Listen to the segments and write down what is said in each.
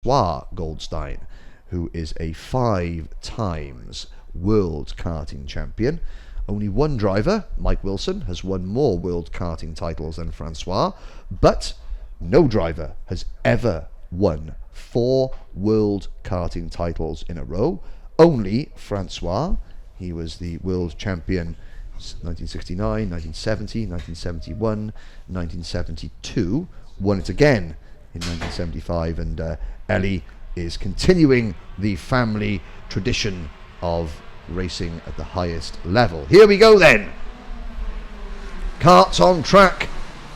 Goldstein, who is a 5 times world karting champion. Only one driver, Mike Wilson, has won more world karting titles than Francois, but no driver has ever won 4 world karting titles in a row. Only Francois. He was the world champion 1969, 1970, 1971, 1972. Won it again in 1975, and Ellie is continuing the family tradition of racing at the highest level. Here we go then. Karts on track.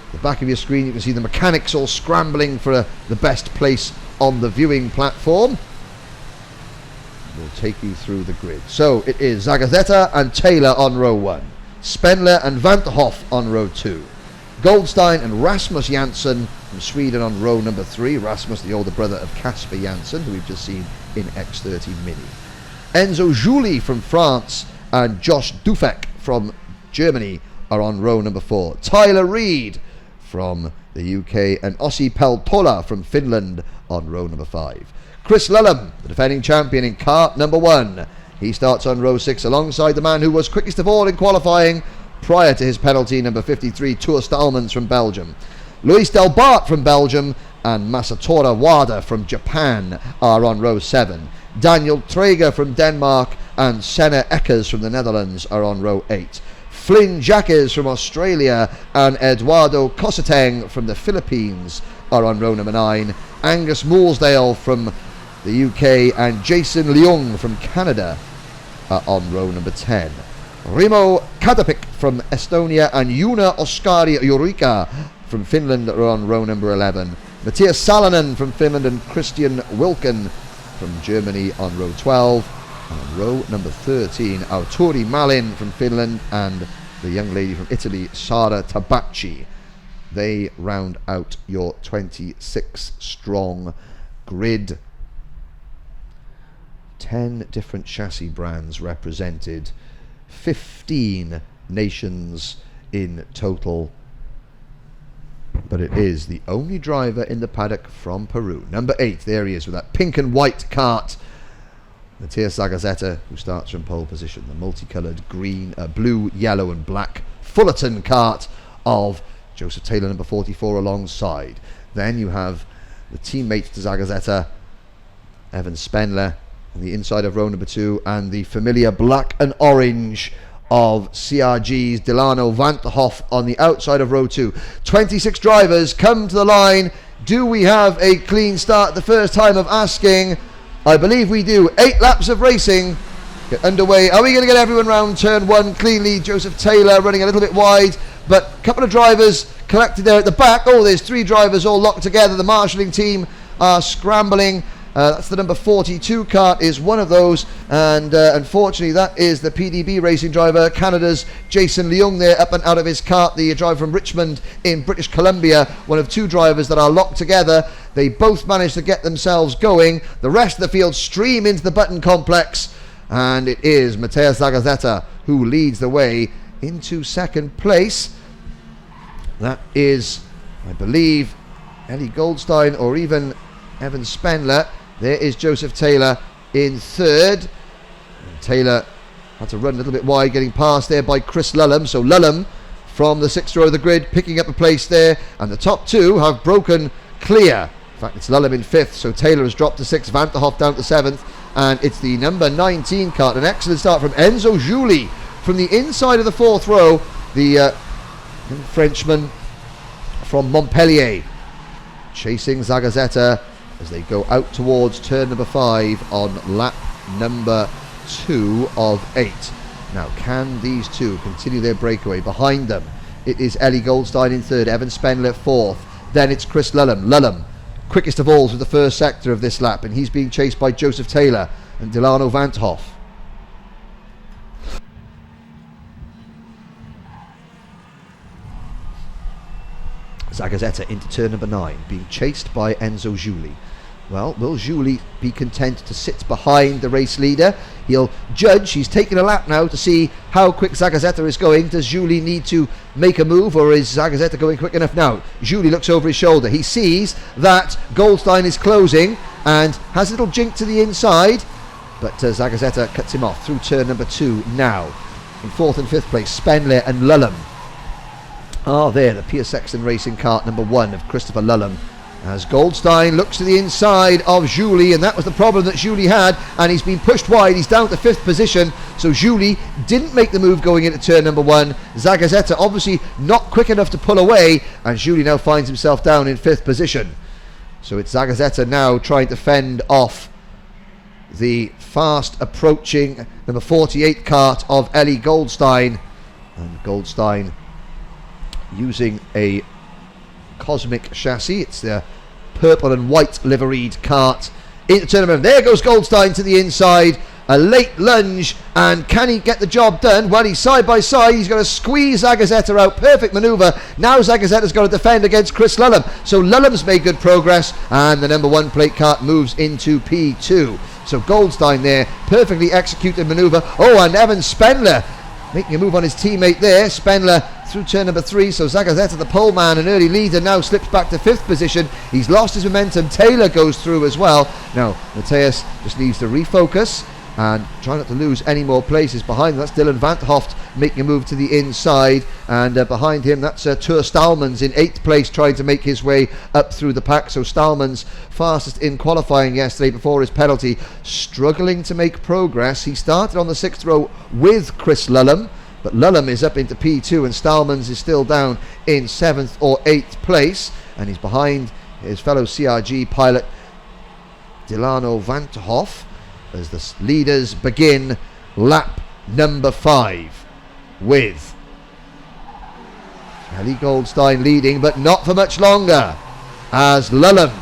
At the back of your screen you can see the mechanics all scrambling for the best place on the viewing platform. We'll take you through the grid. So it is Zagazzetta and Taylor on row 1, Spendler and Vanterhoff on row 2, Goldstein and Rasmus Jansson from Sweden on row number 3. Rasmus, the older brother of Casper Jansson, who we've just seen in X30 Mini. Enzo Juli from France and Josh Dufek from Germany are on row number 4. Tyler Reid from the UK and Ossi Peltola from Finland on row number 5. Chris Lullum, the defending champion in kart number 1. He starts on row 6 alongside the man who was quickest of all in qualifying prior to his penalty, number 53, Tour Stalmans from Belgium. Luis Delbart from Belgium and Masatora Wada from Japan are on row 7. Daniel Traeger from Denmark and Senna Eckers from the Netherlands are on row 8. Flynn Jacques from Australia and Eduardo Cosseteng from the Philippines are on row number 9. Angus Moolsdale from the UK and Jason Leung from Canada are on row number 10. Rimo Kadapik from Estonia and Juna Oskari Jurika from Finland are on row number 11. Matthias Salonen from Finland and Christian Wilken from Germany on row 12. And on row number 13, Arturi Malin from Finland and the young lady from Italy, Sara Tabacci. They round out your 26 strong grid. 10 different chassis brands represented, 15 nations in total, but it is the only driver in the paddock from Peru. Number 8, there he is with that pink and white kart, Matthias Zagazzetta, who starts from pole position. The multicoloured green, blue, yellow and black Fullerton kart of Joseph Taylor, number 44, alongside. Then you have the teammate to Zagazzetta, Evan Spendler, on the inside of row number 2, and the familiar black and orange of CRG's Delano Vanterhoff on the outside of row 2. 26 drivers come to the line. Do we have a clean start? The first time of asking. I believe we do. 8 laps of racing get underway. Are we going to get everyone round turn 1 cleanly? Joseph Taylor running a little bit wide, but a couple of drivers collected there at the back. Oh, there's 3 drivers all locked together. The marshalling team are scrambling. That's the number 42 kart is one of those, and unfortunately that is the PDB racing driver, Canada's Jason Leung there, up and out of his kart, the driver from Richmond in British Columbia, one of 2 drivers that are locked together. They both managed to get themselves going. The rest of the field stream into the Button Complex, and it is Matthias Zagazzetta who leads the way into second place. That is, I believe, Ellie Goldstein or even Evan Spendler. There is Joseph Taylor in third. And Taylor had to run a little bit wide, getting passed there by Chris Lullum. So Lullum from the 6th row of the grid, picking up a place there. And the top 2 have broken clear. In fact, it's Lullum in 5th, so Taylor has dropped to 6th, Vanterhoff down to 7th. And it's the number 19 kart. An excellent start from Enzo Juli from the inside of the 4th row. The Frenchman from Montpellier, chasing Zagazzetta as they go out towards turn number 5 on lap number 2 of 8. Now, can these 2 continue their breakaway? Behind them, it is Ellie Goldstein in 3rd, Evan Spendler 4th. Then it's Chris Lullum. Lullum, quickest of all through the first sector of this lap, and he's being chased by Joseph Taylor and Delano Vanterhoff. Zagazzetta into turn number 9, being chased by Enzo Juli. Well, will Juli be content to sit behind the race leader? He'll judge. He's taken a lap now to see how quick Zagazzetta is going. Does Juli need to make a move, or is Zagazzetta going quick enough now? Juli looks over his shoulder. He sees that Goldstein is closing, and has a little jink to the inside, but Zagazzetta cuts him off through turn number 2 now. In 4th and 5th place, Spengler and Lulham are there. The Pierce Sexton Racing Kart number 1 of Christopher Lulham, as Goldstein looks to the inside of Julie, and that was the problem that Julie had, and he's been pushed wide. He's down to 5th position, so Julie didn't make the move going into turn number 1. Zagazzetta obviously not quick enough to pull away, and Julie now finds himself down in 5th position. So it's Zagazzetta now trying to fend off the fast approaching number 48 kart of Ellie Goldstein, and Goldstein using a Cosmic chassis. It's the purple and white liveried kart into turn number 1. There goes Goldstein to the inside, a late lunge, and can he get the job done? Well, he's side by side. He's going to squeeze Zagazzetta out. Perfect manoeuvre. Now Zagazzetta's got to defend against Chris Lulham, so Lulham's made good progress, and the number 1 plate kart moves into P2. So Goldstein there, perfectly executed manoeuvre. Oh, and Evan Spengler making a move on his teammate there. Spengler through turn number 3, so Zagazzetta, the pole man, an early leader, now slips back to 5th position. He's lost his momentum. Taylor goes through as well. Now Mateus just needs to refocus and try not to lose any more places behind him. That's Dylan Van 't Hoft making a move to the inside, and behind him that's Tur Stalmans in 8th place, trying to make his way up through the pack. So Stalmans, fastest in qualifying yesterday before his penalty, struggling to make progress. He started on the 6th row with Chris Lulham, but Lulham is up into P2 and Stalmans is still down in 7th or 8th place, and he's behind his fellow CRG pilot Delano Van 't Hoff as the leaders begin lap number 5 with Ellie Goldstein leading, but not for much longer, as Lulham,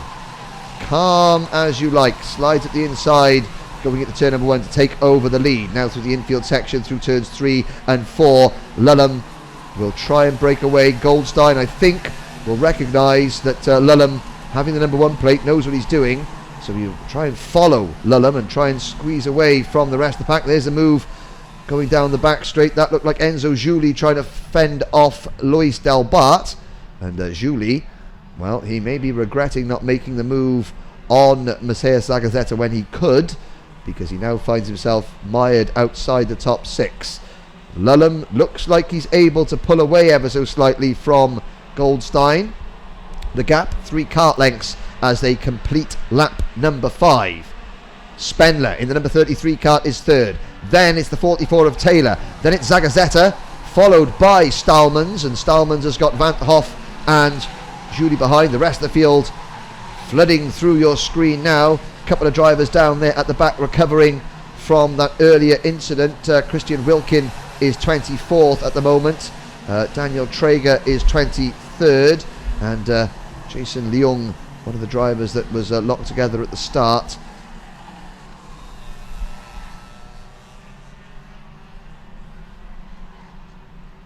calm as you like, slides at the inside going into turn number 1 to take over the lead. Now through the infield section, through turns 3 and 4, Lulham will try and break away. Goldstein, I think, will recognise that Lulham, having the number 1 plate, knows what he's doing, so he'll try and follow Lulham and try and squeeze away from the rest of the pack. There's a move going down the back straight. That looked like Enzo Julie trying to fend off Luis Delbart, and Julie, well, he may be regretting not making the move on Mateus Zagazzetta when he could, because he now finds himself mired outside the top 6. Lulham looks like he's able to pull away ever so slightly from Goldstein. The gap 3 kart lengths as they complete lap number 5. Spengler in the number 33 kart is 3rd. Then it's the 44 of Taylor. Then it's Zagazzetta, followed by Stalmans, and Stalmans has got Van 't Hoff and Julie behind. The rest of the field flooding through your screen now. A couple of drivers down there at the back recovering from that earlier incident. Christian Wilkin is 24th at the moment. Daniel Traeger is 23rd, and Jason Leung, one of the drivers that was locked together at the start,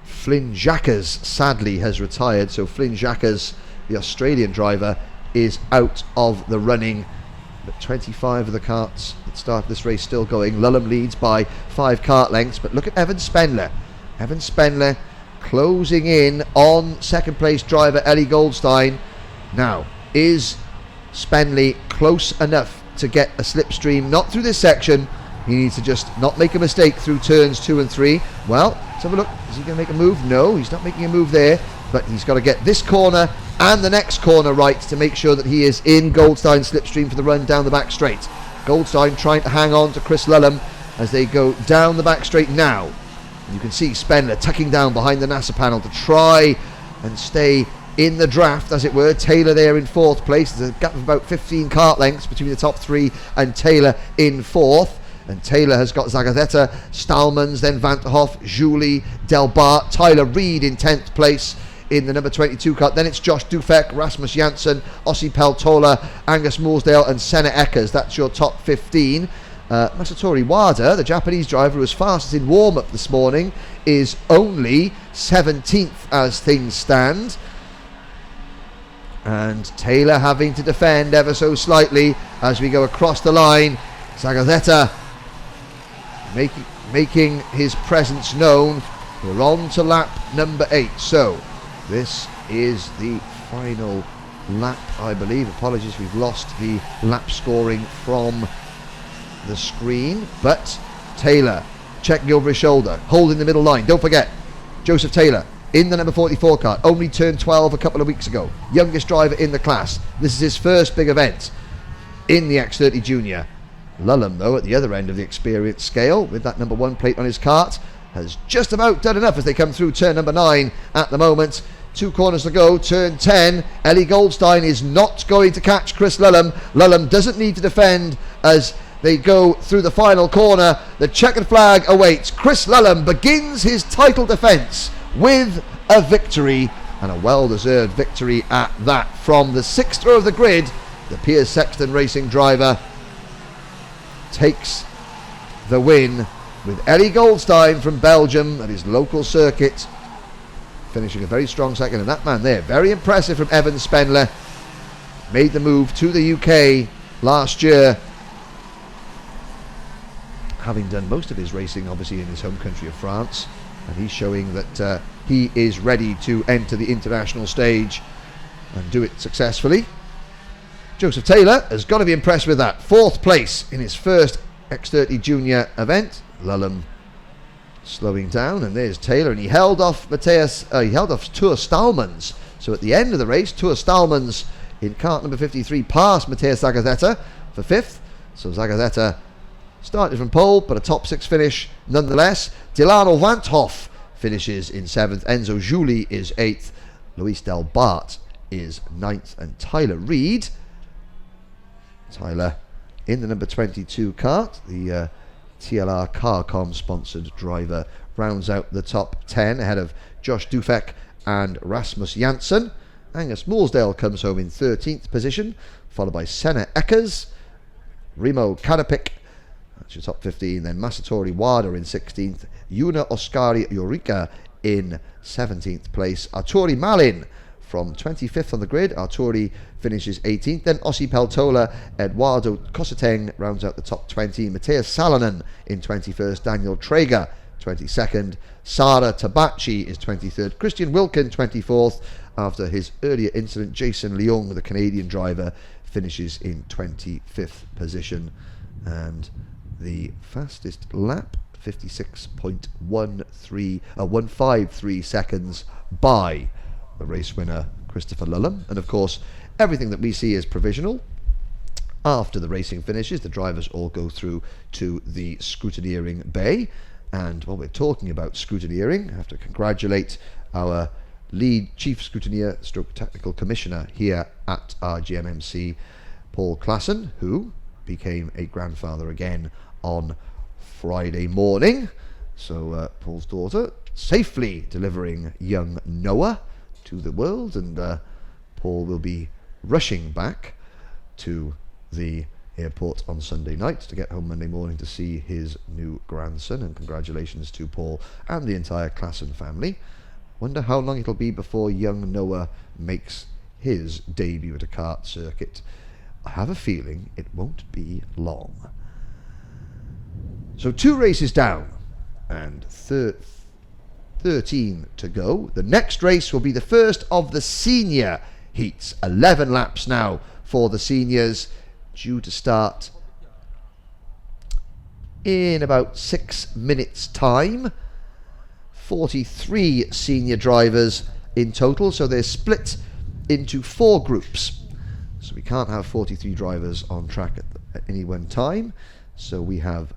Flynn Jacques sadly has retired, so Flynn Jacques, the Australian driver, is out of the running. But 25 of the karts that started this race still going. Lulham leads by 5 kart lengths, but look at Evan Spengler. Evan Spengler closing in on 2nd place driver Ellie Goldstein. Now, is Spenley close enough to get a slipstream? Not through this section. He needs to just not make a mistake through turns 2 and 3. Well, let's have a look. Is he going to make a move? No, he's not making a move there, but he's got to get this corner and the next corner right to make sure that he is in Goldstein's slipstream for the run down the back straight. Goldstein trying to hang on to Chris Lulham as they go down the back straight now. And you can see Spengler tucking down behind the NASA panel to try and stay in the draft, as it were. Taylor there in 4th place. There's a gap of about 15 kart lengths between the top 3 and Taylor in 4th. And Taylor has got Zagazzetta, Stalmans, then Van 't Hoff, Julie, Delbart, Tyler Reed in 10th place in the number 22 kart. Then it's Josh Dufek, Rasmus Janssen, Ossi Peltola, Angus Mooresdale and Senna Eckers. That's your top 15. Masatori Wada, the Japanese driver who was fastest in warm-up this morning, is only 17th as things stand. And Taylor having to defend ever so slightly as we go across the line. Zagazzetta making his presence known. We're on to lap number 8. So this is the final lap, I believe. Apologies, we've lost the lap scoring from the screen. But Taylor checking over his shoulder, holding the middle line. Don't forget, Joseph Taylor in the number 44 cart, only turned 12 a couple of weeks ago. Youngest driver in the class. This is his first big event in the X30 Junior. Lulham, though, at the other end of the experience scale, with that number 1 plate on his cart, has just about done enough as they come through turn number 9 at the moment. 2 corners to go, turn 10. Ellie Goldstein is not going to catch Chris Lulham. Lulham doesn't need to defend as they go through the final corner. The checkered flag awaits. Chris Lulham begins his title defence with a victory, and a well-deserved victory at that, from the 6th row of the grid. The Piers Sexton Racing driver takes the win, with Ellie Goldstein from Belgium at his local circuit finishing a very strong second. And that man there, very impressive from Evan Spenler, made the move to the UK last year, having done most of his racing obviously in his home country of France, and he's showing that he is ready to enter the international stage and do it successfully. Joseph Taylor has got to be impressed with that. 4th place in his first X30 Junior event. Lulham slowing down, and there's Taylor, and he held off Tour Stalmans. So at the end of the race, Tour Stalmans in cart number 53 passed Matthias Zagazeta for 5th. So Zagazeta started from pole, but a top 6 finish nonetheless. Delano Wanthoff finishes in 7th. Enzo Juli is 8th. Luis Del Bart is 9th. And Tyler Reid, in the number 22 cart, the TLR Carcom sponsored driver, rounds out the top 10 ahead of Josh Dufek and Rasmus Janssen. Angus Morsdale comes home in 13th position, followed by Senna Eckers, Remo Kadapik, that's your top 15, then Masatori Wada in 16th, Yuna Oskari Yorika in 17th place, Arturi Malin from 25th on the grid. Arturi finishes 18th. Then Ossi Peltola, Eduardo Cosateng rounds out the top 20. Matthias Salonen in 21st. Daniel Traeger 22nd. Sara Tabachi is 23rd. Christian Wilkin 24th. After his earlier incident, Jason Leung, the Canadian driver, finishes in 25th position. And the fastest lap, 153 seconds by the race winner Christopher Lulham. And of course, everything that we see is provisional. After the racing finishes, the drivers all go through to the scrutineering bay. And while we're talking about scrutineering, I have to congratulate our lead chief scrutineer stroke technical commissioner here at RGMMC, Paul Klassen, who became a grandfather again on Friday morning. So Paul's daughter safely delivering young Noah to the world, and Paul will be rushing back to the airport on Sunday night to get home Monday morning to see his new grandson. And congratulations to Paul and the entire Klassen family. Wonder how long it'll be before young Noah makes his debut at a kart circuit. I have a feeling it won't be long. So 2 races down and 13 to go. The next race will be the first of the senior heats. 11 laps now for the seniors, due to start in about 6 minutes time. 43 senior drivers in total, so they're split into 4 groups. So we can't have 43 drivers on track at any one time. So we have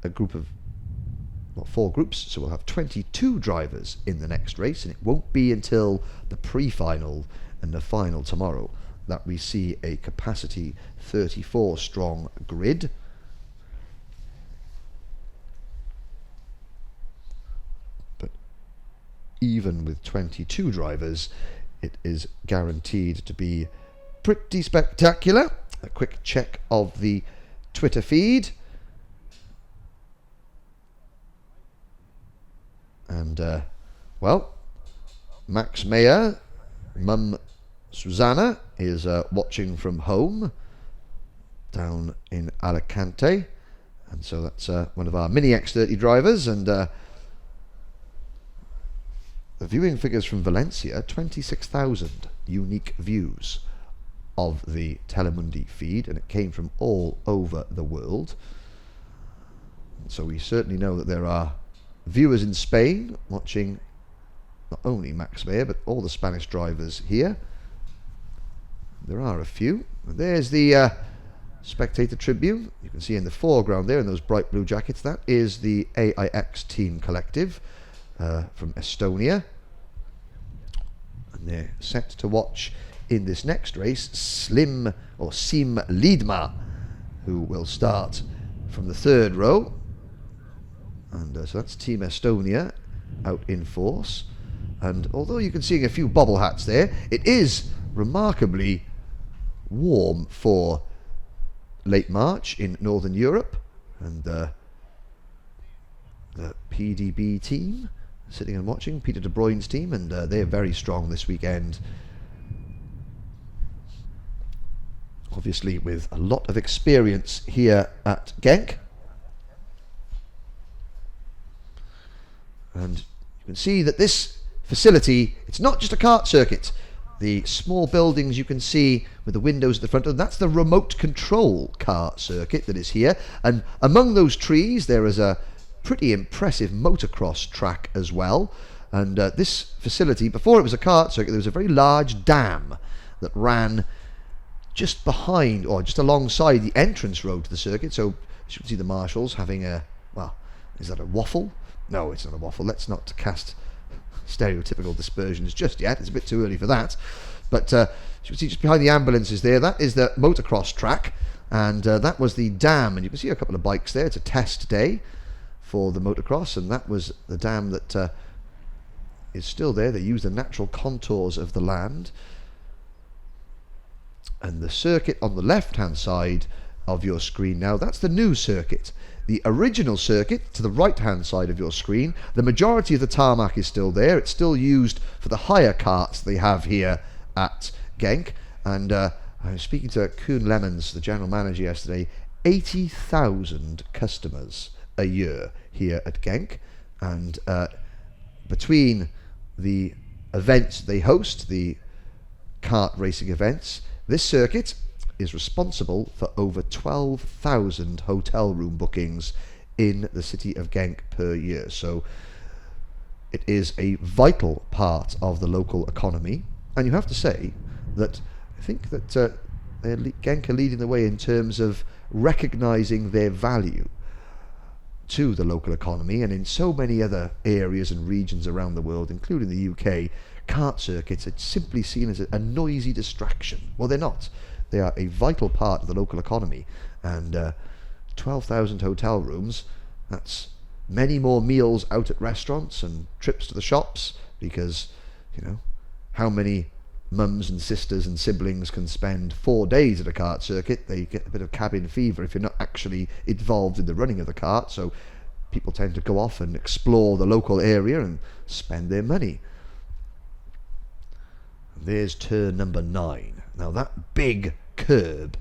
a group of 4 groups, so we'll have 22 drivers in the next race, and it won't be until the pre-final and the final tomorrow that we see a capacity 34 strong grid. But even with 22 drivers, it is guaranteed to be pretty spectacular. A quick check of the Twitter feed. And, well, Max Mayer, Mum Susanna, is watching from home down in Alicante. And so that's one of our mini X30 drivers. And the viewing figures from Valencia, 26,000 unique views of the Telemundi feed, and it came from all over the world. So we certainly know that there are viewers in Spain watching not only Max Meyer but all the Spanish drivers here. There are a few. There's the Spectator Tribune. You can see in the foreground there in those bright blue jackets, that is the AIX Team Collective from Estonia. And they're set to watch in this next race Sim Lidma, who will start from the third row. And so that's Team Estonia out in force. And although you can see a few bobble hats there, it is remarkably warm for late March in Northern Europe. And the PDB team sitting and watching, Peter De Bruyne's team, and they're very strong this weekend. Obviously with a lot of experience here at Genk. And you can see that this facility, it's not just a kart circuit. The small buildings you can see with the windows at the front, that's the remote control kart circuit that is here. And among those trees there is a pretty impressive motocross track as well. And this facility, before it was a kart circuit, there was a very large dam that ran just behind, or just alongside the entrance road to the circuit. So you can see the marshals having a, well, is that a waffle? No, it's not a waffle. Let's not cast stereotypical dispersions just yet. It's a bit too early for that. But you can see just behind the ambulances there, that is the motocross track. And that was the dam. And you can see a couple of bikes there. It's a test day for the motocross. And that was the dam that is still there. They use the natural contours of the land. And the circuit on the left-hand side of your screen now, that's the new circuit. The original circuit to the right-hand side of your screen, the majority of the tarmac is still there. It's still used for the hire carts they have here at Genk. And I was speaking to Koen Lemmens, the general manager, yesterday. 80,000 customers a year here at Genk. And between the events they host, the kart racing events, this circuit is responsible for over 12,000 hotel room bookings in the city of Genk per year. So it is a vital part of the local economy. And you have to say that I think that Genk are leading the way in terms of recognising their value to the local economy. And in so many other areas and regions around the world, including the UK, kart circuits are simply seen as a noisy distraction. Well, they're not. They are a vital part of the local economy. And 12,000 hotel rooms, that's many more meals out at restaurants and trips to the shops, because, you know, how many mums and sisters and siblings can spend 4 days at a kart circuit? They get a bit of cabin fever if you're not actually involved in the running of the kart. So people tend to go off and explore the local area and spend their money. There's turn number 9. Now that big curb,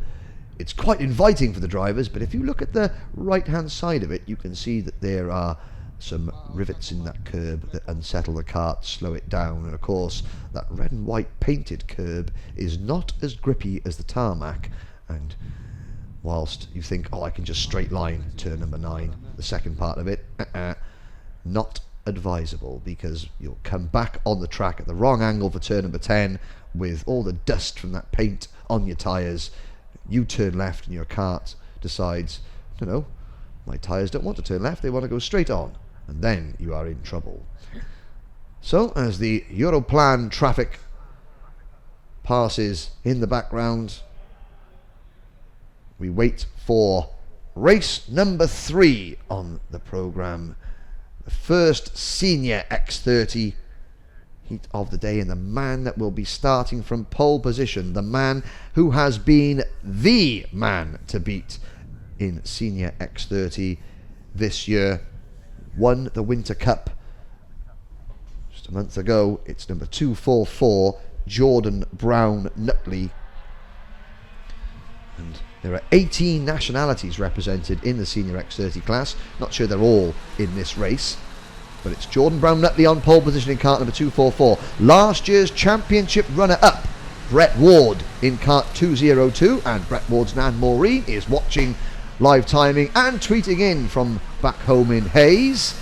it's quite inviting for the drivers, but if you look at the right hand side of it, you can see that there are some rivets in that curb that unsettle the kart, slow it down. And of course that red and white painted curb is not as grippy as the tarmac. And whilst you think, oh, I can just straight line turn number 9, the second part of it, not advisable, because you'll come back on the track at the wrong angle for turn number 10 with all the dust from that paint on your tyres. You turn left and your kart decides, I don't know, my tyres don't want to turn left, they want to go straight on, and then you are in trouble. So as the Europlan traffic passes in the background, we wait for race number 3 on the programme. The first senior X30 heat of the day, and the man that will be starting from pole position, the man who has been the man to beat in senior X30 this year, won the Winter Cup just a month ago. It's number 244, Jordan Brown Nutley. And there are 18 nationalities represented in the senior X30 class. Not sure they're all in this race, but it's Jordan Brown Nutley on pole position in kart number 244. Last year's championship runner-up, Brett Ward in Kart 202, and Brett Ward's Nan Maureen is watching live timing and tweeting in from back home in Hayes.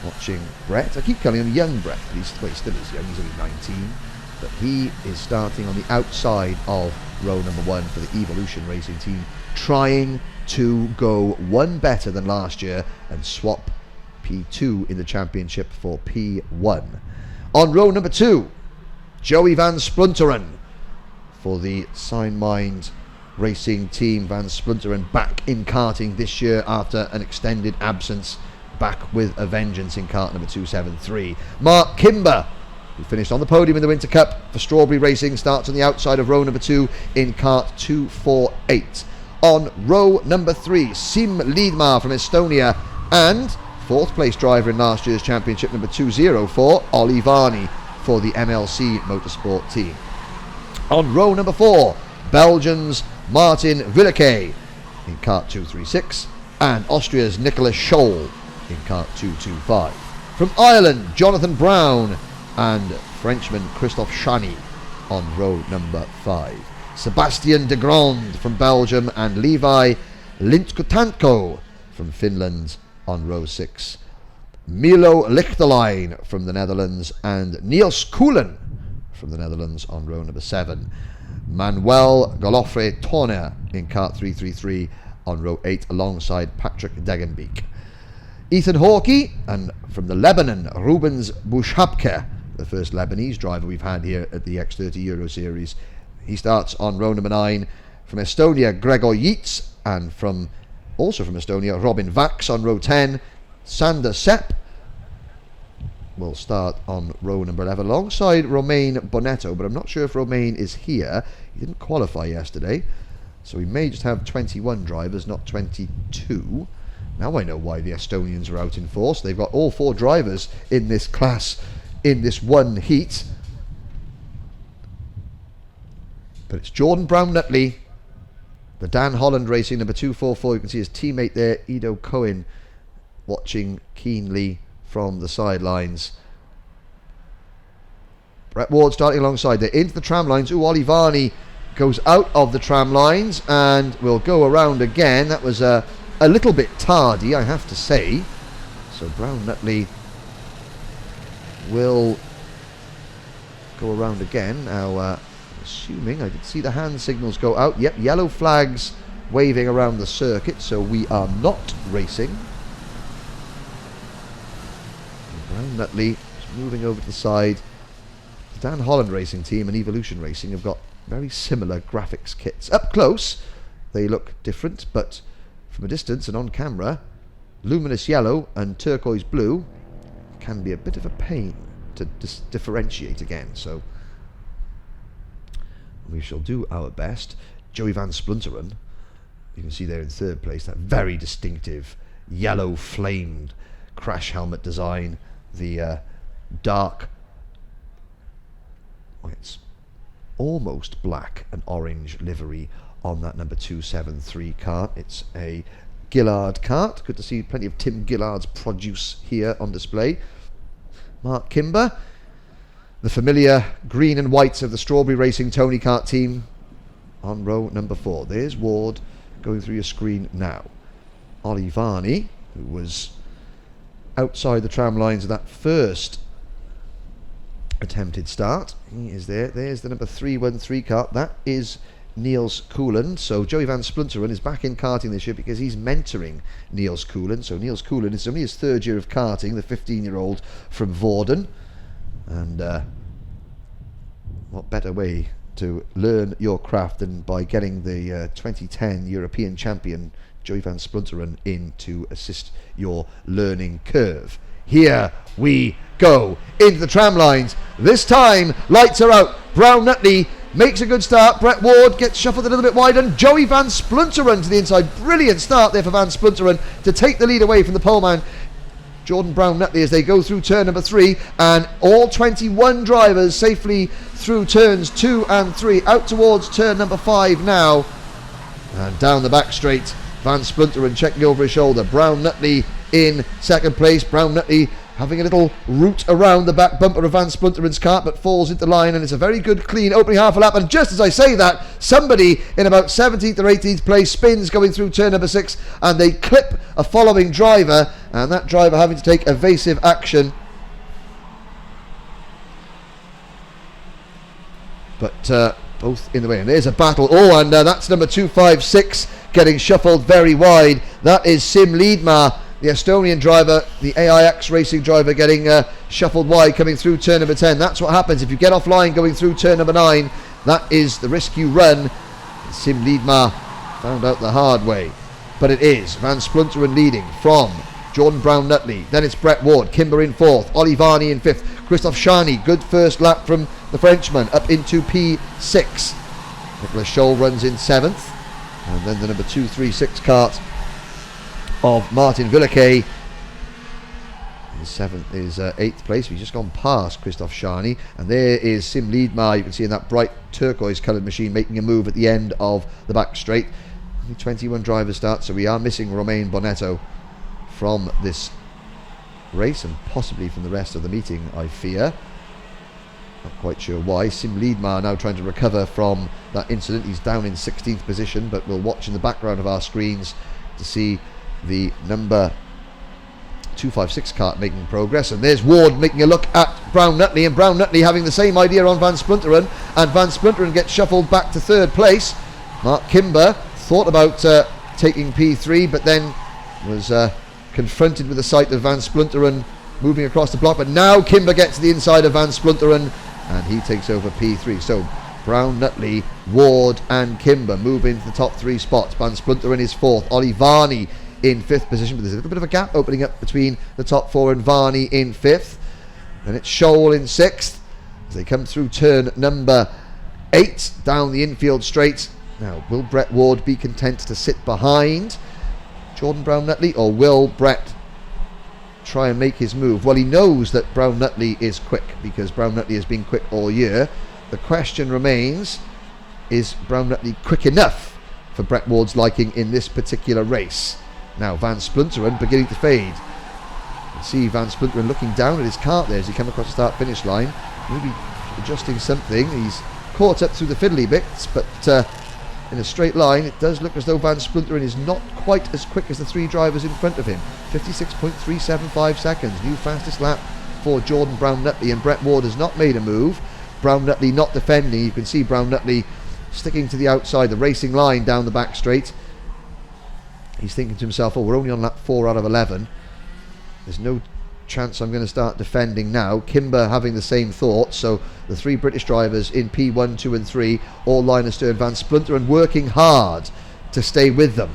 Watching Brett. I keep calling him young Brett, but he still is young. He's only 19. But he is starting on the outside of row number 1 for the Evolution Racing team, trying to go one better than last year and swap P2 in the championship for P1. On row number 2, Joey Van Splunteren for the Signmind Racing team. Van Splunteren back in karting this year after an extended absence, back with a vengeance in kart number 273. Mark Kimber, who finished on the podium in the Winter Cup for Strawberry Racing, starts on the outside of row number 2 in kart 248. On row number 3, Sim Liedmar from Estonia, and 4th place driver in last year's championship number 204, Olli Varni for the MLC Motorsport team. On row number 4, Belgium's Martin Willeke in kart 236, and Austria's Nicolas Scholl in kart 225. From Ireland, Jonathan Brown and Frenchman Christophe Chani on row number 5. Sebastian de Grand from Belgium and Levi Lintkutanko from Finland on row 6. Milo Lichterlein from the Netherlands and Niels Koelen from the Netherlands on row number 7. Manuel Golofre Torner in kart 333 on row 8 alongside Patrick Degenbeek. Ethan Hawkey, and from the Lebanon, Rubens Bouchabke, the first Lebanese driver we've had here at the X30 Euro Series. He starts on row number 9. From Estonia, Gregor Yates, and also from Estonia, Robin Vax on row 10. Sander Sepp will start on row number 11 alongside Romain Bonetto, but I'm not sure if Romain is here. He didn't qualify yesterday, so we may just have 21 drivers, not 22. Now I know why the Estonians are out in force. They've got all 4 drivers in this class in this one heat. But it's Jordan Brown-Nutley, the Dan Holland Racing number 244. You can see his teammate there, Ido Cohen, watching keenly from the sidelines. Brett Ward starting alongside there, into the tram lines. Olli Varni goes out of the tram lines and will go around again. That was a little bit tardy, I have to say. So Brown-Nutley will go around again. Now, assuming I did see the hand signals go out. Yep, yellow flags waving around the circuit, so we are not racing. Brown-Nutley is moving over to the side. The Dan Holland Racing team and Evolution Racing have got very similar graphics kits. Up close, they look different, but from a distance and on camera, luminous yellow and turquoise blue can be a bit of a pain to differentiate again, so we shall do our best. Joey Van Splunteren, you can see there in 3rd place, that very distinctive yellow flamed crash helmet design, the dark, it's almost black and orange livery on that number 273 kart. It's a Gillard kart. Good to see plenty of Tim Gillard's produce here on display. Mark Kimber, the familiar green and whites of the Strawberry Racing Tony Kart team on row number 4. There's Ward going through your screen now. Olli Varni, who was outside the tram lines of that first attempted start. He is there. There's the number 313 kart. That is Niels Koelen. So Joey Van Splunteren is back in karting this year because he's mentoring Niels Koelen. So Niels Koelen is only his 3rd year of karting, the 15-year-old from Vorden. And what better way to learn your craft than by getting the 2010 European champion Joey Van Splunteren in to assist your learning curve. Here we go into the tram lines. This time, lights are out. Brown-Nutley makes a good start. Brett Ward gets shuffled a little bit wide, and Joey Van Splunteren to the inside. Brilliant start there for Van Splunteren to take the lead away from the poleman Jordan Brown-Nutley as they go through turn number 3, and all 21 drivers safely through turns 2 and 3 out towards turn number 5 now, and down the back straight. Van Splunteren checking over his shoulder. Brown-Nutley in 2nd place. Brown-Nutley having a little route around the back bumper of Van Splunteren kart, but falls into line, and it's a very good clean opening half a lap. And just as I say that, somebody in about 17th or 18th place spins going through turn number 6, and they clip a following driver, and that driver having to take evasive action. But both in the way, and there's a battle. Oh, and that's number 256 getting shuffled very wide. That is Sim Liedma, the Estonian driver, the AIX racing driver, getting shuffled wide coming through turn number 10. That's what happens if you get offline going through turn number 9. That is the risk you run. Sim Liedma found out the hard way. But it is Van Splunteren leading from Jordan Brown-Nutley. Then it's Brett Ward, Kimber in 4th, Ollie Varney in 5th, Christophe Chani, good first lap from the Frenchman, up into P6. Nicolas Scholl runs in 7th. And then the number 236 kart of Martin Villequet. His 7th is 8th place. We've just gone past Christophe Chani. And there is Sim Liedma. You can see in that bright turquoise coloured machine making a move at the end of the back straight. Only 21 drivers start, so we are missing Romain Bonetto from this race and possibly from the rest of the meeting, I fear. Not quite sure why. Sim Liedma now trying to recover from that incident. He's down in 16th position, but we'll watch in the background of our screens to see the number 256 kart making progress. And there's Ward making a look at Brown-Nutley, and Brown-Nutley having the same idea on Van Splunteren, and Van Splunteren gets shuffled back to 3rd place. Mark Kimber thought about taking P3, but then was confronted with the sight of Van Splunteren moving across the block. But now Kimber gets to the inside of Van Splunteren, and he takes over P3. So Brown-Nutley, Ward and Kimber move into the top 3 spots. Van Splunteren is 4th, Ollie Varney in 5th position, but there's a little bit of a gap opening up between the top 4 and Varney in 5th. Then it's Scholl in 6th as they come through turn number 8 down the infield straight. Now, will Brett Ward be content to sit behind Jordan Brown-Nutley, or will Brett try and make his move? Well, he knows that Brown-Nutley is quick because Brown-Nutley has been quick all year. The question remains, is Brown-Nutley quick enough for Brett Ward's liking in this particular race? Now Van Splunteren beginning to fade. You can see Van Splunteren looking down at his kart there as he comes across the start-finish line, maybe adjusting something. He's caught up through the fiddly bits, but in a straight line it does look as though Van Splunteren is not quite as quick as the 3 drivers in front of him. 56.375 seconds, new fastest lap for Jordan Brown-Nutley, and Brett Ward has not made a move. Brown-Nutley not defending. You can see Brown-Nutley sticking to the outside, the racing line down the back straight. He's thinking to himself, oh, we're only on lap 4 out of 11. There's no chance I'm going to start defending now. Kimber having the same thought. So the 3 British drivers in P1, 2 and 3 all line astern Van Splunteren, working hard to stay with them.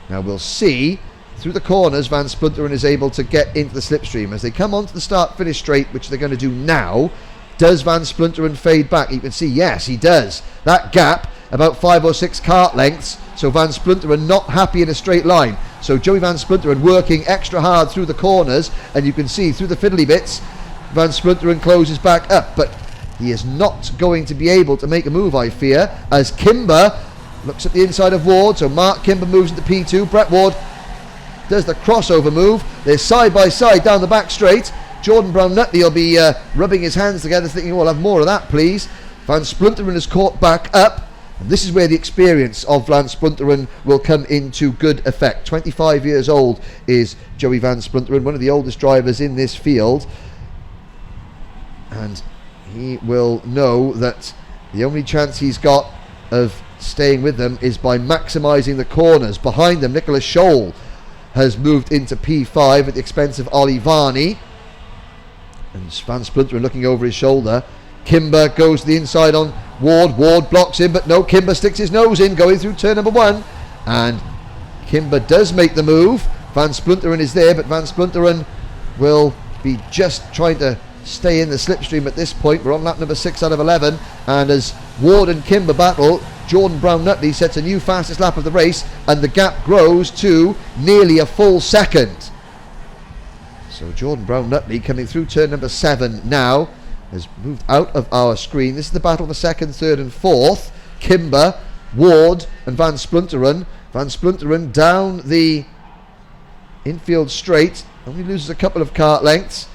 Now we'll see through the corners Van Splunteren is able to get into the slipstream as they come onto the start-finish straight, which they're going to do now. Does Van Splunteren fade back? You can see, yes, he does. That gap, about 5 or 6 kart lengths. So Van Splunteren not happy in a straight line. So Joey Van Splunteren working extra hard through the corners, and you can see through the fiddly bits, Van Splunteren closes back up. But he is not going to be able to make a move, I fear, as Kimber looks at the inside of Ward. So Mark Kimber moves into P2. Brett Ward does the crossover move. They're side by side down the back straight. Jordan Brown-Nutley will be rubbing his hands together thinking, well, I'll have more of that, please. Van Splunteren is caught back up. And this is where the experience of Van Splunteren will come into good effect. 25 years old is Joey Van Splunteren, one of the oldest drivers in this field. And he will know that the only chance he's got of staying with them is by maximising the corners. Behind them, Nicolas Scholl has moved into P5 at the expense of Ollie Varney. And Van Splunteren looking over his shoulder. Kimber goes to the inside on Ward. Ward blocks him, but no, Kimber sticks his nose in going through turn number 1. And Kimber does make the move. Van Splunteren is there, but Van Splunteren will be just trying to stay in the slipstream at this point. We're on lap number 6 out of 11. And as Ward and Kimber battle, Jordan Brown-Nutley sets a new fastest lap of the race, and the gap grows to nearly a full second. So Jordan Brown-Nutley coming through turn number 7 now has moved out of our screen. This is the battle for 2nd, 3rd and 4th. Kimber, Ward and Van Splunteren. Van Splunteren down the infield straight, Only loses a couple of kart lengths,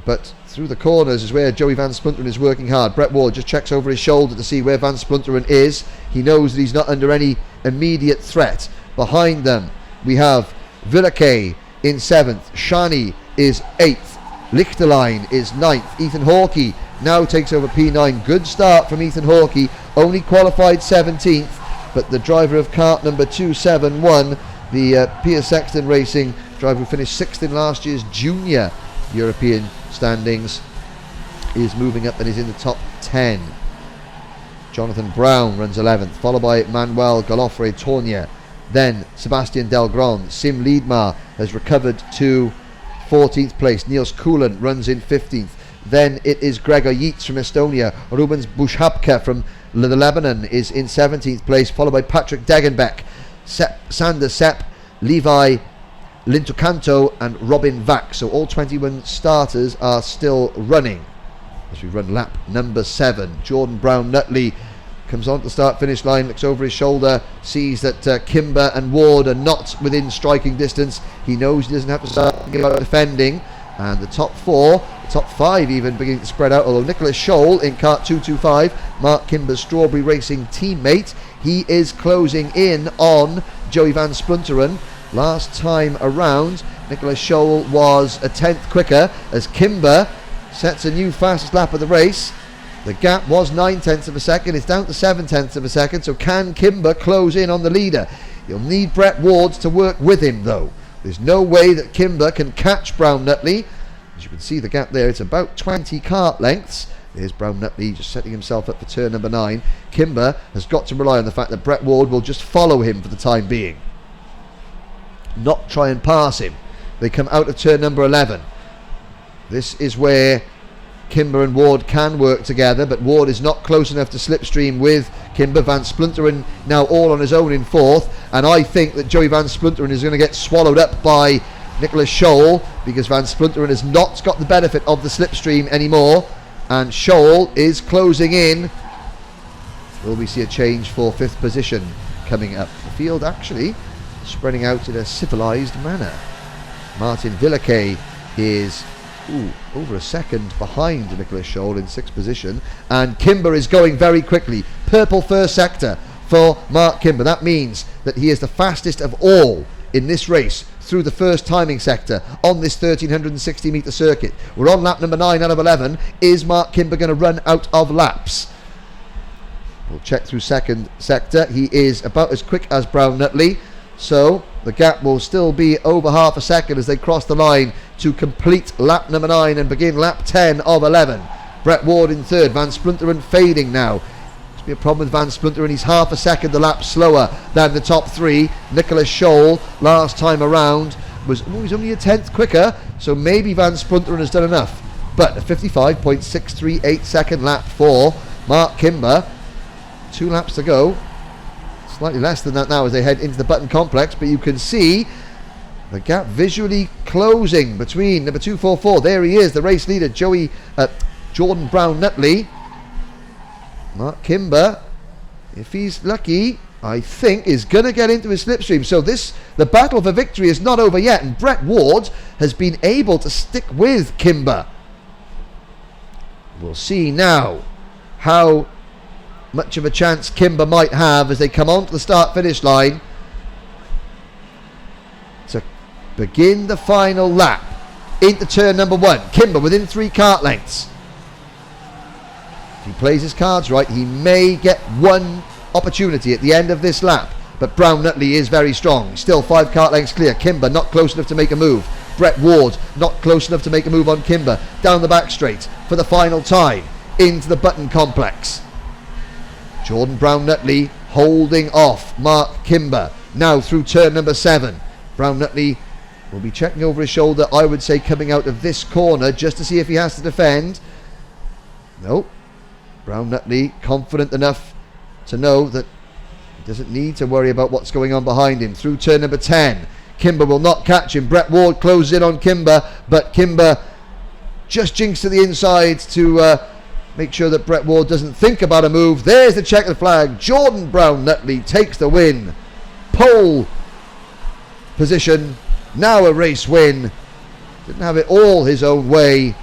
but through the corners is where Joey Van Splunteren is working hard. Brett Ward just checks over his shoulder to see where Van Splunteren is. He knows that he's not under any immediate threat. Behind them we have Villeke in 7th, Shani is 8th, Lichterlein is 9th, Ethan Hawkey now takes over P9. Good start from Ethan Hawkey, only qualified 17th, but the driver of kart number 271, the Piers Sexton Racing driver who finished 6th in last year's junior European standings, is moving up and is in the top 10. Jonathan Brown runs 11th, followed by Manuel Galofre Tornia. Then Sebastian Delgron. Sim Liedmar has recovered to 14th place. Niels Kuhlen runs in 15th. Then it is Gregor Yates from Estonia. Rubens Bushapka from Lebanon is in 17th place, followed by Patrick Degenbeck, Sander Sepp, Levi Lintocanto and Robin Vack. So all 21 starters are still running as we run lap number 7. Jordan Brown Nutley comes on to the start finish line, looks over his shoulder, sees that Kimber and Ward are not within striking distance. He knows he doesn't have to start thinking about defending, and the top 4, the top 5 even beginning to spread out, although Nicholas Scholl in kart 225, Mark Kimber's Strawberry Racing teammate, he is closing in on Joey Van Splunteren. Last time around, Nicholas Scholl was a 10th quicker as Kimber sets a new fastest lap of the race. The gap was 9/10 of a second, it's down to 7/10 of a second, so can Kimber close in on the leader? He'll need Brett Ward to work with him though. There's no way that Kimber can catch Brown Nutley. As you can see the gap there, it's about 20 kart lengths. There's Brown Nutley just setting himself up for turn number 9. Kimber has got to rely on the fact that Brett Ward will just follow him for the time being, not try and pass him. They come out of turn number 11. This is where Kimber and Ward can work together, but Ward is not close enough to slipstream with Kimber. Van Splunteren now all on his own in 4th, and I think that Joey Van Splunteren is going to get swallowed up by Nicholas Scholl, because Van Splunteren has not got the benefit of the slipstream anymore, and Scholl is closing in. Will we see a change for 5th position coming up? The field actually spreading out in a civilised manner. Martin Villeke is over a second behind Nicholas Scholl in 6th position, and Kimber is going very quickly. Purple first sector for Mark Kimber. That means that he is the fastest of all in this race through the first timing sector on this 1360 metre circuit. We're on lap number 9 out of 11. Is Mark Kimber going to run out of laps? We'll check through second sector. He is about as quick as Brown Nutley, so the gap will still be over half a second as they cross the line to complete lap number 9 and begin lap 10 of 11. Brett Ward in 3rd, Van Splunteren fading now. Must be a problem with Van Splunteren, he's half a second a lap slower than the top 3. Nicholas Scholl last time around was he's only a 10th quicker, so maybe Van Splunteren has done enough. But a 55.638 second lap for Mark Kimber. 2 laps to go. Slightly less than that now as they head into the Button Complex, but you can see the gap visually closing between number 244. There he is, the race leader, Jordan Brown Nutley. Mark Kimber, if he's lucky, I think is going to get into his slipstream. So the battle for victory is not over yet, and Brett Ward has been able to stick with Kimber. We'll see now how much of a chance Kimber might have as they come onto the start-finish line to begin the final lap into turn number 1. Kimber within 3 kart lengths. If he plays his cards right, he may get one opportunity at the end of this lap, but Brown Nutley is very strong. Still 5 kart lengths clear. Kimber not close enough to make a move. Brett Ward not close enough to make a move on Kimber. Down the back straight for the final time into the Button Complex. Jordan Brown Nutley holding off Mark Kimber now through turn number 7. Brown Nutley will be checking over his shoulder, I would say, coming out of this corner just to see if he has to defend. Nope. Brown Nutley confident enough to know that he doesn't need to worry about what's going on behind him. Through turn number 10. Kimber will not catch him. Brett Ward closes in on Kimber, but Kimber just jinks to the inside to make sure that Brett Ward doesn't think about a move. There's the checkered flag. Jordan Brown Nutley takes the win. Pole position, Now a race win. Didn't have it all his own way,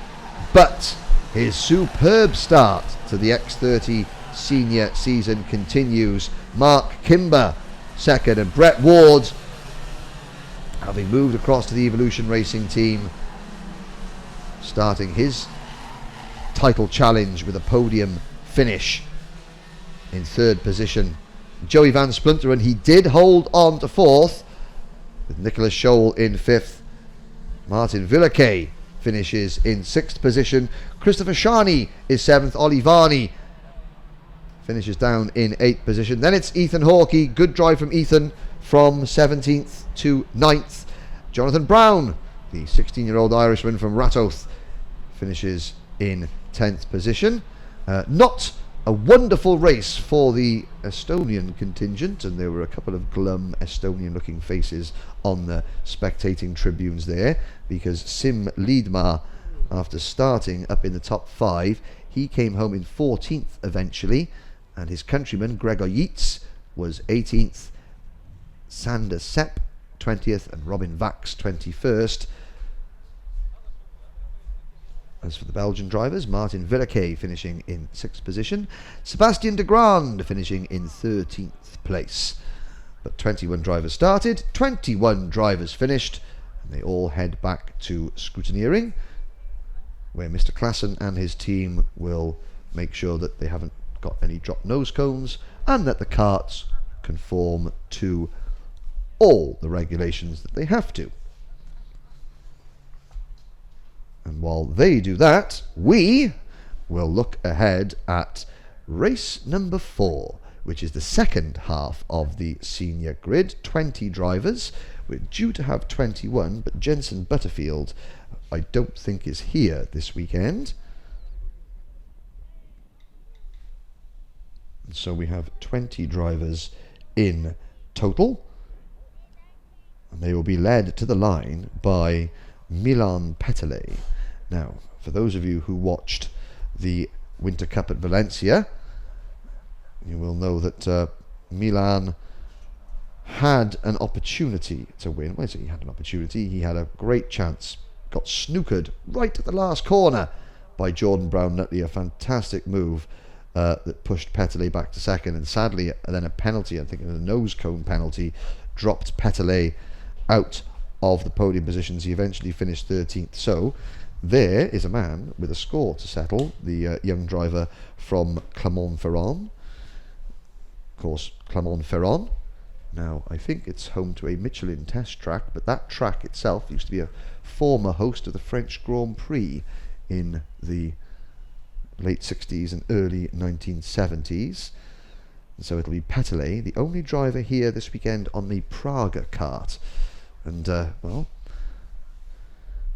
but his superb start to the X30 senior season continues. Mark Kimber second, and Brett Ward, having moved across to the Evolution Racing team, starting his title challenge with a podium finish in third position. Joey Van Splunteren, he did hold on to fourth, with Nicholas Scholl in fifth. Martin Villeke finishes in sixth position. Christopher Shani is seventh. Ollie Varney finishes down in eighth position. Then it's Ethan Hawkey. Good drive from Ethan from 17th to 9th. Jonathan Brown, the 16-year-old Irishman from Ratoath, finishes in 10th position. Not a wonderful race for the Estonian contingent, and there were a couple of glum Estonian-looking faces on the spectating tribunes there, because Sim Liedma, after starting up in the top 5, he came home in 14th eventually, and his countryman Gregor Yeats was 18th, Sander Sepp 20th, and Robin Vax 21st. As for the Belgian drivers, Martin Villeke finishing in 6th position, Sebastian de Grande finishing in 13th place. But 21 drivers started, 21 drivers finished, and they all head back to scrutineering, where Mr. Klassen and his team will make sure that they haven't got any dropped nose cones and that the karts conform to all the regulations that they have to. And while they do that, we will look ahead at race number 4, which is the second half of the senior grid. 20 drivers. We're due to have 21, but Jensen Butterfield I don't think is here this weekend. And so we have 20 drivers in total, and they will be led to the line by Milan Petele. Now, for those of you who watched the Winter Cup at Valencia, you will know that Milan had an opportunity to win. Well, I say he had an opportunity. He had a great chance. Got snookered right at the last corner by Jordan Brown-Nutley. A fantastic move that pushed Petele back to second, and sadly then a penalty, I think a nose cone penalty, dropped Petele out of the podium positions. He eventually finished 13th. So there is a man with a score to settle, the young driver from Clermont-Ferrand. Of course, Clermont-Ferrand, now I think it's home to a Michelin test track, but that track itself used to be a former host of the French Grand Prix in the late 60s and early 1970s. And so it'll be Petele, the only driver here this weekend on the Praga kart. And, well,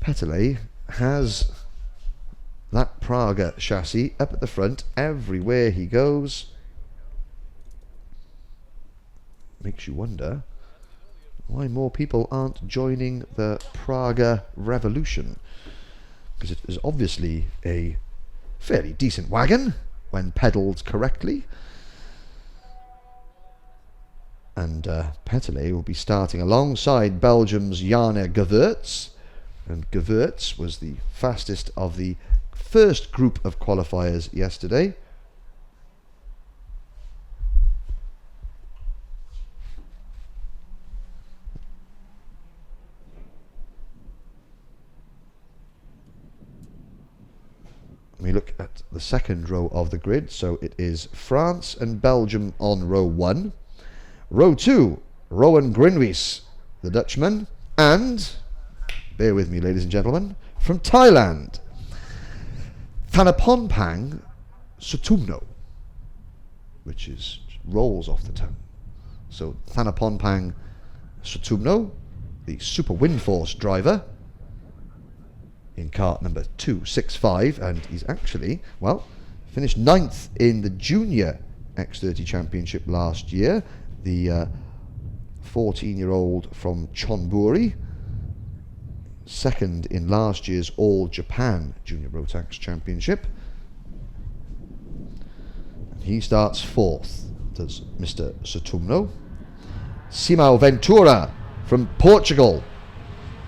Petele has that Praga chassis up at the front everywhere he goes. Makes you wonder why more people aren't joining the Praga revolution, because it is obviously a fairly decent wagon when pedalled correctly. And Petele will be starting alongside Belgium's Jana Gewerts, and Gewerts was the fastest of the first group of qualifiers yesterday. We look at the second row of the grid, so it is France and Belgium on row 1. Row 2, Rowan Grinwies, the Dutchman, and, bear with me ladies and gentlemen, from Thailand, Thanaponpang Sutumno, which rolls off the tongue. So Thanaponpang Sutumno, the Super Windforce driver, in kart number 265, and he's actually, well, finished 9th in the Junior X30 Championship last year. The 14-year-old from Chonburi, second in last year's All Japan Junior Rotax Championship. And he starts 4th, does Mr. Sutumno. Simão Ventura from Portugal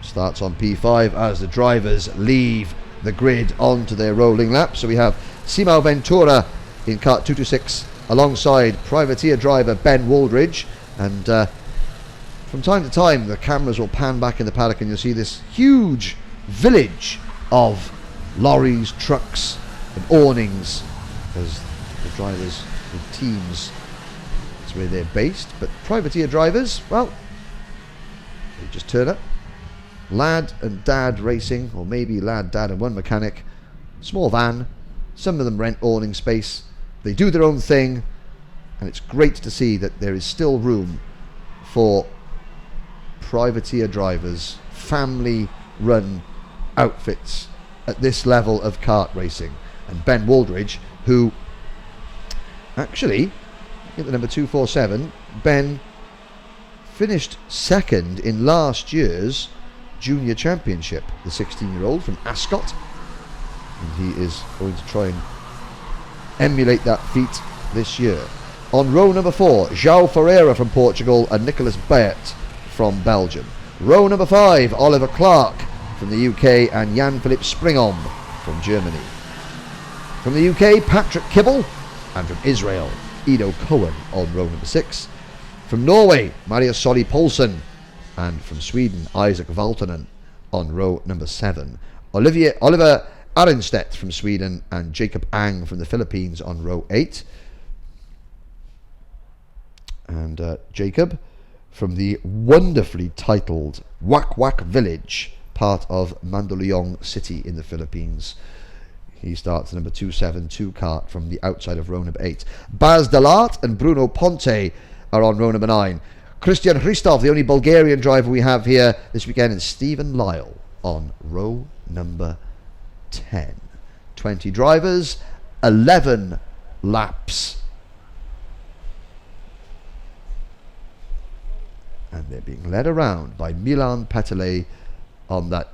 starts on P5 as the drivers leave the grid onto their rolling lap. So we have Simao Ventura in kart 226 alongside privateer driver Ben Waldridge, and from time to time the cameras will pan back in the paddock and you'll see this huge village of lorries, trucks and awnings, as the drivers and teams, that's where they're based. But privateer drivers, well, they just turn up. Lad and Dad racing, or maybe Lad, Dad and one mechanic, small van, some of them rent awning space, they do their own thing, and it's great to see that there is still room for privateer drivers, family run outfits at this level of kart racing. And Ben Waldridge, who actually, at the number 247, Ben finished second in last year's junior championship, the 16-year-old from Ascot, and he is going to try and emulate that feat this year. On row number 4, João Ferreira from Portugal and Nicolas Bayet from Belgium. Row number 5, Oliver Clark from the UK and Jan-Philipp Springom from Germany. From the UK, Patrick Kibble, and from Israel, Ido Cohen on row number 6. From Norway, Maria Soli Poulsen, and from Sweden, Isaac Valtonen on row number 7. Oliver Arenstedt from Sweden and Jacob Ang from the Philippines on row 8. And Jacob from the wonderfully titled Wak Wak Village, part of Mandaluyong City in the Philippines. He starts number 272 kart from the outside of row number 8. Baz Dalat and Bruno Ponte are on row number 9. Christian Hristov, the only Bulgarian driver we have here this weekend, and Stephen Lyle on row number 10. 20 drivers, 11 laps. And they're being led around by Milan Petelé on that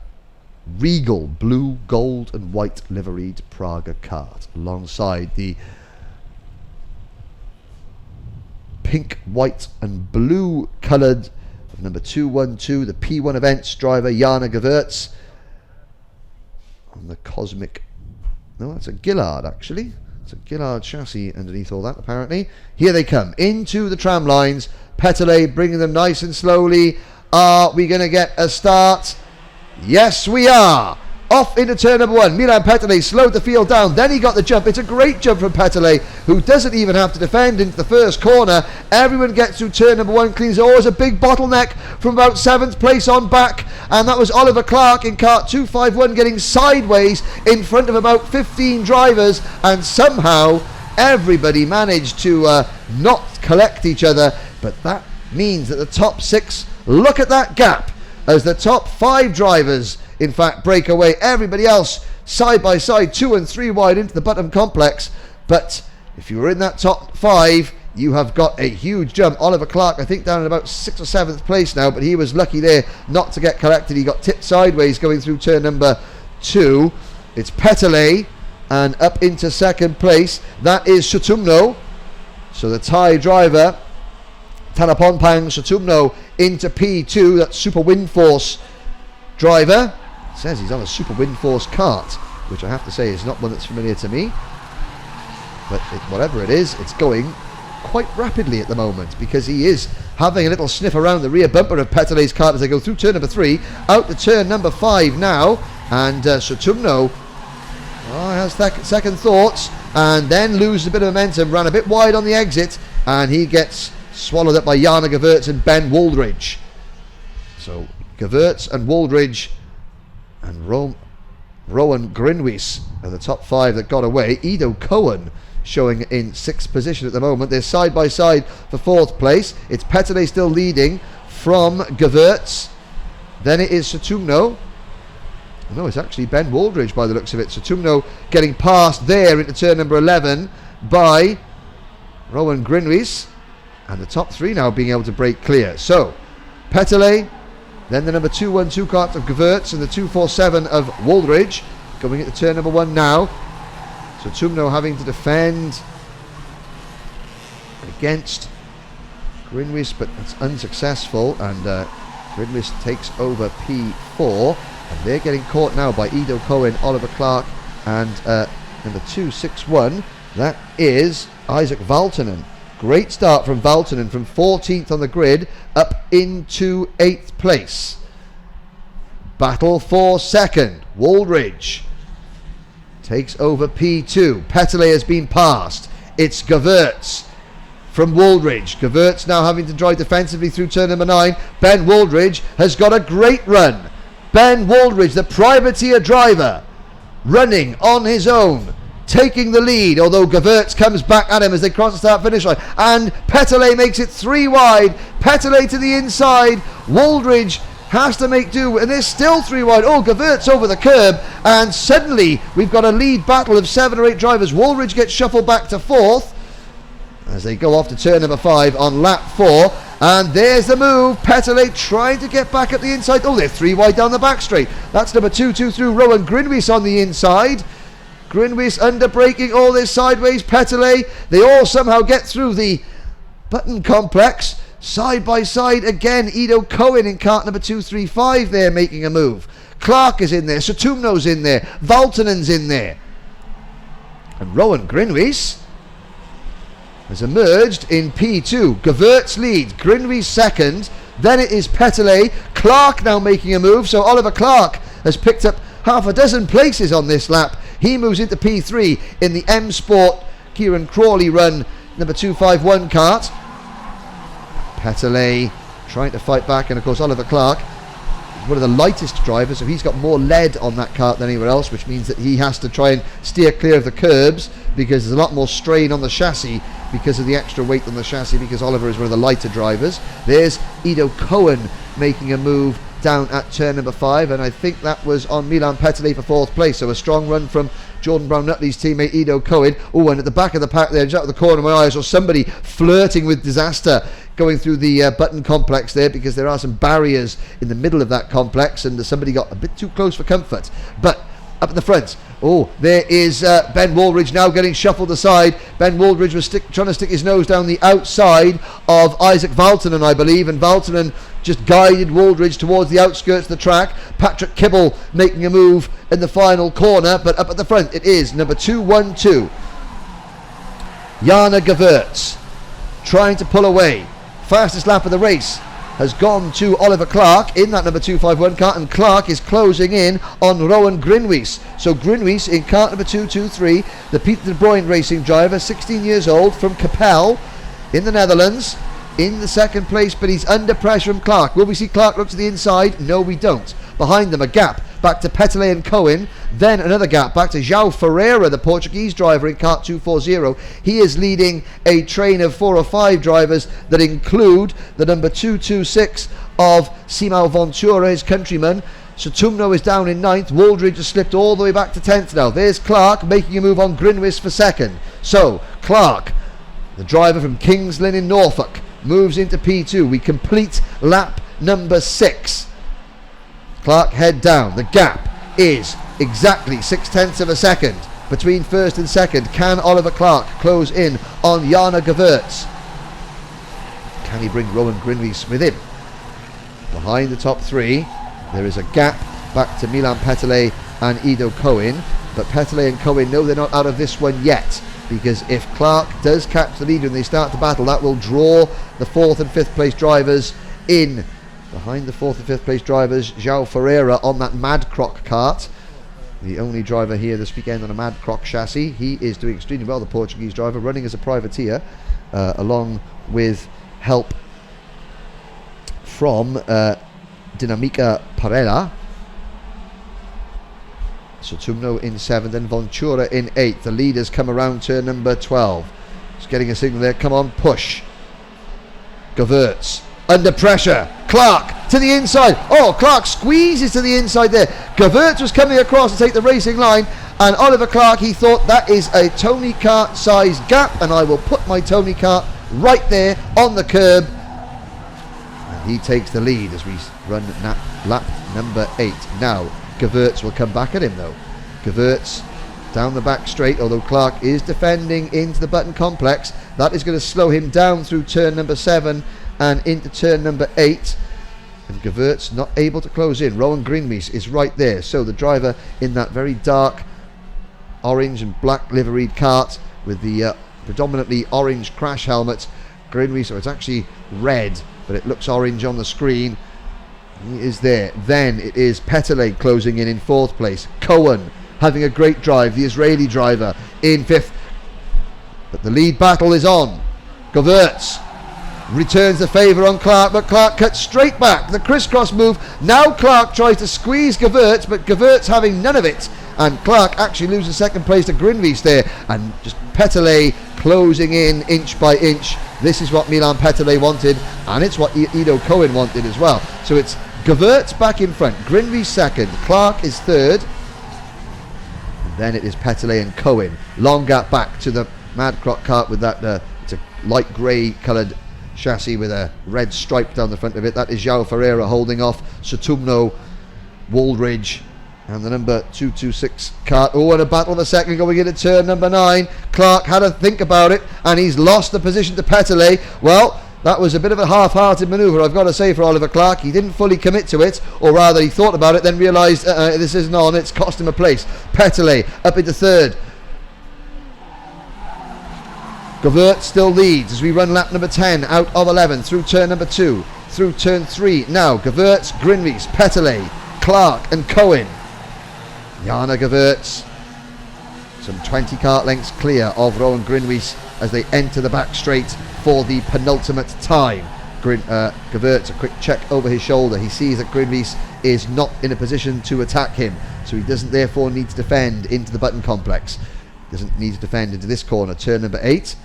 regal blue, gold and white liveried Praga kart, alongside the pink, white and blue coloured number 212, the P1 Events driver Jana Gewurz on the Cosmic, no, that's a Gillard actually, it's a Gillard chassis underneath all that apparently. Here they come into the tram lines, Petelé bringing them nice and slowly. Are we going to get a start? Yes we are. Off into turn number 1. Milan Petelé slowed the field down, then he got the jump. It's a great jump from Petelé, who doesn't even have to defend into the first corner. Everyone gets through turn number 1, cleans it. Oh, it's a big bottleneck from about 7th place on back, and that was Oliver Clark in kart 251 getting sideways in front of about 15 drivers, and somehow everybody managed to not collect each other. But that means that the top 6, look at that gap, as the top 5 drivers in fact break away. Everybody else side by side, 2 and 3 wide into the bottom complex. But if you were in that top 5, you have got a huge jump. Oliver Clark, I think, down in about 6th or 7th place now, but he was lucky there not to get collected. He got tipped sideways going through turn number 2. It's Petelé, and up into 2nd place, that is Sutumno. So the Thai driver Tanaponpang Sutumno into P2, that's Super Windforce driver. Says he's on a Super Windforce kart, which I have to say is not one that's familiar to me, but whatever it is, it's going quite rapidly at the moment, because he is having a little sniff around the rear bumper of Petelé's kart as they go through turn number 3, out to turn number 5 now, and Sutumno has second thoughts and then loses a bit of momentum, ran a bit wide on the exit, and he gets swallowed up by Jana Gewurz and Ben Waldridge. So Gewurz and Waldridge and Rowan Grinwis are the top 5 that got away. Ido Cohen showing in 6th position at the moment. They're side by side for 4th place. It's Petelé still leading from Gewurz. Then it is Sutumno. No, it's actually Ben Waldridge by the looks of it. Sutumno getting past there into turn number 11 by Rowan Grinwis. And the top 3 now being able to break clear. So, Petelé, then the number 212 kart of Gewurz and the 247 of Waldridge going into turn number 1 now. So Tumno having to defend against Grinwis, but it's unsuccessful, and Gridlist takes over P4, and they're getting caught now by Ido Cohen, Oliver Clark, and number 261. That is Isaac Valtonen. Great start from Valtonen, from 14th on the grid up into 8th place. Battle for second. Wooldridge takes over P2. Peterle has been passed. It's Gewurz from Wooldridge. Gewurz now having to drive defensively through turn number 9. Ben Wooldridge has got a great run. Ben Wooldridge, the privateer driver, running on his own, taking the lead, although Gewurz comes back at him as they cross the start-finish line. And Peterle makes it 3 wide. Peterle to the inside. Wooldridge has to make do, and there's still 3 wide. Oh, Gewurz over the curb, and suddenly we've got a lead battle of 7 or 8 drivers. Wooldridge gets shuffled back to 4th as they go off to turn number 5 on lap 4. And there's the move. Peterle trying to get back at the inside. Oh, they're 3 wide down the back straight. That's number 2 through. Rowan Grinwis on the inside. Grinwis under braking all this sideways. Peterle, they all somehow get through the button complex. Side by side again. Ido Cohen in cart number 235 there making a move. Clark is in there. Satumno's in there. Valtonen's in there. And Rowan Grinwis has emerged in P2. Gewurz leads. Grinwis second. Then it is Peterle. Clark now making a move. So Oliver Clark has picked up half a dozen places on this lap. He moves into P3 in the M Sport Kieran Crawley run number 251 cart. Peterle trying to fight back, and of course Oliver Clark is one of the lightest drivers, so he's got more lead on that cart than anywhere else, which means that he has to try and steer clear of the curbs because there's a lot more strain on the chassis because of the extra weight on the chassis, because Oliver is one of the lighter drivers. There's Ido Cohen making a move down at turn number 5, and I think that was on Milan Peterle for 4th place, so a strong run from Jordan Brown-Nutley's teammate Ido Cohen. Oh, and at the back of the pack there, just out of the corner of my eye, I saw somebody flirting with disaster going through the button complex there, because there are some barriers in the middle of that complex, and somebody got a bit too close for comfort. But up at the front, oh, there is Ben Wooldridge now getting shuffled aside. Ben Wooldridge was trying to stick his nose down the outside of Isaac Valtonen, I believe, and Valtonen just guided Wooldridge towards the outskirts of the track. Patrick Kibble making a move in the final corner, but up at the front it is number 212. Jana Gewurz trying to pull away. Fastest lap of the race has gone to Oliver Clark in that number 251 cart, and Clark is closing in on Rowan Grinwis. So Grinwis in cart number 223, the Peter de Bruyne racing driver, 16 years old, from Capelle in the Netherlands, in the second place, but he's under pressure from Clark. Will we see Clark look to the inside? No, we don't. Behind them, a gap back to Peterle and Cohen, then another gap back to João Ferreira, the Portuguese driver in cart 240. He is leading a train of 4 or 5 drivers that include the number 226 of Simão Ventura, his countryman. Satumno is down in 9th. Wooldridge has slipped all the way back to 10th now. There's Clark making a move on Grinwis for second. So Clark, the driver from Kings Lynn in Norfolk, moves into P2. We complete lap number 6. Clark head down. The gap is exactly 0.6 of a second between first and second. Can Oliver Clark close in on Jana Gewurz? Can he bring Rowan Grinwis with him? Behind the top 3 there is a gap back to Milan Peterle and Ido Cohen, but Peterle and Cohen know they're not out of this one yet, because if Clark does catch the lead and they start to battle, that will draw the 4th and 5th place drivers in. Behind the 4th and 5th place drivers, João Ferreira on that Mad Croc cart, the only driver here this weekend on a Mad Croc chassis. He is doing extremely well, the Portuguese driver, running as a privateer, along with help from Dinamica Parella. Satumno in 7th and Ventura in 8th. The leaders come around turn number 12. Just getting a signal there. Come on, push. Gewurz under pressure. Clark to the inside. Oh, Clark squeezes to the inside there. Gewurz was coming across to take the racing line, and Oliver Clark, he thought that is a Tony Kart size gap, and I will put my Tony Kart right there on the curb. And he takes the lead as we run lap number 8. Now Gewurz will come back at him though. Gewurz down the back straight, although Clark is defending into the button complex. That is going to slow him down through turn number 7 and into turn number 8. and Gewertz not able to close in. Rowan Greenmees is right there, so the driver in that very dark orange and black liveried Kart with the predominantly orange crash helmet. Greenmees, so it's actually red, but it looks orange on the screen. He is there. Then it is Petelé closing in 4th place. Cohen having a great drive, the Israeli driver, in 5th. But the lead battle is on. Gewertz returns the favour on Clark, but Clark cuts straight back. The crisscross move. Now Clark tries to squeeze Gewertz, but Gewertz having none of it. And Clark actually loses 2nd place to Greenmees there. And just Petelé closing in inch by inch. This is what Milan Petelé wanted, and it's what Ido Cohen wanted as well. So it's Gewertz back in front, Greenmees 2nd, Clark is 3rd. And then it is Petelé and Cohen. Long gap back to the Mad Croc Kart with that, it's a light grey coloured chassis with a red stripe down the front of it. That is João Ferreira holding off Sotumno, Waldridge, and the number 226 Kart. Oh, and a battle of a second going into turn number 9. Clark had to think about it, and he's lost the position to Petelé. Well, that was a bit of a half-hearted manoeuvre, I've got to say, for Oliver Clark. He didn't fully commit to it, or rather he thought about it, then realised this isn't on, it's cost him a place. Petelé up into 3rd. Gewertz still leads as we run lap number 10 out of 11 through turn number 2, through turn 3. Now Gewertz, Greenmees, Petelé, Clark and Cohen. Jana Gewertz, some 20 kart lengths clear of Rowan Greenmees as they enter the back straight for the penultimate time. Gewertz, a quick check over his shoulder. He sees that Greenmees is not in a position to attack him, so he doesn't therefore need to defend into the button complex. Doesn't need to defend into this corner, turn number 8.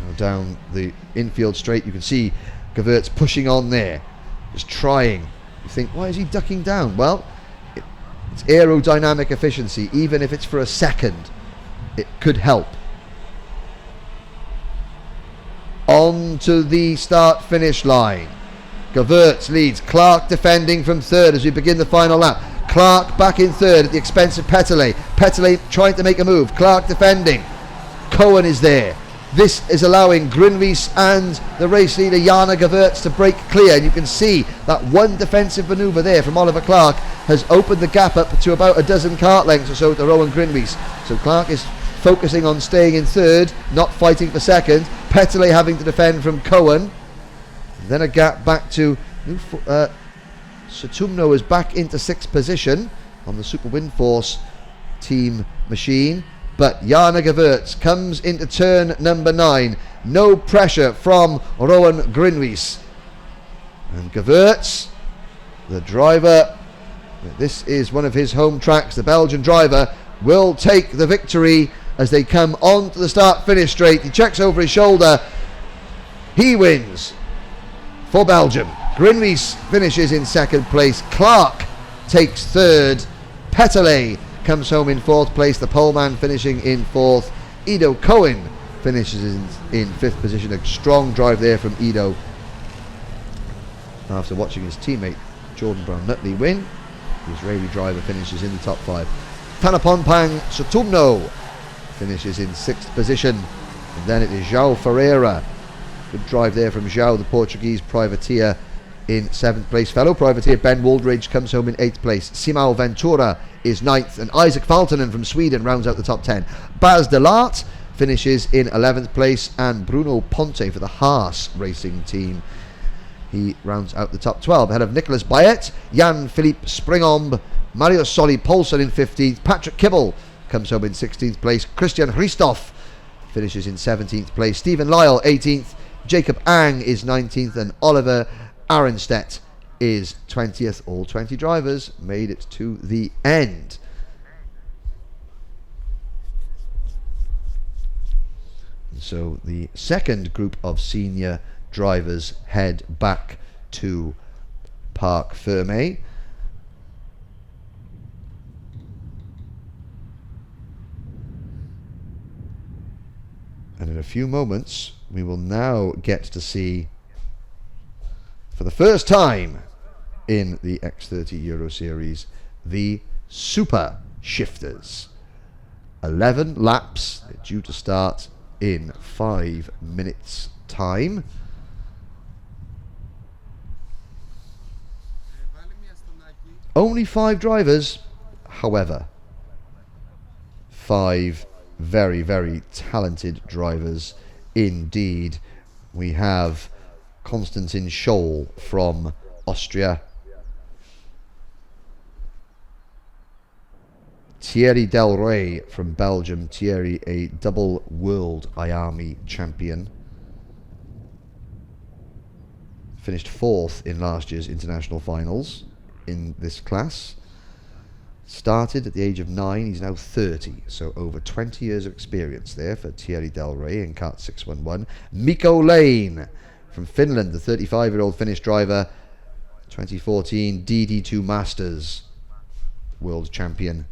Now down the infield straight, you can see Gewertz pushing on there, just trying. You think, why is he ducking down? Well, it's aerodynamic efficiency. Even if it's for a second, it could help. On to the start-finish line. Gewertz leads. Clark defending from 3rd as we begin the final lap. Clark back in 3rd at the expense of Petelé. Petelé trying to make a move. Clark defending. Cohen is there. This is allowing Greenmees and the race leader Jana Gewertz to break clear, and you can see that one defensive manoeuvre there from Oliver Clark has opened the gap up to about a dozen kart lengths or so to Rowan Greenmees. So Clark is focusing on staying in 3rd, not fighting for 2nd. Petelé having to defend from Cohen. Then a gap back to Sotumno is back into 6th position on the Super Windforce team machine. But Jana Gewertz comes into turn number 9. No pressure from Rowan Greenmees. And Gewertz, the driver, this is one of his home tracks, the Belgian driver, will take the victory as they come on to the start-finish straight. He checks over his shoulder. He wins for Belgium. Greenmees finishes in 2nd place. Clark takes 3rd. Petelé comes home in 4th place. The poleman finishing in 4th. Ido Cohen finishes in 5th position. A strong drive there from Ido after watching his teammate Jordan Brown-Nutley win. The Israeli driver finishes in the top 5. Tanaponpang Sotumno finishes in 6th position. And then it is João Ferreira. Good drive there from João, the Portuguese privateer, in 7th place. Fellow privateer Ben Waldridge comes home in 8th place. Simão Ventura is 9th, and Isaac Valtonen from Sweden rounds out the top 10. Baz de Laat finishes in 11th place, and Bruno Ponte for the Haas racing team, he rounds out the top 12 ahead of Nicolas Bayet, Jan-Philippe Springomb, Mario Soli Paulsen in 15th. Patrick Kibble comes home in 16th place. Christian Christoph finishes in 17th place. Stephen Lyle 18th. Jacob Ang is 19th, and Oliver Aronstedt is 20th. All 20 drivers made it to the end. So the second group of senior drivers head back to Parc Fermé. And in a few moments we will now get to see, for the first time in the X30 Euro Series, the Super Shifters. 11 laps, they're due to start in 5 minutes time. Only 5 drivers, however. 5 very, very talented drivers indeed. We have Konstantin Scholl from Austria, Thierry Del Rey from Belgium. Thierry, a double world IAMI champion. Finished 4th in last year's international finals in this class. Started at the age of 9, he's now 30, so over 20 years of experience there for Thierry Del Rey in Kart 611. Mikko Lane from Finland, the 35-year-old Finnish driver, 2014 DD2 Masters world champion.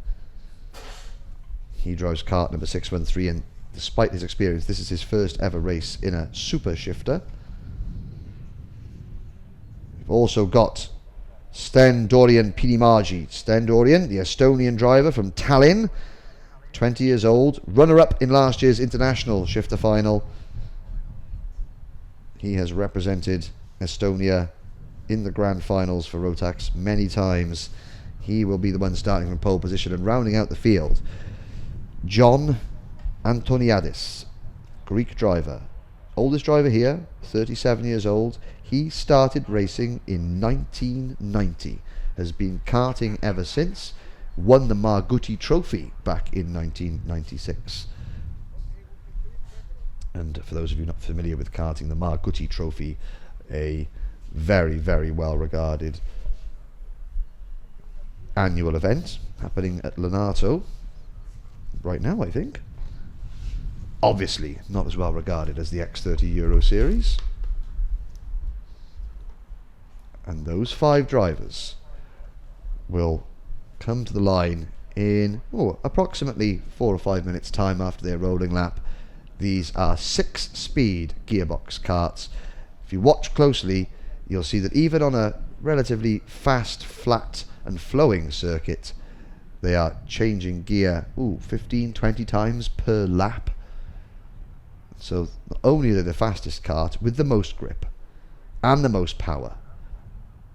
He drives kart number 613, and despite his experience, this is his first ever race in a super shifter. We've also got Sten Dorian Pinimaji. Sten Dorian, the Estonian driver from Tallinn, 20 years old, runner-up in last year's international shifter final. He has represented Estonia in the grand finals for Rotax many times. He will be the one starting from pole position and rounding out the field. John Antoniadis, Greek driver. Oldest driver here, 37 years old. He started racing in 1990, has been karting ever since, won the Margutti Trophy back in 1996. And for those of you not familiar with karting, the Margutti Trophy, a very, very well regarded annual event happening at Lonato right now, I think. Obviously not as well regarded as the X30 Euro Series. And those 5 drivers will come to the line in approximately 4 or 5 minutes time after their rolling lap. These are 6-speed gearbox karts. If you watch closely, you'll see that even on a relatively fast, flat and flowing circuit, they are changing gear 15, 20 times per lap. So not only are they the fastest kart with the most grip and the most power,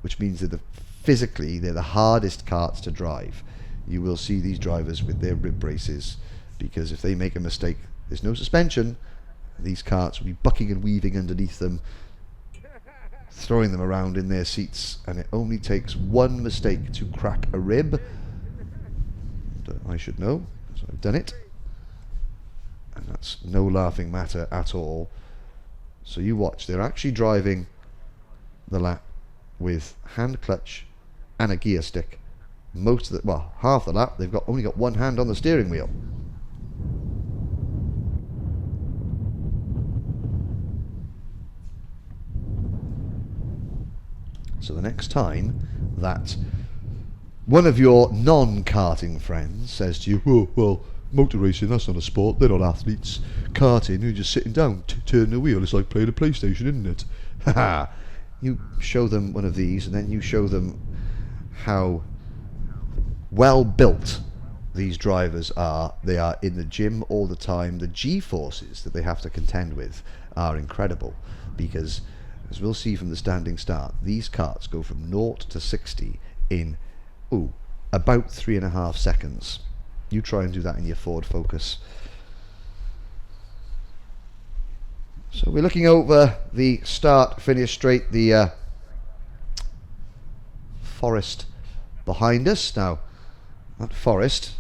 which means that physically they're the hardest karts to drive. You will see these drivers with their rib braces, because if they make a mistake, there's no suspension. These karts will be bucking and weaving underneath them, throwing them around in their seats, and it only takes one mistake to crack a rib. And, I should know, so I've done it. And that's no laughing matter at all. So you watch, they're actually driving the lap with hand clutch and a gear stick. Most of the, half the lap, they've only got one hand on the steering wheel. So the next time that one of your non-karting friends says to you, "Oh, well, motor racing, that's not a sport, they're not athletes. Karting, you're just sitting down, turning the wheel, it's like playing a PlayStation, isn't it?" Haha. You show them one of these, and then you show them how well built these drivers are. They are in the gym all the time. The G-forces that they have to contend with are incredible, because as we'll see from the standing start, these karts go from 0 to 60 in about 3.5 seconds. You try and do that in your Ford Focus. So we're looking over the start-finish straight, the forest behind us. Now, that forest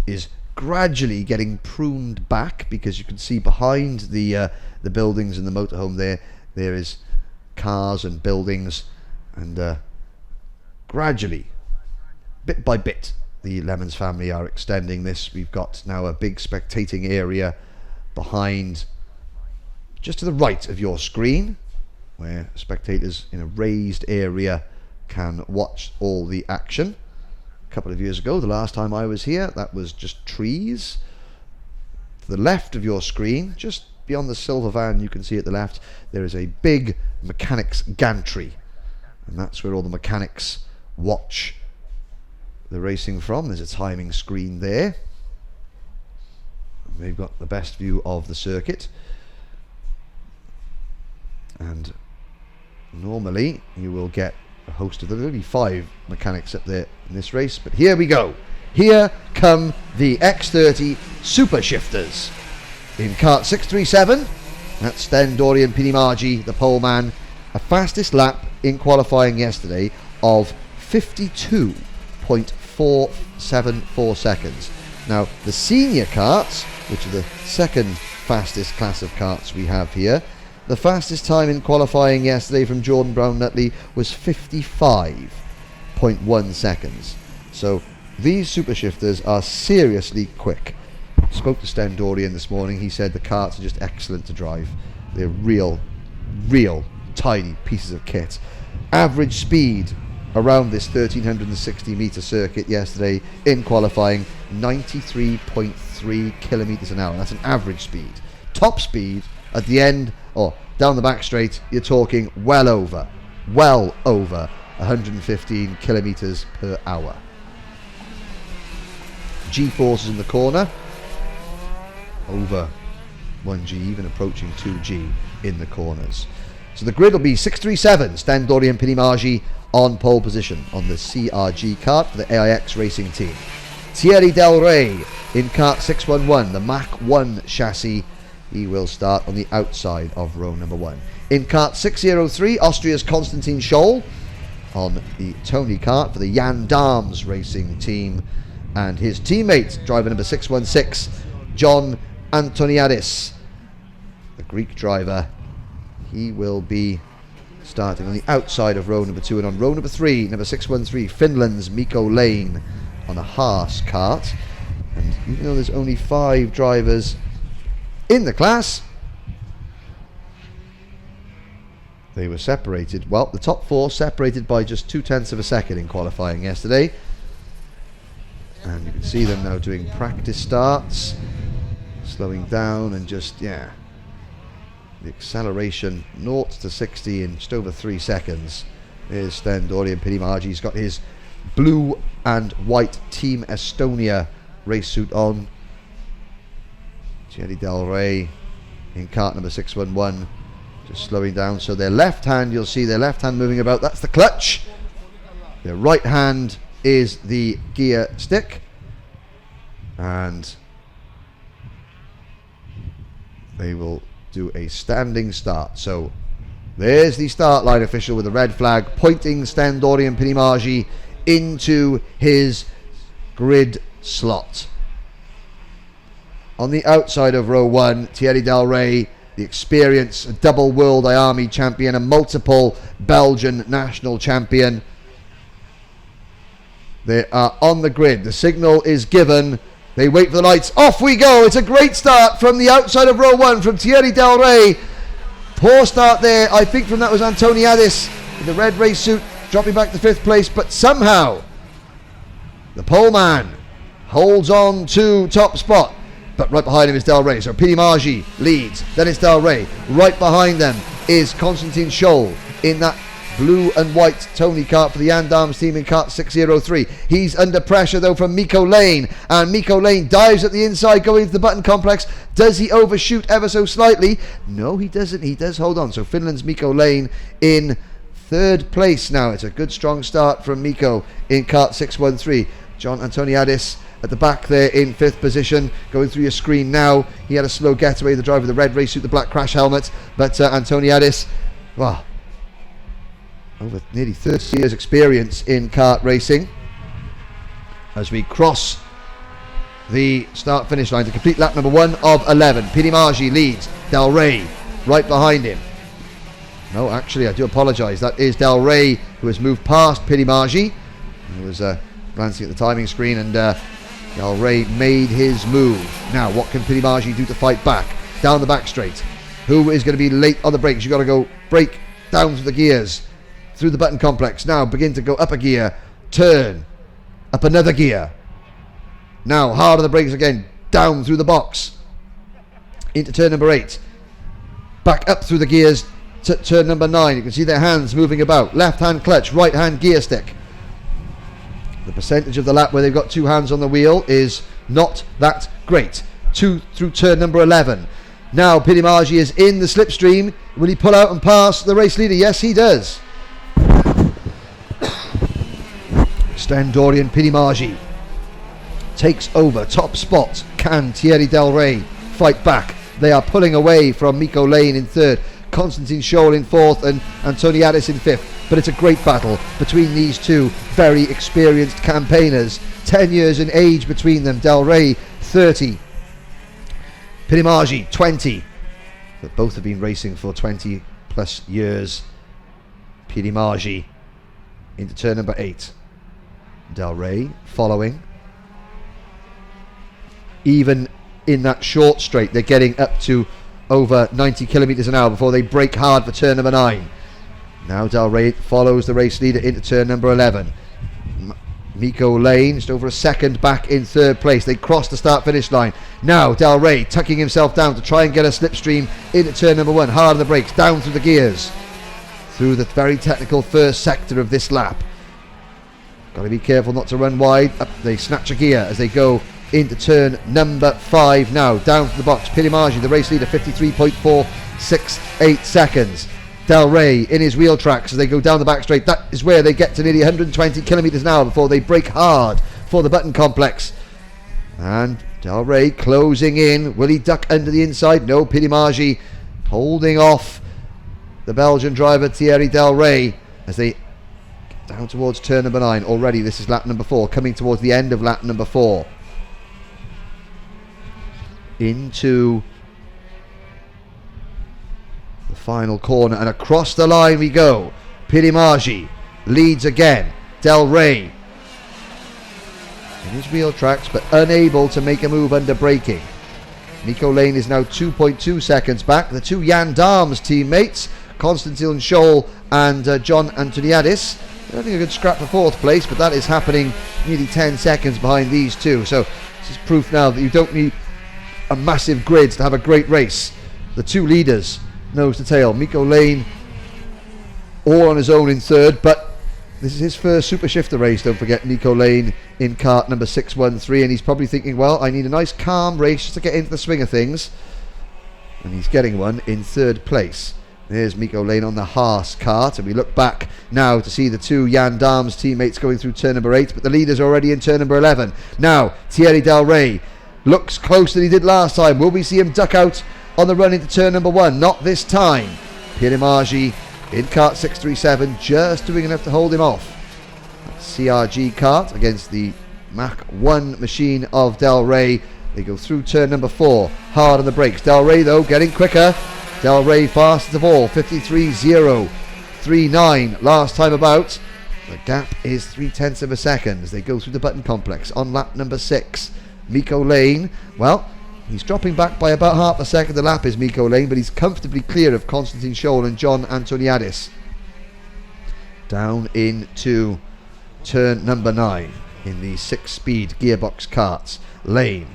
is gradually getting pruned back, because you can see behind the buildings and the motorhome there is cars and buildings, and gradually, bit by bit, the Lemons family are extending this. We've got now a big spectating area behind, just to the right of your screen, where spectators in a raised area can watch all the action. A couple of years ago, the last time I was here, that was just trees. To the left of your screen, just beyond the silver van, you can see at the left, there is a big mechanics gantry, and that's where all the mechanics watch the racing from. There's a timing screen there. They've got the best view of the circuit, and normally you will get a host of them. There's only 5 mechanics up there in this race, but here we go. Here come the X30 Super Shifters. In Kart 637, that's Sten Dorian Pinimargi, the pole man, a fastest lap in qualifying yesterday of 52.474 seconds. Now, the senior karts, which are the second fastest class of karts we have here, the fastest time in qualifying yesterday from Jordan Brown-Nutley was 55.1 seconds. So these super shifters are seriously quick. Spoke to Sten Dorian this morning. He said the karts are just excellent to drive. They're real tiny pieces of kit. Average speed around this 1360 metre circuit yesterday in qualifying, 93.3 kilometres an hour. That's an average speed. Top speed at the end, or down the back straight, you're talking well over 115 kilometres per hour. G-forces in the corner, over 1G, even approaching 2G in the corners. So the grid will be 637, Sten Dorian Pinimargi on pole position on the CRG kart for the AIX racing team. Thierry Del Rey in kart 611, the Mach 1 chassis. He will start on the outside of row number 1. In kart 603, Austria's Konstantin Scholl on the Tony kart for the Jan Darms racing team. And his teammate, driver number 616, John Antoniadis, the Greek driver. He will be starting on the outside of row number 2. And on row number 3, number 613, Finland's Mikko Lane on a Haas kart. And even though there's only 5 drivers in the class, they were separated. Well, the top 4 separated by just 0.2 of a second in qualifying yesterday. And you can see them now doing practice starts, slowing down and just, the acceleration 0 to 60 in just over 3 seconds. Here's Sten Dorian Pinimargi. He's got his blue and white Team Estonia race suit on. Thierry Del Rey in kart number 611, just slowing down. So their left hand, you'll see their left hand moving about. That's the clutch. Their right hand is the gear stick. And they will do a standing start. So there's the start line official with the red flag pointing Sten Dorian Pinimargi into his grid slot. On the outside of row 1, Thierry Del Rey, the experienced double World IAMI champion, a multiple Belgian national champion. They are on the grid. The signal is given. They wait for the lights. Off we go. It's a great start from the outside of row 1 from Thierry Del Rey. Poor start there. I think from that was Antoniadis in the red race suit, dropping back to 5th place. But somehow the pole man holds on to top spot. But right behind him is Del Rey. So Pinimargi leads. Then it's Del Rey. Right behind them is Konstantin Scholl in that blue and white Tony kart for the Jan Darms team in kart 603. He's under pressure though from Mikko Lane. And Mikko Lane dives at the inside going into the button complex. Does he overshoot ever so slightly? No, he doesn't. He does hold on. So Finland's Mikko Lane in 3rd place now. It's a good strong start from Mikko in kart 613. John Antoniadis at the back there in 5th position, going through your screen now. He had a slow getaway, the driver of the red race suit, the black crash helmet, but Antoniadis, well, over nearly 30 years experience in kart racing. As we cross the start finish line to complete lap number 1 of 11. Pinimargi leads, Del Rey right behind him. No, actually I do apologise, that is Del Rey who has moved past Pinimargi. He was glancing at the timing screen, and Del Rey made his move. Now, what can Pinimargi do to fight back? Down the back straight. Who is going to be late on the brakes? You've got to go brake down through the gears, through the button complex. Now, begin to go up a gear, turn, up another gear. Now, hard on the brakes again, down through the box, into turn number 8. Back up through the gears to turn number 9. You can see their hands moving about. Left hand clutch, right hand gear stick. The percentage of the lap where they've got 2 hands on the wheel is not that great. 2 through turn number 11. Now Pinimargi is in the slipstream. Will he pull out and pass the race leader? Yes, he does. Stentorian Pinimagi takes over top spot. Can Thierry Del Rey fight back? They are pulling away from Miko Lane in third, Constantine Scholl in fourth, and Antoniadis in fifth. But it's a great battle between these two very experienced campaigners. 10 years in age between them. Del Rey 30, Pinimagi 20. But both have been racing for 20 plus years. Pinimagi into turn number 8. Del Rey following. Even in that short straight, they're getting up to over 90 kilometres an hour before they brake hard for turn number 9. Now Del Rey follows the race leader into turn number 11. Miko Lane just over a second back in third place. They cross the start-finish line. Now Del Rey tucking himself down to try and get a slipstream into turn number 1. Hard on the brakes, down through the gears, through the very technical first sector of this lap. Got to be careful not to run wide. Up they snatch a gear as they go into turn number 5 now. Down to the box, Pinimagi, the race leader, 53.468 seconds. Del Rey in his wheel tracks as they go down the back straight. That is where they get to nearly 120 kilometres an hour before they brake hard for the button complex. And Del Rey closing in. Will he duck under the inside? No, Pinimagi holding off the Belgian driver Thierry Del Rey as they get down towards turn number 9. Already this is lap number 4, coming towards the end of lap number 4. Into the final corner and across the line we go. Pinimagi leads again. Del Rey in his wheel tracks but unable to make a move under braking. Miko Lane is now 2.2 seconds back. The two Jan Daams teammates, Constantine Scholl and John Antoniadis, I think a good scrap for 4th place, but that is happening nearly 10 seconds behind these two. So this is proof now that you don't need a massive grid to have a great race. The two leaders, nose to tail. Miko Lane all on his own in third, but this is his first super shifter race. Don't forget, Miko Lane in kart number 613, and he's probably thinking, well, I need a nice calm race just to get into the swing of things, and he's getting one in third place. There's Miko Lane on the Haas kart, and we look back now to see the two Jan Daams teammates going through turn number 8, but the leader's already in turn number 11. Now Thierry Del Rey looks closer than he did last time. Will we see him duck out on the run into turn number 1? Not this time. Pinimagi in kart 637, just doing enough to hold him off. CRG kart against the Mach 1 machine of Del Rey. They go through turn number 4, hard on the brakes. Del Rey though getting quicker. Del Rey fastest of all, 53.039 last time about. The gap is 0.3 of a second as they go through the button complex on lap number 6. Miko Lane, well, he's dropping back by about half a second a lap is Miko Lane, but he's comfortably clear of Constantine Scholl and John Antoniadis. Down into turn number 9 in the 6-speed gearbox karts. Lane,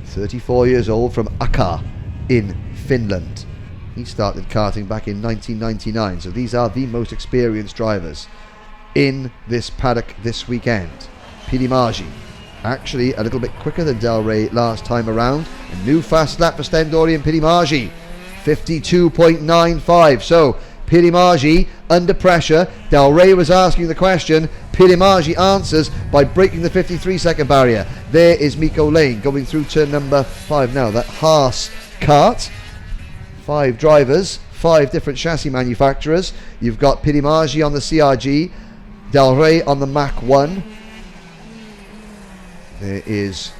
34 years old, from Akka in Finland. He started karting back in 1999, so these are the most experienced drivers in this paddock this weekend. Pinimagi actually a little bit quicker than Del Rey last time around. A new fast lap for Stentorian Pinimagi, 52.95. So Pinimagi under pressure. Del Rey was asking the question. Pinimagi answers by breaking the 53-second barrier. There is Miko Lane going through turn number 5 now. That Haas kart, 5 drivers, 5 different chassis manufacturers. You've got Pinimagi on the CRG, Del Rey on the Mach 1. There is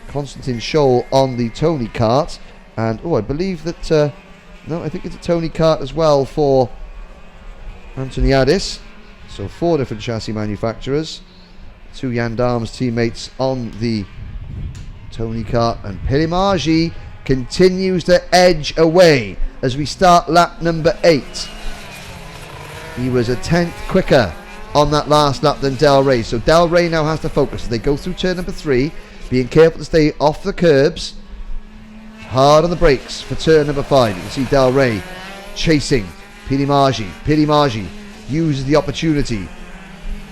Constantine Scholl on the Tony kart, and I believe that no, I think it's a Tony kart as well for Antoniadis. So 4 different chassis manufacturers, 2 Jan Daams teammates on the Tony kart, and Pinimagi continues to edge away as we start lap number 8. He was a 10th quicker on that last lap than Del Rey, so Del Rey now has to focus as they go through turn number 3, being careful to stay off the curbs, hard on the brakes for turn number 5. You can see Del Rey chasing Pinimagi. Pinimagi uses the opportunity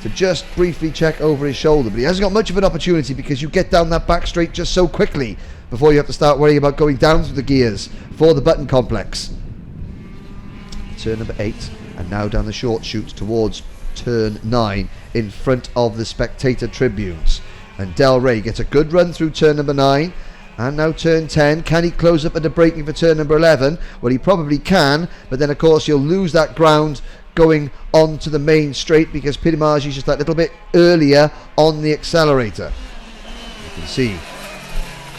to just briefly check over his shoulder, but he hasn't got much of an opportunity because you get down that back straight just so quickly before you have to start worrying about going down through the gears for the button complex. Turn number 8, and now down the short chutes towards turn 9 in front of the spectator tribunes. And Del Rey gets a good run through turn number 9. And now turn 10. Can he close up at the braking for turn number 11? Well, he probably can, but then of course you'll lose that ground going on to the main straight because Pinnacle is just that little bit earlier on the accelerator. You can see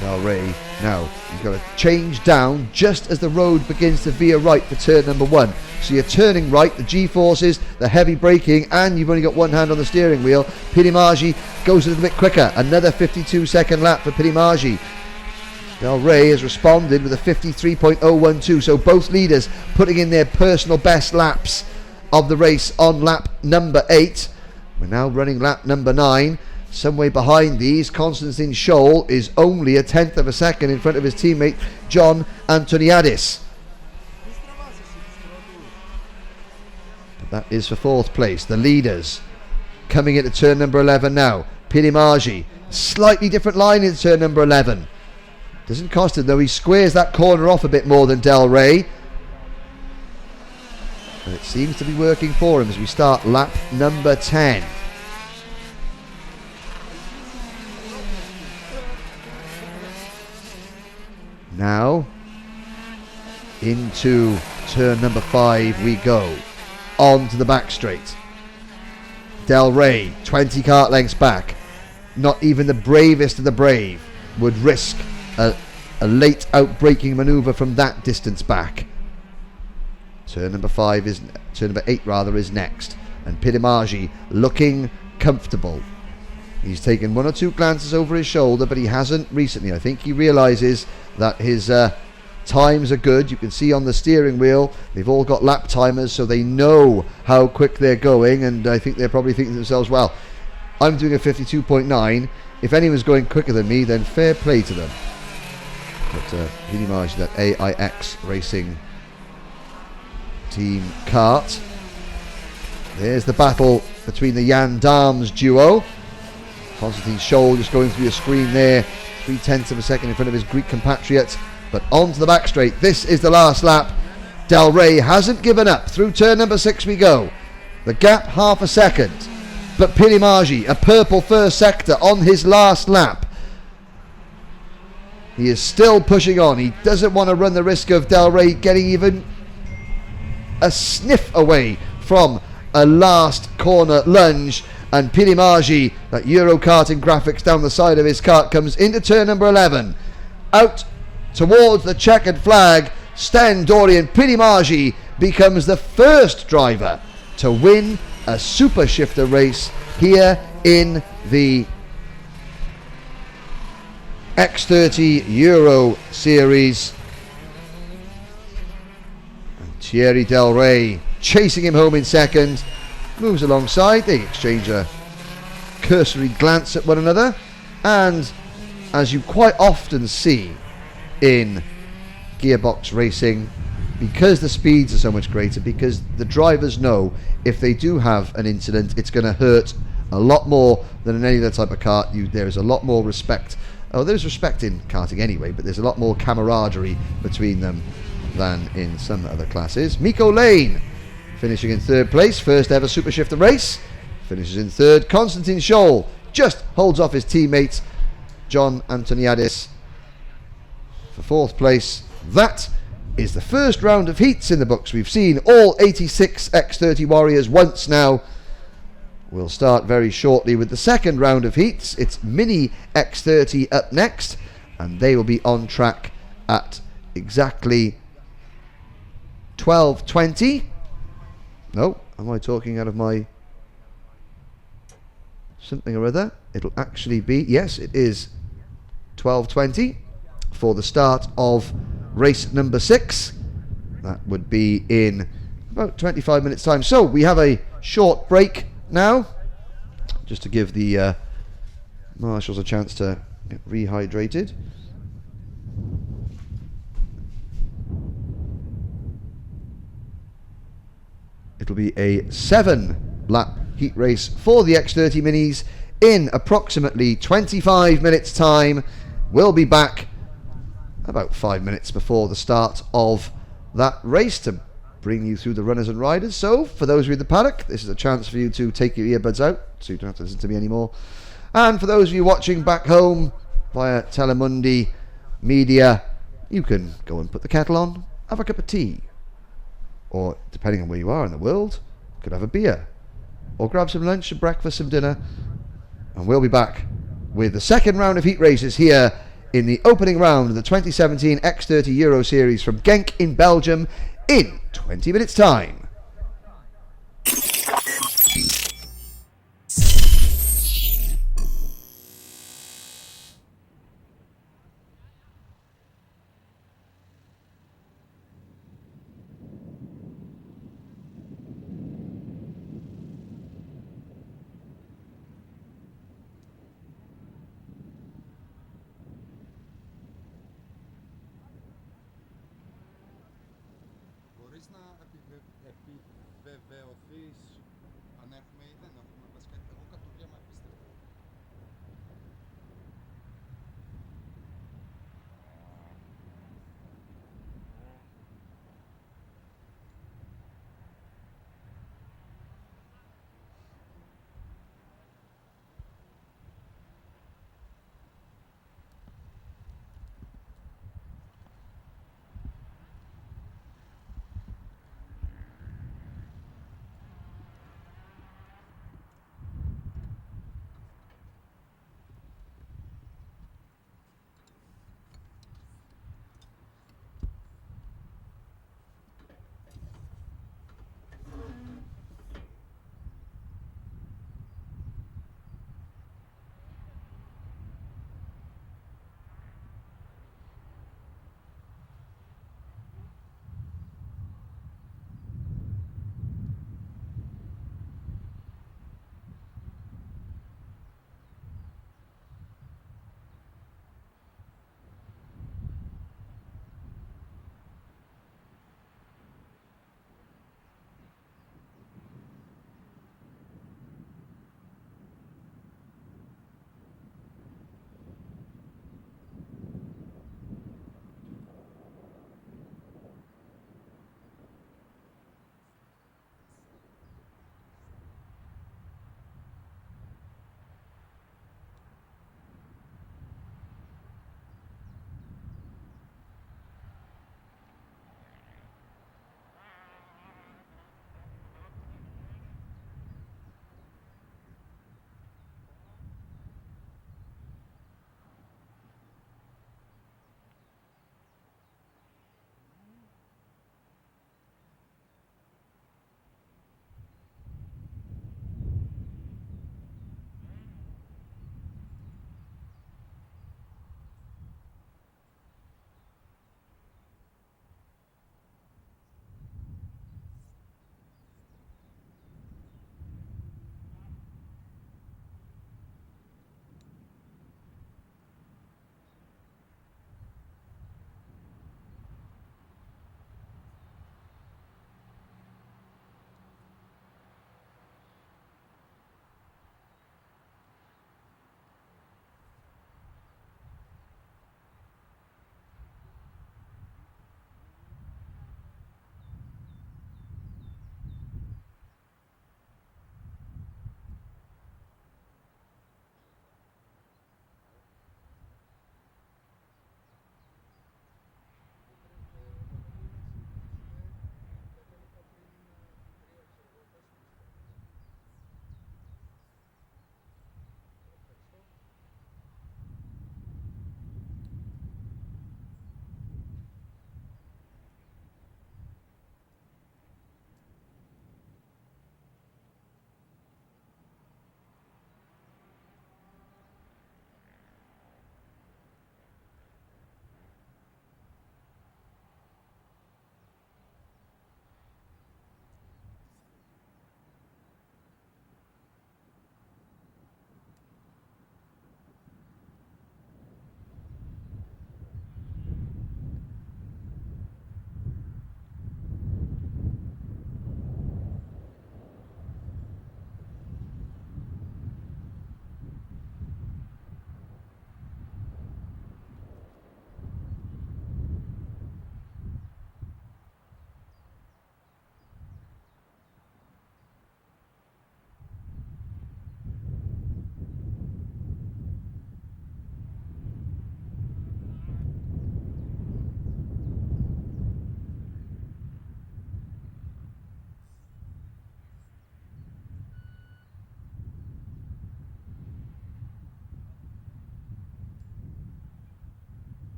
Del Rey now, he's got to change down just as the road begins to veer right for turn number 1. So you're turning right, the G-forces, the heavy braking, and you've only got one hand on the steering wheel. Pinnacle goes a little bit quicker. Another 52-second lap for Pinnacle. Del Rey has responded with a 53.012, so both leaders putting in their personal best laps of the race on lap number 8. We're now running lap number 9. Some way behind these, Constantine Scholl is only a tenth of a second in front of his teammate John Antoniadis. But that is for 4th place. The leaders coming into turn number 11 now. Pinnacle, slightly different line in turn number 11. Doesn't cost him though, he squares that corner off a bit more than Del Rey. And it seems to be working for him as we start lap number 10. Now, into turn number 5 we go. On to the back straight. Del Rey, 20 kart lengths back. Not even the bravest of the brave would risk a late out-braking manoeuvre from that distance back. Turn number 8 rather is next, and Pinnacle looking comfortable. He's taken 1 or 2 glances over his shoulder, but he hasn't recently. I think he realises that his times are good. You can see on the steering wheel they've all got lap timers, so they know how quick they're going, and I think they're probably thinking to themselves, well, I'm doing a 52.9. If anyone's going quicker than me, then fair play to them. But Pinnacle, that AIX Racing Team Kart. There's the battle between the Jan Daams duo. Constantine Scholl just going through your screen there, 0.3 of a second in front of his Greek compatriot. But on to the back straight. This is the last lap. Del Rey hasn't given up. Through turn number 6 we go. The gap half a second. But Pinnacle, a purple first sector on his last lap. He is still pushing on. He doesn't want to run the risk of Del Rey getting even a sniff away from a last corner lunge. And Pinnacle, that Euro karting graphics down the side of his kart, comes into turn number 11. Out towards the checkered flag, Sten Dorian Pinnacle becomes the first driver to win a super shifter race here in the X30 Euro Series. And Thierry Del Rey chasing him home in second, moves alongside. They exchange a cursory glance at one another, and as you quite often see in gearbox racing, because the speeds are so much greater, because the drivers know if they do have an incident it's going to hurt a lot more than in any other type of kart. There is a lot more respect. Oh, there's respect in karting anyway, but there's a lot more camaraderie between them than in some other classes. Miko Lane finishing in 3rd place, first ever super shifter race, finishes in 3rd. Constantine Scholl just holds off his teammate John Antoniadis for 4th place. That is the first round of heats in the books. We've seen all 86 X30 warriors once now. We'll start very shortly with the second round of heats. It's Mini X30 up next, and they will be on track at exactly 12:20. No, am I talking out of my something or other? It'll actually be, yes, it is 12:20 for the start of race number 6. That would be in about 25 minutes time. So we have a short break now, just to give the marshals a chance to get rehydrated. It'll be a 7-lap heat race for the X30 Minis in approximately 25 minutes time. We'll be back about 5 minutes before the start of that race to bring you through the runners and riders. So, for those of you in the paddock, this is a chance for you to take your earbuds out, so you don't have to listen to me anymore. And for those of you watching back home via Telemundi Media, you can go and put the kettle on, have a cup of tea, or depending on where you are in the world, you could have a beer, or grab some lunch, some breakfast, some dinner, and we'll be back with the second round of heat races here in the opening round of the 2017 X30 Euro Series from Genk in Belgium in 20 minutes time. Corysná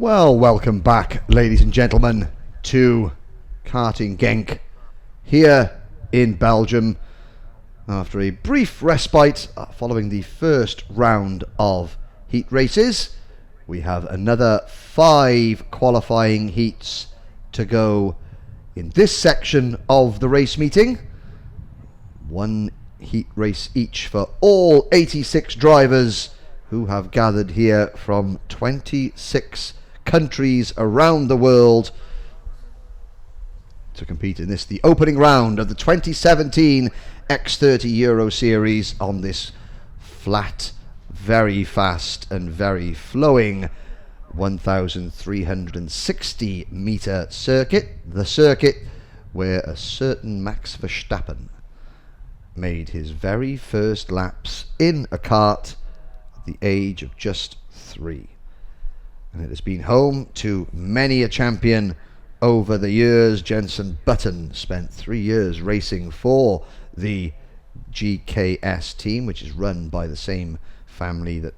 Well, welcome back, ladies and gentlemen, to Karting Genk here in Belgium. After a brief respite following the first round of heat races, we have another 5 qualifying heats to go in this section of the race meeting. 1 heat race each for all 86 drivers who have gathered here from 26 countries around the world to compete in this, the opening round of the 2017 X30 Euro Series on this flat, very fast and very flowing 1,360 metre circuit, the circuit where a certain Max Verstappen made his very first laps in a kart at the age of just 3. And it has been home to many a champion over the years. Jenson Button spent 3 years racing for the GKS team, which is run by the same family that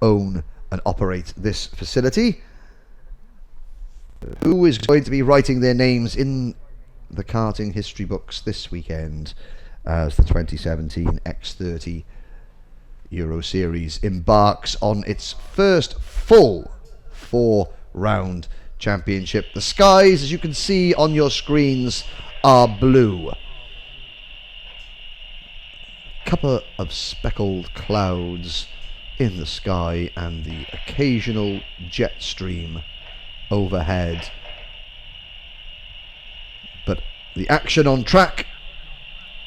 own and operate this facility. Who is going to be writing their names in the karting history books this weekend as the 2017 X30 Euro Series embarks on its first full 4-round championship? The skies, as you can see on your screens, are blue. Couple of speckled clouds in the sky and the occasional jet stream overhead. But the action on track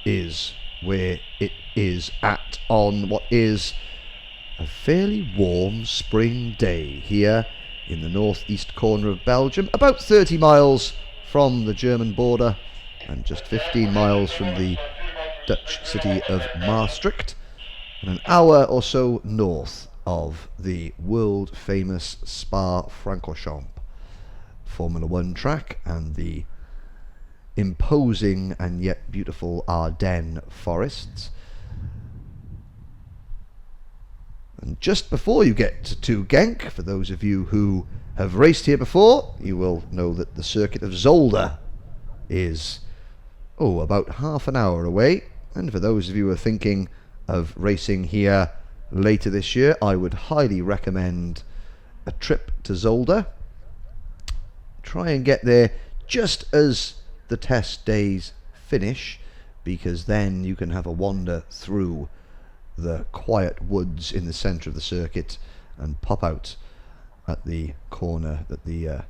is where it is at on what is a fairly warm spring day here in the northeast corner of Belgium, about 30 miles from the German border and just 15 miles from the Dutch city of Maastricht, and an hour or so north of the world famous Spa-Francorchamps Formula 1 track and the imposing and yet beautiful Ardennes forests. And just before you get to Genk, for those of you who have raced here before, you will know that the circuit of Zolder is about half an hour away. And for those of you who are thinking of racing here later this year, I would highly recommend a trip to Zolder. Try and get there just as the test days finish, because then you can have a wander through the quiet woods in the centre of the circuit and pop out at the corner that the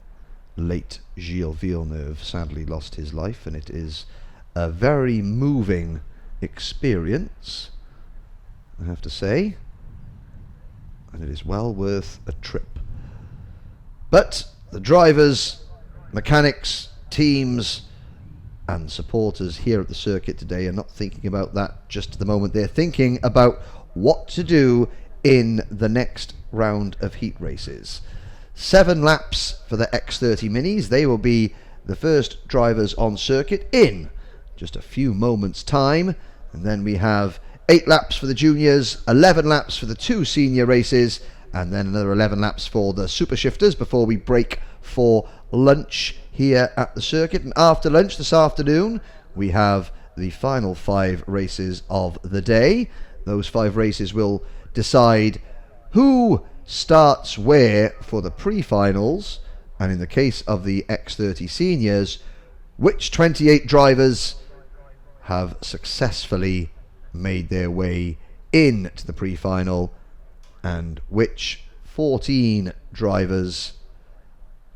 late Gilles Villeneuve sadly lost his life, and it is a very moving experience, I have to say, and it is well worth a trip. But the drivers, mechanics, teams and supporters here at the circuit today are not thinking about that just at the moment. They're thinking about what to do in the next round of heat races. 7 laps for the X30 Minis. They will be the first drivers on circuit in just a few moments' time. And then we have 8 laps for the juniors, 11 laps for the 2 senior races, and then another 11 laps for the super shifters before we break for lunch here at the circuit. And after lunch this afternoon, we have the final 5 races of the day. Those 5 races will decide who starts where for the pre-finals, and in the case of the X30 seniors, which 28 drivers have successfully made their way into the pre-final and which 14 drivers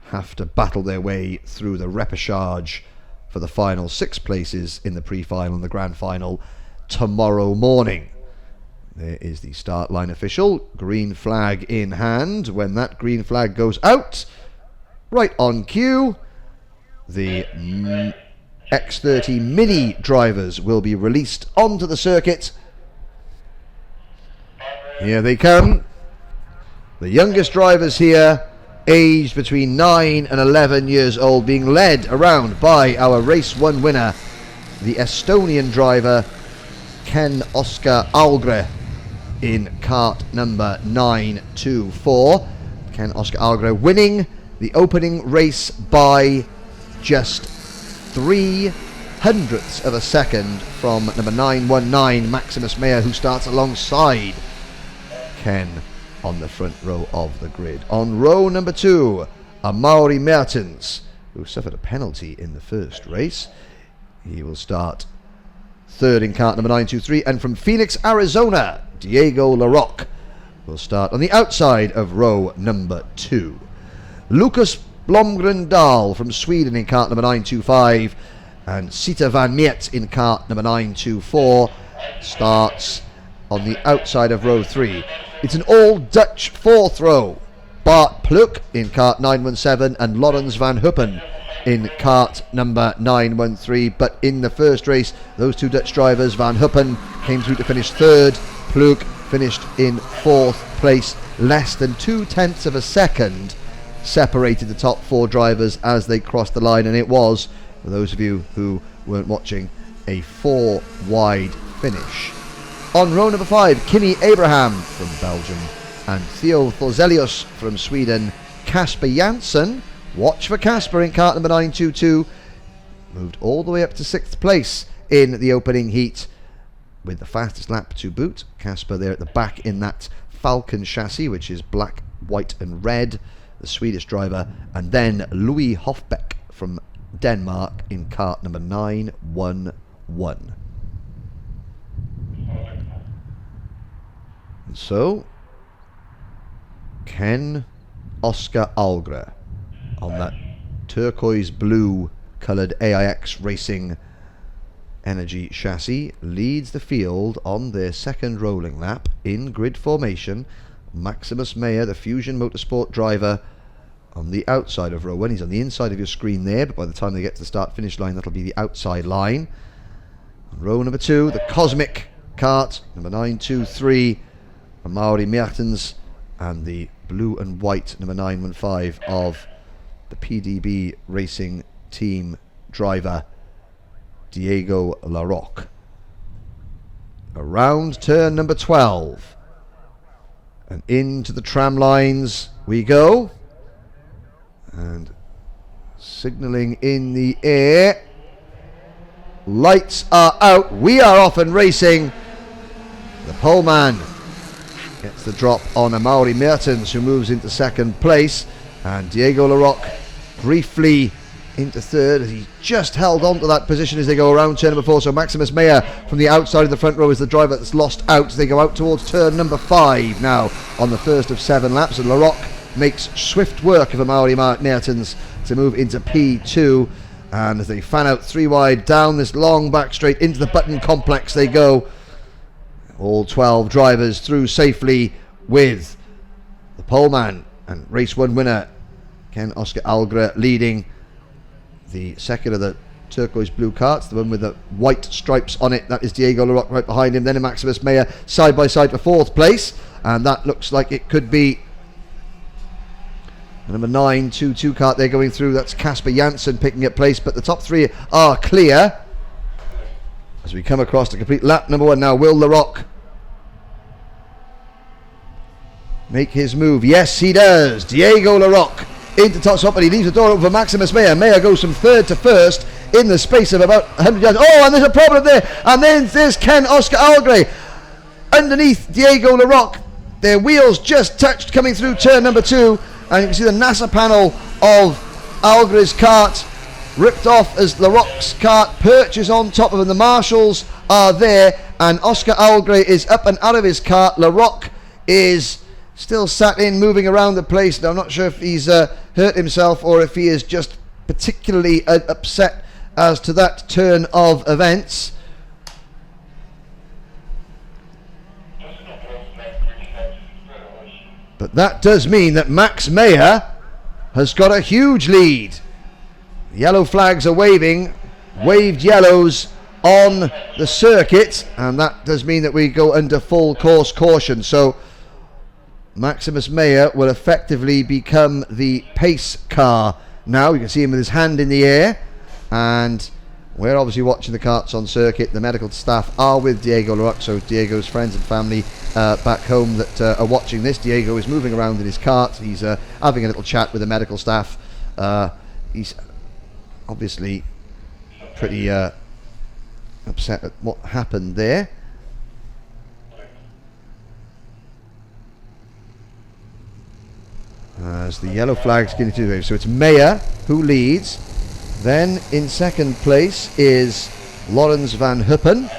have to battle their way through the repechage for the final 6 places in the pre-final and the grand final tomorrow morning. There is the start line official, green flag in hand. When that green flag goes out, right on cue, the X30 Mini drivers will be released onto the circuit. Here they come. The youngest drivers here, aged between 9 and 11 years old, being led around by our race 1 winner, the Estonian driver Ken Oscar Algre in kart number 924. Ken Oscar Algre winning the opening race by just 0.03 of a second from number 919, Maximus Meyer, who starts alongside Ken on the front row of the grid. On row number 2, Amaury Mertens, who suffered a penalty in the first race. He will start third in kart number 923, and from Phoenix, Arizona, Diego Larocque will start on the outside of row number 2. Lucas Blomgren Dahl from Sweden in kart number 925, and Sita van Miet in kart number 924 starts on the outside of row 3. It's an all-Dutch fourth row. Bart Pluk in kart 917 and Laurens van Huppen in kart number 913. But in the first race, those two Dutch drivers, Van Huppen came through to finish third. Pluk finished in fourth place. Less than 0.2 of a second separated the top 4 drivers as they crossed the line, and it was, for those of you who weren't watching, a 4-wide finish. On row number 5, Kimi Abraham from Belgium and Theo Thorelius from Sweden. Casper Janssen, watch for Casper in kart number 922, moved all the way up to 6th place in the opening heat with the fastest lap to boot. Casper there at the back in that Falcon chassis, which is black, white and red, the Swedish driver. And then Louis Hofbeck from Denmark in kart number 911. And so Ken Oscar Algre on that turquoise blue coloured AIX Racing Energy chassis leads the field on their second rolling lap in grid formation. Maximus Meyer, the Fusion Motorsport driver, on the outside of row 1. He's on the inside of your screen there, but by the time they get to the start finish line, that'll be the outside line. Row number 2, the Cosmic kart number 923, Amaury Mertens, and the blue and white number 915 of the PDB Racing Team driver Diego Larocque. Around turn number 12, and into the tram lines we go, and signalling in the air, lights are out, we are off and racing. The poleman gets the drop on Amaury Mertens, who moves into second place, and Diego Larocque briefly into third as he just held on to that position as they go around turn number 4. So Maximus Meyer from the outside of the front row is the driver that's lost out. They go out towards turn number 5 now on the first of 7 laps, and Larocque makes swift work of Amaury Mertens to move into P2, and as they fan out 3 wide down this long back straight into the Button complex they go. All 12 drivers through safely with the poleman and race 1 winner Ken Oscar Algre leading the second of the turquoise blue karts, the one with the white stripes on it. That is Diego Larocque right behind him. Then Maximus Meyer side by side for 4th place, and that looks like it could be the number 922 kart they're going through. That's Casper Janssen picking up place, but the top 3 are clear as we come across to complete lap number 1 now. Will Larocque make his move? Yes, he does. Diego Larocque into top spot, but he leaves the door open for Maximus Meyer. Meyer goes from 3rd to 1st in the space of about 100 yards. Oh, and there's a problem there. And then there's Ken Oscar Algre underneath Diego Larocque. Their wheels just touched coming through turn number 2. And you can see the NASA panel of Algre's kart ripped off as Larocque's kart perches on top of him. The marshals are there, and Oscar Algre is up and out of his kart. Larocque is still sat in, moving around the place. Now, I'm not sure if he's hurt himself or if he is just particularly upset as to that turn of events. But that does mean that Max Meyer has got a huge lead. Yellow flags are waving, waved yellows on the circuit, and that does mean that we go under full course caution. So Maximus Meyer will effectively become the pace car now. You can see him with his hand in the air, and We're obviously watching the karts on circuit. The medical staff are with Diego Laroque, so Diego's friends and family back home that are watching this. Diego is moving around in his kart. He's having a little chat with the medical staff. He's obviously pretty upset at what happened there. As the yellow flag's getting to the wave. So it's Meyer who leads. Then in second place is Laurens van Huppen.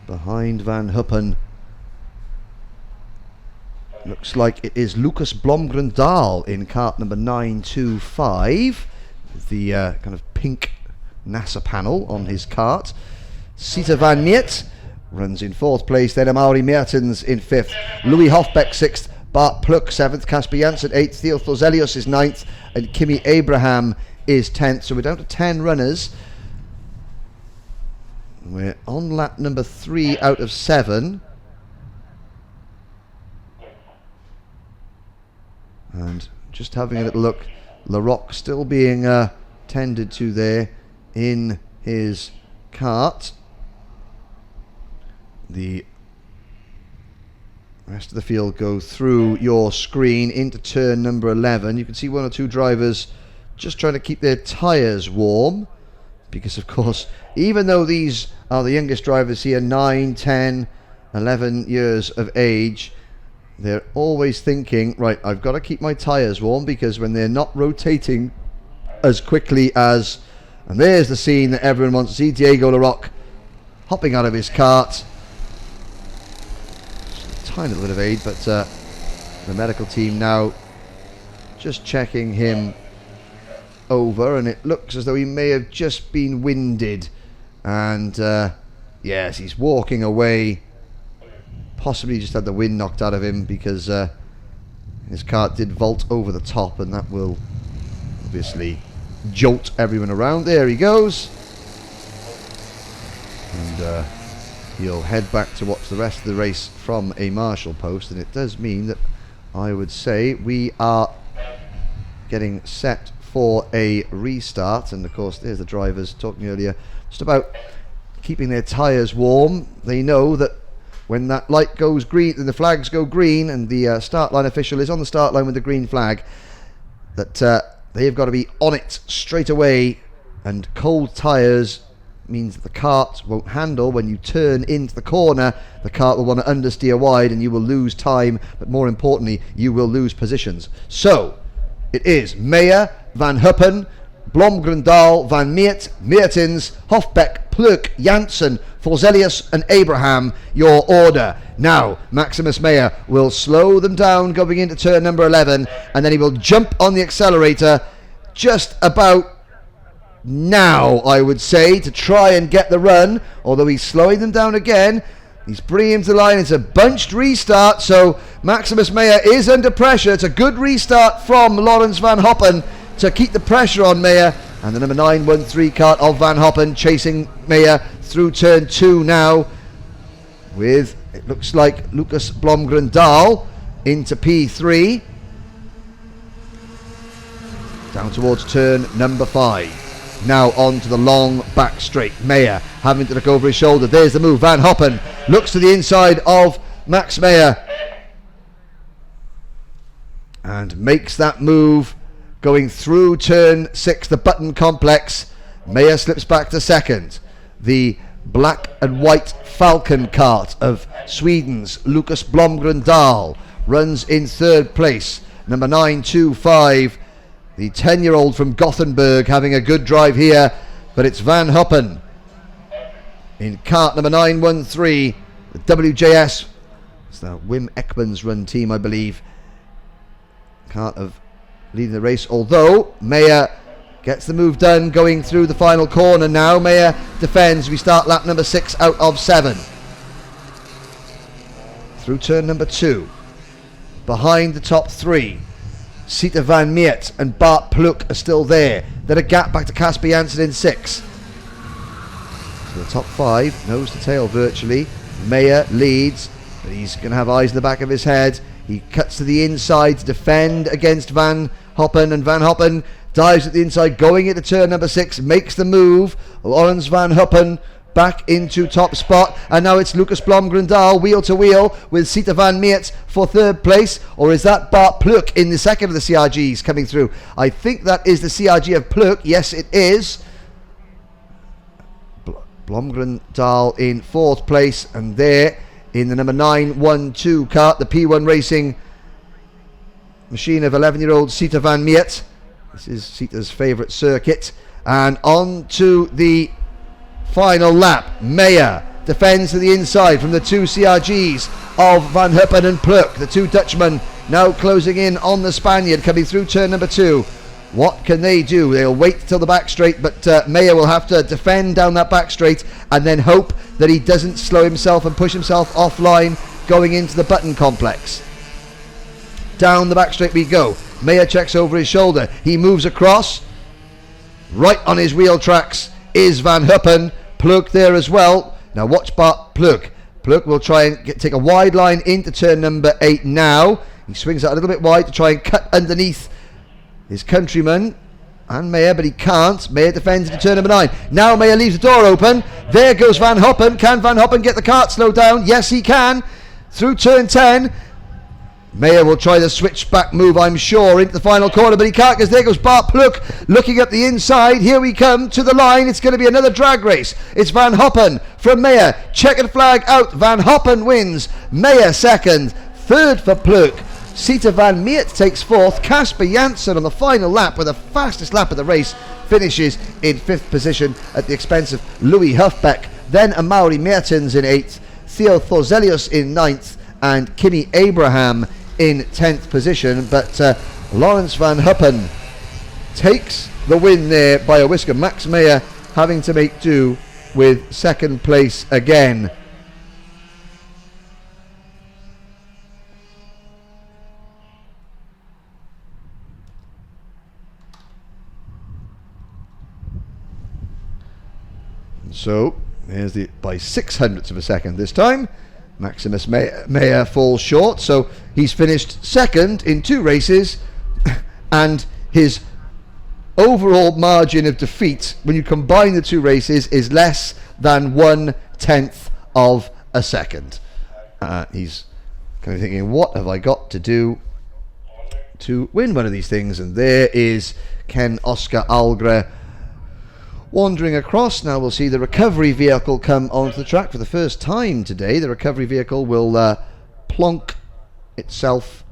Behind Van Huppen, looks like it is Lucas Blomgren-Dahl in kart number 925. With the kind of pink NASA panel on his kart. Sita van Miert runs in fourth place. Then Amaury Mertens in fifth. Louis Hofbeck sixth. Bart Pluk 7th, Casper Janssen 8th, Theo Thorelius is 9th, and Kimi Abraham is 10th. So we're down to 10 runners. We're on lap number 3 out of 7. And just having a little look, Laroque still being tended to there in his kart. The rest of the field go through your screen into turn number 11. You can see one or two drivers just trying to keep their tyres warm, because of course, even though these are the youngest drivers here, 9, 10, 11 years of age, they're always thinking, right, I've got to keep my tyres warm, because when they're not rotating as quickly as... And there's the scene that everyone wants to see. Diego Laroque hopping out of his kart. Tiny little bit of aid, but the medical team now just checking him over, and it looks as though he may have just been winded, and yes, he's walking away, possibly just had the wind knocked out of him, because his kart did vault over the top, and that will obviously jolt everyone around. There he goes, and he'll head back to watch the rest of the race from a marshal post, and it does mean that I would say we are getting set for a restart. And of course, there's the drivers talking earlier just about keeping their tyres warm. They know that when that light goes green and the flags go green, and the start line official is on the start line with the green flag, that they've got to be on it straight away, and cold tyres means that the kart won't handle. When you turn into the corner, the kart will want to understeer wide, and you will lose time, but more importantly, you will lose positions. So it is Meyer, Van Huppen, Blomgren-Dahl, Van Miert, Mertens, Hofbeck, Pluk, Janssen, Forselius and Abraham, your order. Now Maximus Meyer will slow them down going into turn number 11, and then he will jump on the accelerator just about now, I would say, to try and get the run, although he's slowing them down again. He's bringing him to the line. It's a bunched restart, so Maximus Meyer is under pressure. It's a good restart from Laurens van Huppen to keep the pressure on Meyer, and the number 913 kart of Van Huppen chasing Meyer through turn 2 now, with, it looks like, Lucas Blomgren-Dahl into P3 down towards turn number 5. Now on to the long back straight. Meyer having to look over his shoulder. There's the move. Van Huppen looks to the inside of Max Meyer and makes that move going through turn 6, the button complex. Meyer slips back to second. The black and white Falcon kart of Sweden's Lucas Blomgren-Dahl runs in third place. Number 925. The 10-year-old from Gothenburg having a good drive here, but it's Van Huppen in kart number 913, the WJS. It's the Wim Ekman's run team, I believe. Kart of leading the race, although Meyer gets the move done going through the final corner now. Meyer defends. We start lap number 6 out of 7. Through turn number 2. Behind the top 3. Sita van Miert and Bart Pluk are still there. Then a gap back to Casper Janssen in 6. So the top 5, nose to tail virtually. Meyer leads, but he's going to have eyes in the back of his head. He cuts to the inside to defend against Van Hoppen, and Van Hoppen dives at the inside, going into turn number 6, makes the move. Laurens Van Hoppen back into top spot, and now it's Lucas Blom-Grendal wheel to wheel with Sita van Meert for third place. Or is that Bart Pluk in the second of the CRGs coming through? I think that is the CRG of Pluk. Yes, it is. Blom-Grendal in fourth place, and there in the number 912 kart, the P1 Racing machine of 11-year-old Sita van Meert. This is Sita's favourite circuit. And on to the final lap. Meyer defends to the inside from the two CRGs of Van Huppen and Pluk. The two Dutchmen now closing in on the Spaniard coming through turn number 2. What can they do? They'll wait till the back straight, but Meyer will have to defend down that back straight and then hope that he doesn't slow himself and push himself offline going into the button complex. Down the back straight we go. Meyer checks over his shoulder. He moves across. Right on his wheel tracks is Van Huppen. Pluk there as well. Now watch Bart Pluk. Pluk will try and take a wide line into turn number 8 now. He swings out a little bit wide to try and cut underneath his countryman and Meyer, but he can't. Meyer defends into turn number 9. Now Meyer leaves the door open. There goes Van Hoppen. Can Van Hoppen get the kart slowed down? Yes, he can. Through turn 10. Meyer will try the switchback move, I'm sure, into the final corner, but he can't, because there goes Bart Pluk looking up the inside. Here we come to the line. It's going to be another drag race. It's Van Hoppen from Meyer. Checkered flag out. Van Hoppen wins. Meyer second. Third for Pluk. Sita van Meert takes fourth. Casper Janssen on the final lap with the fastest lap of the race finishes in 5th position at the expense of Louis Hufbeck. Then Amaury Mertens in 8th. Theo Thorzelius in 9th. And Kimi Abraham in 10th position, but Laurens Van Huppen takes the win there by a whisker. Max Meyer having to make do with second place again. So here's the by 600ths of a second this time. Maximus Meyer falls short, so he's finished second in 2 races, and his overall margin of defeat, when you combine the 2 races, is less than 1/10 of a second. He's kind of thinking, what have I got to do to win one of these things? And there is Ken Oscar Algre wandering across. Now we'll see the recovery vehicle come onto the track for the first time today. The recovery vehicle will plonk itself,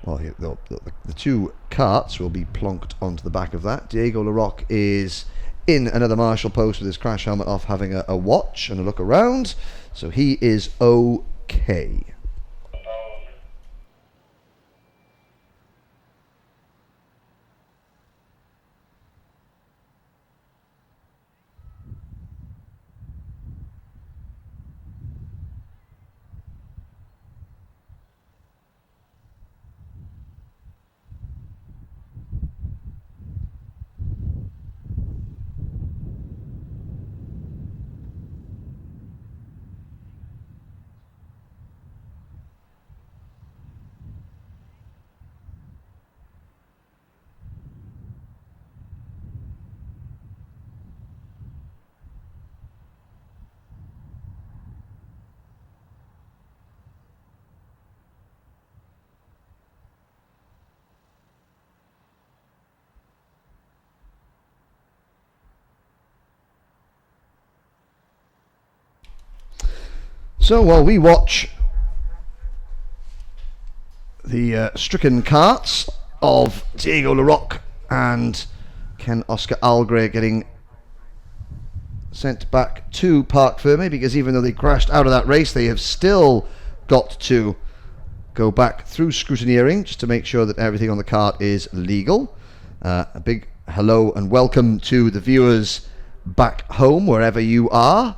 well, the 2 carts will be plonked onto the back of that. Diego Larocque is in another marshal post with his crash helmet off, having a watch and a look around, so he is okay. So while we watch the stricken carts of Diego Larocque and Ken Oscar Algre getting sent back to Parc Ferme, because even though they crashed out of that race, they have still got to go back through scrutineering just to make sure that everything on the cart is legal. A big hello and welcome to the viewers back home, wherever you are.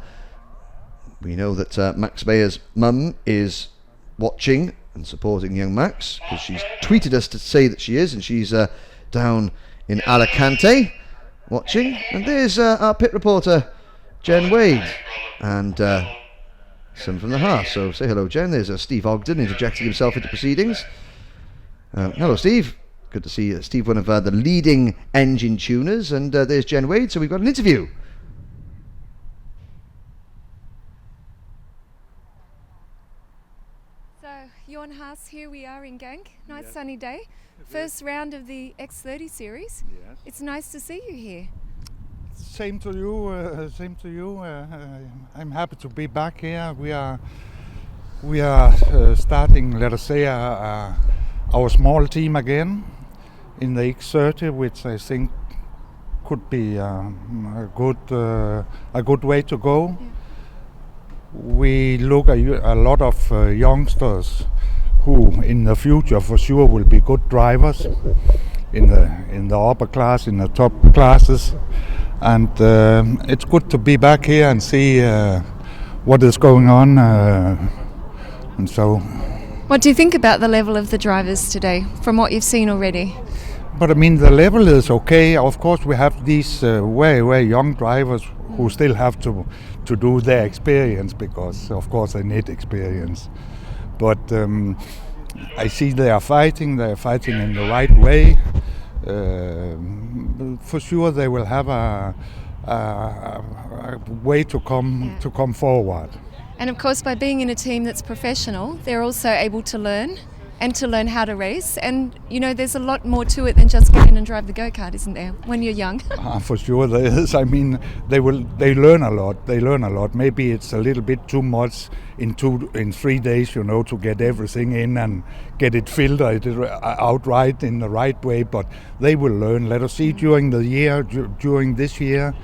We know that Max Meyer's mum is watching and supporting young Max, because she's tweeted us to say that she is, and she's down in Alicante watching. And there's our pit reporter Jen Wade, and Son from the hearth. So say hello, Jen. There's Steve Ogden interjecting himself into proceedings. Hello, Steve. Good to see Steve, one of the leading engine tuners. And there's Jen Wade. So we've got an interview. So, Johan Haas, here we are in Genk. Nice sunny day. First round of the X30 series. Yes. It's nice to see you here. Same to you. Same to you. I'm happy to be back here. We are starting, let us say, our small team again in the X30, which I think could be a good way to go. Yeah. We look at a lot of youngsters who, in the future, for sure, will be good drivers in the upper class, in the top classes. And it's good to be back here and see what is going on. And so. What do you think about the level of the drivers today, from what you've seen already? But I mean, the level is okay. Of course, we have these very, very young drivers who still have to do their experience, because, of course, they need experience. But I see they are fighting in the right way. For sure, they will have a way to come forward. And of course, by being in a team that's professional, they're also able to learn how to race. And you know, there's a lot more to it than just go in and drive the go-kart, isn't there, when you're young? For sure there is. I mean, they learn a lot. Maybe it's a little bit too much in 3 days, you know, to get everything in and get it filtered out right in the right way. But they will learn. Let us see during the year, during this year,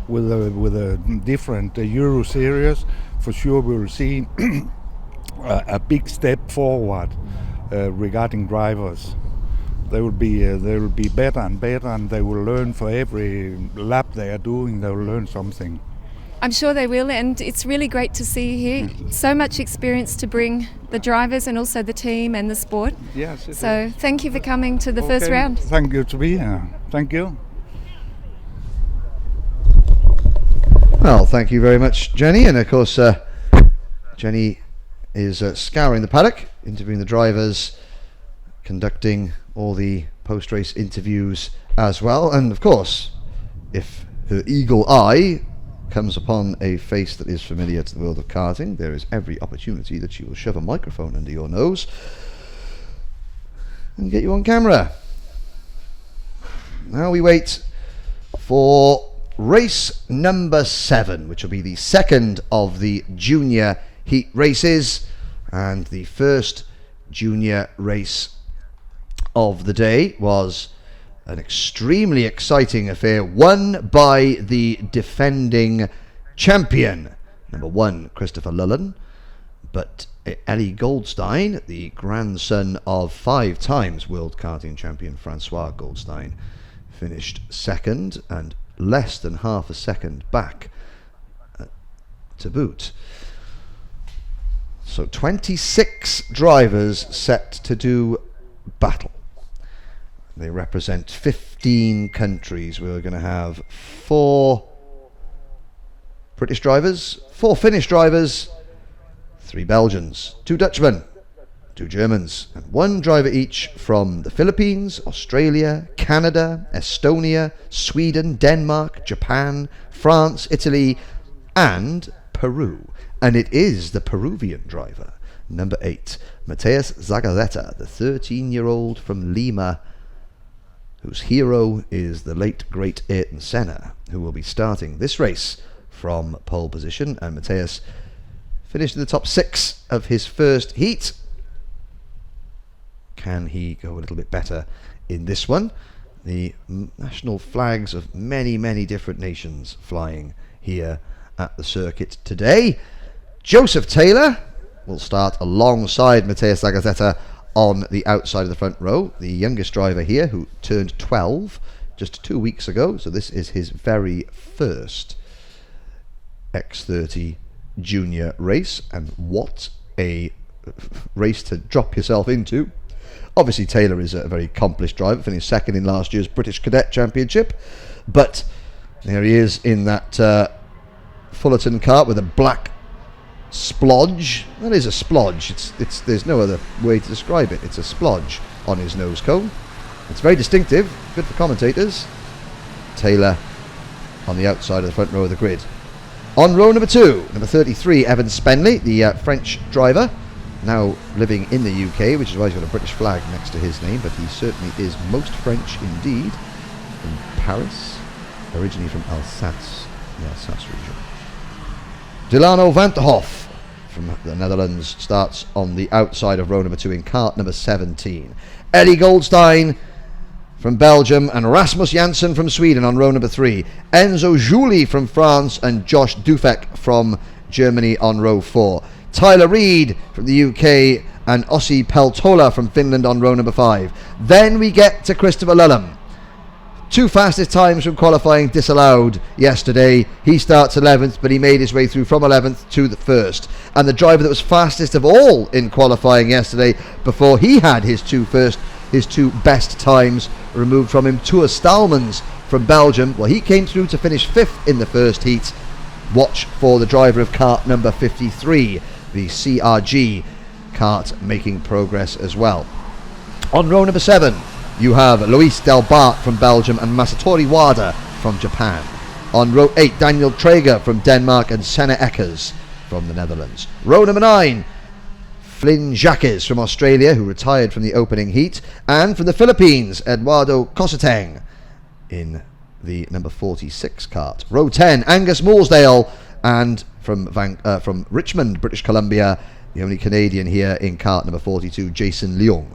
with a different Euro series. For sure, we will see a big step forward regarding drivers. They will be better and better, and they will learn for every lap they are doing. They will learn something. I'm sure they will, and it's really great to see you here. So much experience to bring the drivers and also the team and the sport. Yes. So thank you for coming to the first round. Thank you to be here. Thank you. Well, thank you very much, Jenny. And of course, Jenny is scouring the paddock, interviewing the drivers, conducting all the post-race interviews as well. And of course, if her eagle eye comes upon a face that is familiar to the world of karting, there is every opportunity that she will shove a microphone under your nose and get you on camera. Now we wait for race number 7, which will be the second of the junior heat races and the first junior race of the day. Was an extremely exciting affair, won by the defending champion, number 1, Christopher Lullen. But Ellie Goldstein, the grandson of 5 times world karting champion Francois Goldstein, finished second and less than half a second back to boot. So 26 drivers set to do battle. They represent 15 countries. We're going to have 4 British drivers, 4 Finnish drivers, 3 Belgians, 2 Dutchmen, 2 Germans, and 1 driver each from the Philippines, Australia, Canada, Estonia, Sweden, Denmark, Japan, France, Italy, and Peru. And it is the Peruvian driver, number 8, Mateus Zagazeta, the 13-year-old from Lima, whose hero is the late great Ayrton Senna, who will be starting this race from pole position. And Mateus finished in the top 6 of his first heat. Can he go a little bit better in this one? The national flags of many, many different nations flying here at the circuit today. Joseph Taylor will start alongside Mateus Zagazeta on the outside of the front row, the youngest driver here, who turned 12 just 2 weeks ago. So this is his very first X30 junior race, and what a race to drop yourself into. Obviously Taylor is a very accomplished driver, finished second in last year's British Cadet Championship, but there he is in that Fullerton kart with a black splodge. That is a splodge. There's no other way to describe it. It's a splodge on his nose cone. It's very distinctive. Good for commentators. Taylor on the outside of the front row of the grid. On row number 2, number 33, Evan Spenley, the French driver, now living in the UK, which is why he's got a British flag next to his name, but he certainly is most French indeed, from Paris, originally from Alsace, the Alsace region. Delano Vanterhoff from the Netherlands starts on the outside of row number 2 in kart number 17. Ellie Goldstein from Belgium and Rasmus Janssen from Sweden on row number 3. Enzo Juli from France and Josh Dufek from Germany on row 4. Tyler Reid from the UK and Ossi Peltola from Finland on row number 5. Then we get to Christopher Lullum. 2 fastest times from qualifying disallowed yesterday. He starts 11th, but he made his way through from 11th to the 1st. And the driver that was fastest of all in qualifying yesterday, before he had his two best times removed from him, Tour Stalmans from Belgium. Well, he came through to finish 5th in the first heat. Watch for the driver of kart number 53, the CRG kart, making progress as well. On row number 7, you have Luis Delbart from Belgium and Masatori Wada from Japan. On row 8, Daniel Traeger from Denmark and Senna Eckers from the Netherlands. Row number 9, Flynn Jacques from Australia, who retired from the opening heat, and from the Philippines, Eduardo Cosateng in the number 46 kart. Row 10, Angus Morsdale, and from Richmond, British Columbia, the only Canadian here in kart number 42, Jason Leung.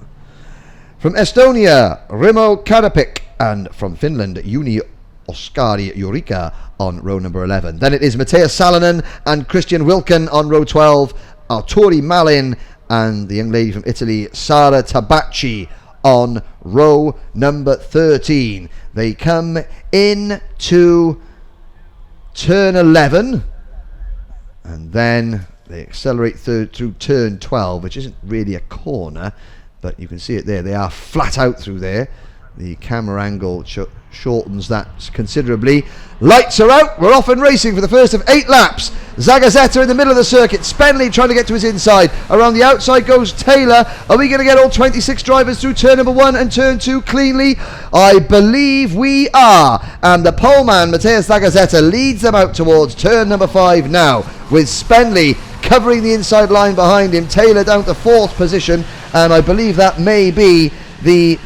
From Estonia, Rimo Karapik, and from Finland, Juni Oskari Jurika on row number 11. Then it is Matthias Salonen and Christian Wilken on row 12, Arturi Malin and the young lady from Italy, Sara Tabacci, on row number 13. They come in to turn 11 and then they accelerate through turn 12, which isn't really a corner, but you can see it there. They are flat out through there. The camera angle shortens that considerably. Lights are out. We're off and racing for the first of 8 laps. Zagazzetta in the middle of the circuit. Spenley trying to get to his inside. Around the outside goes Taylor. Are we going to get all 26 drivers through turn number 1 and turn 2 cleanly? I believe we are. And the poleman, Matthias Zagazzetta, leads them out towards turn number 5 now, with Spenley covering the inside line behind him. Taylor down to 4th position, and I believe that may be the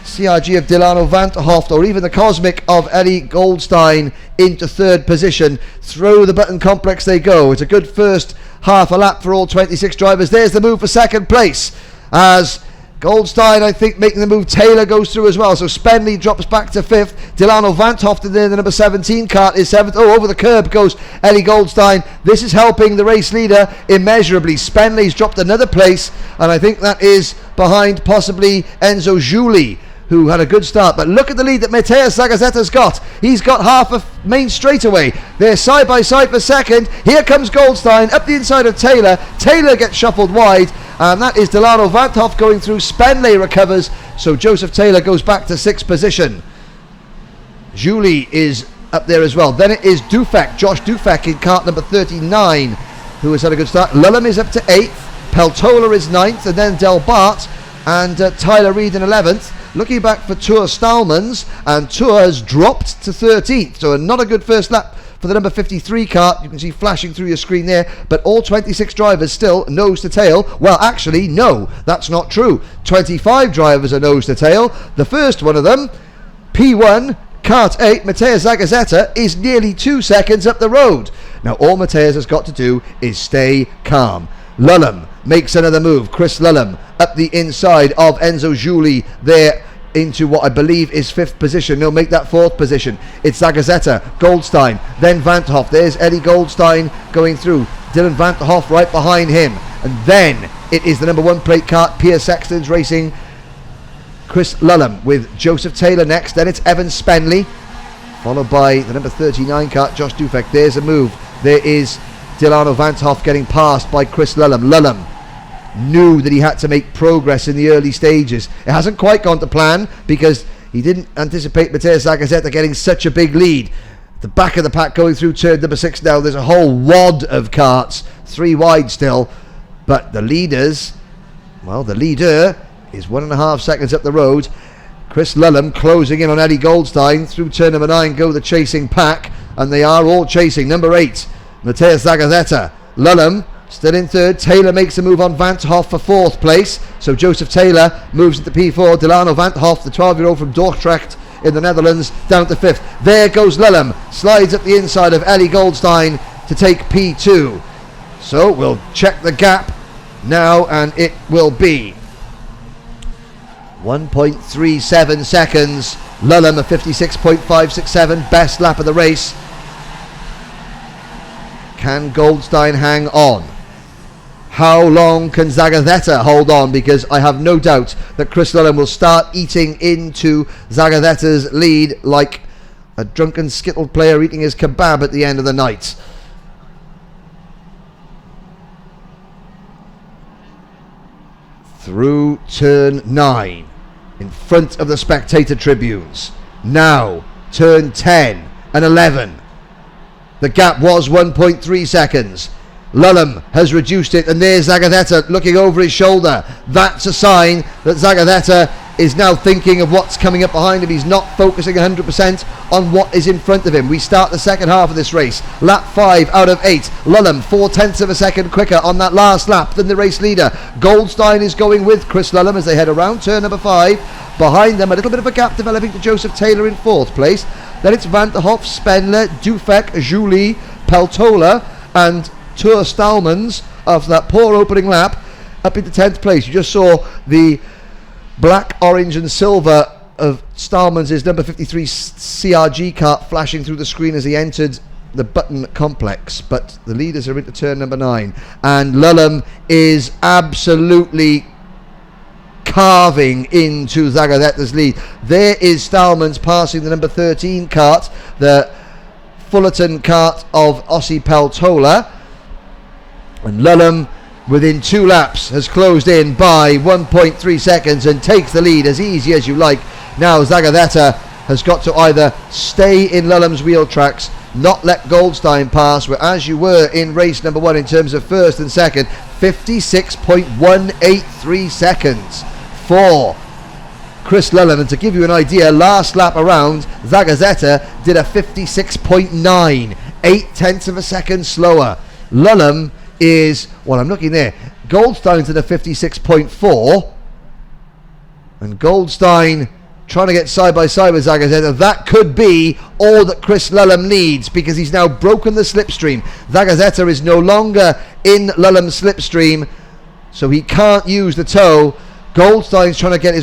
CRG of Delano Vanterhoff, or even the Cosmic of Ellie Goldstein, into 3rd position. Through the button complex they go. It's a good first half a lap for all 26 drivers. There's the move for 2nd place, as Goldstein, I think, making the move. Taylor goes through as well, so Spenley drops back to 5th. Delano Vanterhoff in there, the number 17 kart, is 7th. Oh, over the curb goes Ellie Goldstein. This is helping the race leader immeasurably. Spenley's dropped another place, and I think that is behind possibly Enzo Juli, who had a good start. But look at the lead that Matthias Zagazzetta's got. He's got half of main straightaway. They're side by side for 2nd. Here comes Goldstein up the inside of Taylor. Taylor gets shuffled wide, and that is Delano Vanterhoff going through. Spenley recovers, so Joseph Taylor goes back to 6th position. Julie is up there as well. Then it is Dufek, Josh Dufek in kart number 39, who has had a good start. Lullum is up to 8th. Peltola is 9th, and then Delbart and Tyler Reid in 11th. Looking back for Tour Stalmans, and Tour has dropped to 13th, so not a good first lap for the number 53 kart. You can see flashing through your screen there, but all 26 drivers still nose to tail. Well, actually, no, that's not true. 25 drivers are nose to tail. The first one of them, P1, kart 8, Matthias Zagazzetta, is nearly 2 seconds up the road. Now, all Matthias has got to do is stay calm. Lullum makes another move. Chris Lullum up the inside of Enzo Juli there into what I believe is 5th position. He'll make that 4th position. It's Zagazzetta, Goldstein, then Vanterhoff. There's Eddie Goldstein going through. Dylan Vanterhoff right behind him. And then it is the number 1 plate kart, Pierre Sexton's racing. Chris Lullum with Joseph Taylor next. Then it's Evan Spenley, followed by the number 39 kart, Josh Dufek. There's a move. There is Delano Vanterhoff getting passed by Chris Lullum. Lullum knew that he had to make progress in the early stages. It hasn't quite gone to plan because he didn't anticipate Matthias Zagazzetta getting such a big lead. The back of the pack going through turn number 6 now. There's a whole wad of karts 3 wide still, but the leader is 1.5 seconds up the road. Chris Lulham closing in on Eddie Goldstein. Through turn number 9 go the chasing pack, and they are all chasing. Number 8, Matthias Zagazzetta. Lulham still in third. Taylor makes a move on Van't Hoff for 4th place. So Joseph Taylor moves into P4. Delano Van't Hoff, the 12-year-old from Dordrecht in the Netherlands, down to 5th. There goes Lulham. Slides up the inside of Ellie Goldstein to take P2. So we'll check the gap now, and it will be 1.37 seconds. Lulham a 56.567, best lap of the race. Can Goldstein hang on? How long can Zagazzetta hold on? Because I have no doubt that Chris Lulham will start eating into Zagazzetta's lead like a drunken skittle player eating his kebab at the end of the night. Through turn 9, in front of the spectator tribunes. Now, turn 10 and 11. The gap was 1.3 seconds. Lulham has reduced it, and there's Zagazzetta looking over his shoulder. That's a sign that Zagazzetta is now thinking of what's coming up behind him. He's not focusing 100% on what is in front of him. We start the second half of this race. Lap 5 out of 8. Lulham 0.4 of a second quicker on that last lap than the race leader. Goldstein is going with Chris Lulham as they head around turn number 5. Behind them, a little bit of a gap developing to Joseph Taylor in 4th place. Then it's Van der Hoff, Spendler, Dufek, Julie, Peltola and Tour Stalmans after that poor opening lap up into 10th place. You just saw the black, orange and silver of Stalmans' number 53 CRG kart flashing through the screen as he entered the Button complex, but the leaders are into turn number 9, and Lulham is absolutely carving into Zagazzetta's lead. There is Stalmans passing the number 13 kart, the Fullerton kart of Ossi Peltola, and Lulham within 2 laps has closed in by 1.3 seconds and takes the lead as easy as you like. Now Zagazzetta has got to either stay in Lulham's wheel tracks, not let Goldstein pass, where as you were in race number 1 in terms of first and second, 56.183 seconds for Chris Lulham. And to give you an idea, last lap around, Zagazzetta did a 56.9, 0.8 of a second slower. Lulham is, well, I'm looking there, Goldstein's at a 56.4, and Goldstein trying to get side by side with Zagazzetta. That could be all that Chris Lulham needs, because he's now broken the slipstream. Zagazzetta is no longer in Lulham's slipstream, so he can't use the tow. Goldstein's trying to get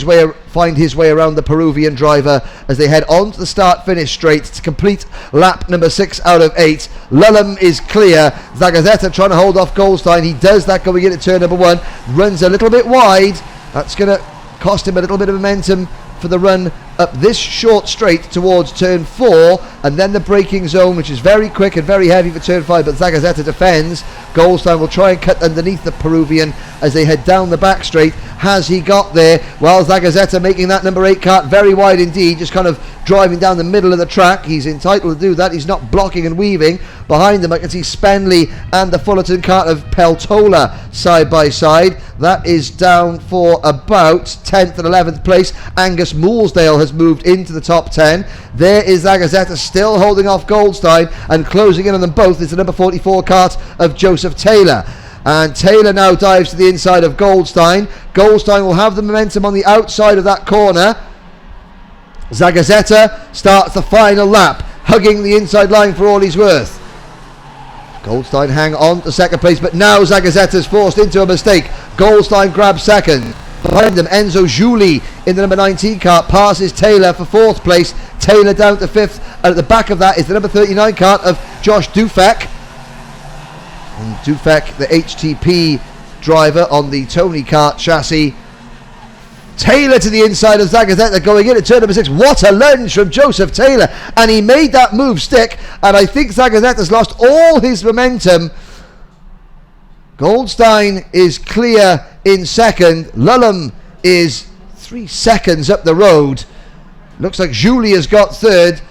find his way around the Peruvian driver as they head on to the start-finish straight to complete lap number 6 out of 8. Lulham is clear. Zagazzetta trying to hold off Goldstein. He does that going into turn number 1. Runs a little bit wide. That's going to cost him a little bit of momentum for the run up this short straight towards turn 4, and then the braking zone, which is very quick and very heavy for turn 5, but Zagazzetta defends. Goldstein will try and cut underneath the Peruvian as they head down the back straight. Has he got there? Well, Zagazzetta making that number 8 kart very wide indeed, just kind of driving down the middle of the track. He's entitled to do that. He's not blocking and weaving. Behind them I can see Spenley and the Fullerton kart of Peltola side by side. That is down for about 10th and 11th place. Angus Moolsdale has moved into the top 10. There is Zagazzetta still holding off Goldstein, and closing in on them both is the number 44 kart of Joseph Taylor. And Taylor now dives to the inside of Goldstein. Goldstein will have the momentum on the outside of that corner. Zagazzetta starts the final lap, hugging the inside line for all he's worth. Goldstein hang on to second place, but now Zagazzetta's forced into a mistake. Goldstein grabs second. Behind them, Enzo Giuli in the number 19 kart passes Taylor for 4th place. Taylor down to 5th, and at the back of that is the number 39 kart of Josh Dufek. And Dufek, the HTP driver on the Tony kart chassis. Taylor to the inside of Zagazzetta going in at turn number 6. What a lunge from Joseph Taylor, and he made that move stick, and I think Zagazzetta's lost all his momentum. Goldstein is clear in second. Lulham is 3 seconds up the road. Looks like Julie has got third.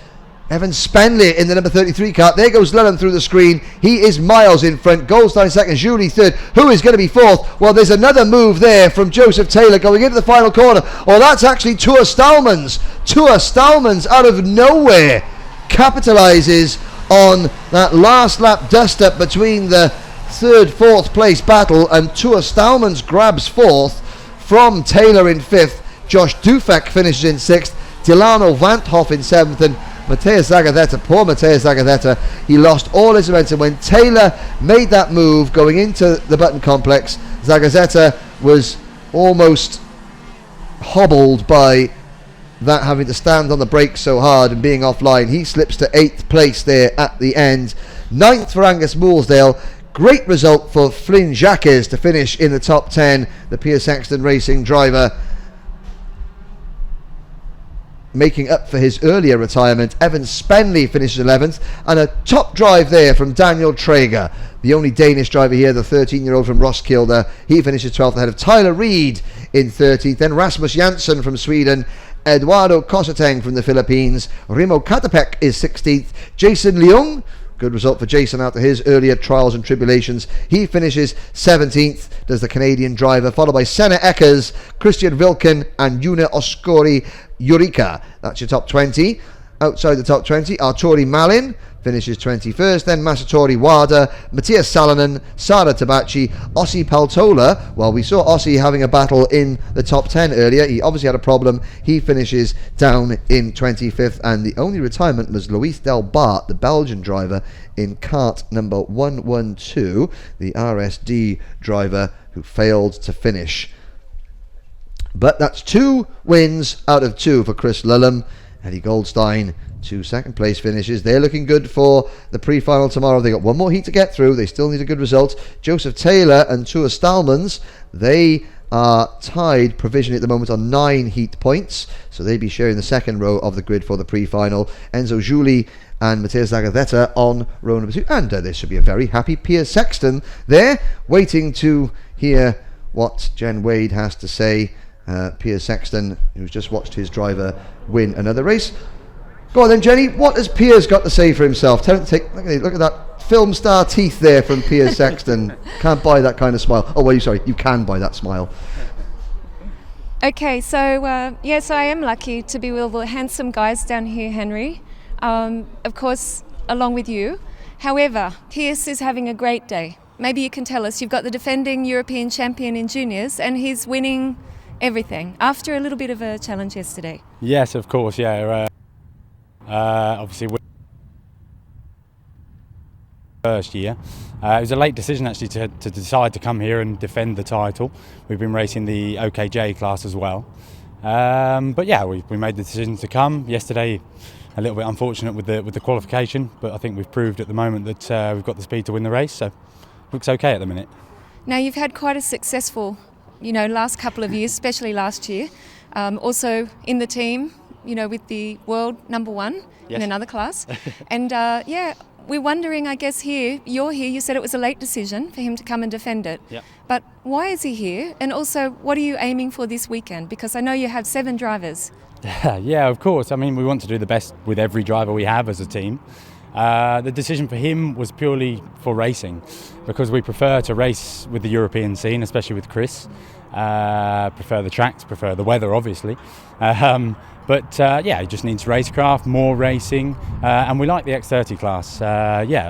Evan Spenley in the number 33 kart. There goes Lulham through the screen. He is miles in front. Goldstein second, Julie third. Who is going to be fourth? Well, there's another move there from Joseph Taylor going into the final corner. Oh, that's actually Tua Stallmans. Tua Stallmans out of nowhere capitalises on that last lap dust-up between the third, fourth place battle, and Tua Stallmans grabs fourth from Taylor in fifth. Josh Dufek finishes in sixth. Delano Vanthoff in seventh, and Matthias Zagatheta, poor Matthias Zagatheta, he lost all his momentum. When Taylor made that move going into the Button Complex, Zagatheta was almost hobbled by that, having to stand on the brakes so hard and being offline. He slips to 8th place there at the end. 9th for Angus Moolsdale. Great result for Flynn Jacques to finish in the top 10, the Piers Sexton Racing driver, making up for his earlier retirement. Evan Spenley finishes 11th, and a top drive there from Daniel Traeger, the only Danish driver here, the 13-year-old from Roskilde. He finishes 12th ahead of Tyler Reed in 13th, then Rasmus Jansson from Sweden, Eduardo Cosateng from the Philippines, Remo Katapek is 16th, Jason Leung, good result for Jason after his earlier trials and tribulations. He finishes 17th, does the Canadian driver, followed by Senna Eckers, Christian Wilken and Yuna Oskori Yurika. That's your top 20. Outside the top 20, Arturi Malin finishes 21st, then Masatori Wada, Matthias Salonen, Sara Tabachi, Ossi Paltola. Well, we saw Ossi having a battle in the top 10 earlier. He obviously had a problem. He finishes down in 25th, and the only retirement was Luis Del Bart, the Belgian driver, in kart number 112, the RSD driver who failed to finish. But that's 2 wins out of 2 for Chris Lulham. Eddie Goldstein, 2 second place finishes. They're looking good for the pre-final tomorrow. They got one more heat to get through. They still need a good result. Joseph Taylor and Tua Stallmans, they are tied provisionally at the moment on 9 heat points, so they'd be sharing the second row of the grid for the pre-final. Enzo Juli and Matthias Zagatheta on row number 2, and there should be a very happy Piers Sexton there, waiting to hear what Jen Wade has to say. Piers Sexton, who's just watched his driver win another race. Go on then, Jenny, what has Piers got to say for himself? Tell him to take, look at that film star teeth there from Piers Sexton. Can't buy that kind of smile. Oh, well, sorry, you can buy that smile. Okay, so yes, I am lucky to be with all the handsome guys down here, Henry. Of course, along with you. However, Piers is having a great day. Maybe you can tell us. You've got the defending European champion in juniors, and he's winning everything after a little bit of a challenge yesterday. Yes, of course, yeah. Obviously, first year. It was a late decision actually to decide to come here and defend the title. We've been racing the OKJ class as well. But yeah, we made the decision to come. Yesterday, a little bit unfortunate with the qualification, but I think we've proved at the moment that we've got the speed to win the race, so looks okay at the minute. Now, you've had quite a successful last couple of years, especially last year. Also in the team, with the world number 1 in another class. And we're wondering, I guess you're here, you said it was a late decision for him to come and defend it. Yep. But why is he here? And also, what are you aiming for this weekend? Because I know you have 7 drivers. Yeah, of course. I mean, we want to do the best with every driver we have as a team. The decision for him was purely for racing, because we prefer to race with the European scene, especially with Chris. Prefer the tracks, prefer the weather, obviously. But he just needs racecraft, more racing, and we like the X30 class.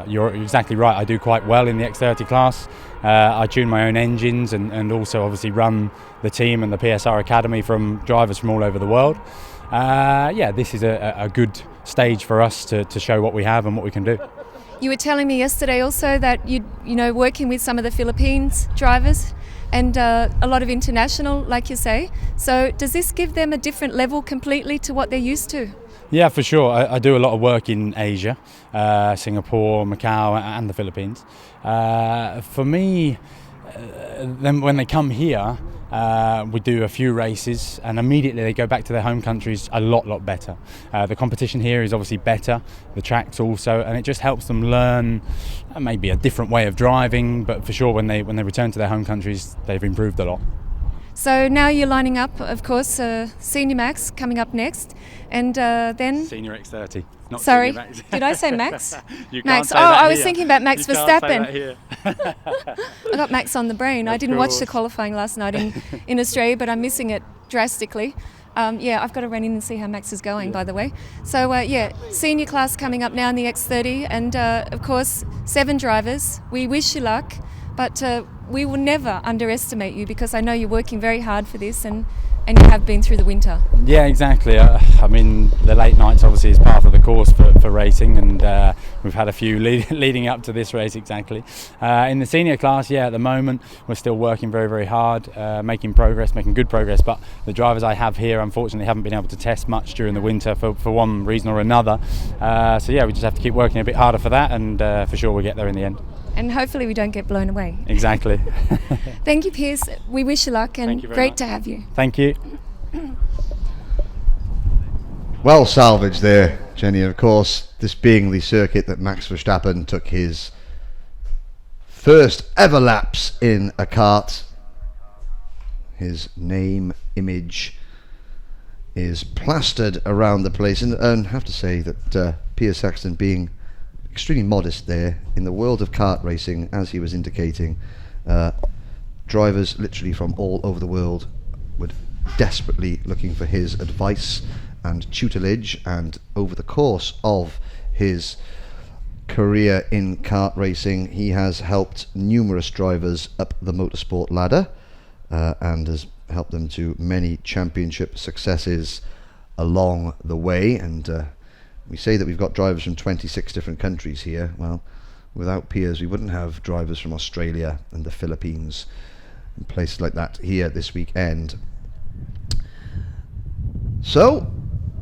You're exactly right. I do quite well in the X30 class. I tune my own engines and also obviously run the team and the PSR Academy from drivers from all over the world. This is a good stage for us to show what we have and what we can do. You were telling me yesterday also that you're working with some of the Philippines drivers and a lot of international, like you say. So does this give them a different level completely to what they're used to? Yeah, for sure. I do a lot of work in Asia, Singapore, Macau and the Philippines. For me, then when they come here, we do a few races and immediately they go back to their home countries a lot better. The competition here is obviously better, the tracks also, and it just helps them learn maybe a different way of driving, but for sure when they return to their home countries, they've improved a lot. So now you're lining up, of course, Senior Max coming up next, and then... Senior X30. Not Sorry, Senior Max. did I say Max? You can't Max. say Oh, that I was here. thinking about Max You can't say Verstappen. that here. I got Max on the brain. I Of didn't watch the course. qualifying last night in Australia, but I'm missing it drastically. I've got to run in and see how Max is going, by the way. So, senior class coming up now in the X30, and of course, 7 drivers. We wish you luck, but we will never underestimate you, because I know you're working very hard for this, and you have been through the winter. Yeah, exactly. I mean, the late nights obviously is part of the course for racing, and we've had a few leading up to this race, exactly. In the senior class, at the moment we're still working very, very hard, making good progress, but the drivers I have here unfortunately haven't been able to test much during the winter for one reason or another. We just have to keep working a bit harder for that, and for sure we'll get there in the end. And hopefully we don't get blown away. Exactly. Thank you, Piers. We wish you luck, and you very great much. to have you. Thank you. Well salvaged there, Jenny. Of course, this being the circuit that Max Verstappen took his first ever laps in a kart. His name, image is plastered around the place, and I have to say that Piers Saxton, being extremely modest there in the world of kart racing, as he was indicating, drivers literally from all over the world were desperately looking for his advice and tutelage, and over the course of his career in kart racing he has helped numerous drivers up the motorsport ladder, and has helped them to many championship successes along the way. And we say that we've got drivers from 26 different countries here. Well, without Piers we wouldn't have drivers from Australia and the Philippines and places like that here this weekend. So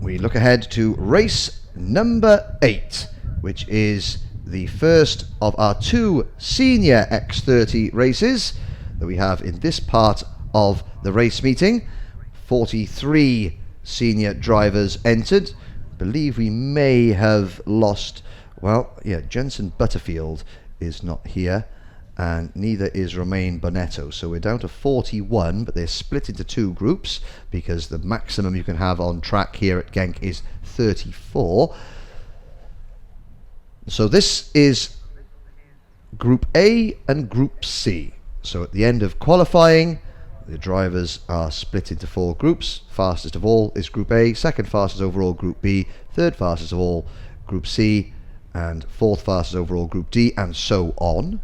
we look ahead to race number 8, which is the first of our 2 senior X30 races that we have in this part of the race meeting. 43 senior drivers entered. Believe we may have lost, Jensen Butterfield is not here, and neither is Romain Bonetto, so we're down to 41, but they're split into 2 groups because the maximum you can have on track here at Genk is 34. So this is Group A and Group C. So at the end of qualifying, the drivers are split into 4 groups. Fastest of all is Group A, second fastest overall Group B, third fastest of all Group C, and fourth fastest overall Group D, and so on.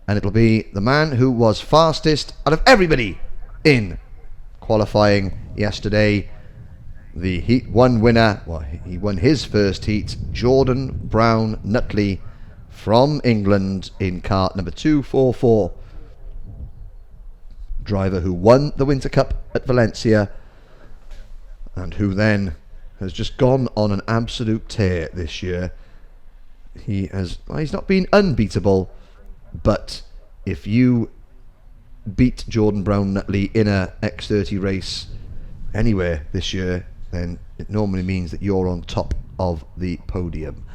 And it'll be the man who was fastest out of everybody in qualifying yesterday, the Heat 1 winner. Well, he won his first heat, Jordan Brown Nutley from England in kart number 244. Driver who won the Winter Cup at Valencia, and who then has just gone on an absolute tear this year. He's not been unbeatable, but if you beat Jordan Brown Nutley in a X30 race anywhere this year, then it normally means that you're on top of the podium.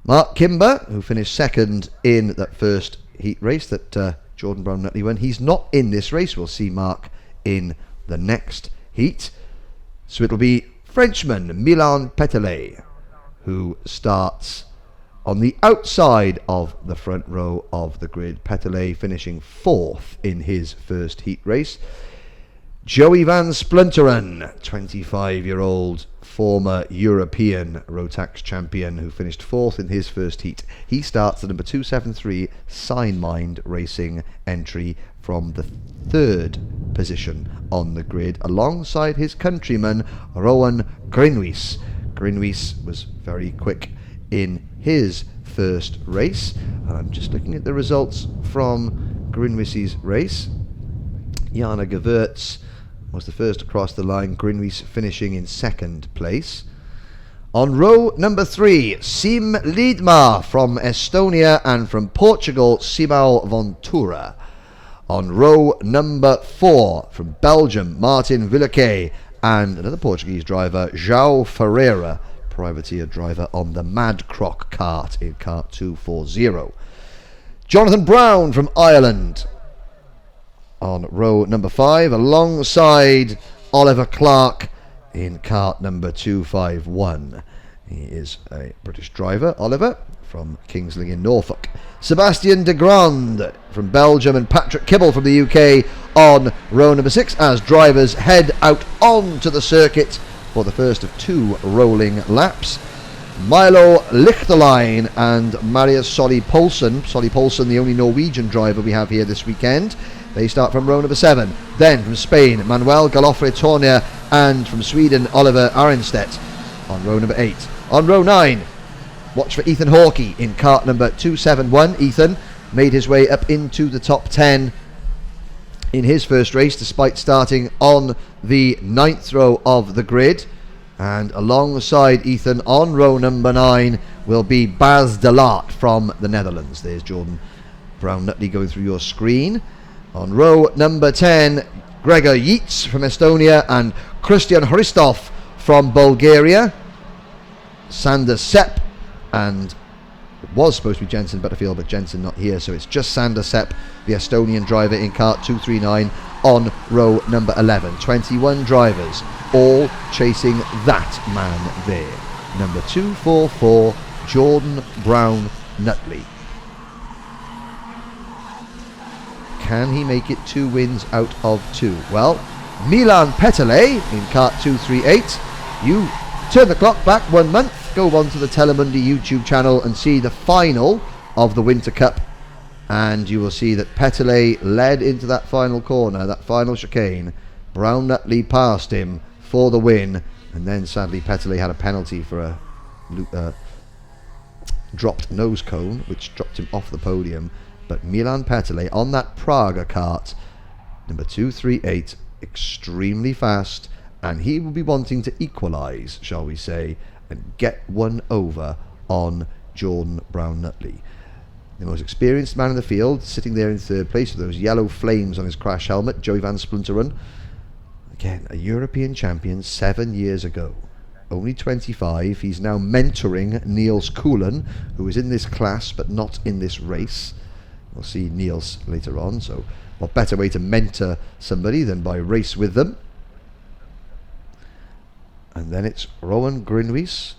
Mark Kimber, who finished second in that first heat race that Jordan Brown Nutley won, he's not in this race. We'll see Mark in the next heat. So it'll be Frenchman Milan Petelet who starts on the outside of the front row of the grid. Petelet finishing 4th in his first heat race. Joey van Splunteren, 25-year-old former European Rotax champion who finished 4th in his first heat. He starts the number 273 Signmind Racing entry from the 3rd position on the grid, alongside his countryman Rowan Grinwies. Grinwies was very quick in his first race. I'm just looking at the results from Grinwies' race. Jana Gewertz was the first across the line, Grinwies finishing in 2nd place. On row number 3, Sim Liedma from Estonia, and from Portugal, Simão Ventura. On row number 4, from Belgium, Martin Villequet, and another Portuguese driver, João Ferreira, privateer driver on the Mad Croc kart in kart 240. Jonathan Brown from Ireland on row number 5, alongside Oliver Clark in kart number 251. He is a British driver, Oliver, from Kingsley in Norfolk. Sebastian de Grande from Belgium and Patrick Kibble from the UK on row number 6 as drivers head out onto the circuit for the first of 2 rolling laps. Milo Lichterlein and Maria Solly Poulsen, the only Norwegian driver we have here this weekend. They start from row number 7. Then from Spain, Manuel Galofre Tornier, and from Sweden, Oliver Arenstedt on row number 8. On row 9, watch for Ethan Hawkey in kart number 271. Ethan made his way up into the top 10 in his first race, despite starting on the 9th row of the grid. And alongside Ethan on row number 9 will be Bas de Laat from the Netherlands. There's Jordan Brown-Nutley going through your screen. On row number 10, Gregor Yeats from Estonia and Christian Hristov from Bulgaria. Sander Sepp, and it was supposed to be Jensen Butterfield, but Jensen not here, so it's just Sander Sepp, the Estonian driver, in kart 239 on row number 11. 21 drivers, all chasing that man there. Number 244, Jordan Brown-Nutley. Can he make it 2 wins out of 2? Well, Milan Petele in kart 238. You turn the clock back 1 month, go on to the Telemundi YouTube channel and see the final of the Winter Cup, and you will see that Petele led into that final corner, that final chicane. Brown-Nutley passed him for the win, and then sadly Petele had a penalty for a dropped nose cone, which dropped him off the podium. But Milan Petele on that Praga kart, number 238, extremely fast, and he will be wanting to equalise, shall we say, and get one over on Jordan Brown-Nutley. The most experienced man in the field, sitting there in 3rd place with those yellow flames on his crash helmet, Joey van Splunteren. Again, a European champion 7 years ago. Only 25. He's now mentoring Niels Koelen, who is in this class but not in this race. We'll see Niels later on, so what better way to mentor somebody than by race with them. And then it's Rowan Grinwies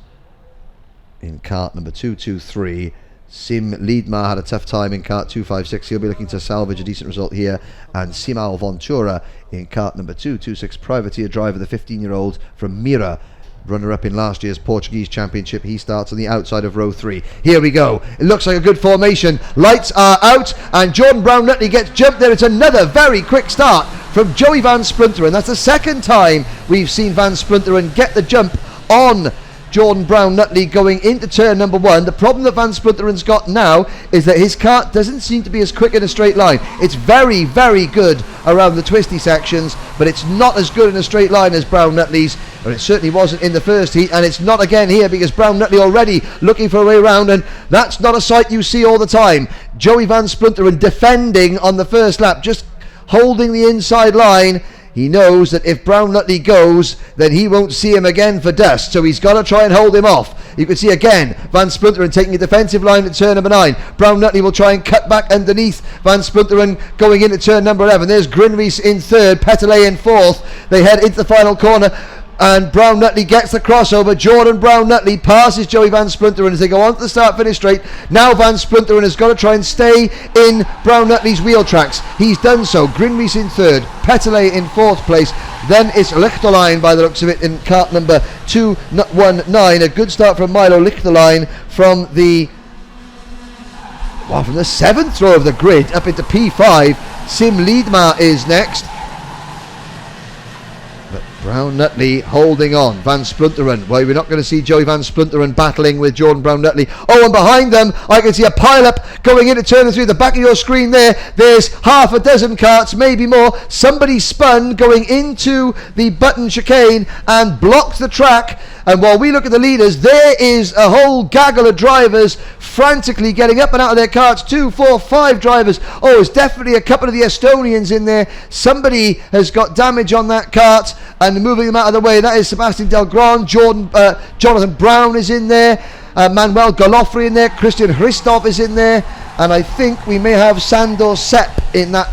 in kart number 223. Sim Liedmar had a tough time in kart 256. He'll be looking to salvage a decent result here. And Simão Ventura in kart number 226. Privateer driver, the 15-year-old from Mira, runner-up in last year's Portuguese Championship. He starts on the outside of row 3. Here we go. It looks like a good formation. Lights are out, and Jordan Brown-Nutley gets jumped there. It's another very quick start from Joey van Splunteren. That's the second time we've seen van Splunteren get the jump on Jordan Brown-Nutley going into turn number 1. The problem that van Splinteren's got now is that his kart doesn't seem to be as quick in a straight line. It's very, very good around the twisty sections, but it's not as good in a straight line as Brown-Nutley's, and it certainly wasn't in the first heat, and it's not again here because Brown-Nutley already looking for a way around, and that's not a sight you see all the time. Joey van Splunteren defending on the first lap, just holding the inside line. He knows that if Brown-Nutley goes, then he won't see him again for dust, so he's got to try and hold him off. You can see again van Splunteren taking a defensive line at turn number 9. Brown-Nutley will try and cut back underneath van Splunteren going into turn number 11. There's Grinwies in 3rd, Petele in 4th. They head into the final corner, and Brown-Nutley gets the crossover. Jordan Brown-Nutley passes Joey van Splunteren as they go on to the start-finish straight. Now van Splunteren has got to try and stay in Brown-Nutley's wheel tracks. He's done so. Grinwies in 3rd, Petele in 4th place. Then it's Lichterlein by the looks of it in kart number 219. A good start from Milo Lichterlein from the 7th row of the grid up into P5. Sim Liedmar is next. Brown-Nutley holding on. Van Splunteren. Well, we're not going to see Joey van Splunteren battling with Jordan Brown-Nutley. Oh, and behind them, I can see a pile-up going into turn 3. The back of your screen there's half a dozen karts, maybe more. Somebody spun going into the button chicane and blocked the track. And while we look at the leaders, there is a whole gaggle of drivers frantically getting up and out of their karts. 2, 4, 5 drivers. Oh, there's definitely a couple of the Estonians in there. Somebody has got damage on that kart and moving them out of the way. That is Sebastian Delgrand. Jonathan Brown is in there. Manuel Galofre in there. Christian Hristov is in there. And I think we may have Sandor Sepp in that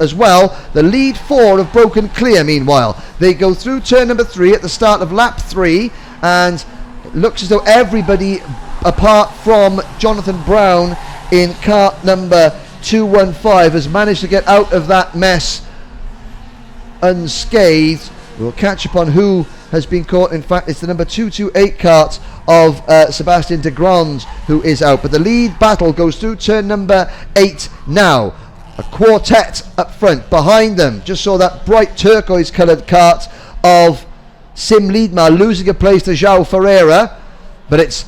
as well. The lead 4 have broken clear meanwhile. They go through turn number 3 at the start of lap 3, and it looks as though everybody apart from Jonathan Brown in kart number 215 has managed to get out of that mess unscathed. We'll catch up on who has been caught. In fact, it's the number 228 kart of Sebastian de Grand who is out, but the lead battle goes through turn number 8 now. A quartet up front. Behind them, just saw that bright turquoise coloured kart of Sim Liedma losing a place to João Ferreira, but it's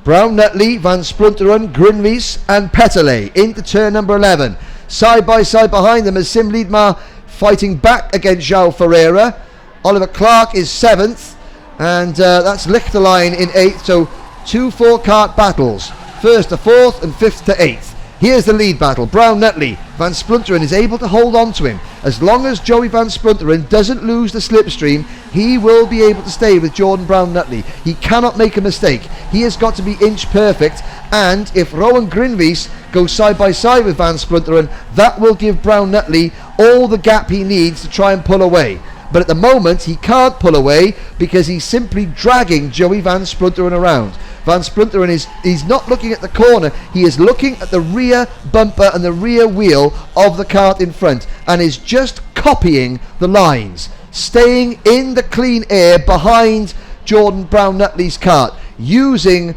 Brown Nutley, Van Splunteren, Grinvies and Peterle into turn number 11. Side by side behind them is Sim Liedma fighting back against João Ferreira. Oliver Clark is 7th, and that's Lichterlein in 8th. So 2 4-kart battles, 1st to 4th and 5th to 8th. Here's the lead battle. Brown Nutley, Van Splunteren is able to hold on to him. As long as Joey Van Splunteren doesn't lose the slipstream, he will be able to stay with Jordan Brown Nutley. He cannot make a mistake. He has got to be inch perfect, and if Rowan Grinvies goes side by side with Van Splunteren, that will give Brown Nutley all the gap he needs to try and pull away. But at the moment he can't pull away because he's simply dragging Joey Van Splunteren around. Van Splunteren he's not looking at the corner, he is looking at the rear bumper and the rear wheel of the kart in front, and is just copying the lines, staying in the clean air behind Jordan Brown Nutley's kart, using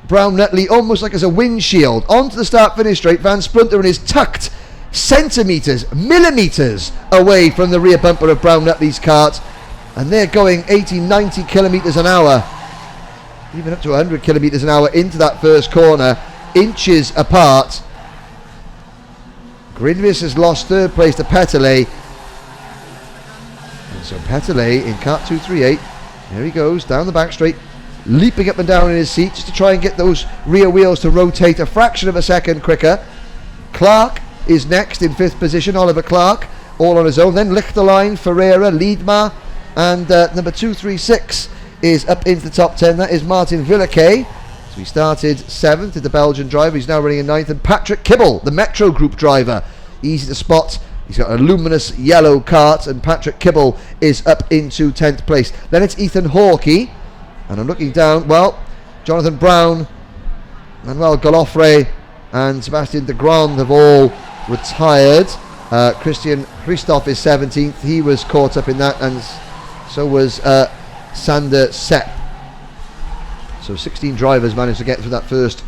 Brown Nutley almost like as a windshield. Onto the start finish straight, Van Splunteren is tucked centimetres, millimetres away from the rear bumper of Brown Nutley's kart, and they're going 80-90 kilometres an hour, even up to 100 kilometres an hour into that first corner, inches apart. Grinvies has lost 3rd place to Peterle, and so Peterle in kart 238, there he goes down the back straight, leaping up and down in his seat just to try and get those rear wheels to rotate a fraction of a second quicker. Clark is next in 5th position, Oliver Clark, all on his own. Then Lichterlein, Ferreira, Liedma, and number 236 is up into the top 10. That is Martin Villeke. So he started 7th, the Belgian driver. He's now running in 9th. And Patrick Kibble, the Metro Group driver, easy to spot. He's got a luminous yellow kart, and Patrick Kibble is up into 10th place. Then it's Ethan Hawkey, and I'm looking down. Well, Jonathan Brown, Manuel Galofre, and Sebastian de Grand have all retired. Christian Christoph is 17th. He was caught up in that, and so was Sander Sepp. So 16 drivers managed to get through that first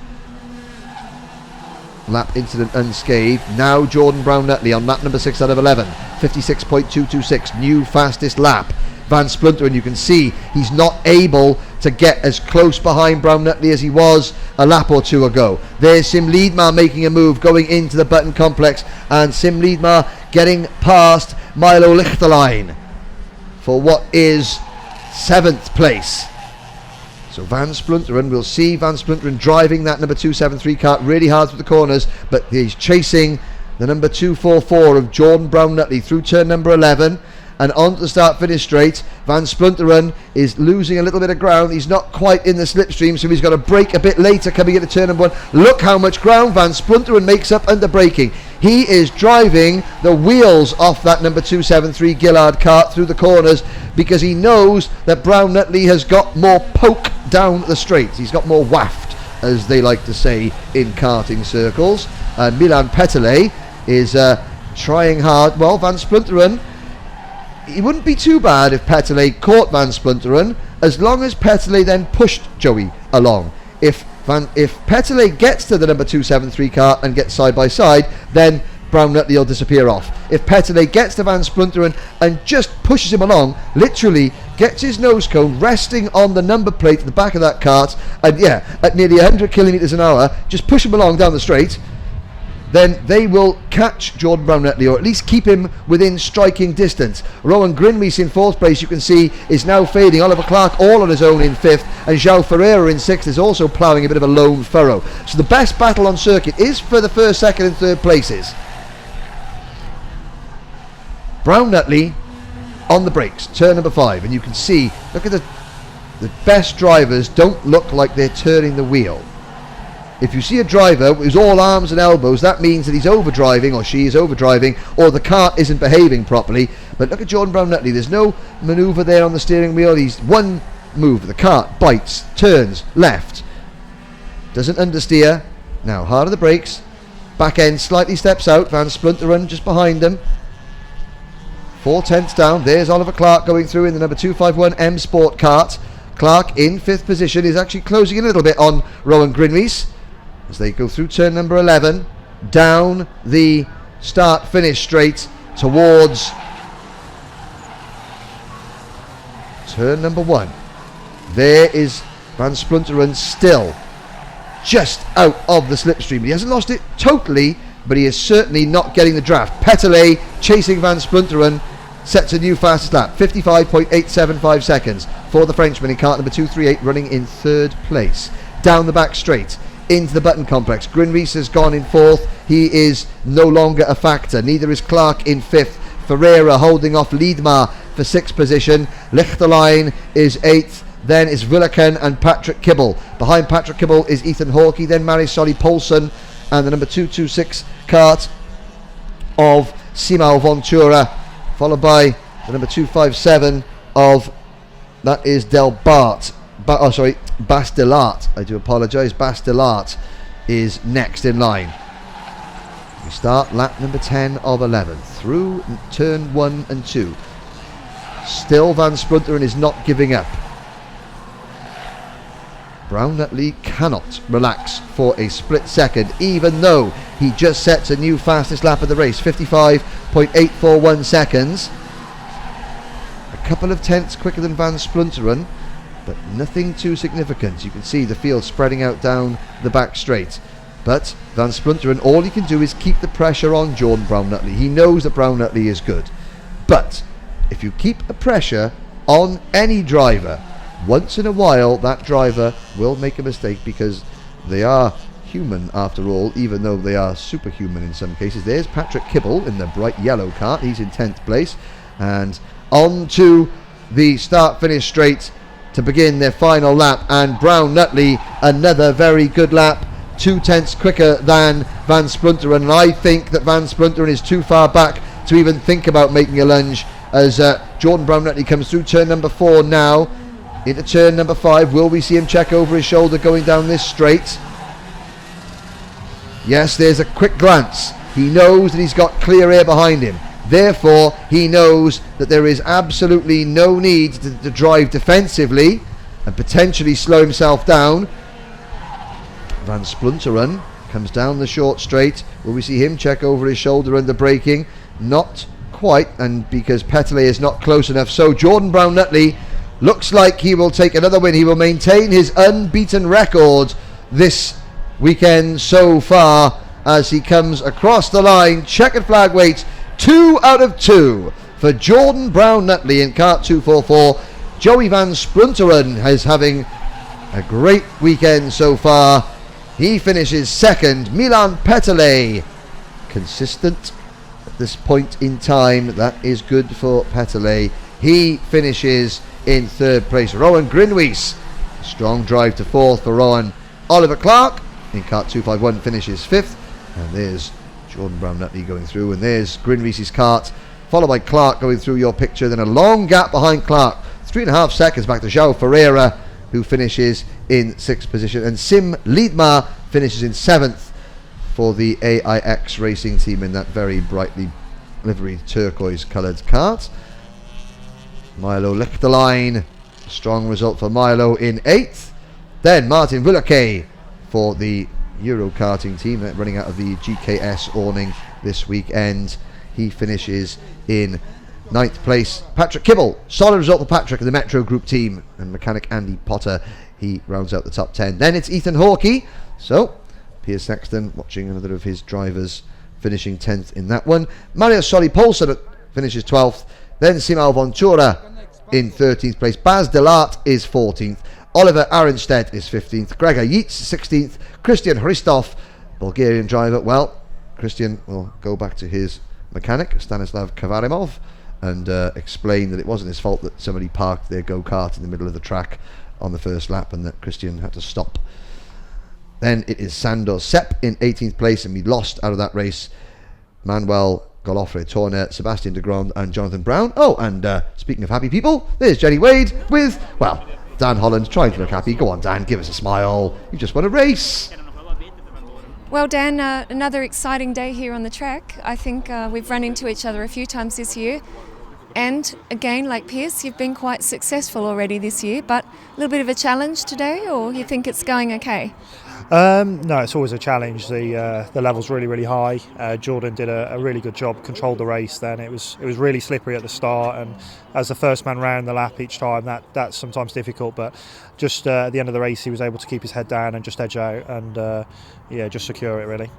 lap incident unscathed. Now Jordan Brown Nutley on lap number 6 out of 11, 56.226, new fastest lap. Van Splunteren, you can see he's not able to get as close behind Brown Nutley as he was a lap or two ago. There's Sim Liedma making a move going into the Button Complex, and Sim Liedma getting past Milo Lichterlein for what is 7th place. So Van Splunteren, we'll see Van Splunteren driving that number 273 kart really hard through the corners, but he's chasing the number 244 of Jordan Brown Nutley through turn number 11. And on to the start finish straight. Van Splunteren is losing a little bit of ground. He's not quite in the slipstream, so he's got to brake a bit later coming into turn number 1. Look how much ground Van Splunteren makes up under braking. He is driving the wheels off that number 273 Gillard kart through the corners, because he knows that Brown Nutley has got more poke down the straights. He's got more waft, as they like to say in karting circles. And Milan Peterle is trying hard. Well, Van Splunteren, it wouldn't be too bad if Peterle caught Van Splunteren, as long as Peterle then pushed Joey along. If Peterle gets to the number 273 car and gets side by side, then Brown Nutley will disappear off. If Peterle gets to Van Splunteren and just pushes him along, literally gets his nose cone resting on the number plate at the back of that kart, and at nearly 100 kilometres an hour, just push him along down the straight, then they will catch Jordan Brown Nutley, or at least keep him within striking distance. Rowan Grinvies in 4th place, you can see, is now fading. Oliver Clark all on his own in 5th, and João Ferreira in 6th is also ploughing a bit of a lone furrow. So the best battle on circuit is for the 1st, 2nd and 3rd places. Brown Nutley on the brakes, turn number 5, and you can see, look at the best drivers don't look like they're turning the wheel. If you see a driver who's all arms and elbows, that means that he's overdriving, or she is overdriving, or the cart isn't behaving properly. But look at Jordan Brown-Nutley. There's no manoeuvre there on the steering wheel. He's one move. The cart bites, turns left, doesn't understeer. Now hard on the brakes. Back end slightly steps out. Van Splunteren just behind them. 4/10 down. There's Oliver Clark going through in the number 251 M Sport cart. Clark in 5th position is actually closing a little bit on Rowan Grinwies as they go through turn number 11, down the start-finish straight towards turn number 1. There is Van Splunteren still just out of the slipstream. He hasn't lost it totally, but he is certainly not getting the draft. Petelet chasing Van Splunteren sets a new fastest lap, 55.875 seconds for the Frenchman in cart number 238, running in 3rd place. Down the back straight into the Button Complex. Grinwies has gone in 4th. He is no longer a factor. Neither is Clark in 5th. Ferreira holding off Liedmar for 6th position. Lichterlein is 8th. Then is Willeken and Patrick Kibble. Behind Patrick Kibble is Ethan Hawkey. Then Marisoli Poulsen and the number 226 cart of Simao Ventura, followed by the number 257 of, that is Bastelart. I do apologise. Bastelart is next in line. We start lap number 10 of 11 through turn 1 and 2. Still Van Splunteren is not giving up. Brown-Nutley cannot relax for a split second, even though he just sets a new fastest lap of the race, 55.841 seconds. A couple of tenths quicker than Van Splunteren, but nothing too significant. You can see the field spreading out down the back straight. But Van Splunteren, all he can do is keep the pressure on Jordan Brown-Nutley. He knows that Brown-Nutley is good. But if you keep the pressure on any driver, once in a while that driver will make a mistake, because they are human after all, even though they are superhuman in some cases. There's Patrick Kibble in the bright yellow cart. He's in 10th place. And on to the start-finish straight to begin their final lap. And Brown-Nutley, another very good lap. 2 tenths quicker than Van Splunteren. And I think that Van Splunteren is too far back to even think about making a lunge, as Jordan Brown-Nutley comes through turn number 4 now. Into turn number 5, will we see him check over his shoulder going down this straight? Yes, there's a quick glance. He knows that he's got clear air behind him. Therefore, he knows that there is absolutely no need to drive defensively and potentially slow himself down. Van Splunteren comes down the short straight. Will we see him check over his shoulder under braking? Not quite, and because Petelet is not close enough. So Jordan Brown-Nutley looks like he will take another win. He will maintain his unbeaten record this weekend so far as he comes across the line. Checkered flag waits, 2 out of 2 for Jordan Brown-Nutley in cart 244. Joey Van Splunteren is having a great weekend so far. He finishes 2nd. Milan Petelet, consistent at this point in time. That is good for Petelet. He finishes in 3rd place. Rowan Grinwies, strong drive to 4th for Rowan. Oliver Clark in cart 251 finishes 5th. And there's Jordan Brown-Nutley going through, and there's Grinwies' cart, followed by Clark going through your picture. Then a long gap behind Clark, 3.5 seconds back to João Ferreira, who finishes in 6th position. And Sim Liedmar finishes in 7th for the AIX racing team in that very brightly livery turquoise coloured cart. Milo Lichterlein, strong result for Milo in 8th. Then Martin Willeke for the Euro karting team running out of the GKS awning this weekend. He finishes in 9th place. Patrick Kibble, solid result for Patrick in the Metro Group team, and mechanic Andy Potter, he rounds out the top 10. Then it's Ethan Hawkey. So Piers Sexton watching another of his drivers finishing 10th in that one. Mario Soli Poulsen finishes 12th. Then Simao Ventura in 13th place. Bas Delart is 14th. Oliver Arenstedt is 15th. Gregor Yates 16th. Christian Hristov, Bulgarian driver. Well, Christian will go back to his mechanic, Stanislav Kavarimov, and explain that it wasn't his fault that somebody parked their go-kart in the middle of the track on the first lap and that Christian had to stop. Then it is Sandor Sepp in 18th place, and we lost out of that race Manuel Golofre Torner, Sebastian de Grand and Jonathan Brown. Oh, and speaking of happy people, there's Jenny Wade with, well, Dan Holland trying to look happy. Go on, Dan, give us a smile. You just won a race. Well, Dan, another exciting day here on the track. I think we've run into each other a few times this year. And again, like Pierce, you've been quite successful already this year, but a little bit of a challenge today, or you think it's going okay? No, it's always a challenge. The level's really, really high. Jordan did a really good job, controlled the race then. It was really slippery at the start, and as the first man round the lap each time, that's sometimes difficult, but just at the end of the race he was able to keep his head down and just edge out and just secure it really.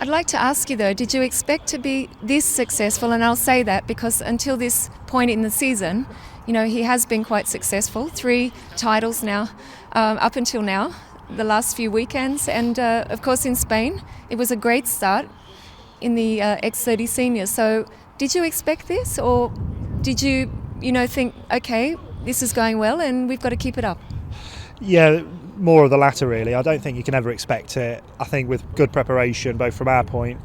I'd like to ask you though, did you expect to be this successful? And I'll say that because until this point in the season, you know, he has been quite successful. 3 titles now, up until now, the last few weekends. And of course in Spain, it was a great start in the X30 seniors. So did you expect this, or did you think, okay, this is going well and we've got to keep it up? Yeah, more of the latter really. I don't think you can ever expect it. I think with good preparation, both from our point,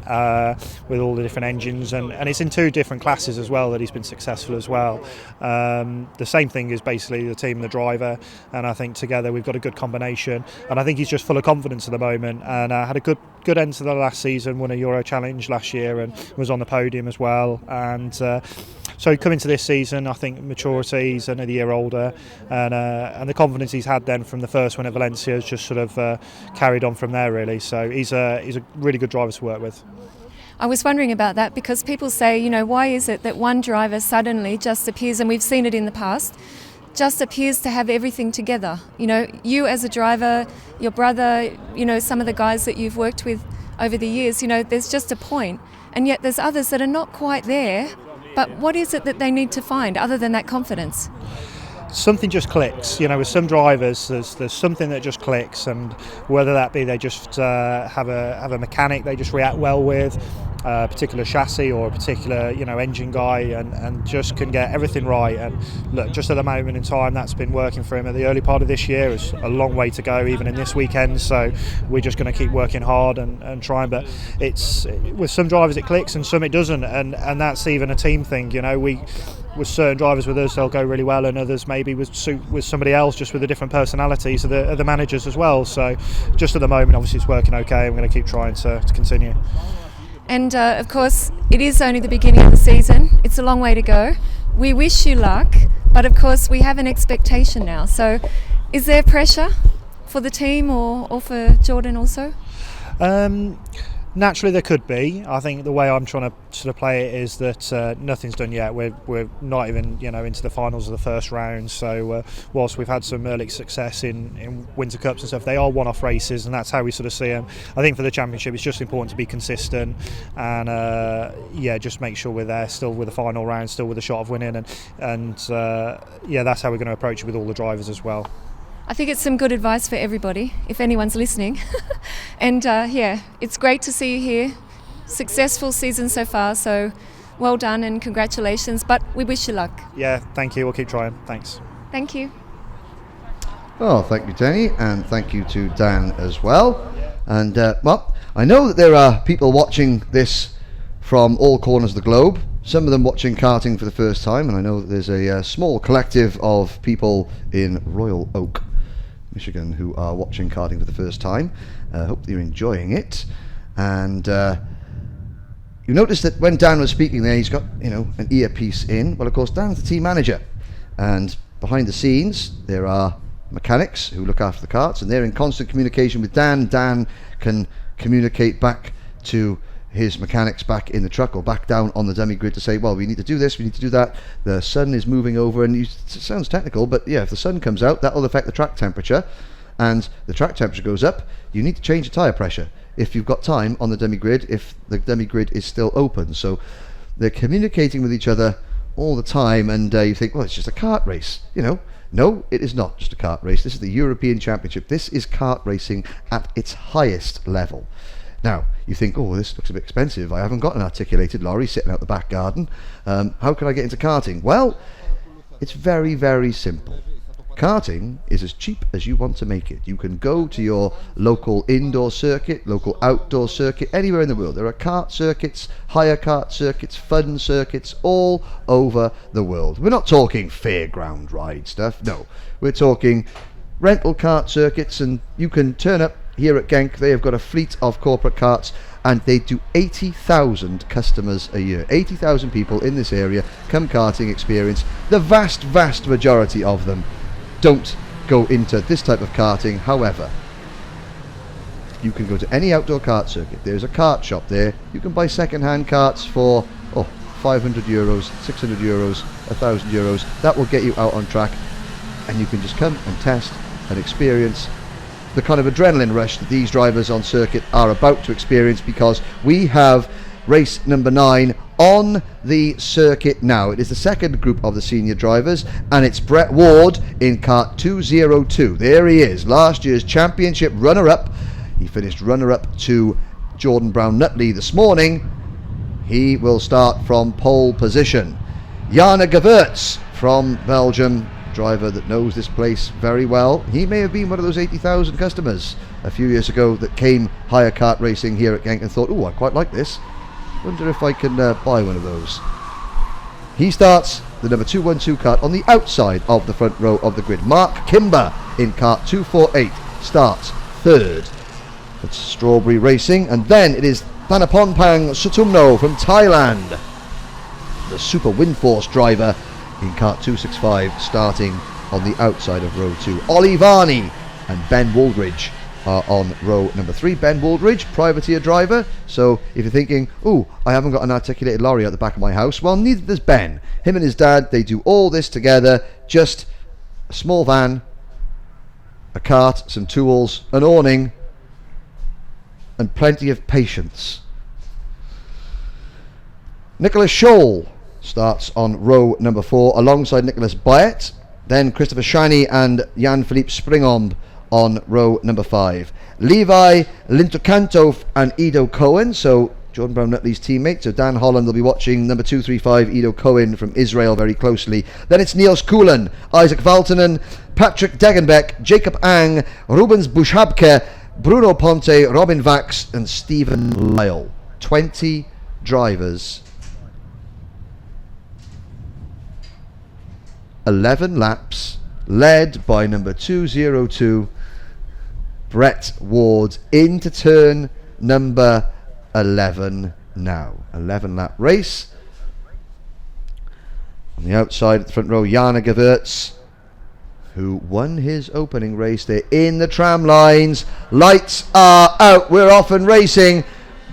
with all the different engines, and it's in 2 different classes as well that he's been successful as well. The same thing is basically the team and the driver, and I think together we've got a good combination, and I think he's just full of confidence at the moment, and had a good end to the last season, won a Euro Challenge last year and was on the podium as well, and so coming to this season, I think maturity, he's another year older, and the confidence he's had then from the first one at Valencia has just sort of carried on from there really. So he's a really good driver to work with. I was wondering about that because people say, why is it that one driver suddenly just appears, and we've seen it in the past, just appears to have everything together. You as a driver, your brother, some of the guys that you've worked with over the years, there's just a point, and yet there's others that are not quite there. But what is it that they need to find other than that confidence? Something just clicks, with some drivers there's something that just clicks, and whether that be they just have a mechanic they just react well with, a particular chassis or a particular engine guy, and just can get everything right. And look, just at the moment in time that's been working for him at the early part of this year. It's a long way to go even in this weekend, so we're just going to keep working hard and trying. But it's with some drivers it clicks and some it doesn't, and that's even a team thing. With certain drivers with us they'll go really well, and others maybe with somebody else just with a different personality, so the managers as well. So just at the moment obviously it's working okay. I'm going to keep trying to continue. And of course it is only the beginning of the season, it's a long way to go. We wish you luck, but of course we have an expectation now. So is there pressure for the team or for Jordan also? Naturally there could be. I think the way I'm trying to sort of play it is that nothing's done yet. We're not even into the finals of the first round, so whilst we've had some early success in Winter Cups and stuff, they are one-off races, and that's how we sort of see them. I think for the championship it's just important to be consistent and just make sure we're there still with the final round, still with a shot of winning, and that's how we're going to approach it with all the drivers as well. I think it's some good advice for everybody, if anyone's listening. And it's great to see you here. Successful season so far, so well done and congratulations, but we wish you luck. Yeah, thank you, we'll keep trying. Thanks. Thank you. Oh, thank you, Jenny, and thank you to Dan as well. And, I know that there are people watching this from all corners of the globe, some of them watching karting for the first time, and I know that there's a small collective of people in Royal Oak, Michigan, who are watching karting for the first time. Hope that you're enjoying it. And you notice that when Dan was speaking there, he's got an earpiece in. Well, of course, Dan's the team manager, and behind the scenes there are mechanics who look after the karts, and they're in constant communication with Dan. Dan can communicate back to his mechanics back in the truck or back down on the dummy grid to say, well, we need to do this, we need to do that, the sun is moving over, and it sounds technical, but yeah, if the sun comes out, that will affect the track temperature, and the track temperature goes up, you need to change the tyre pressure if you've got time on the dummy grid, if the dummy grid is still open. So they're communicating with each other all the time, and you think, well, it's just a kart race, No, it is not just a kart race. This is the European Championship. This is kart racing at its highest level. Now, you think, oh, this looks a bit expensive. I haven't got an articulated lorry sitting out the back garden. How can I get into karting? Well, it's very, very simple. Karting is as cheap as you want to make it. You can go to your local indoor circuit, local outdoor circuit, anywhere in the world. There are kart circuits, hire kart circuits, fun circuits all over the world. We're not talking fairground ride stuff, no. We're talking rental kart circuits, and you can turn up here at Genk. They have got a fleet of corporate karts, and they do 80,000 customers a year. 80,000 people in this area come karting experience. The vast majority of them don't go into this type of karting. However, you can go to any outdoor kart circuit. There's a kart shop there. You can buy second-hand karts for 500 euros, 600 euros, 1,000 euros. That will get you out on track, and you can just come and test and experience the kind of adrenaline rush that these drivers on circuit are about to experience, because we have race number 9 on the circuit now. It is the second group of the senior drivers, and it's Brett Ward in kart 202. There he is, last year's championship runner-up. He finished runner-up to Jordan Brown Nutley this morning. He will start from pole position. Jana Gewertz from Belgium, driver that knows this place very well. He may have been one of those 80,000 customers a few years ago that came hire kart racing here at Genk and thought, I quite like this. Wonder if I can buy one of those. He starts the number 212 kart on the outside of the front row of the grid. Mark Kimber in kart 248 starts third. It's Strawberry Racing, and then it is Thanaponpang Sutumno from Thailand, the Super Windforce driver in kart 265, starting on the outside of row 2. Ollie Varney and Ben Waldridge are on row number 3. Ben Waldridge, privateer driver. So if you're thinking, I haven't got an articulated lorry at the back of my house, well, neither does Ben. Him and his dad, they do all this together. Just a small van, a cart, some tools, an awning, and plenty of patience. Nicholas Scholl starts on row number 4 alongside Nicholas Bayet. Then Christopher Shiny and Jan-Philippe Springomb on row number 5. Levi Lintukantov and Ido Cohen, so Jordan Brown Nutley's teammate. So Dan Holland will be watching number 235 Ido Cohen from Israel very closely. Then it's Niels Kuhlen, Isaac Valtonen, Patrick Degenbeck, Jacob Ang, Rubens Bushabke, Bruno Ponte, Robin Vax and Stephen Lyle. 20 drivers, 11 laps, led by number 202 Brett Ward into turn number 11 now. 11 lap race. On the outside at the front row, Jana Gewertz, who won his opening race. They're in the tram lines. Lights are out. We're off and racing.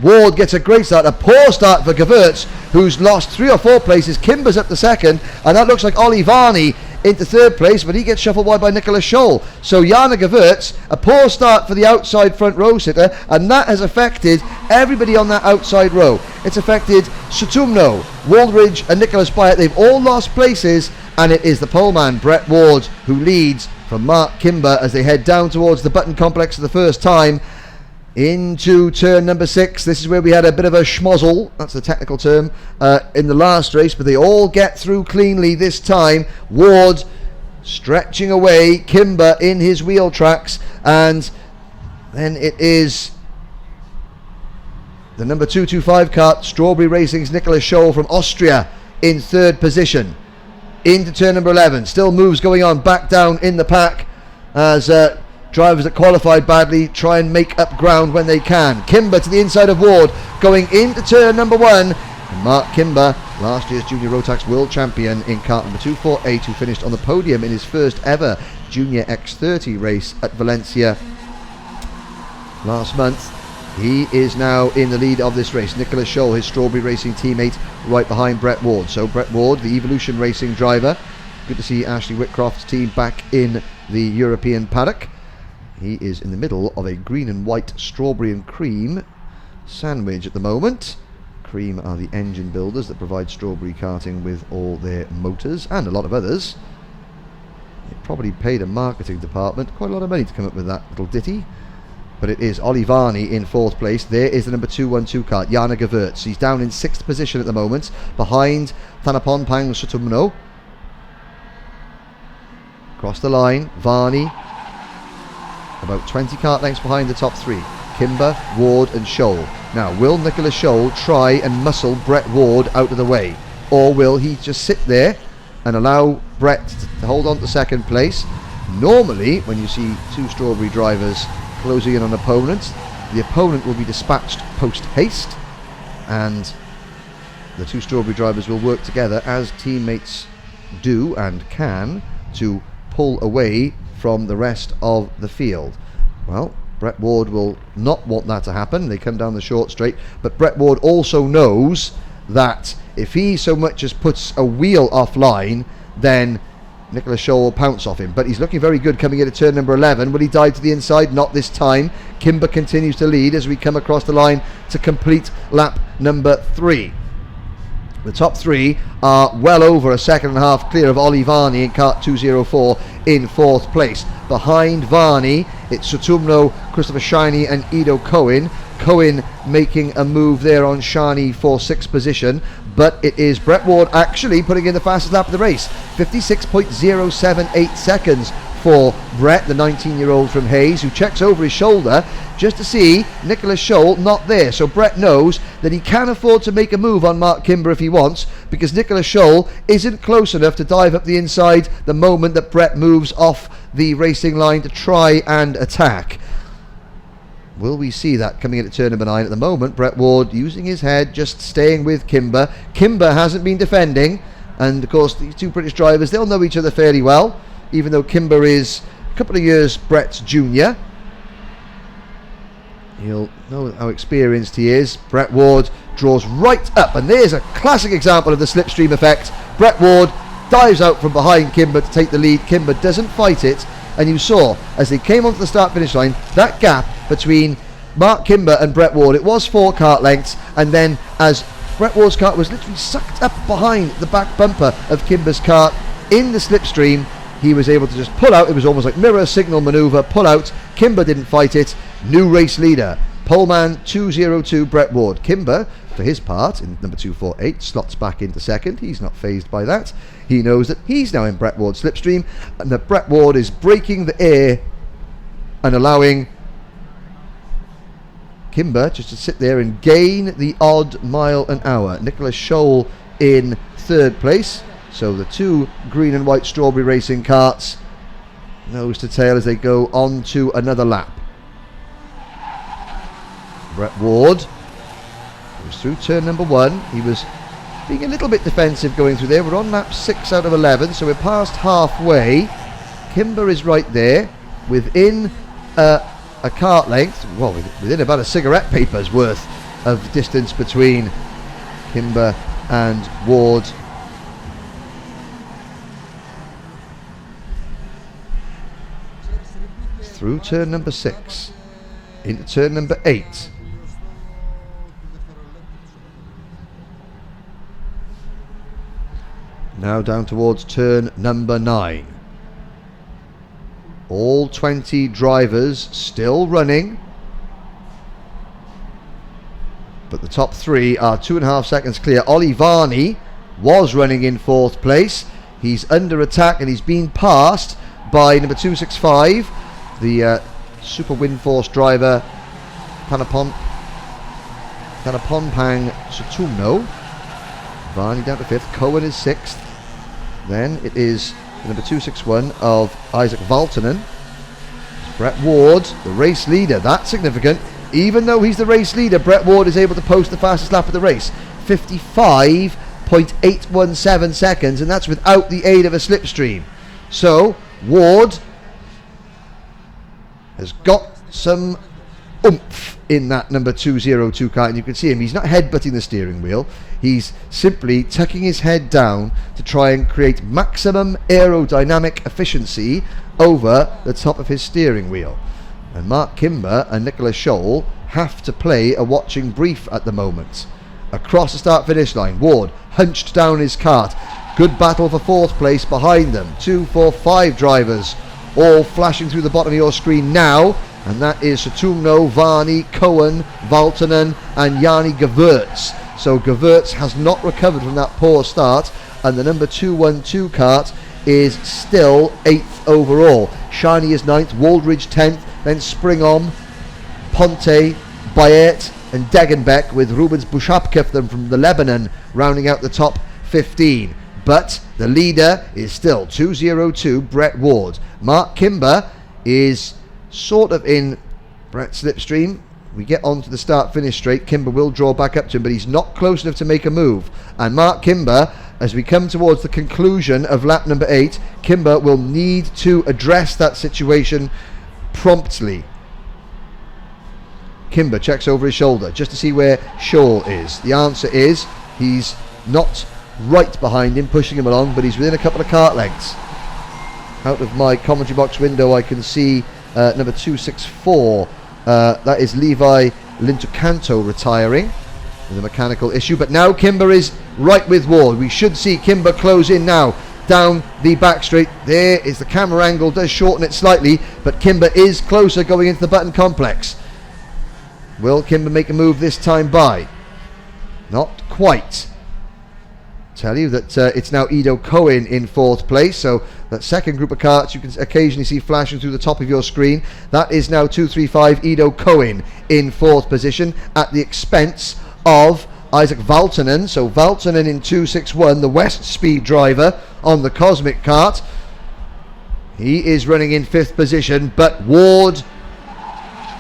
Ward gets a great start. A poor start for Gewertz, who's lost 3 or 4 places. Kimber's up to second, and that looks like Ollie Varney into third place, but he gets shuffled wide by Nicholas Scholl. So Jana Gewertz, a poor start for the outside front row sitter, and that has affected everybody on that outside row. It's affected Sutumno, Waldridge and Nicholas Bayet. They've all lost places, and it is the poleman Brett Ward who leads from Mark Kimber as they head down towards the Button Complex for the first time. Into turn number 6. This is where we had a bit of a schmozzle, that's the technical term, in the last race, but they all get through cleanly this time. Ward stretching away, Kimber in his wheel tracks, and then it is the number 225 kart, Strawberry Racing's Nicholas Scholl from Austria in third position. Into turn number 11, still moves going on back down in the pack as drivers that qualified badly try and make up ground when they can. Kimber to the inside of Ward, going into turn number 1. And Mark Kimber, last year's Junior Rotax World Champion in kart number 248, who finished on the podium in his first ever Junior X30 race at Valencia last month. He is now in the lead of this race. Nicholas Scholl, his Strawberry Racing teammate, right behind Brett Ward. So Brett Ward, the Evolution Racing driver. Good to see Ashley Whitcroft's team back in the European paddock. He is in the middle of a green and white strawberry and cream sandwich at the moment. Cream are the engine builders that provide Strawberry Karting with all their motors and a lot of others. They probably paid a marketing department quite a lot of money to come up with that little ditty. But it is Ollie Varney in 4th place. There is the number 212 kart, Jana Gewertz. He's down in 6th position at the moment, behind Thanaponpang Sutumno. Across the line, Varney, about 20 kart lengths behind the top three. Kimber, Ward and Scholl. Now, will Nicholas Scholl try and muscle Brett Ward out of the way? Or will he just sit there and allow Brett to hold on to second place? Normally, when you see two Strawberry drivers closing in on opponents, the opponent will be dispatched post-haste, and the two Strawberry drivers will work together as teammates do and can to pull away from the rest of the field. Well, Brett Ward will not want that to happen. They come down the short straight, but Brett Ward also knows that if he so much as puts a wheel offline, then Nicholas Scholl will pounce off him. But he's looking very good coming into turn number 11. Will he dive to the inside? Not this time. Kimber continues to lead as we come across the line to complete lap number 3. The top three are well over a second and a half clear of Ollie Varney in kart 204 in 4th place. Behind Varney, it's Sutumno, Christopher Shiney and Ido Cohen. Cohen making a move there on Shiney for 6th position, but it is Brett Ward actually putting in the fastest lap of the race. 56.078 seconds for Brett, the 19-year-old from Hayes, who checks over his shoulder just to see Nicholas Scholl not there. So Brett knows that he can afford to make a move on Mark Kimber if he wants, because Nicholas Scholl isn't close enough to dive up the inside the moment that Brett moves off the racing line to try and attack. Will we see that coming into turn number 9? At the moment, Brett Ward using his head, just staying with Kimber. Kimber hasn't been defending, and of course these two British drivers, they'll know each other fairly well, even though Kimber is a couple of years Brett's junior. You'll know how experienced he is. Brett Ward draws right up, and there's a classic example of the slipstream effect. Brett Ward dives out from behind Kimber to take the lead. Kimber doesn't fight it, and you saw as they came onto the start finish line, that gap between Mark Kimber and Brett Ward, it was 4 kart lengths, and then as Brett Ward's kart was literally sucked up behind the back bumper of Kimber's kart in the slipstream, he was able to just pull out. It was almost like mirror signal maneuver, pull out. Kimber didn't fight it. New race leader, poleman 202 Brett Ward. Kimber, for his part, in number 248, slots back into second. He's not phased by that. He knows that he's now in Brett Ward's slipstream, and that Brett Ward is breaking the air and allowing Kimber just to sit there and gain the odd mile an hour. Nicholas Scholl in 3rd place. So the two green and white Strawberry racing karts nose to tail as they go on to another lap. Brett Ward goes through turn number 1. He was being a little bit defensive going through there. We're on lap 6 out of 11, so we're past halfway. Kimber is right there within a kart length, well, within about a cigarette paper's worth of distance between Kimber and Ward. Through turn number 6 into turn number 8. Now down towards turn number 9. All 20 drivers still running, but the top 3 are 2.5 seconds clear. Ollie Varney was running in 4th place. He's under attack and he's been passed by number 265, the Super Windforce driver Panaponpang Sutumno. Varney down to 5th. Cohen is 6th. Then it is number 261 of Isaac Valtonen. Brett Ward, the race leader. That's significant. Even though he's the race leader, Brett Ward is able to post the fastest lap of the race. 55.817 seconds, and that's without the aid of a slipstream. So Ward has got some oomph in that number 202 kart, and you can see him, he's not headbutting the steering wheel, he's simply tucking his head down to try and create maximum aerodynamic efficiency over the top of his steering wheel. And Mark Kimber and Nicholas Scholl have to play a watching brief at the moment. Across the start finish line, Ward hunched down his kart. Good battle for 4th place behind them. 2, 4, 5 drivers all flashing through the bottom of your screen now, and that is Sutumno, Varney, Cohen, Valtonen and Yanni Gewurz. So Gewurz has not recovered from that poor start, and the number 212 kart is still 8th overall. Shiny is 9th, Waldridge 10th, then Springom, Ponte, Bayet and Degenbeck, with Rubens Bushapkef from the Lebanon rounding out the top 15. But the leader is still 202 Brett Ward. Mark Kimber is sort of in Brett's slipstream. We get on to the start-finish straight. Kimber will draw back up to him, but he's not close enough to make a move. And Mark Kimber, as we come towards the conclusion of lap number 8, Kimber will need to address that situation promptly. Kimber checks over his shoulder just to see where Scholl is. The answer is he's not right behind him, pushing him along, but he's within a couple of kart lengths. Out of my commentary box window, I can see number 264. That is Levi Lintucanto retiring with a mechanical issue. But now Kimber is right with Ward. We should see Kimber close in now down the back straight. There is the camera angle, does shorten it slightly, but Kimber is closer going into the button complex. Will Kimber make a move this time by? Not quite. Tell you that it's now Ido Cohen in 4th place, so that second group of karts you can occasionally see flashing through the top of your screen, that is now 235 Ido Cohen in 4th position at the expense of Isaac Valtonen. So Valtonen in 261, the West Speed driver on the Cosmic kart, he is running in 5th position, but Ward,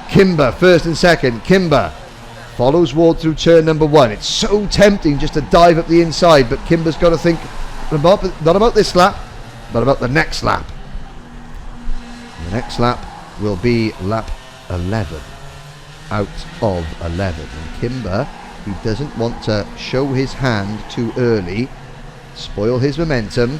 Kimber 1st and 2nd. Kimber follows Ward through turn number 1. It's so tempting just to dive up the inside, but Kimber's got to think not about this lap, but about the next lap. The next lap will be lap 11 out of 11. And Kimber, he doesn't want to show his hand too early, spoil his momentum.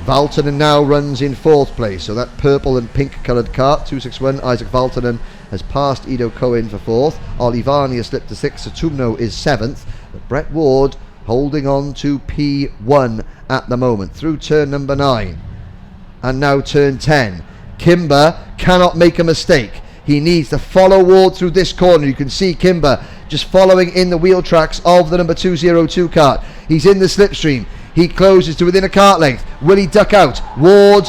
Valtonen now runs in 4th place, so that purple and pink coloured kart, 261, Isaac Valtonen has passed Ido Cohen for 4th. Olivani has slipped to 6th, Satumno is 7th, but Brett Ward holding on to P1 at the moment through turn number 9 and now turn 10. Kimber cannot make a mistake. He needs to follow Ward through this corner. You can see Kimber just following in the wheel tracks of the number 202 kart. He's in the slipstream. He closes to within a kart length. Will he duck out? Ward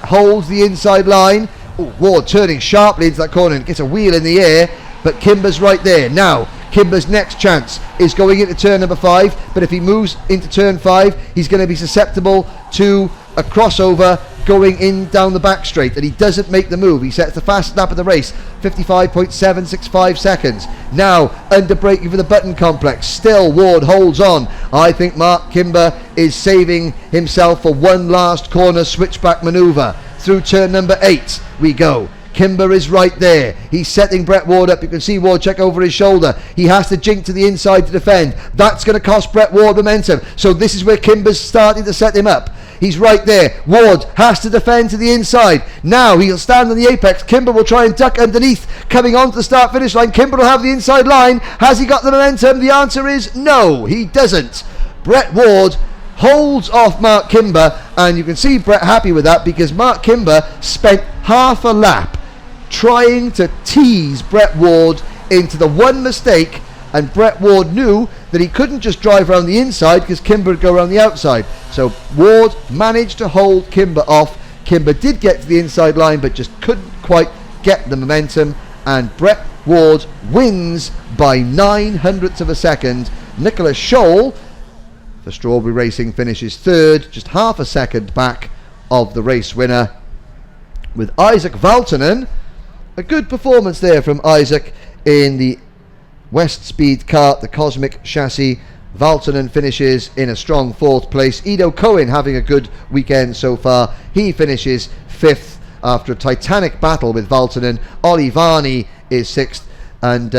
holds the inside line. Ooh, Ward turning sharply into that corner and gets a wheel in the air, but Kimber's right there. Now, Kimber's next chance is going into turn number 5, but if he moves into turn 5, he's going to be susceptible to a crossover going in down the back straight, and he doesn't make the move. He sets the fast lap of the race, 55.765 seconds. Now under braking for the button complex. Still Ward holds on. I think Mark Kimber is saving himself for one last corner switchback manoeuvre. Through turn number 8 we go. Kimber is right there. He's setting Brett Ward up. You can see Ward check over his shoulder. He has to jink to the inside to defend. That's going to cost Brett Ward momentum. So this is where Kimber's starting to set him up. He's right there. Ward has to defend to the inside. Now he'll stand on the apex. Kimber will try and duck underneath. Coming on to the start-finish line. Kimber will have the inside line. Has he got the momentum? The answer is no, he doesn't. Brett Ward holds off Mark Kimber, and you can see Brett happy with that because Mark Kimber spent half a lap trying to tease Brett Ward into the one mistake, and Brett Ward knew that he couldn't just drive around the inside because Kimber would go around the outside. So Ward managed to hold Kimber off. Kimber did get to the inside line but just couldn't quite get the momentum, and Brett Ward wins by 900ths of a second. Nicholas Scholl for Strawberry Racing finishes 3rd, just half a second back of the race winner, with Isaac Valtonen. A good performance there from Isaac in the West Speed kart, the Cosmic chassis. Valtonen finishes in a strong 4th place. Ido Cohen having a good weekend so far. He finishes 5th after a titanic battle with Valtonen. Olivani is 6th, and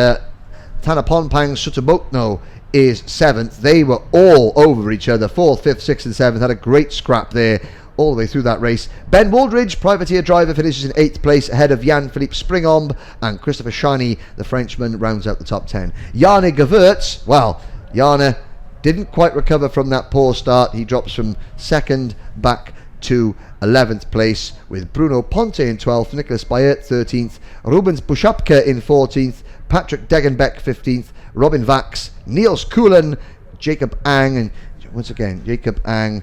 Tanaponpang Sutomotno is 7th. They were all over each other. 4th, 5th, 6th and 7th. Had a great scrap there all the way through that race. Ben Waldridge, privateer driver, finishes in 8th place ahead of Jan-Philippe Springomb, and Christopher Shiny, the Frenchman, rounds out the top 10. Jarne Gewurz, well, Jarne didn't quite recover from that poor start. He drops from 2nd back to 11th place, with Bruno Ponte in 12th, Nicholas Bayet 13th, Rubens Bushapke in 14th, Patrick Degenbeck 15th, Robin Vax, Niels Koelen, Jacob Ang, and once again Jacob Ang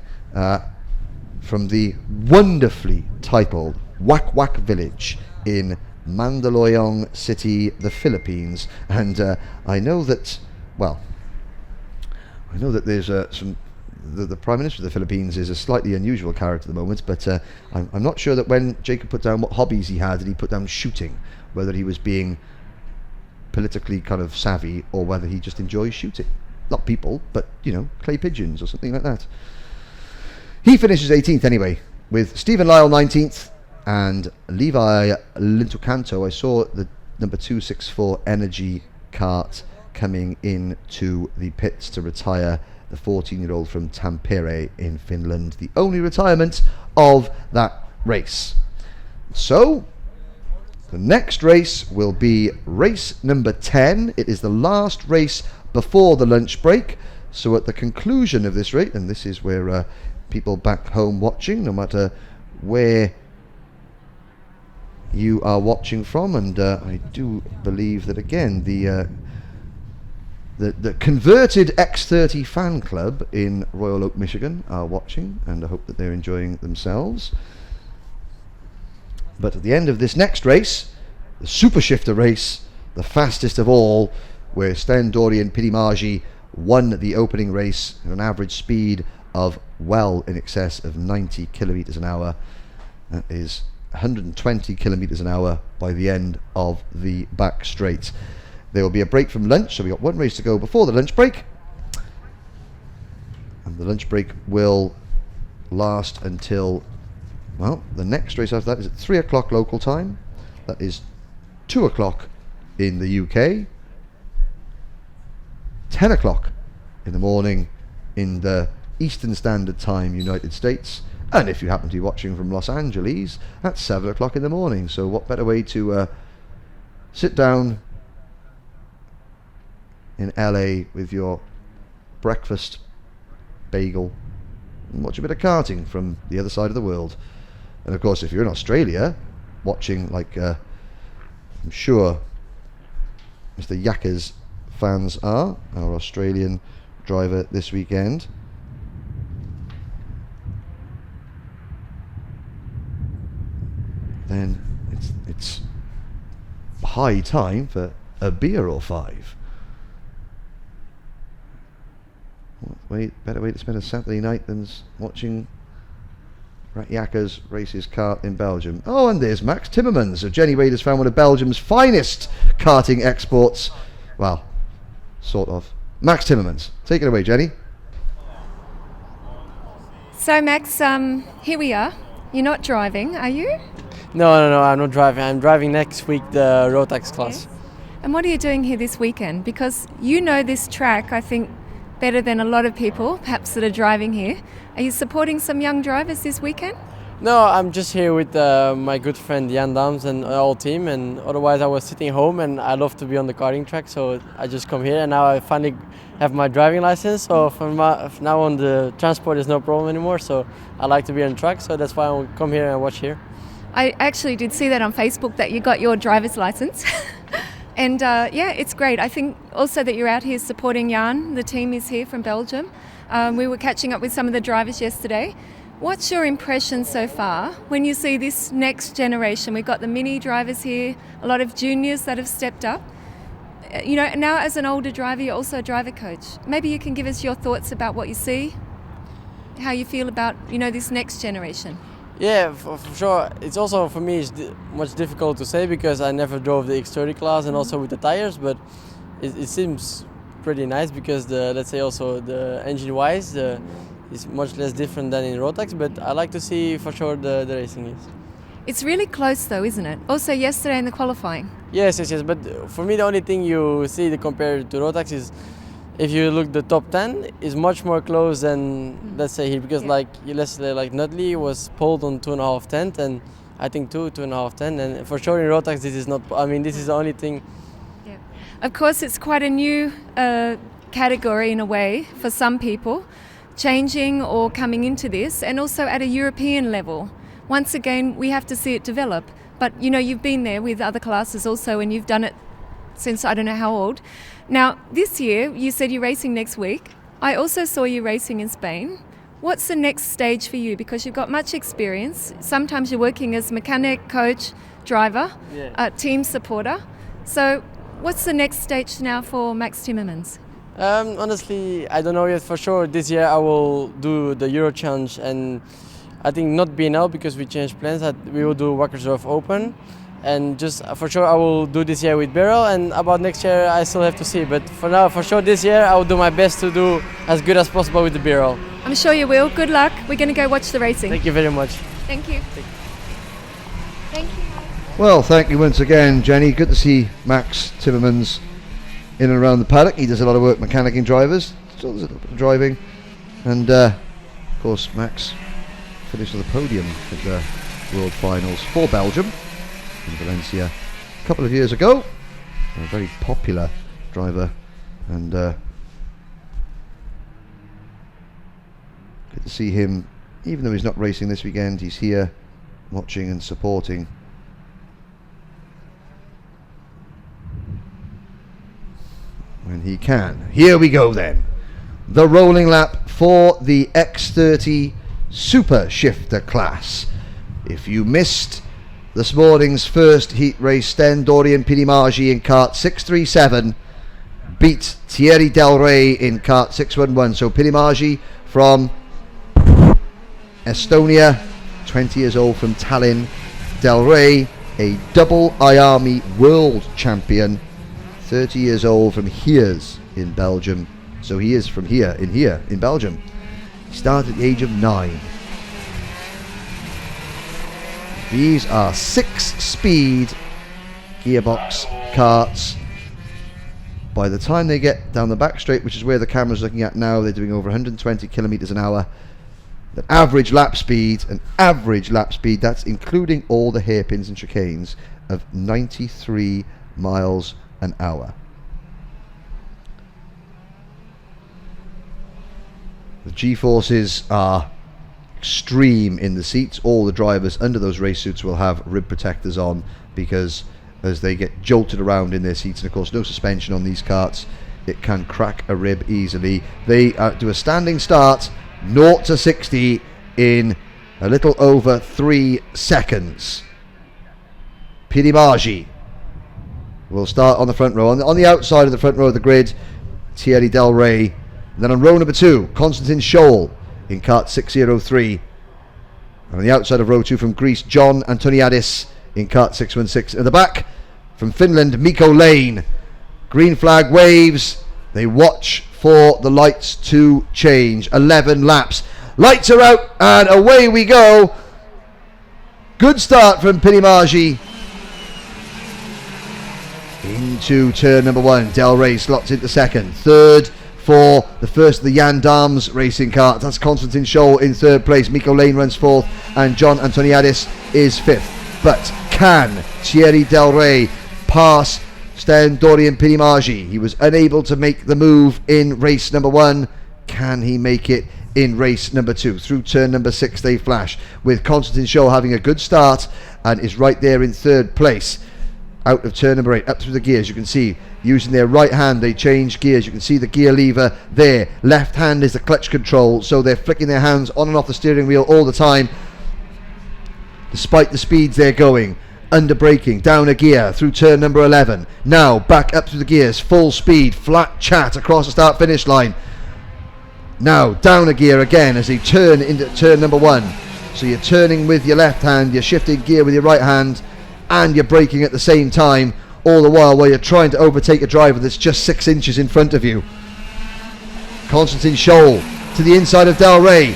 from the wonderfully titled Wak Wak Village in Mandaluyong City, the Philippines. And I know that there's the Prime Minister of the Philippines is a slightly unusual character at the moment, but I'm not sure that when Jacob put down what hobbies he had, and he put down shooting, whether he was being politically kind of savvy or whether he just enjoys shooting. Not people, but, clay pigeons or something like that. He finishes 18th anyway, with Stephen Lyle 19th and Levi Lintucanto. I saw the number 264 Energy Kart coming into the pits to retire the 14-year-old from Tampere in Finland, the only retirement of that race. So, the next race will be race number 10. It is the last race before the lunch break. So at the conclusion of this race, and this is where people back home watching, no matter where you are watching from, and I do believe that again the converted X30 fan club in Royal Oak, Michigan are watching, and I hope that they're enjoying themselves. But at the end of this next race, the Super Shifter race, the fastest of all, where Sten Dorian Pidimaji won the opening race at an average speed of well in excess of 90 kilometers an hour. That is 120 kilometers an hour by the end of the back straight. There will be a break from lunch, so we've got one race to go before the lunch break. And the lunch break will last until, the next race after that is at 3 o'clock local time. That is 2 o'clock in the UK. 10 o'clock in the morning in the Eastern Standard Time, United States. And if you happen to be watching from Los Angeles, that's 7 o'clock in the morning. So what better way to sit down in LA with your breakfast bagel and watch a bit of karting from the other side of the world. And of course, if you're in Australia watching, like I'm sure Mr. Yakker's fans are, our Australian driver this weekend, then it's high time for a beer or five. Better way to spend a Saturday night than watching Yakker's race his kart in Belgium. Oh, and there's Max Timmermans of Jenny Raiders fan, one of Belgium's finest karting exports. Well, sort of. Max Timmermans, take it away, Jenny. So Max, here we are. You're not driving, are you? No, I'm not driving. I'm driving next week the Rotax class. Yes. And what are you doing here this weekend? Because you know this track, I think, better than a lot of people, perhaps, that are driving here. Are you supporting some young drivers this weekend? No, I'm just here with my good friend Jan Dams and our whole team, and otherwise I was sitting home and I love to be on the karting track, so I just come here, and now I finally have my driving license, so from now on the transport is no problem anymore, so I like to be on the track, so that's why I come here and watch here. I actually did see that on Facebook that you got your driver's license. And it's great. I think also that you're out here supporting Jan. The team is here from Belgium. We were catching up with some of the drivers yesterday. What's your impression so far when you see this next generation? We've got the mini drivers here, a lot of juniors that have stepped up. Now as an older driver, you're also a driver coach. Maybe you can give us your thoughts about what you see, how you feel about, this next generation. Yeah, for sure. It's also, for me, it's much difficult to say because I never drove the X30 class and also with the tires, but it seems pretty nice because let's say also the engine-wise is much less different than in Rotax, but I like to see for sure the racing is. It's really close though, isn't it? Also yesterday in the qualifying. Yes, but for me the only thing you see compared to Rotax is if you look the top 10 is much more close than let's say here because let's say like Nutley was pulled on 2.5 tenths and I think 2.5 tenths, and for sure in Rotax this is not, this is the only thing. Yeah. Of course it's quite a new category in a way for some people changing or coming into this, and also at a European level. Once again we have to see it develop, but you've been there with other classes also and you've done it since I don't know how old. Now, this year, you said you're racing next week. I also saw you racing in Spain. What's the next stage for you? Because you've got much experience. Sometimes you're working as mechanic, coach, driver, team supporter. So what's the next stage now for Max Timmermans? Honestly, I don't know yet for sure. This year I will do the Euro Challenge, and I think not BNL because we changed plans. That we will do Wakkersdorf Open, and just for sure I will do this year with Beryl. And about next year I still have to see. But for now, for sure this year I will do my best to do as good as possible with the Beryl. I'm sure you will. Good luck. We're going to go watch the racing. Thank you very much. Thank you. Thank you. Well, thank you once again, Jenny. Good to see Max Timmermans in and around the paddock. He does a lot of work mechanicking drivers, still does a little bit of driving, and of course Max finished on the podium at the World Finals for Belgium in Valencia a couple of years ago. A very popular driver, and good to see him, even though he's not racing this weekend, he's here watching and supporting. When he can. Here we go then. The rolling lap for the X30 Super Shifter class. If you missed this morning's first heat race, Sten Dorian Pinimagi in kart 637 beat Thierry Del Rey in kart 611. So Pinimagi from Estonia, 20 years old from Tallinn. Del Rey, a double IARMI world champion, 30 years old from Heers in Belgium. So he is from here in Belgium. He started at the age of 9. These are 6-speed gearbox karts. By the time they get down the back straight, which is where the camera's looking at now, they're doing over 120 kilometers an hour. The average lap speed, that's including all the hairpins and chicanes, of 93 miles an hour. The G-forces are extreme in the seats. All the drivers under those race suits will have rib protectors on, because as they get jolted around in their seats, and of course no suspension on these karts, it can crack a rib easily. They do a standing start 0 to 60 in a little over 3 seconds. Pinimagi will start on the front row. On the outside of the front row of the grid, Thierry Del Rey. And then on row number 2, Konstantin Scholl in kart 603. And on the outside of row 2 from Greece, John Antoniadis in kart 616. At the back from Finland, Mikko Lane. Green flag waves. They watch for the lights to change. 11 laps. Lights are out and away we go. Good start from Pinimagi. Into turn number 1. Del Rey slots into second. Third for the first of the Jan Daams racing kart. That's Konstantin Scholl in third place. Mikko Lane runs fourth and John Antoniadis is fifth. But can Thierry Del Rey pass Sten Dorian Pinimagi? He was unable to make the move in race number 1. Can he make it in race number 2? Through turn number 6 they flash, with Konstantin Scholl having a good start and is right there in third place. Out of turn number 8, up through the gears, you can see using their right hand they change gears. You can see the gear lever there. Left hand is the clutch control, so they're flicking their hands on and off the steering wheel all the time, despite the speeds they're going. Under braking, down a gear through turn number 11. Now back up through the gears, full speed, flat chat across the start finish line. Now down a gear again as they turn into turn number 1. So you're turning with your left hand, you're shifting gear with your right hand, and you're braking at the same time, all the while you're trying to overtake a driver that's just 6 inches in front of you. Konstantin Scholl to the inside of Del Rey,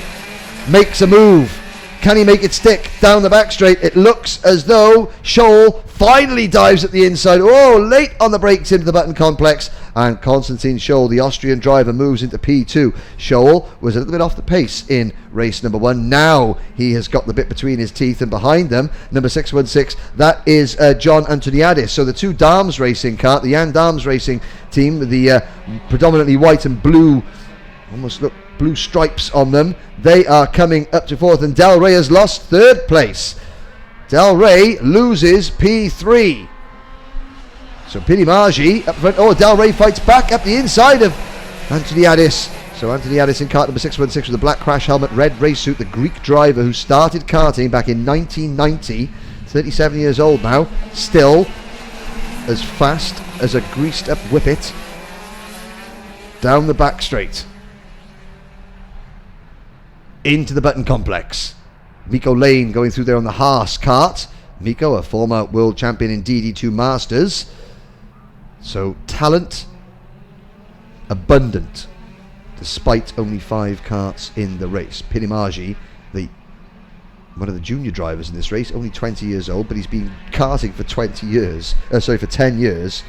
makes a move. Can he make it stick down the back straight? It looks as though Scholl finally dives at the inside. Oh, late on the brakes into the button complex, and Konstantin Scholl, the Austrian driver, moves into P2. Scholl was a little bit off the pace in race number 1. Now he has got the bit between his teeth, and behind them, number 616, that is John Antoniadis. So the two Daams racing kart, the Jan Daams racing team, the predominantly white and blue, almost look blue stripes on them, they are coming up to fourth, and Del Rey has lost third place. Del Rey loses P3. So Pinimagi up front. Oh, Del Rey fights back up the inside of Antoniadis. So Anthony Addis in kart number 616 with a black crash helmet, red race suit, the Greek driver who started karting back in 1990, 37 years old now, still as fast as a greased up whippet down the back straight into the button complex. Mikko Lane going through there on the Haas kart. Mikko, a former world champion in DD2 Masters. So talent abundant despite only 5 karts in the race. Pinnacle, one of the junior drivers in this race, only 20 years old, but he's been karting for 10 years.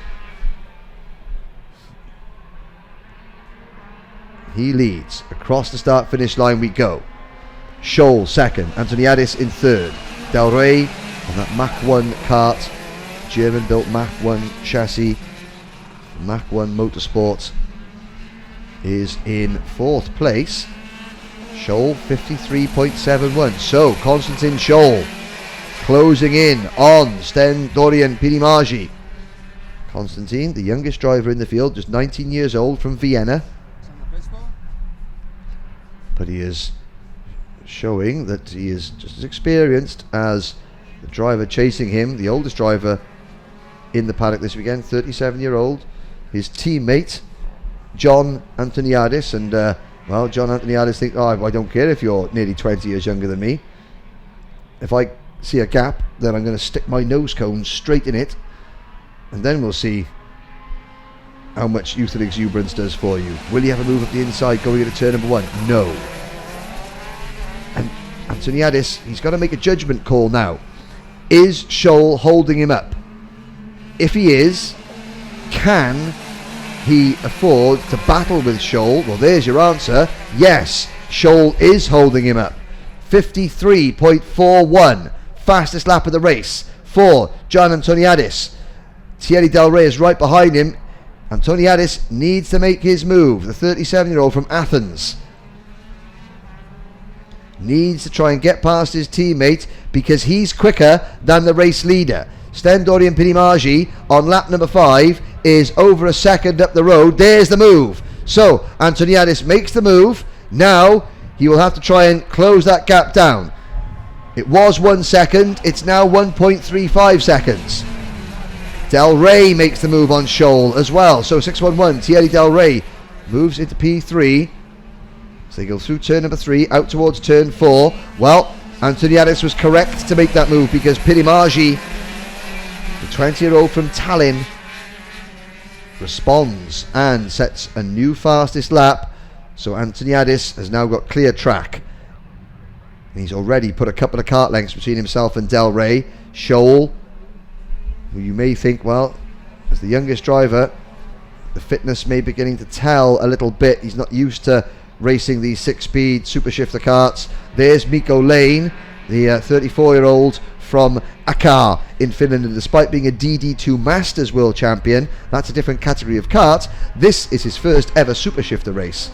He leads. Across the start finish line we go. Scholl second, Anthony Addis in third. Del Rey on that Mach 1 kart, German built Mach 1 chassis, Mach 1 Motorsport, is in 4th place. Scholl 53.71. So Konstantin Scholl closing in on Sten Dorian Pirimagi. Konstantin, the youngest driver in the field, just 19 years old, from Vienna. But he is showing that he is just as experienced as the driver chasing him, the oldest driver in the paddock this weekend, 37-year-old. His teammate, John Antoniadis, and John Antoniadis thinks, I don't care if you're nearly 20 years younger than me. If I see a gap, then I'm going to stick my nose cone straight in it, and then we'll see how much youth and exuberance does for you. Will he have a move up the inside going into turn number 1? No. And Antoniadis, he's got to make a judgment call now. Is Scholl holding him up? If he is, can he afford to battle with Scholl? Well, there's your answer. Yes, Scholl is holding him up. 53.41, fastest lap of the race for John Antoniadis. Thierry Del Rey is right behind him. Antoniadis needs to make his move. The 37-year-old from Athens needs to try and get past his teammate because he's quicker than the race leader. Sten Dorian Pirimagi on lap number 5 is over a second up the road. There's the move. So Antoniadis makes the move. Now he will have to try and close that gap down. It was 1 second. It's now 1.35 seconds. Del Rey makes the move on Scholl as well. So 611, Thierry Del Rey moves into P3. So they go through turn number 3, out towards turn 4. Well, Antoniadis was correct to make that move because Pirimagi, the 20-year-old from Tallinn, responds and sets a new fastest lap. So Antoniadis has now got clear track. And he's already put a couple of kart lengths between himself and Del Rey. Scholl, who you may think, well, as the youngest driver, the fitness may be beginning to tell a little bit. He's not used to racing these 6-speed super shifter karts. There's Mikko Lane, the 34-year-old from Akar in Finland, and despite being a DD2 Masters World Champion, that's a different category of kart. This is his first ever super shifter race.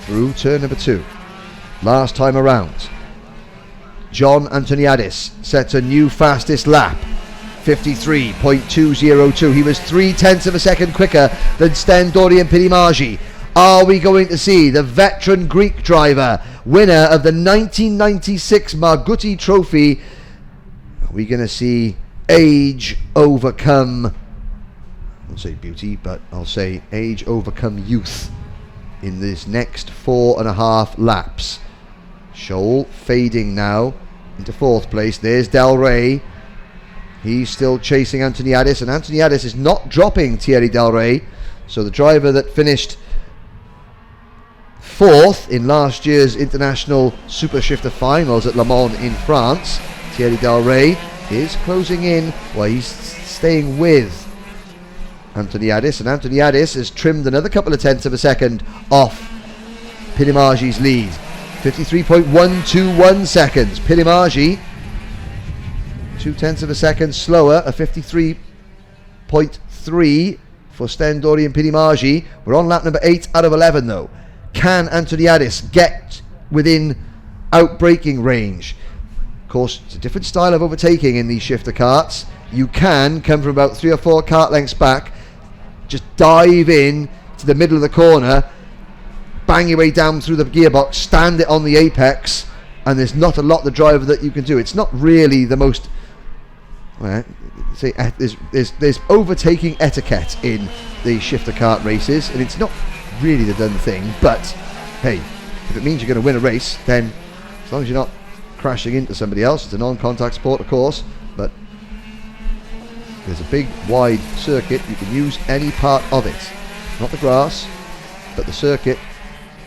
Through turn number 2. Last time around, John Antoniadis sets a new fastest lap, 53.202. He was 0.3 of a second quicker than Sten Dorian Pirimagi. Are we going to see the veteran Greek driver, winner of the 1996 Margutti Trophy? Are we going to see age overcome, I won't say beauty, but I'll say age overcome youth in this next 4.5 laps? Scholl fading now into 4th place. There's Del Rey. He's still chasing Antoniadis, and Antoniadis is not dropping Thierry Del Rey. So the driver that finished 4th in last year's International Super Shifter Finals at Le Mans in France, Thierry Del Rey, is closing in. Well, he's staying with Antoniadis, and Antoniadis has trimmed another couple of tenths of a second off Pirimagi's lead. 53.121 seconds. Pirimagi 0.2 of a second slower, a 53.3 for Sten Dorian Pirimagi. We're on lap number 8 out of 11 though. Can Antoniadis get within outbraking range? Of course, it's a different style of overtaking in these shifter karts. you can come from about 3 or 4 kart lengths back, just dive in to the middle of the corner, bang your way down through the gearbox, stand it on the apex, and there's not a lot the driver that you can do. It's not really the most... Well, there's overtaking etiquette in the shifter kart races, and it's not really the done thing, but hey, if it means you're going to win a race, then as long as you're not crashing into somebody else, it's a non-contact sport, of course, but there's a big wide circuit, you can use any part of it, not the grass but the circuit.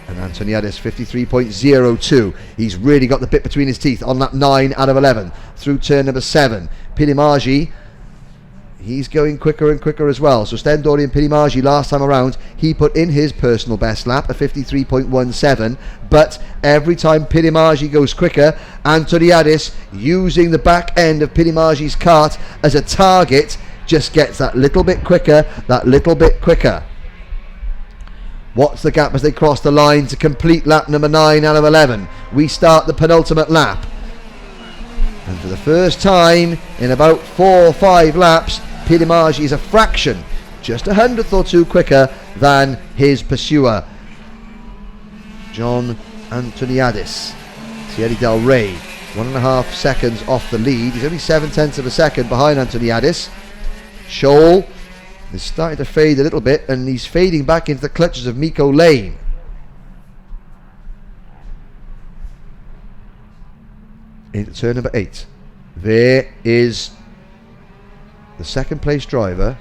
And Antoniadis 53.02. He's really got the bit between his teeth on lap 9 out of 11 through turn number 7. Pinnacle, he's going quicker and quicker as well. So Stendoria and Pinnacle last time around, he put in his personal best lap, a 53.17. But every time Pinnacle goes quicker, Antoniadis, using the back end of Pinnacle's kart as a target, just gets that little bit quicker, that little bit quicker. What's the gap as they cross the line to complete lap number 9 out of 11? We start the penultimate lap. And for the first time in about 4 or 5 laps, Pinnacle is a fraction, just a hundredth or two quicker than his pursuer, John Antoniadis. Thierry Del Rey, 1.5 seconds off the lead. He's only 0.7 of a second behind Antoniadis. Scholl is starting to fade a little bit, and he's fading back into the clutches of Miko Lane. Into turn number 8. There is the second place driver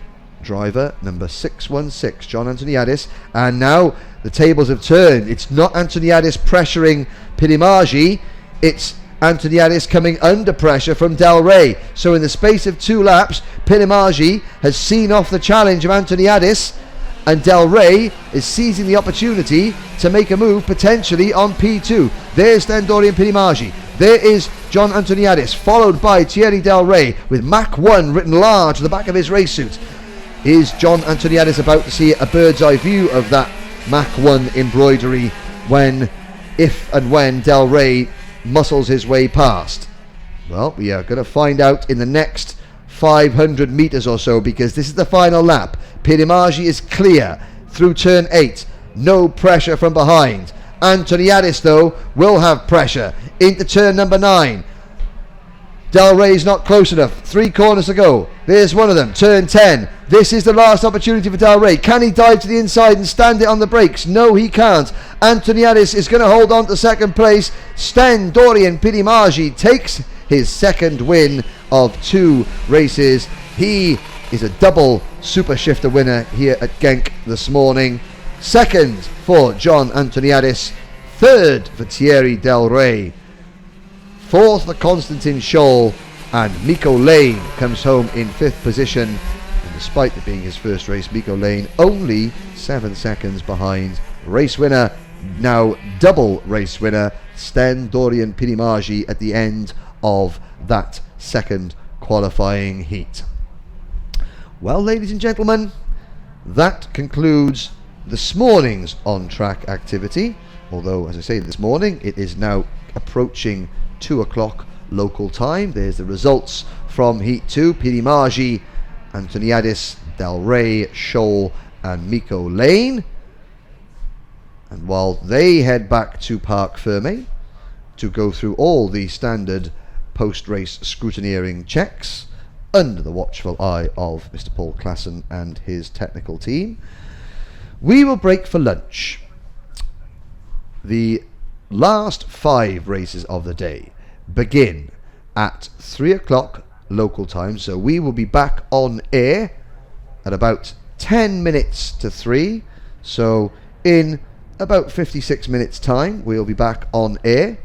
number 616, John Antoniadis, and now the tables have turned. It's not Antoniadis pressuring Pinnacle, it's Antoniadis coming under pressure from Del Rey. So in the space of 2 laps, Pinnacle has seen off the challenge of Antoniadis, and Del Rey is seizing the opportunity to make a move potentially on P2. There's Stendoria and Pinnacle. There is John Antoniadis, followed by Thierry Del Rey with Mach 1 written large on the back of his race suit. Is John Antoniadis about to see a bird's eye view of that Mach 1 embroidery if and when Del Rey muscles his way past? Well, we are going to find out in the next 500 meters or so, because this is the final lap. Pinnacle is clear through turn 8, no pressure from behind. Antoniadis though will have pressure into turn number 9. Del Rey's not close enough, 3 corners to go. There's one of them, turn 10. This is the last opportunity for Del Rey. Can he dive to the inside and stand it on the brakes? No, he can't. Antoniadis is going to hold on to second place. Stendoria Pinnacle takes his second win of 2 races. He is a double Super Shifter winner here at Genk this morning. Second for John Antoniadis. Third for Thierry Del Rey. Fourth for Constantin Scholl, and Miko Lane comes home in 5th position. And despite it being his first race, Miko Lane only 7 seconds behind race winner, now double race winner, Stendoria Pinnacle at the end of that second qualifying heat. Well, ladies and gentlemen, that concludes this morning's on-track activity. Although, as I say, this morning, it is now approaching 2 o'clock local time. There's the results from Heat 2. Pinnacle, Antoniadis, Del Rey, Scholl and Miko Lane. And while they head back to Parc Fermé to go through all the standard post-race scrutineering checks under the watchful eye of Mr. Paul Klassen and his technical team, we will break for lunch. The last 5 races of the day begin at 3 o'clock local time, so we will be back on air at about 10 minutes to 3. So in about 56 minutes time we'll be back on air,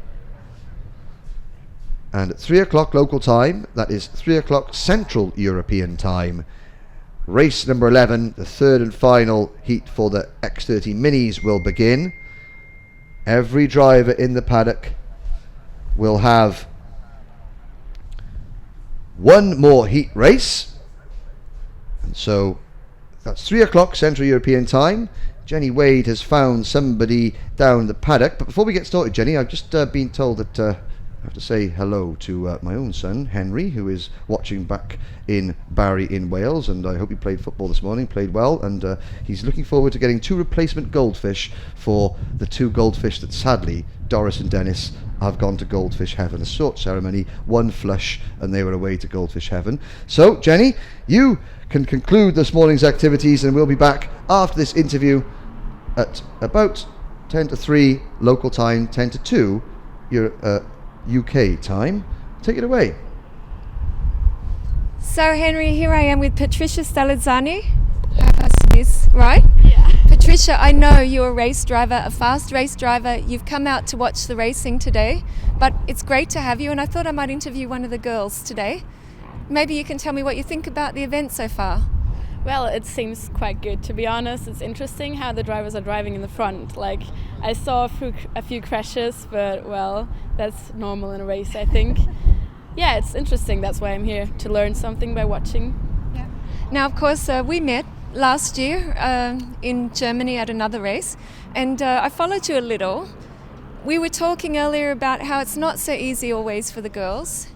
and at 3 o'clock local time, that is 3 o'clock Central European time, race number 11, the third and final heat for the X30 Minis, will begin. Every driver in the paddock will have one more heat race, and so that's 3 o'clock Central European time. Jenny Wade has found somebody down the paddock, but before we get started, Jenny, I've just been told that I have to say hello to my own son, Henry, who is watching back in Barry in Wales, and I hope he played football this morning, played well, and he's looking forward to getting 2 replacement goldfish for the 2 goldfish that sadly Doris and Dennis have gone to Goldfish Heaven. A short ceremony, 1 flush, and they were away to Goldfish Heaven. So, Jenny, you can conclude this morning's activities, and we'll be back after this interview at about 10 to 3 local time, 10 to 2 your UK time. Take it away. So Henry, here I am with Patricia Stalizzani. I hope I said this right. Yeah. Patricia, I know you're a race driver, a fast race driver. You've come out to watch the racing today, but it's great to have you, and I thought I might interview one of the girls today. Maybe you can tell me what you think about the event so far. Well, it seems quite good, to be honest. It's interesting how the drivers are driving in the front. Like, I saw a few crashes, but well, that's normal in a race, I think. Yeah, it's interesting. That's why I'm here, to learn something by watching. Yeah. Now, of course, we met last year in Germany at another race, and I followed you a little. We were talking earlier about how it's not so easy always for the girls.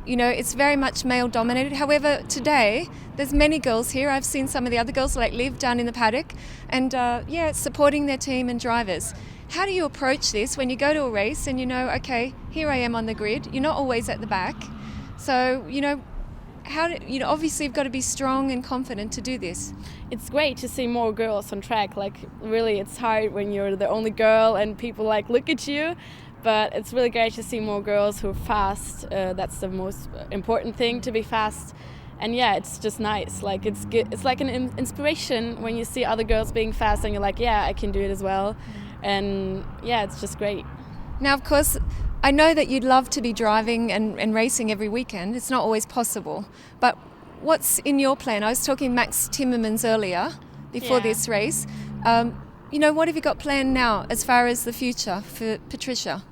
You know, it's very much male dominated. However, today there's many girls here. I've seen some of the other girls like Liv down in the paddock, and it's supporting their team and drivers. How do you approach this when you go to a race and you know, okay, here I am on the grid. You're not always at the back, so obviously you've got to be strong and confident to do this. It's great to see more girls on track. Like, really, it's hard when you're the only girl and people like look at you. But it's really great to see more girls who are fast. That's the most important thing, to be fast. And yeah, it's just nice. Like, it's good. It's like an inspiration when you see other girls being fast and you're like, yeah, I can do it as well. And yeah, it's just great. Now, of course, I know that you'd love to be driving and racing every weekend. It's not always possible. But what's in your plan? I was talking Max Timmermans earlier, before this race. What have you got planned now as far as the future for Patricia?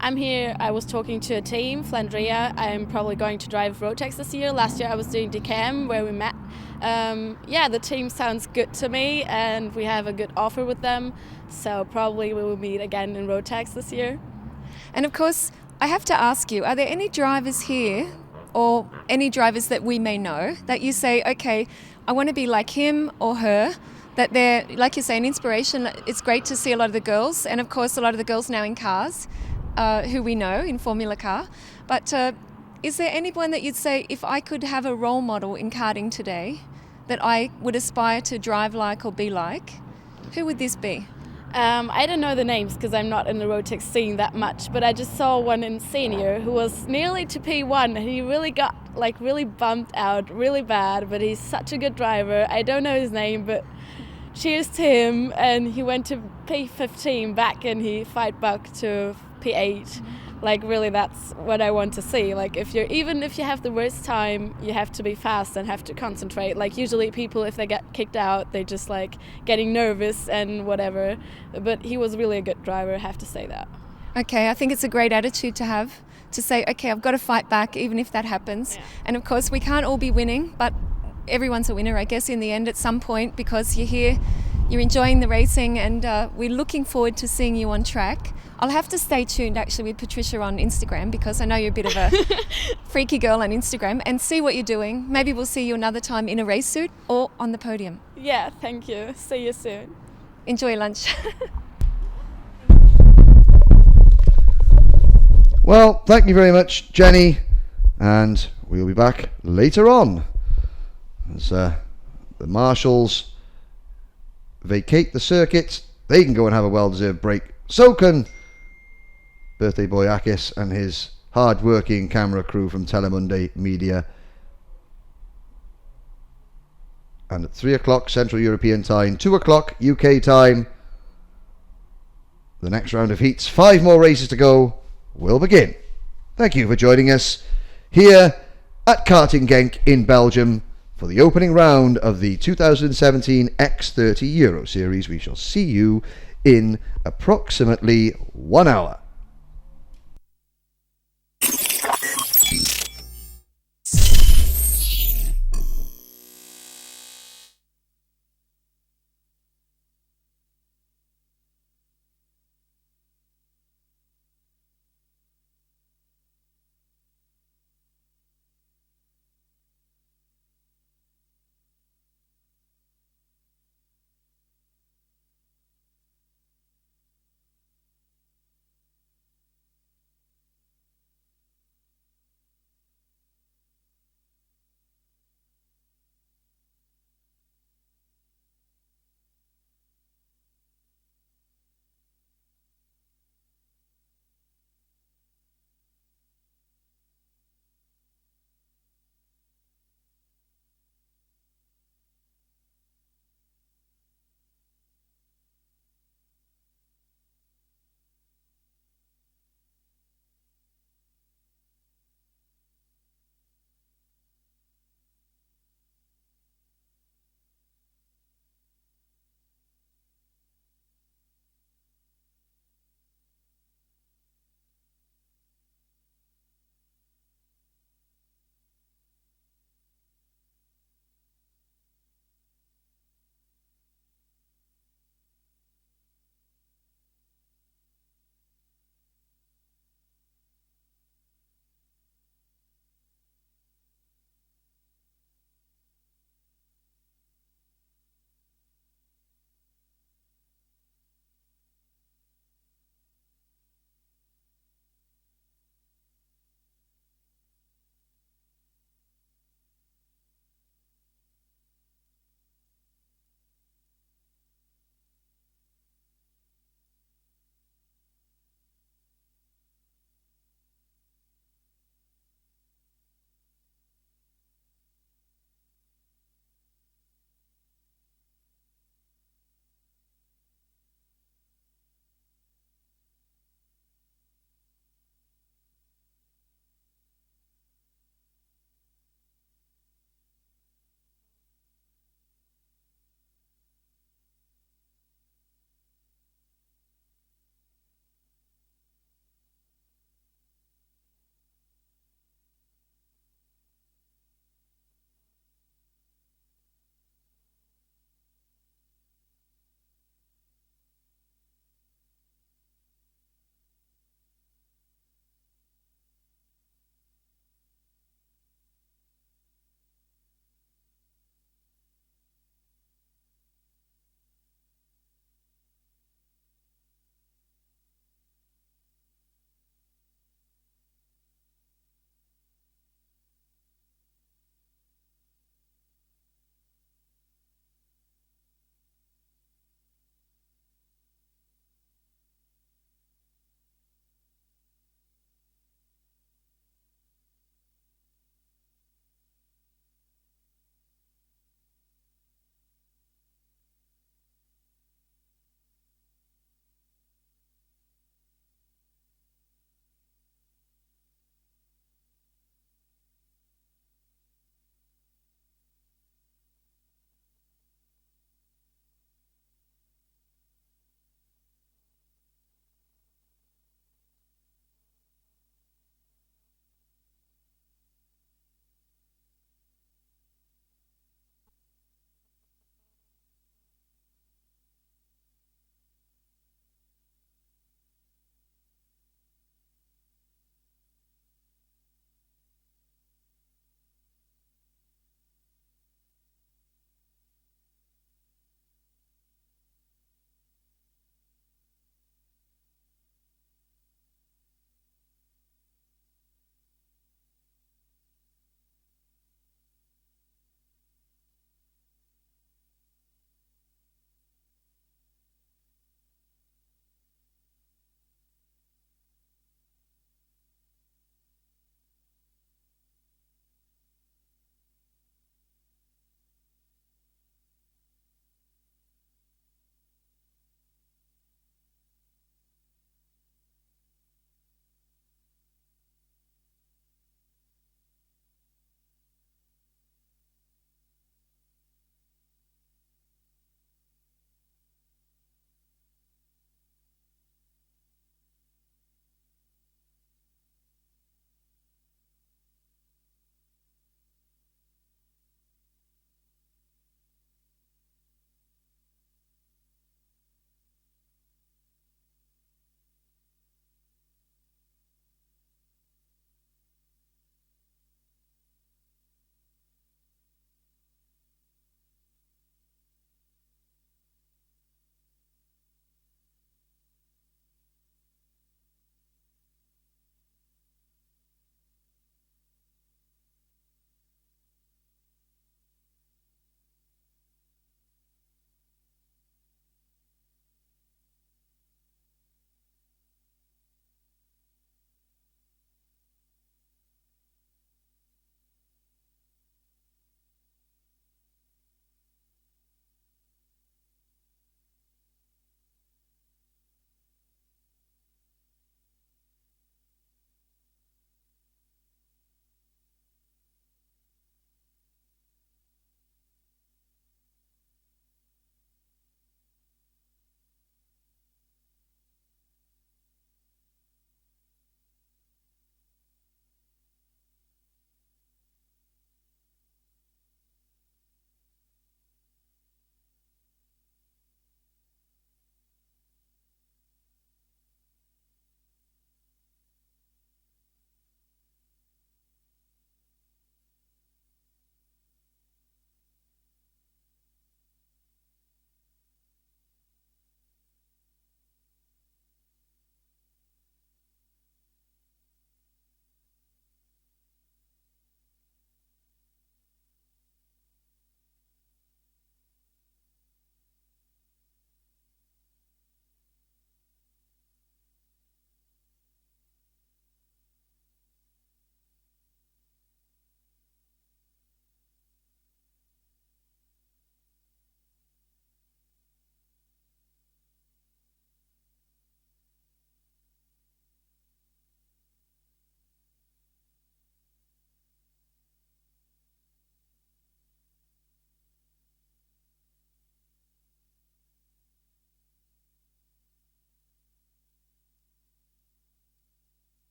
I'm here. I was talking to a team, Flandria. I'm probably going to drive Rotax this year. Last year I was doing Decam, where we met. The team sounds good to me, and we have a good offer with them. So probably we will meet again in Rotax this year. And of course, I have to ask you, are there any drivers here, or any drivers that we may know, that you say, okay, I want to be like him or her, that they're, like you say, an inspiration? It's great to see a lot of the girls, and of course a lot of the girls now in cars, who we know in Formula Car. But is there anyone that you'd say, if I could have a role model in karting today that I would aspire to drive like or be like, who would this be? I don't know the names because I'm not in the Rotax scene that much, but I just saw one in senior who was nearly to P1, and he really got really bumped out really bad, but he's such a good driver. I don't know his name, but cheers to him. And he went to P15 back and he fight back to P8. Like, really, that's what I want to see. Like, even if you have the worst time, you have to be fast and have to concentrate. Like, usually people, if they get kicked out, they just like getting nervous and whatever. But he was really a good driver, I have to say that. Okay, I think it's a great attitude to have, to say, okay, I've got to fight back even if that happens. Yeah. And of course, we can't all be winning, but everyone's a winner, I guess, in the end at some point, because you're here, you're enjoying the racing, and we're looking forward to seeing you on track. I'll have to stay tuned actually with Patricia on Instagram, because I know you're a bit of a freaky girl on Instagram, and see what you're doing. Maybe we'll see you another time in a race suit or on the podium. Yeah, thank you. See you soon. Enjoy lunch. Well, thank you very much, Jenny, and we'll be back later on as the marshals vacate the circuit. They can go and have a well-deserved break. So can birthday boy Akis and his hard-working camera crew from Telemundi Media. And at 3 o'clock Central European time, 2 o'clock UK time, the next round of heats, 5 more races to go, will begin. Thank you for joining us here at Karting Genk in Belgium for the opening round of the 2017 X30 Euro Series. We shall see you in approximately 1 hour.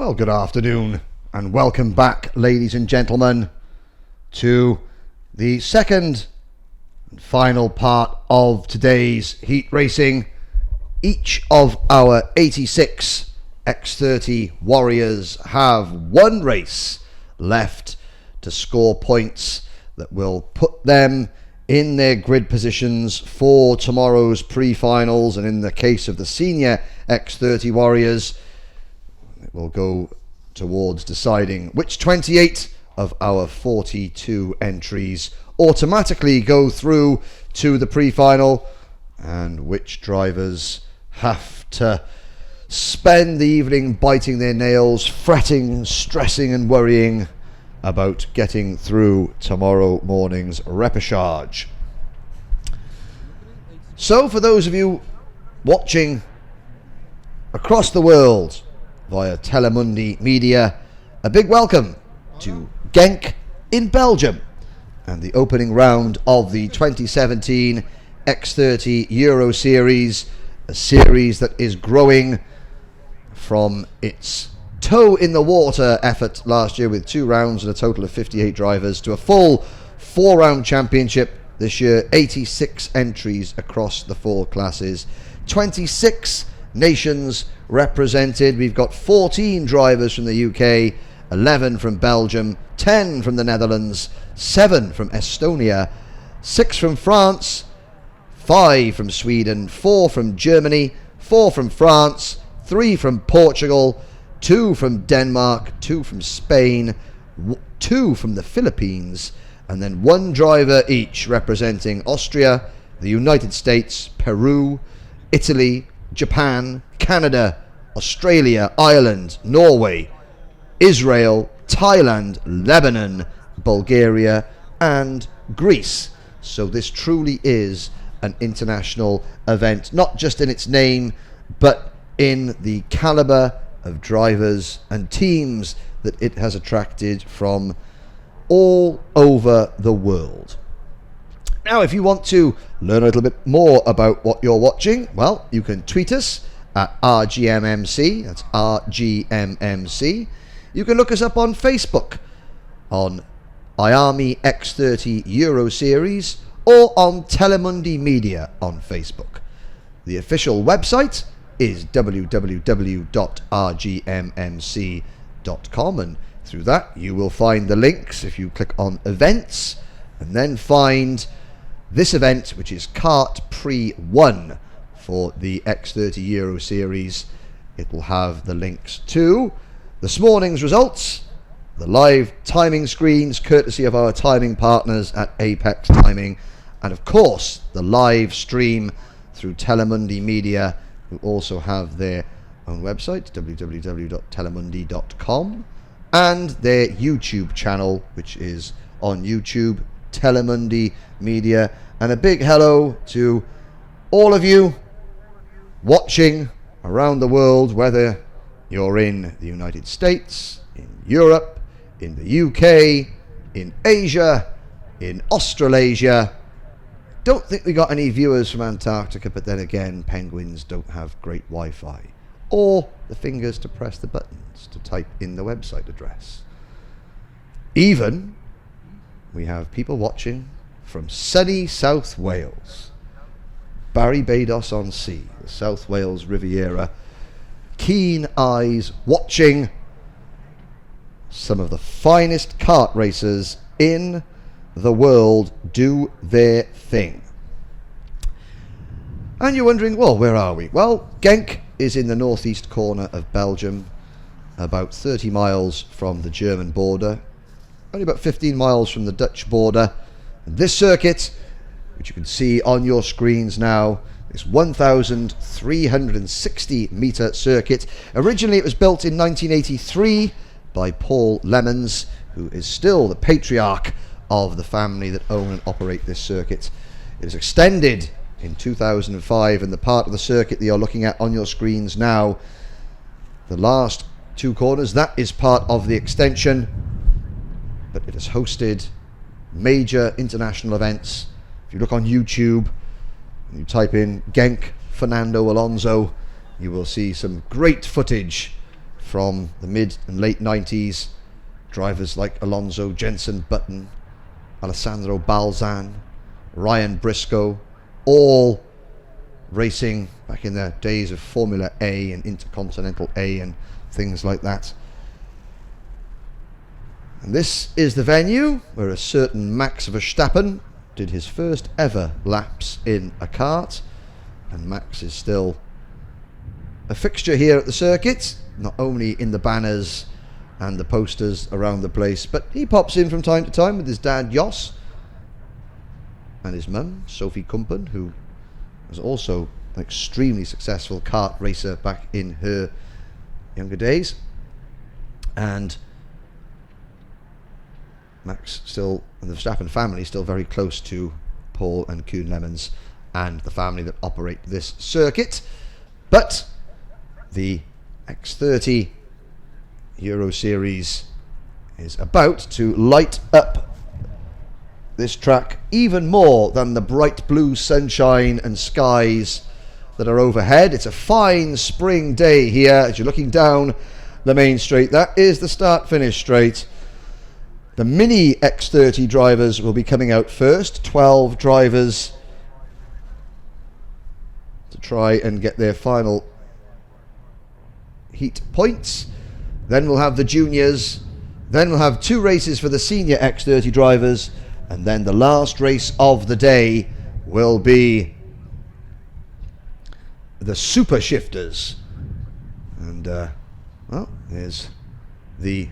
Well, good afternoon and welcome back, ladies and gentlemen, to the second and final part of today's heat racing. Each of our 86 X30 warriors have one race left to score points that will put them in their grid positions for tomorrow's pre-finals, and in the case of the senior X30 warriors, it will go towards deciding which 28 of our 42 entries automatically go through to the pre-final and which drivers have to spend the evening biting their nails, fretting, stressing and worrying about getting through tomorrow morning's repechage. So for those of you watching across the world via Telemundi Media, a big welcome to Genk in Belgium and the opening round of the 2017 X30 Euro Series, a series that is growing from its toe in the water effort last year with 2 rounds and a total of 58 drivers to a full 4-round championship this year. 86 entries across the 4 classes, 26 nations represented. We've got 14 drivers from the UK, 11 from Belgium, 10 from the Netherlands, 7 from Estonia, 6 from France, 5 from Sweden, 4 from Germany, 4 from France, 3 from Portugal, 2 from Denmark, 2 from Spain, 2 from the Philippines, and then 1 driver each representing Austria, the United States, Peru, Italy, Japan, Canada, Australia, Ireland, Norway, Israel, Thailand, Lebanon, Bulgaria, and Greece. So this truly is an international event, not just in its name, but in the caliber of drivers and teams that it has attracted from all over the world. Now, if you want to learn a little bit more about what you're watching, well, you can tweet us at RGMMC, that's RGMMC. You can look us up on Facebook on IAMI X30 Euro Series or on Telemundi Media on Facebook. The official website is www.rgmmc.com, and through that you will find the links if you click on events and then find this event, which is Kart Prix 1 for the X30 Euro Series. It will have the links to this morning's results, the live timing screens courtesy of our timing partners at Apex Timing, and of course the live stream through Telemundi Media, who also have their own website, www.telemundi.com, and their YouTube channel, which is on YouTube, Telemundi Media. And a big hello to all of you watching around the world, whether you're in the United States, in Europe, in the UK, in Asia, in Australasia. Don't think we got any viewers from Antarctica, but then again, penguins don't have great Wi-Fi or the fingers to press the buttons to type in the website address. Even we have people watching from sunny South Wales, Barry-Bados-on-Sea, the South Wales Riviera. Keen eyes watching some of the finest kart racers in the world do their thing. And you're wondering, well, where are we? Well, Genk is in the northeast corner of Belgium, about 30 miles from the German border, only about 15 miles from the Dutch border. And this circuit, which you can see on your screens now, this 1,360 metre circuit. Originally it was built in 1983 by Paul Lemons, who is still the patriarch of the family that own and operate this circuit. It was extended in 2005, and the part of the circuit that you're looking at on your screens now, the last 2 corners, that is part of the extension, but it has hosted major international events. If you look on YouTube and you type in Genk Fernando Alonso, you will see some great footage from the mid and late 90s. Drivers like Alonso, Jenson Button, Alessandro Balzan, Ryan Briscoe, all racing back in the days of Formula A and Intercontinental A and things like that. And this is the venue where a certain Max Verstappen did his first ever laps in a kart, and Max is still a fixture here at the circuit, not only in the banners and the posters around the place, but he pops in from time to time with his dad Jos and his mum Sophie Kumpen, who was also an extremely successful kart racer back in her younger days. And Max still, and the Verstappen family, still very close to Paul and Koen Lemmens and the family that operate this circuit. But the X30 Euro Series is about to light up this track even more than the bright blue sunshine and skies that are overhead. It's a fine spring day here as you're looking down the main straight. That is the start-finish straight. The mini X30 drivers will be coming out first. 12 drivers to try and get their final heat points. Then we'll have the juniors. Then we'll have 2 races for the senior X30 drivers. And then the last race of the day will be the super shifters. And, well, there's the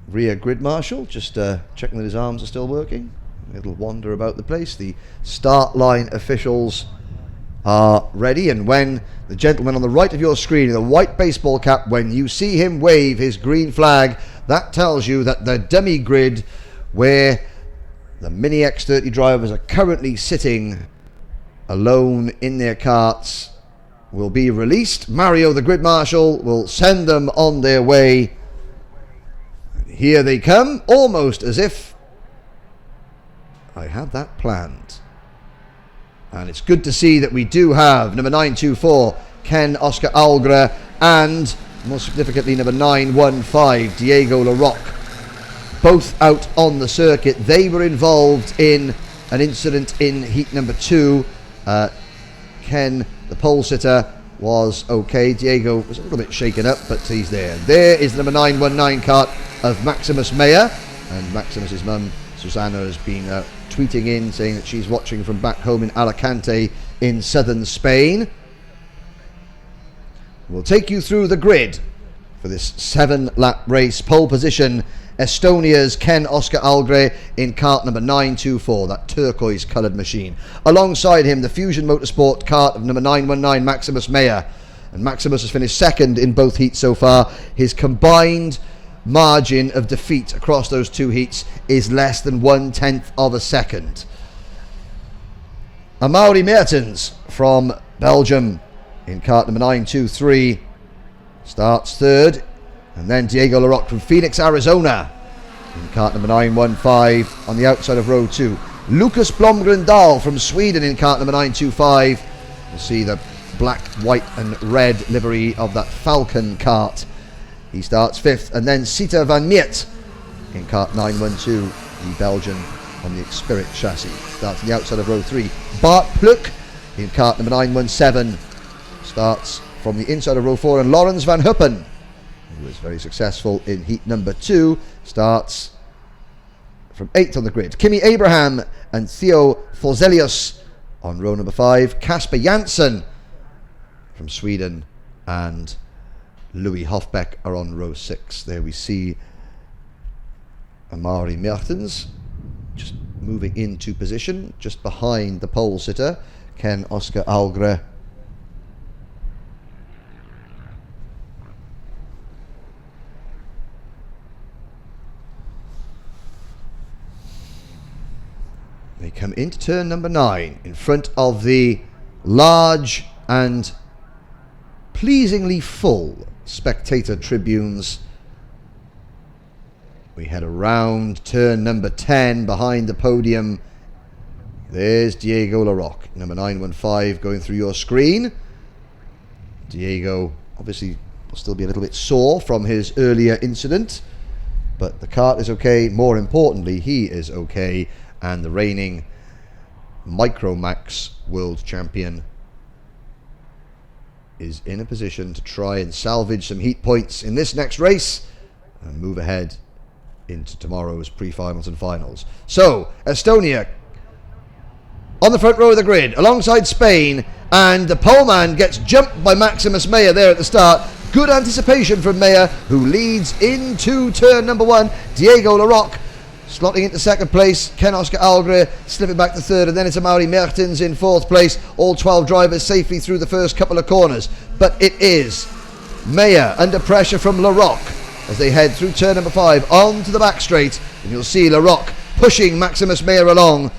rear grid marshal, just checking that his arms are still working. A little wander about the place. The start line officials are ready, and when the gentleman on the right of your screen in the white baseball cap, when you see him wave his green flag, that tells you that the dummy grid where the Mini X30 drivers are currently sitting alone in their karts will be released. Mario, the grid marshal, will send them on their way. Here they come, almost as if I had that planned. And it's good to see that we do have number 924, Ken Oscar Algra, and more significantly number 915, Diego Larocque, both out on the circuit. They were involved in an incident in heat number 2. Ken, the pole sitter, was okay. Diego was a little bit shaken up, but he's there. There is the number 919 kart of Maximus Meyer, and Maximus's mum Susanna has been tweeting in saying that she's watching from back home in Alicante in southern Spain. We'll take you through the grid for this 7-lap race. Pole position, Estonia's Ken Oscar Algre in kart number 924, that turquoise coloured machine. Alongside him, the Fusion Motorsport kart of number 919, Maximus Meyer. And Maximus has finished second in both heats so far. His combined margin of defeat across those 2 heats is less than 1/10 of a second. Amaury Mertens from Belgium in kart number 923 starts third, and then Diego Larocque from Phoenix, Arizona in kart number 915 on the outside of row 2. Lucas Blomgren-Dahl from Sweden in kart number 925. You'll see the black, white and red livery of that Falcon kart. He starts 5th, and then Sita van Miert in kart 912, the Belgian on the Spirit chassis. Starts on the outside of row 3. Bart Pluk in kart number 917 starts from the inside of row 4, and Lawrence van Huppen, who was very successful in heat number 2, starts from 8th on the grid. Kimi Abraham and Theo Forselius on row number 5. Kasper Jansson from Sweden and Louis Hofbeck are on row 6. There we see Amaury Mertens just moving into position just behind the pole sitter, Ken Oscar Algre. They come into turn number 9 in front of the large and pleasingly full spectator tribunes. We head around turn number 10 behind the podium. There's Diego Larocque, number 915, going through your screen. Diego obviously Will still be a little bit sore from his earlier incident, but the kart is okay. More importantly, he is okay, and the reigning Micromax world champion is in a position to try and salvage some heat points in this next race and move ahead into tomorrow's pre-finals and finals. So, Estonia on the front row of the grid alongside Spain, and the poleman gets jumped by Maximus Meyer there at the start. Good anticipation from Meyer, who leads into turn number 1. Diego Larocque slotting into second place. Ken-Oscar Algre slipping back to third, and then it's Amaury Mertens in fourth place. All 12 drivers safely through the first couple of corners. But it is Meyer under pressure from Larocque as they head through turn number 5 onto the back straight, and you'll see Larocque pushing Maximus Meyer along,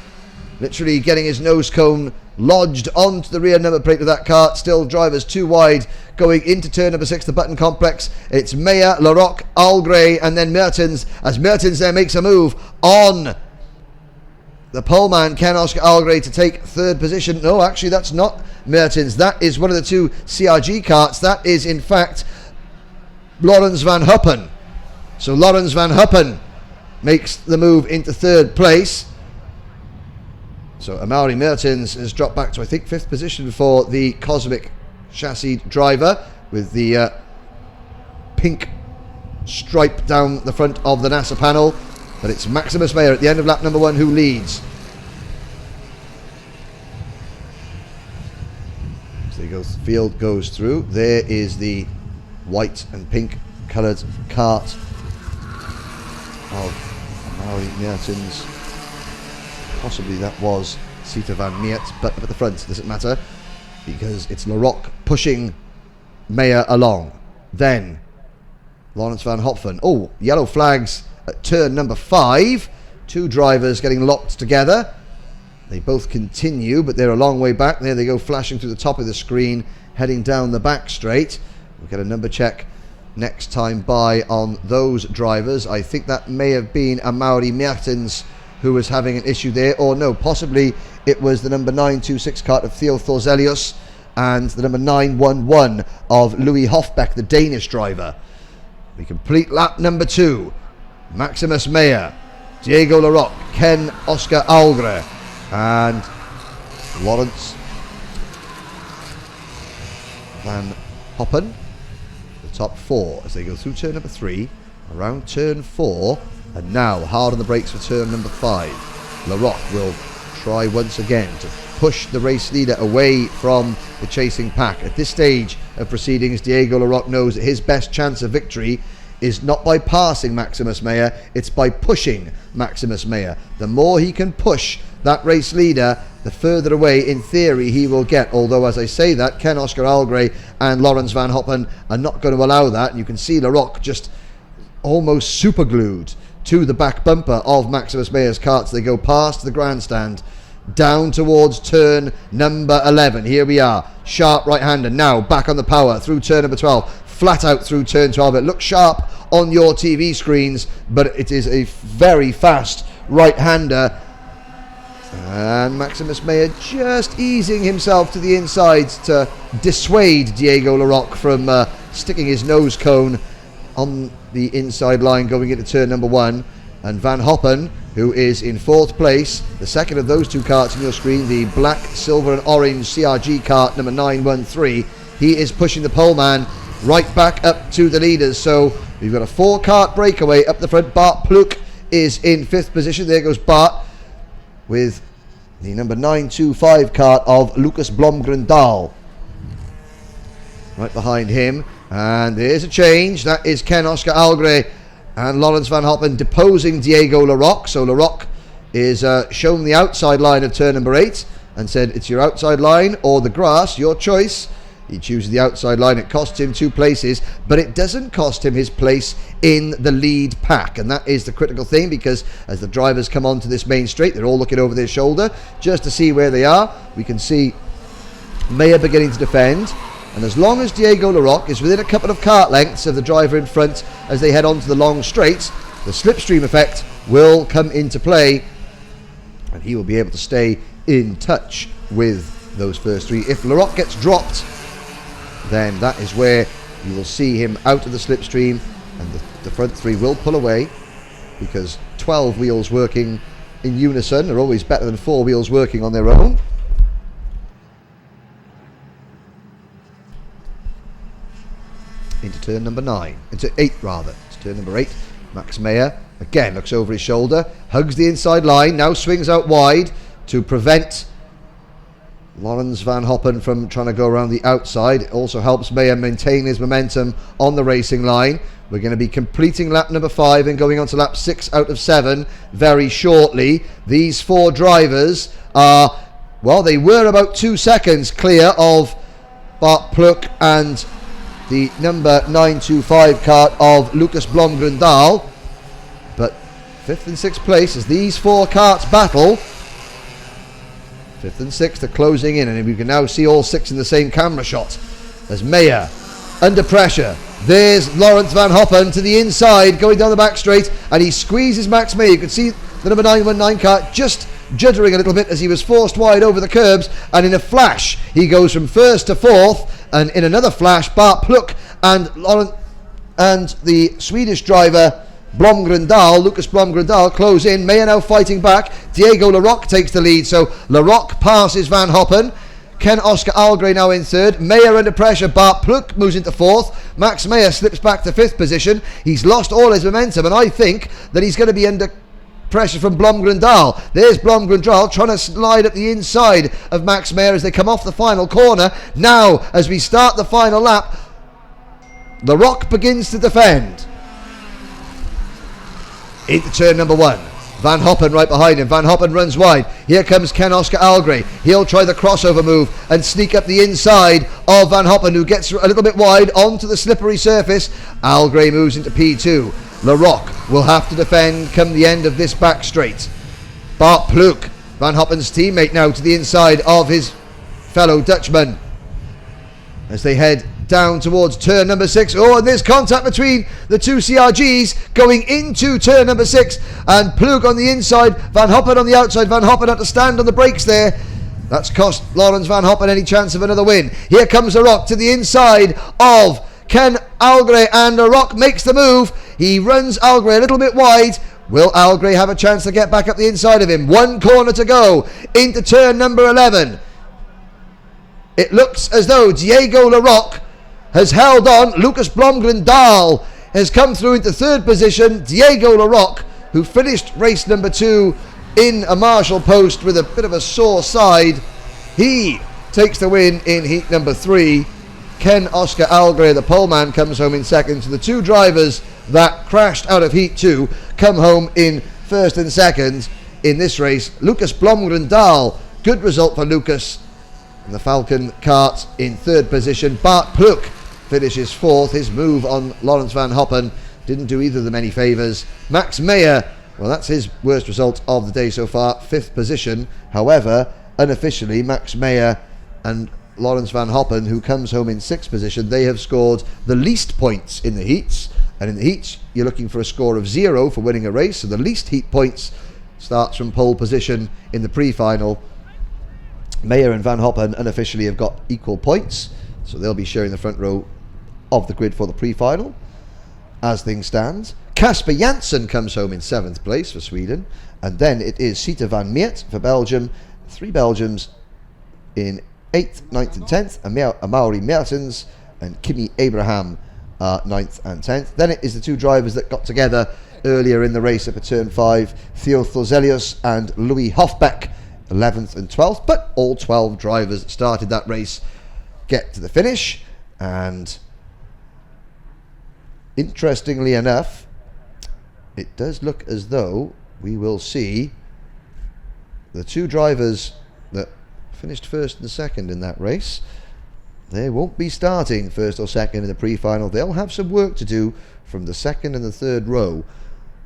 literally getting his nose cone lodged onto the rear number plate of that kart. Still drivers too wide going into turn number 6, the button complex. It's Meyer, Larocque, Algre, and then Mertens, as Mertens there makes a move on the poleman Ken-Oscar Algre to take third position. No, actually that's not Mertens, that is one of the 2 CRG karts. That is in fact Laurens van Huppen. So Laurens van Huppen makes the move into third place. So Amaury Mertens has dropped back to, I think, 5th position for the Cosmic chassis driver, with the pink stripe down the front of the NASA panel. But it's Maximus Meyer at the end of lap number 1 who leads. So the field goes through. There is the white and pink coloured kart of Amaury Mertens. Possibly that was Sita van Miert, but up at the front doesn't matter, because it's Larocque pushing Meyer along. Then Laurens van Hopfen. Oh, yellow flags at turn number 5. 2 drivers getting locked together. They both continue, but they're a long way back. There they go, flashing through the top of the screen, heading down the back straight. We'll get a number check next time by on those drivers. I think that may have been Amaury Mertens who was having an issue there, or no, possibly it was the number 926 kart of Theo Thorzelius and the number 911 of Louis Hofbeck, the Danish driver. We complete lap number 2. Maximus Meyer, Diego Larocque, Ken-Oscar Algre, and Laurens van Hoppen, the top 4 as they go through turn number 3, around turn 4, and now hard on the brakes for turn number 5. Larocque will try once again to push the race leader away from the chasing pack. At this stage of proceedings, Diego Larocque knows that his best chance of victory is not by passing Maximus Meyer, it's by pushing Maximus Meyer. The more he can push that race leader, the further away in theory he will get. Although, as I say that, Ken-Oscar Algre and Laurens van Hoppen are not going to allow that. And you can see Larocque just almost superglued to the back bumper of Maximus Meyer's kart. They go past the grandstand, down towards turn number 11. Here we are, sharp right-hander, now back on the power through turn number 12, flat out through turn 12. It looks sharp on your TV screens, but it is a very fast right-hander. And Maximus Meyer just easing himself to the inside to dissuade Diego Larocque from sticking his nose cone on the inside line going into turn number 1. And Van Hoppen, who is in 4th place, the second of those 2 karts on your screen, the black, silver and orange CRG kart number 913, he is pushing the poleman right back up to the leaders. So we've got a 4 kart breakaway up the front. Bart Pluk is in 5th position. There goes Bart with the number 925 kart of Lucas Blomgren Dahl right behind him. And there's a change. That is Ken-Oscar Algre and Laurens van Hoppen deposing Diego Larocque. So Larocque is shown the outside line of turn number 8 and said, it's your outside line or the grass, your choice. He chooses the outside line. It costs him 2 places, but it doesn't cost him his place in the lead pack. And that is the critical thing, because as the drivers come onto this main straight, they're all looking over their shoulder just to see where they are. We can see Meyer beginning to defend. And as long as Diego Larocque is within a couple of kart lengths of the driver in front as they head onto the long straight, the slipstream effect will come into play and he will be able to stay in touch with those first 3. If Larocque gets dropped, then that is where You will see him out of the slipstream, and the front three will pull away, because 12 wheels working in unison are always better than 4 wheels working on their own. Into turn number 9, into 8 rather, it's turn number 8. Max Meyer again looks over his shoulder, hugs the inside line, now swings out wide to prevent Laurens van Hoppen from trying to go around the outside. It also helps Meyer maintain his momentum on the racing line. We're going to be completing lap number 5 and going on to lap 6 out of 7 very shortly. These 4 drivers are, well, they were about 2 seconds clear of Bart Pluk and the number 925 kart of Lucas Blomgren-Dahl. But 5th and 6th place as these 4 karts battle. 5th and 6th are closing in, and we can now see all 6 in the same camera shot as Meyer under pressure. There's Laurens van Hoppen to the inside going down the back straight, and he squeezes Max Meyer. You can see the number 919 kart just juddering a little bit as he was forced wide over the curbs, and in a flash he goes from 1st to 4th, and in another flash Bart Pluk and the Swedish driver Blomgren-Dahl, Lucas Blomgren-Dahl, close in. Meyer now fighting back. Diego Larocque takes the lead, so Larocque passes Van Hoppen. Ken Oscar Algre now in 3rd. Meyer under pressure. Bart Pluk moves into 4th. Max Meyer slips back to 5th position. He's lost all his momentum, and I think that he's going to be under pressure from Blomgren-Dahl. There's Blomgren-Dahl trying to slide up the inside of Max Meyer as they come off the final corner. Now, as we start the final lap, Larocque begins to defend. Into turn number 1. Van Hoppen right behind him. Van Hoppen runs wide. Here comes Ken Oscar Algre. He'll try the crossover move and sneak up the inside of Van Hoppen, who gets a little bit wide onto the slippery surface. Algre moves into P2. Larocque will have to defend come the end of this back straight. Bart Pluk, Van Hoppen's teammate, now to the inside of his fellow Dutchman as they head down towards turn number 6. Oh, and there's contact between the 2 CRGs going into turn number 6, and Plug on the inside, Van Hoppen on the outside. Van Hoppen had to stand on the brakes there. That's cost Laurens van Hoppen any chance of another win. Here comes Larocque to the inside of Ken Algre, and Larocque makes the move. He runs Algre a little bit wide. Will Algre have a chance to get back up the inside of him? 1 corner to go into turn number 11. It looks as though Diego Larocque has held on. Lucas Blomgren-Dahl has come through into 3rd position. Diego Larocque, who finished race number 2 in a marshal post with a bit of a sore side, he takes the win in heat number 3. Ken Oscar Algre, the poleman, comes home in 2nd. So the 2 drivers that crashed out of heat 2 come home in 1st and 2nd in this race. Lucas Blomgren-Dahl, good result for Lucas. And the Falcon kart in 3rd position. Bart Pluk finishes 4th. His move on Laurens van Hoppen didn't do either of them any favours. Max Meyer, well, that's his worst result of the day so far, 5th position. However, unofficially, Max Meyer and Laurens van Hoppen, who comes home in 6th position, they have scored the least points in the heats. And in the heats, you're looking for a score of 0 for winning a race. So the least heat points starts from pole position in the pre-final. Meyer and Van Hoppen unofficially have got equal points, so they'll be sharing the front row of the grid for the pre-final as things stand. Casper Janssen comes home in 7th place for Sweden, and then it is Sita van Meert for Belgium. 3 Belgians in 8th, 9th and 10th, Amaury Mertens and Kimi Abraham are 9th and 10th. Then it is the 2 drivers that got together earlier in the race up at turn 5, Theo Thozelius and Louis Hofbeck, 11th and 12th, but all 12 drivers that started that race get to the finish. And interestingly enough, it does look as though we will see the 2 drivers that finished 1st and 2nd in that race. They won't be starting 1st or 2nd in the pre-final. They'll have some work to do from the 2nd and the 3rd row,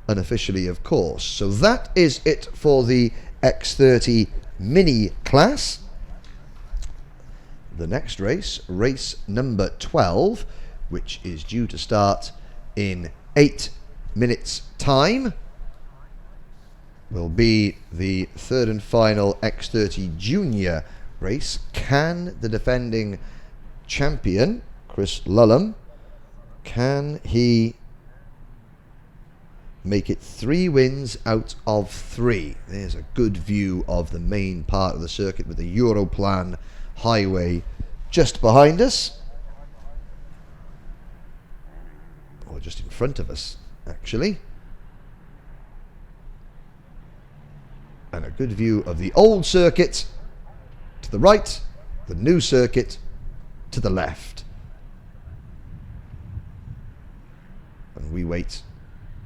unofficially of course. So that is it for the X30 mini class. The next race, race number 12, which is due to start in 8 minutes time, will be the 3rd and final X30 junior race. Can the defending champion Chris Lullum Can he make it 3 wins out of 3? There's a good view of the main part of the circuit with the Europlan highway just behind us, or just in front of us actually, and a good view of the old circuit to the right, the new circuit to the left. And we wait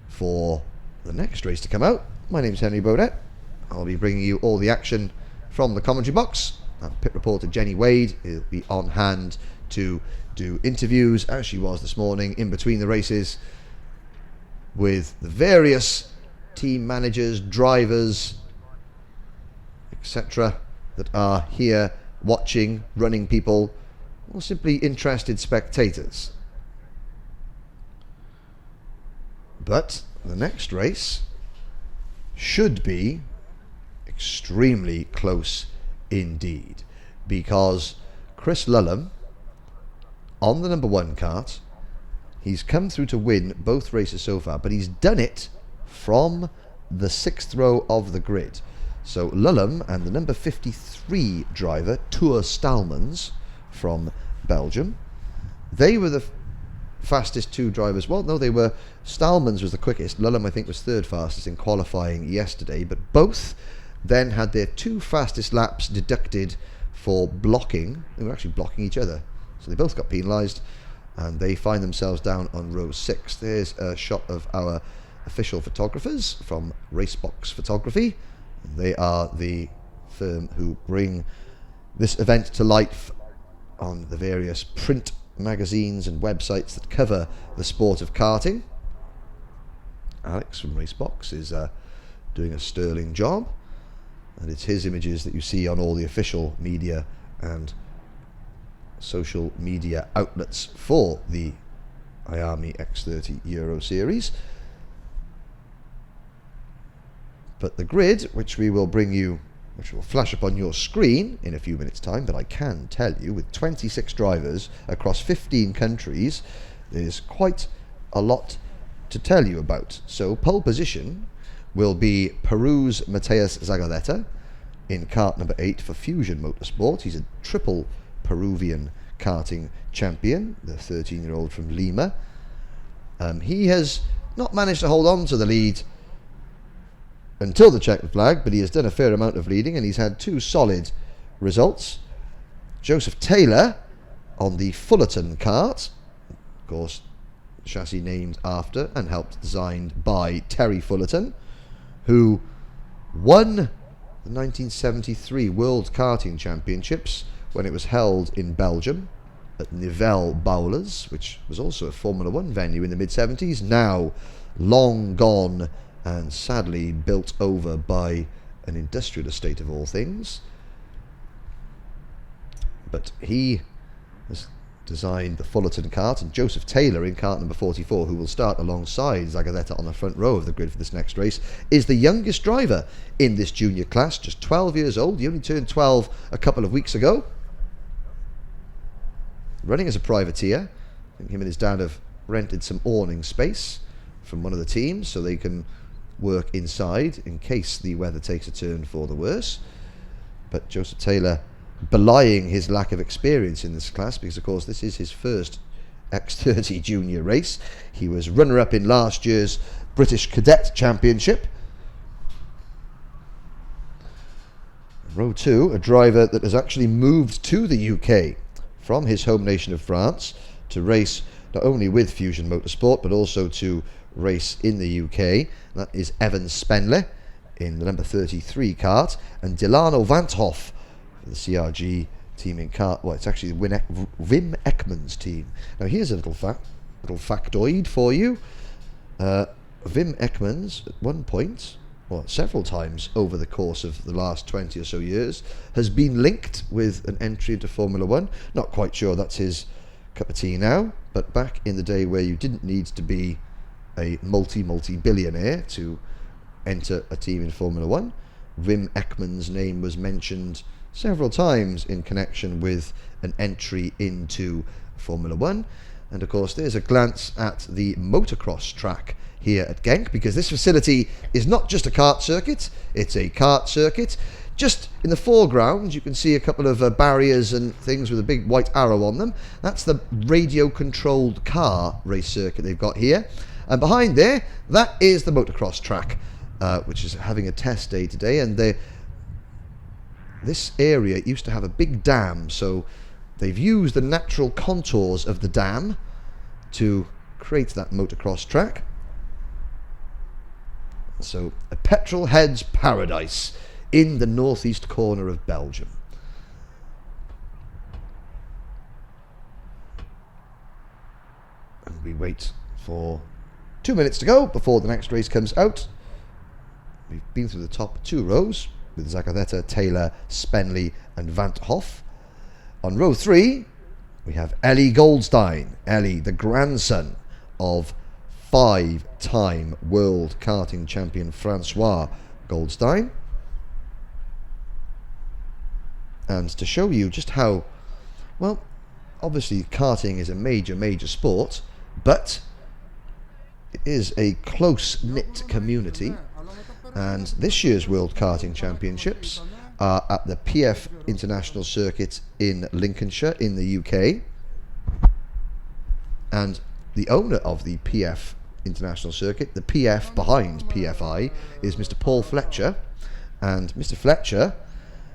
for the next race to come out. My name's Henry Baudet. I'll be bringing you all the action from the commentary box. Our pit reporter Jenny Wade will be on hand to do interviews, as she was this morning, in between the races with the various team managers, drivers, etc. that are here watching, running people, or simply interested spectators. But the next race should be extremely close indeed, because Chris Lullum, on the number 1 kart, he's come through to win both races so far, but he's done it from the 6th row of the grid. So Lullum and the number 53 driver, Tour Stalmans from Belgium, they were the fastest 2 drivers. Well, no, they were. Stalmans was the quickest. Lullum, I think, was 3rd fastest in qualifying yesterday, but both then had their 2 fastest laps deducted for blocking. They were actually blocking each other, so they both got penalised, and they find themselves down on row 6. There's a shot of our official photographers from Racebox Photography. They are the firm who bring this event to life on the various print magazines and websites that cover the sport of karting. Alex from Racebox is doing a sterling job, and it's his images that you see on all the official media and social media outlets for the Miami X30 Euro Series. But the grid, which we will bring you, which will flash up on your screen in a few minutes' time, but I can tell you, with 26 drivers across 15 countries, there's quite a lot to tell you about. So pole position will be Peru's Mateus Zagaleta in kart number 8 for Fusion Motorsport. He's a triple Peruvian karting champion, the 13-year-old from Lima. He has not managed to hold on to the lead until the checkered flag, but he has done a fair amount of leading, and he's had 2 solid results. Joseph Taylor on the Fullerton kart, of course, chassis named after and helped designed by Terry Fullerton, who won the 1973 World Karting Championships when it was held in Belgium at Nivelles Bowlers, which was also a Formula 1 venue in the mid-70s, now long gone and sadly built over by an industrial estate of all things. But he has designed the Fullerton kart, and Joseph Taylor in kart number 44, who will start alongside Zagaleta on the front row of the grid for this next race, is the youngest driver in this junior class, just 12 years old. He only turned 12 a couple of weeks ago. Running as a privateer. I think him and his dad have rented some awning space from one of the teams so they can work inside in case the weather takes a turn for the worse. But Joseph Taylor belying his lack of experience in this class, because of course this is his first X30 junior race. He was runner-up in last year's British Cadet Championship. Row 2, a driver that has actually moved to the UK from his home nation of France to race not only with Fusion Motorsport but also to race in the UK. That is Evan Spenley in the number 33 kart, and Delano Vanthoff for the CRG team in kart. Well, it's actually Wim Ekman's team. Now here's a little factoid for you. Wim Ekmans at one point, well, several times over the course of the last 20 or so years, has been linked with an entry into Formula 1. Not quite sure that's his cup of tea now, but back in the day where you didn't need to be a multi-billionaire to enter a team in Formula 1, Wim Ekman's name was mentioned several times in connection with an entry into Formula 1. And of course, there's a glance at the motocross track here at Genk, because this facility is not just a kart circuit, it's a kart circuit. Just in the foreground, you can see a couple of barriers and things with a big white arrow on them. That's the radio-controlled car race circuit they've got here. And behind there, that is the motocross track, which is having a test day today. And this area used to have a big dam, so they've used the natural contours of the dam to create that motocross track. So, a petrol head's paradise in the northeast corner of Belgium. And we wait for 2 minutes to go before the next race comes out. We've been through the top 2 rows with Zagazeta, Taylor, Spenley and Van 't Hoff. On row 3, we have Ellie Goldstein. Ellie, the grandson of 5-time world karting champion Francois Goldstein. And to show you just how, well, obviously karting is a major sport, but it is a close-knit community. And this year's World Karting Championships are at the PF International Circuit in Lincolnshire in the UK. And the owner of the PF International Circuit, the PF behind PFI, is Mr. Paul Fletcher. And Mr. Fletcher,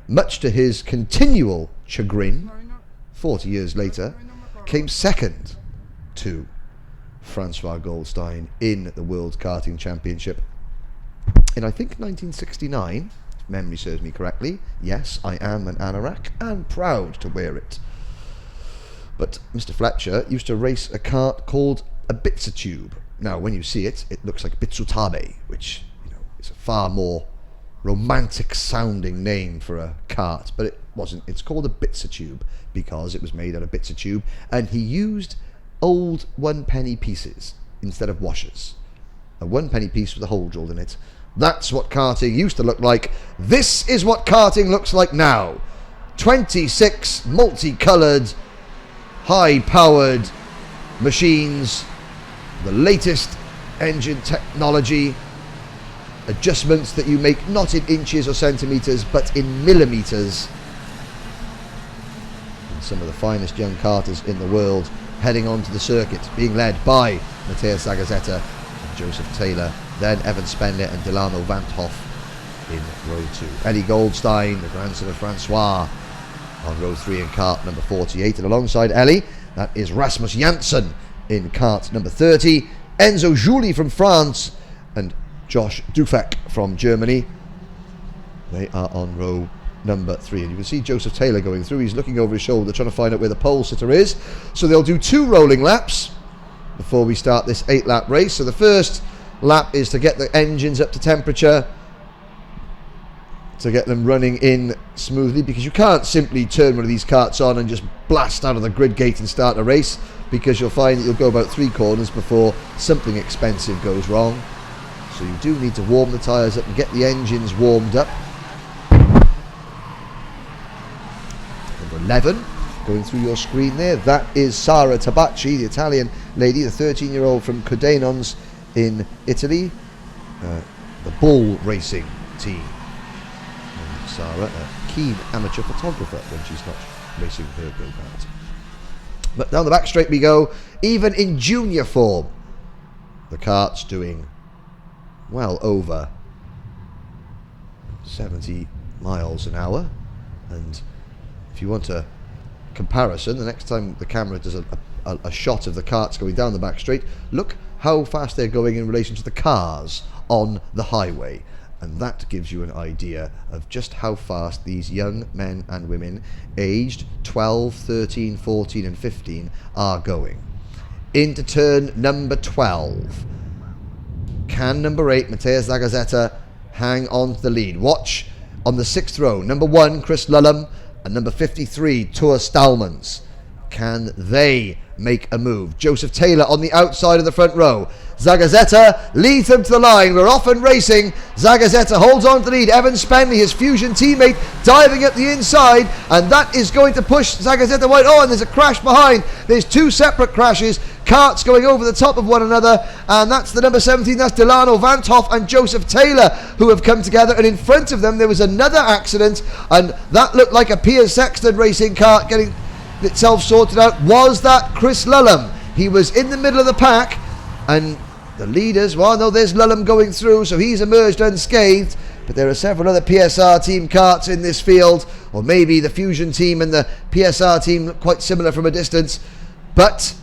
much to his continual chagrin, 40 years later, came second to Francois Goldstein in the World Karting Championship in, I think, 1969, if memory serves me correctly. Yes, I am an anorak and proud to wear it. But Mr. Fletcher used to race a kart called a Bitsatube. Now, when you see it, it looks like Bitsutabe, which, you know, is a far more romantic sounding name for a kart, but it wasn't. It's called a Bitsatube because it was made out of Bitsatube, and he used old 1-penny pieces instead of washers. A 1-penny piece with a hole drilled in it. That's what karting used to look like. This is what karting looks like now. 26 multicoloured, high-powered machines, the latest engine technology, adjustments that you make not in inches or centimetres but in millimetres. And some of the finest young karters in the world heading onto the circuit, being led by Matthias Zagazeta and Joseph Taylor, then Evan Spenley and Delano Van 't Hoff in row 2. Ellie Goldstein, the grandson of Francois, on row 3 in kart number 48, and alongside Ellie, that is Rasmus Janssen in kart number 30, Enzo Juli from France, and Josh Dufek from Germany. They are on row number 3, and you can see Joseph Taylor going through. He's looking over his shoulder trying to find out where the pole sitter is. So they'll do 2 rolling laps before we start this 8-lap race. So the first lap is to get the engines up to temperature, to get them running in smoothly, because you can't simply turn one of these karts on and just blast out of the grid gate and start a race, because you'll find that you'll go about 3 corners before something expensive goes wrong. So you do need to warm the tyres up and get the engines warmed up. Number 11, going through your screen there, that is Sara Tabacci, the Italian lady, the 13-year-old from Codenons in Italy, the bull racing team. And Sara, a keen amateur photographer when she's not racing her go-kart. But down the back straight we go, even in junior form. The kart's doing well over 70 miles an hour, and if you want a comparison, the next time the camera does a shot of the karts going down the back straight, look how fast they're going in relation to the cars on the highway, and that gives you an idea of just how fast these young men and women aged 12, 13, 14 and 15 are going. Into turn number 12. Can number 8, Matthias Zagazeta, hang on to the lead? Watch on the 6th row. Number 1, Chris Lullum, and number 53, Tor Stalmans. Can they make a move? Joseph Taylor on the outside of the front row. Zagazzetta leads them to the line. We're off and racing. Zagazzetta holds on to the lead. Evan Spenley, his Fusion teammate, diving up the inside, and that is going to push Zagazzetta wide. Oh, and there's a crash behind. There's two separate crashes. Karts going over the top of one another, and that's the number 17, that's Delano Vantoff and Joseph Taylor, who have come together, and in front of them there was another accident, and that looked like a Piers Sexton racing kart getting itself sorted out. Was that Chris Lulham? He was in the middle of the pack, and the leaders, well, no, there's Lulham going through, so he's emerged unscathed, but there are several other PSR team karts in this field, or maybe the Fusion team and the PSR team look quite similar from a distance, but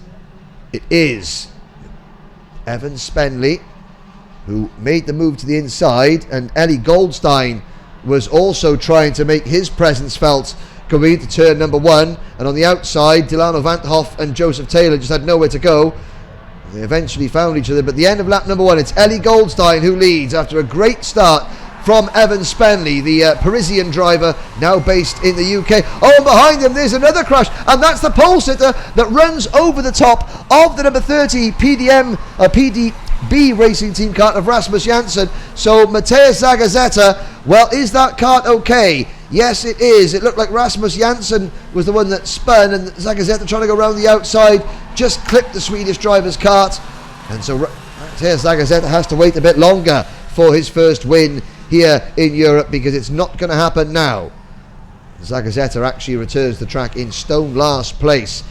it is Evan Spenley who made the move to the inside, and Ellie Goldstein was also trying to make his presence felt coming into turn number 1, and on the outside Delano Vantoff and Joseph Taylor just had nowhere to go. They eventually found each other, but at the end of lap number 1 it's Ellie Goldstein who leads after a great start from Evan Spenley, the Parisian driver now based in the UK. Oh, and behind him there's another crash, and that's the pole sitter that runs over the top of the number 30 PDB racing team kart of Rasmus Janssen. So Matthias Zagazzetta, well, is that kart okay? Yes, it is. It looked like Rasmus Janssen was the one that spun, and Zagazzetta, trying to go around the outside, just clipped the Swedish driver's kart, and so Matthias Zagazzetta has to wait a bit longer for his first win here in Europe, because it's not going to happen now. Zagazzetta actually returns the track in stone last place.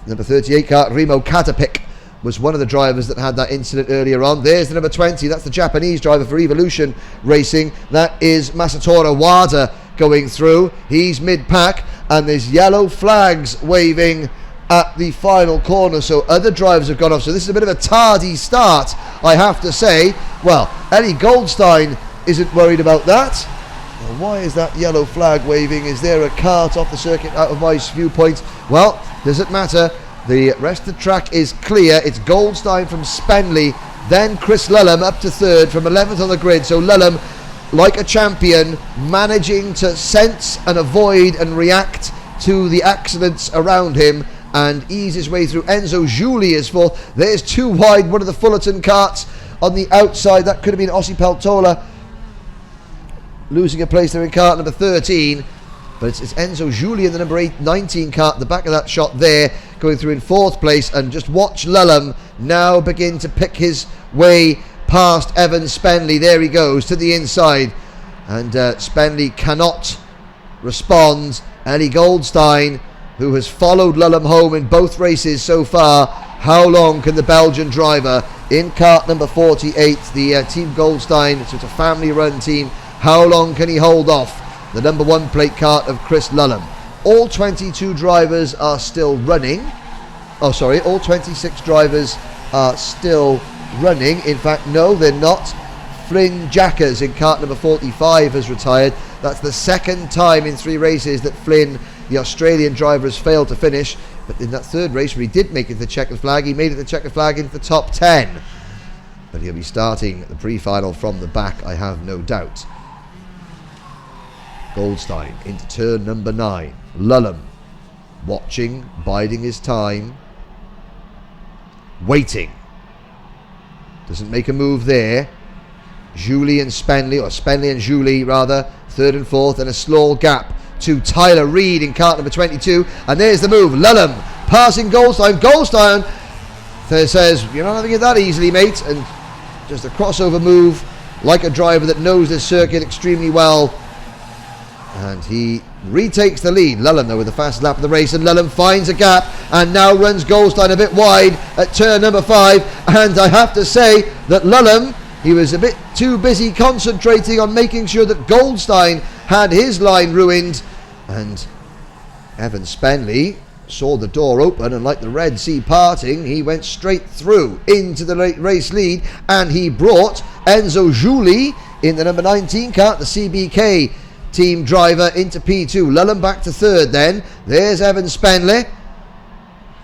Number 38 kart Remo Katapik was one of the drivers that had that incident earlier on. There's the number 20, that's the Japanese driver for Evolution Racing. That is Masatora Wada going through. He's mid-pack, and there's yellow flags waving at the final corner, so other drivers have gone off. So this is a bit of a tardy start, I have to say. Well, Ellie Goldstein isn't worried about that. Well, why is that yellow flag waving? Is there a kart off the circuit out of my viewpoint? Well, does it matter? The rest of the track is clear. It's Goldstein from Spenley, then Chris Lulham up to third from 11th on the grid. So Lulham, like a champion, managing to sense and avoid and react to the accidents around him and ease his way through. Enzo Juli is fourth. There's too wide, one of the Fullerton karts on the outside. That could have been Ossi Peltola losing a place there in kart number 13. But it's Enzo Juli in the number 19 kart, the back of that shot there, going through in fourth place. And just watch Lulham now begin to pick his way past Evan Spenley. There he goes to the inside, and Spenley cannot respond. Ellie Goldstein, who has followed Lulham home in both races so far. How long can the Belgian driver in kart number 48, the Team Goldstein, so it's a family run team, how long can he hold off the number 1 plate kart of Chris Lulham? All 22 drivers are still running. Oh, sorry, all 26 drivers are still running. In fact, no, they're not. Flynn Jackers in kart number 45 has retired. That's the second time in 3 races that Flynn, the Australian driver, has failed to finish. But in that third race where he did make it to the checkered flag, he made it to the checkered flag into the top 10. But he'll be starting the pre-final from the back, I have no doubt. Goldstein into turn number 9. Lulham watching, biding his time, waiting. Doesn't make a move there. Julie and Spenley, or Spenley and Julie rather, third and fourth, and a small gap to Tyler Reid in kart number 22. And there's the move. Lulham passing Goldstein. Goldstein says, "You're not having it that easily, mate." And just a crossover move, like a driver that knows this circuit extremely well. And he retakes the lead. Lulham, though, with the fastest lap of the race, and Lulham finds a gap and now runs Goldstein a bit wide at turn number 5. And I have to say that Lulham, he was a bit too busy concentrating on making sure that Goldstein had his line ruined. And Evan Spenley saw the door open, and like the Red Sea parting, he went straight through into the race lead, and he brought Enzo Juli in the number 19 kart, the CBK team driver, into P2. Lulham back to third then. There's Evan Spenley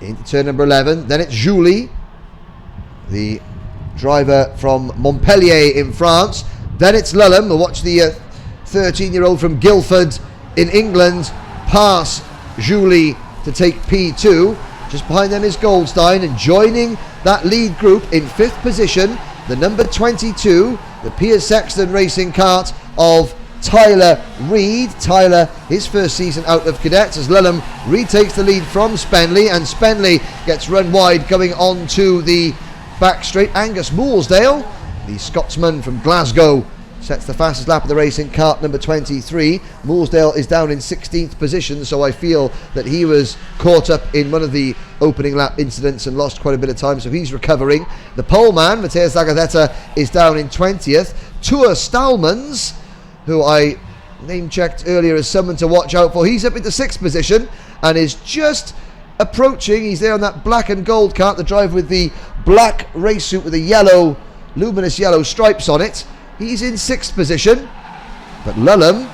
into turn number 11. Then it's Juli, the driver from Montpellier in France. Then it's Lulham. We'll watch the 13-year-old from Guildford in England pass Juli to take P2. Just behind them is Goldstein, and joining that lead group in 5th position, the number 22, the Piers Sexton Racing Kart of Tyler Reid. Tyler, his first season out of cadets, as Lulham retakes the lead from Spenley, and Spenley gets run wide going on to the back straight. Angus Moolsdale, the Scotsman from Glasgow, sets the fastest lap of the race in kart number 23. Moolsdale is down in 16th position, so I feel that he was caught up in one of the opening lap incidents and lost quite a bit of time, so he's recovering. The pole man, Matthias Zagazeta, is down in 20th. Tua Stallmans, who I name-checked earlier as someone to watch out for, he's up into 6th position and is just approaching. He's there on that black and gold kart, the driver with the black race suit with the yellow, luminous yellow stripes on it. He's in 6th position, but Lulham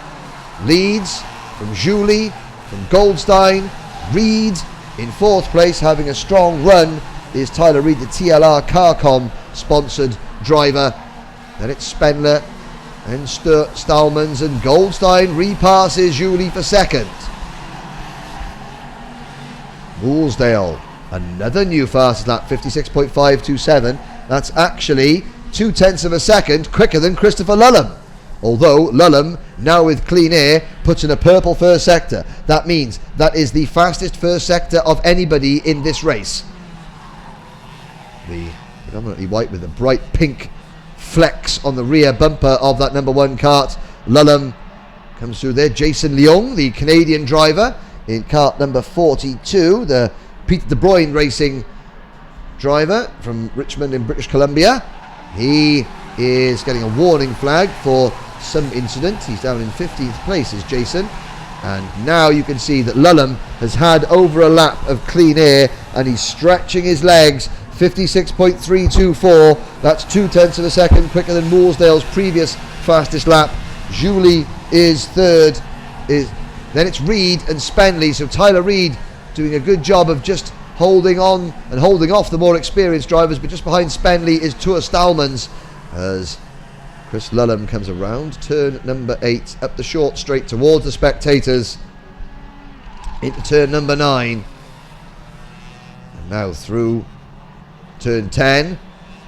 leads from Julie, from Goldstein. Reid in 4th place, having a strong run, is Tyler Reid, the TLR Carcom sponsored driver. Then it's Spendler and Stallmans, and Goldstein repasses Julie for 2nd. Moolsdale, another new fastest lap, 56.527. That's actually 0.2 of a second quicker than Christopher Lulham. Although Lulham, now with clean air, puts in a purple first sector. That means that is the fastest first sector of anybody in this race. The predominantly white with a bright pink flex on the rear bumper of that number 1 kart. Lulham comes through there. Jason Leung, the Canadian driver, in kart number 42, the Peter De Bruyne Racing driver from Richmond in British Columbia. He is getting a warning flag for some incident. He's down in 15th place, is Jason. And now you can see that Lulham has had over a lap of clean air, and he's stretching his legs. 56.324. That's 0.2 of a second quicker than Moolsdale's previous fastest lap. Julie is 3rd. Then it's Reid and Spenley. So Tyler Reid doing a good job of just holding on and holding off the more experienced drivers, but just behind Spenley is Tua Stallmans as Chris Lulham comes around turn number 8 up the short straight towards the spectators into turn number 9, and now through turn 10.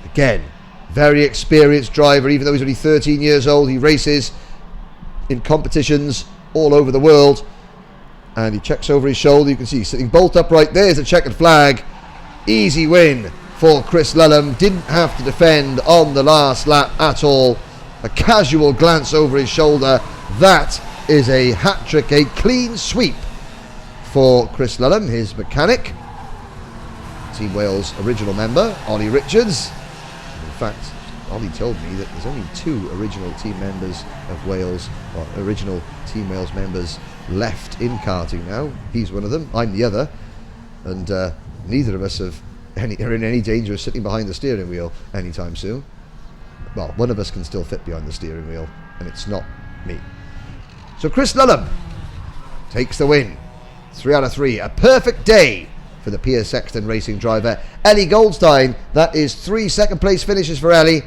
Again, very experienced driver, even though he's only 13 years old. He races in competitions all over the world, and he checks over his shoulder. You can see he's sitting bolt upright. There's a checkered flag. Easy win for Chris Lulham. Didn't have to defend on the last lap at all. A casual glance over his shoulder. That is a hat-trick, a clean sweep for Chris Lulham, his mechanic. Team Wales original member, Ollie Richards. In fact, Ollie told me that there's only 2 original team members of Wales, or original Team Wales members left in karting now. He's one of them, I'm the other, and neither of us are in any danger of sitting behind the steering wheel anytime soon. Well, one of us can still fit behind the steering wheel, and it's not me. So Chris Lulham takes the win. 3 out of 3. A perfect day for the Piers Sexton Racing driver. Ellie Goldstein, that is 3 second place finishes for Ellie,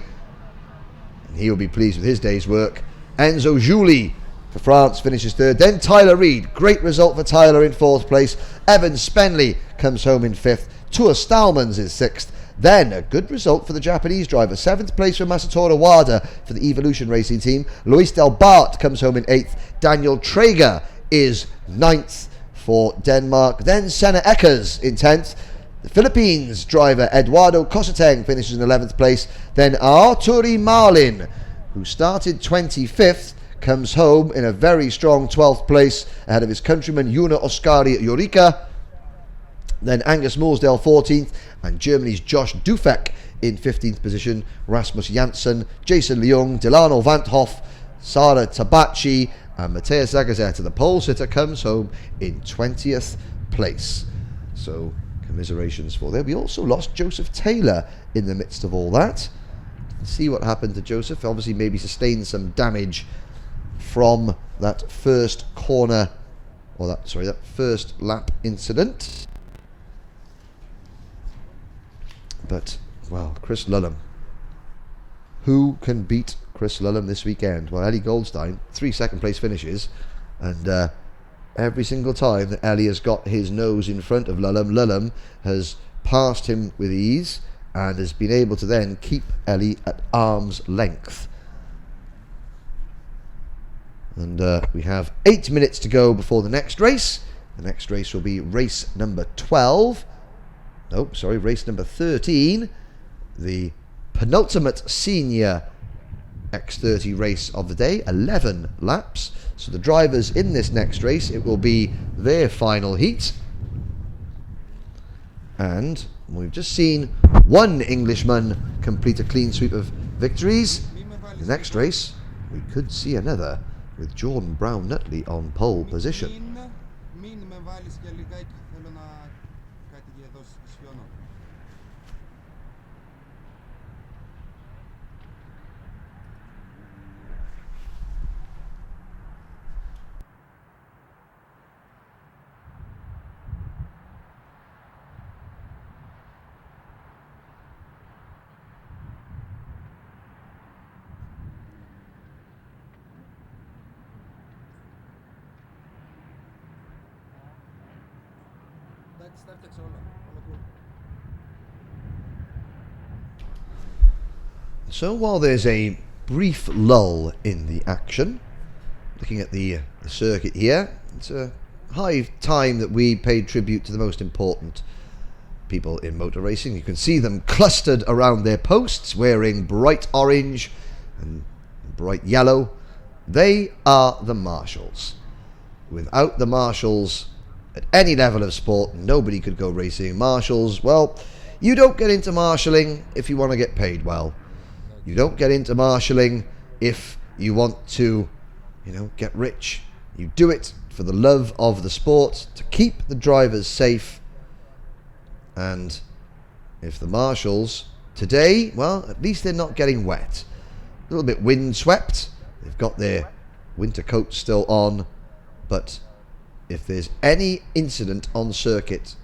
and he will be pleased with his day's work. Enzo Julie for France finishes 3rd. Then Tyler Reid, great result for Tyler in 4th place. Evan Spenley comes home in 5th. Tua Stallmans is 6th. Then a good result for the Japanese driver. 7th place for Masatora Wada for the Evolution Racing team. Luis Del Bart comes home in 8th. Daniel Traeger is 9th for Denmark. Then Senna Eckers in 10th. The Philippines driver Eduardo Cosateng finishes in 11th place. Then Arturi Marlin, who started 25th, comes home in a very strong 12th place ahead of his countryman Yuna Oskari Yorica. Then Angus Moolsdale 14th, and Germany's Josh Dufek in 15th position. Rasmus Janssen, Jason Leung, Delano Vanthoff, Sara Tabachi, and Matthias Zagazeta, the pole sitter, comes home in 20th place. So commiserations for there. We also lost Joseph Taylor in the midst of all that. See what happened to Joseph. Obviously maybe sustained some damage from that first corner, or that first lap incident. But, well, Chris Lulham. Who can beat Chris Lulham this weekend? Well, Ellie Goldstein, 3 second place finishes, and every single time that Ellie has got his nose in front of Lulham, Lulham has passed him with ease and has been able to then keep Ellie at arm's length. And we have 8 minutes to go before the next race. The next race will be race number 12. No, sorry, race number 13. The penultimate senior X30 race of the day, 11 laps. So the drivers in this next race, it will be their final heat. And we've just seen one Englishman complete a clean sweep of victories. The next race, we could see another, with Jordan Brown Nutley on pole position. So while there's a brief lull in the action, looking at the circuit here, it's a high time that we paid tribute to the most important people in motor racing. You can see them clustered around their posts wearing bright orange and bright yellow. They are the marshals. Without the marshals at any level of sport, nobody could go racing. Marshals, well, you don't get into marshalling if you want to get paid well. You don't get into marshalling if you want to, get rich. You do it for the love of the sport, to keep the drivers safe. And if the marshals today, well, at least they're not getting wet. A little bit windswept. They've got their winter coats still on. But if there's any incident on circuit,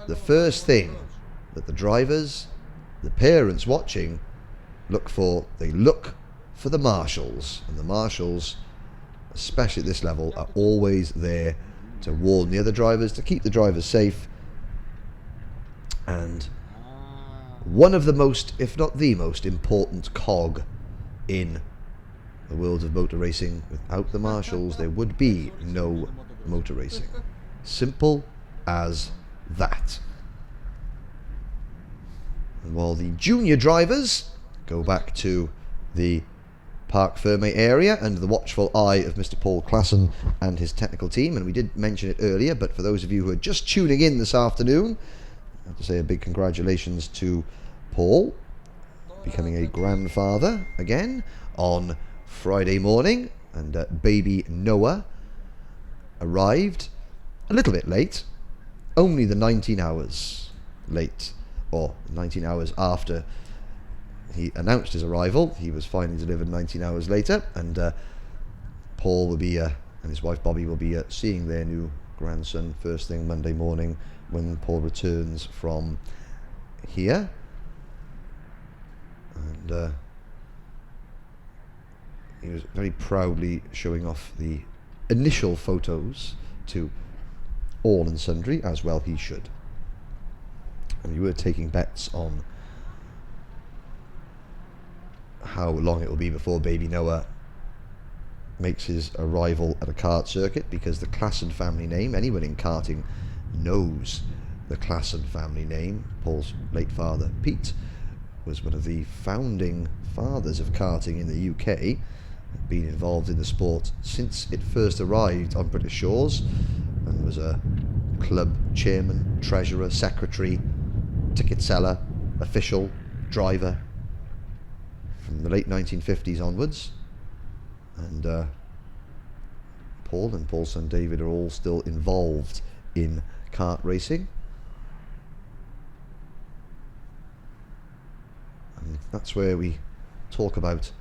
the first thing that the drivers, the parents watching, look for the marshals. And the marshals, especially at this level, are always there to warn the other drivers, to keep the drivers safe. And one of the most, if not the most important cog in the world of motor racing. Without the marshals, there would be no motor racing. Simple as that. And while the junior drivers go back to the Parc Fermé area under the watchful eye of Mr. Paul Classen and his technical team, and we did mention it earlier, but for those of you who are just tuning in this afternoon, I have to say a big congratulations to Paul, becoming a grandfather again on Friday morning, and baby Noah arrived a little bit late, only the 19 hours late, or 19 hours after he announced his arrival. He was finally delivered 19 hours later, and Paul will be, and his wife Bobby will be seeing their new grandson first thing Monday morning when Paul returns from here. And he was very proudly showing off the initial photos to all and sundry, as well he should. And we were taking bets on how long it will be before baby Noah makes his arrival at a kart circuit, because the Classen family name, anyone in karting knows the Classen family name. Paul's late father, Pete, was one of the founding fathers of karting in the UK, been involved in the sport since it first arrived on British shores, and was a club chairman, treasurer, secretary, ticket seller, official, driver from the late 1950s onwards. And Paul and Paul's son David are all still involved in kart racing. And that's where we talk about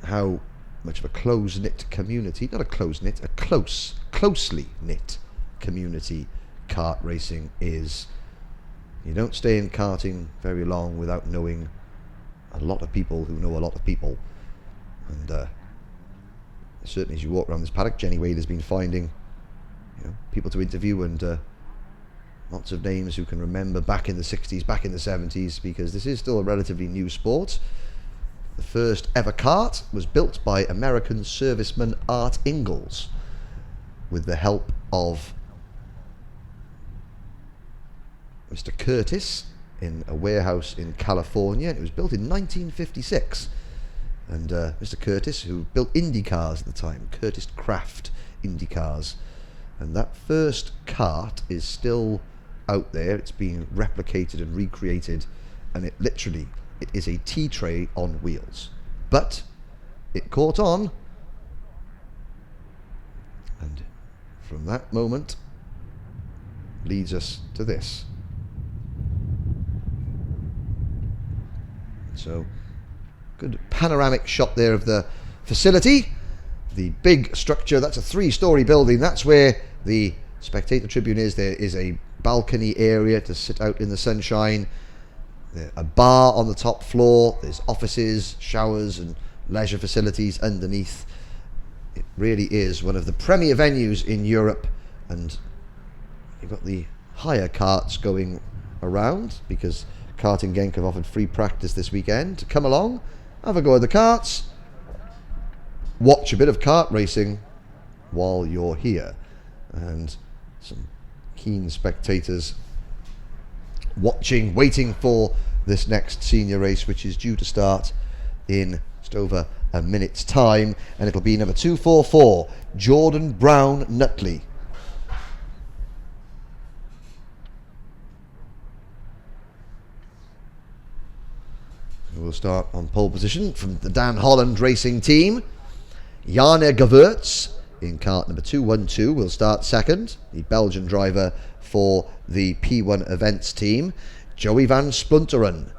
how much of a close-knit community, not a close-knit, a closely knit community kart racing is. You don't stay in karting very long without knowing a lot of people who know a lot of people. And certainly as you walk around this paddock, Jenny Wade has been finding people to interview, and lots of names who can remember back in the 60s, back in the 70s, because this is still a relatively new sport. The first ever kart was built by American serviceman Art Ingalls with the help of Mr. Curtis in a warehouse in California. It was built in 1956. And Mr. Curtis, who built Indy cars at the time, Curtis Craft Indy cars. And that first kart is still out there. It's being replicated and recreated, and it is a tea tray on wheels. But it caught on, and from that moment leads us to this. So, good panoramic shot there of the facility. The big structure, that's a 3-story building. That's where the spectator tribune is. There is a balcony area to sit out in the sunshine. A bar on the top floor. There's offices, showers and leisure facilities underneath. It really is one of the premier venues in Europe, and you've got the higher karts going around because Karting Genk have offered free practice this weekend. Come along, have a go at the karts, watch a bit of kart racing while you're here, and some keen spectators watching, waiting for this next senior race, which is due to start in just over a minute's time, and it'll be number 244, Jordan Brown Nutley. We'll start on pole position from the Dan Holland Racing team. Jarne Gewertz in kart number 212 will start second, the Belgian driver for the P1 Events team. Joey van Splunteren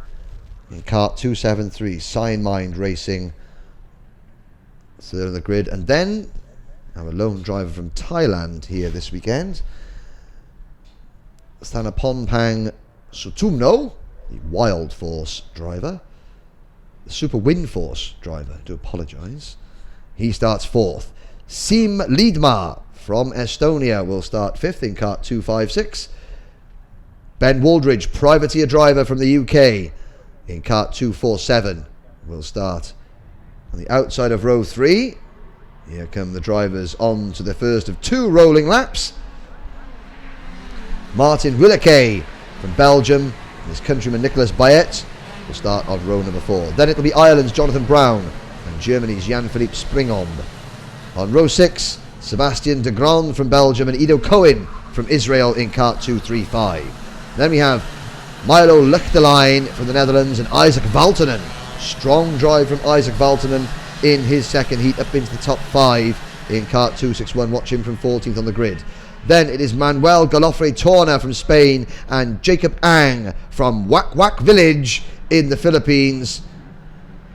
in kart 273, Sign Mind Racing third on the grid. And then our lone driver from Thailand here this weekend, Thanaponpang Sutumno, the Wild Force driver. The Super Wind Force driver, I do apologise. He starts fourth. Siim Liedma from Estonia will start fifth in kart 256. Ben Waldridge, privateer driver from the UK, in kart 247 will start on the outside of row 3. Here come the drivers on to the first of 2 rolling laps. Martin Willeke from Belgium and his countryman Nicolas Bayet will start on row number 4. Then it'll be Ireland's Jonathan Brown and Germany's Jan-Philippe Springom. On row 6, Sebastian de Grand from Belgium and Ido Cohen from Israel in kart 235. Then we have Milo Luchterlein from the Netherlands and Isaac Valtonen. Strong drive from Isaac Valtonen in his second heat, up into the top 5 in kart 261. Watch him from 14th on the grid. Then it is Manuel Galofre Torna from Spain and Jacob Ang from Wak Wak Village in the Philippines.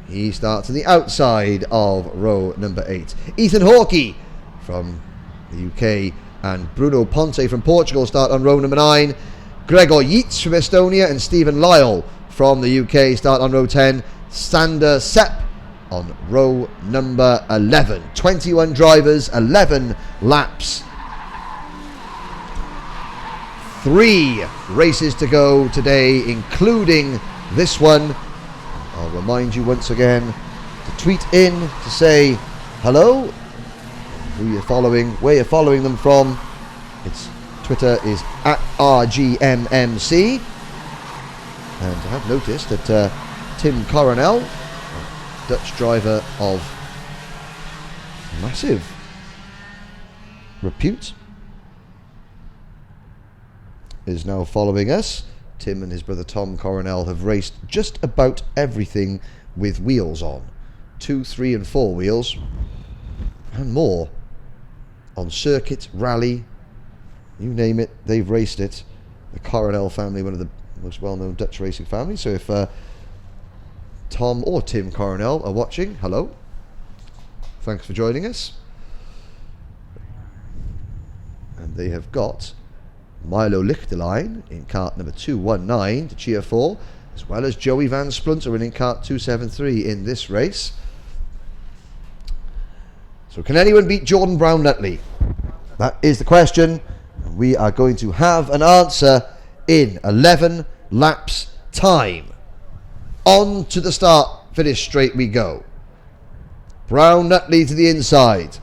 He starts on the outside of row number 8. Ethan Hawkey from the UK and Bruno Ponte from Portugal start on row number 9. Gregor Yeats from Estonia and Stephen Lyle from the UK start on row 10. Sander Sepp on row number 11. 21 drivers, 11 laps. 3 races to go today, including this one. I'll remind you once again to tweet in to say hello, who you're following, where you're following them from. Its Twitter is at RGMMC. And I have noticed that Tim Coronel, Dutch driver of massive repute, is now following us. Tim and his brother Tom Coronel have raced just about everything with wheels on. 2, 3 and 4 wheels and more. On circuit, rally, you name it, they've raced it. The Coronel family, one of the most well-known Dutch racing families. So if Tom or Tim Coronel are watching, hello. Thanks for joining us. And they have got Milo Lichterlein in kart number 219 to cheer for, as well as Joey van Splunteren in kart 273 in this race. So can anyone beat Jordan Brown Nutley? That is the question. We are going to have an answer in 11 laps time. On to the start finish straight we go. Brown Nutley to the inside.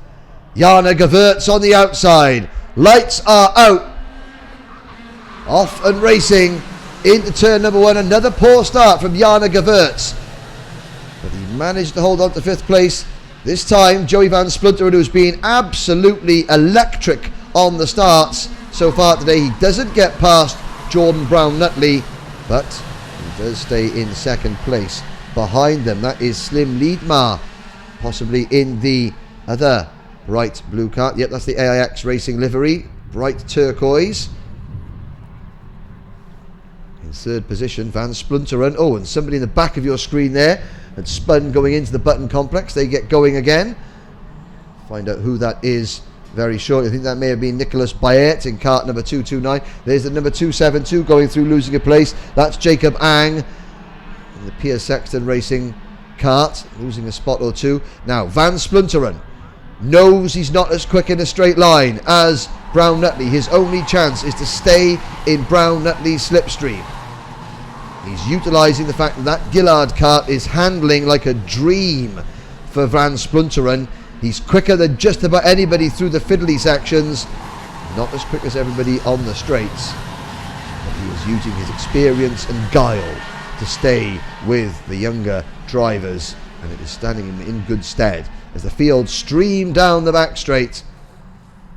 Jana Gewurz on the outside. Lights are out. Off and racing into turn number 1. Another poor start from Jana Gewurz, but he managed to hold on to 5th place. This time Joey Van Splunteren, who's been absolutely electric on the starts so far today, he doesn't get past Jordan Brown Nutley, but he does stay in 2nd place. Behind them, that is Slim Liedmar, possibly in the other bright blue car. Yep, that's the AIX Racing livery, bright turquoise. In 3rd position, Van Splunteren. Oh, and somebody in the back of your screen there had spun going into the button complex. They get going again. Find out who that is very shortly. I think that may have been Nicholas Bayet in cart number 229. There's the number 272 going through, losing a place. That's Jacob Ang in the Piers Sexton Racing cart, losing a spot or two. Now, Van Splunteren knows he's not as quick in a straight line as Brown Nutley. His only chance is to stay in Brown Nutley's slipstream. He's utilising the fact that that Gillard cart is handling like a dream for Van Splunteren. He's quicker than just about anybody through the fiddly sections, not as quick as everybody on the straights, but he is using his experience and guile to stay with the younger drivers, and it is standing him in good stead as the field stream down the back straight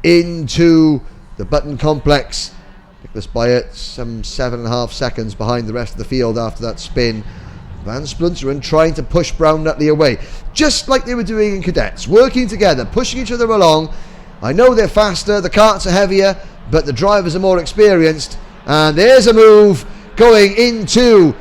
into the button complex. Nicholas Bayet some 7.5 seconds behind the rest of the field after that spin. Van Splunteren trying to push Brown Nutley away, just like they were doing in cadets, working together, pushing each other along. I know they're faster, the carts are heavier, but the drivers are more experienced. And there's a move going into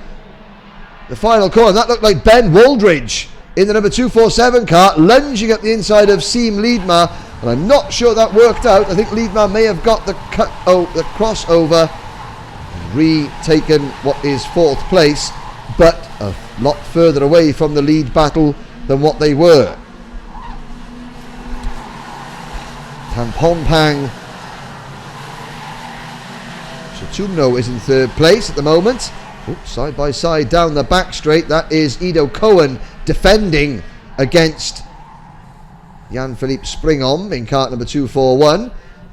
the final corner. That looked like Ben Waldridge in the number 247 cart, lunging up the inside of Siem Liedmar, and I'm not sure that worked out. I think Liedmar may have got the crossover and retaken what is 4th place, but a lot further away from the lead battle than what they were. Tamponpang Sutumno is in 3rd place at the moment. Side by side down the back straight, that is Ido Cohen defending against Jan-Philippe Springom in cart number 241.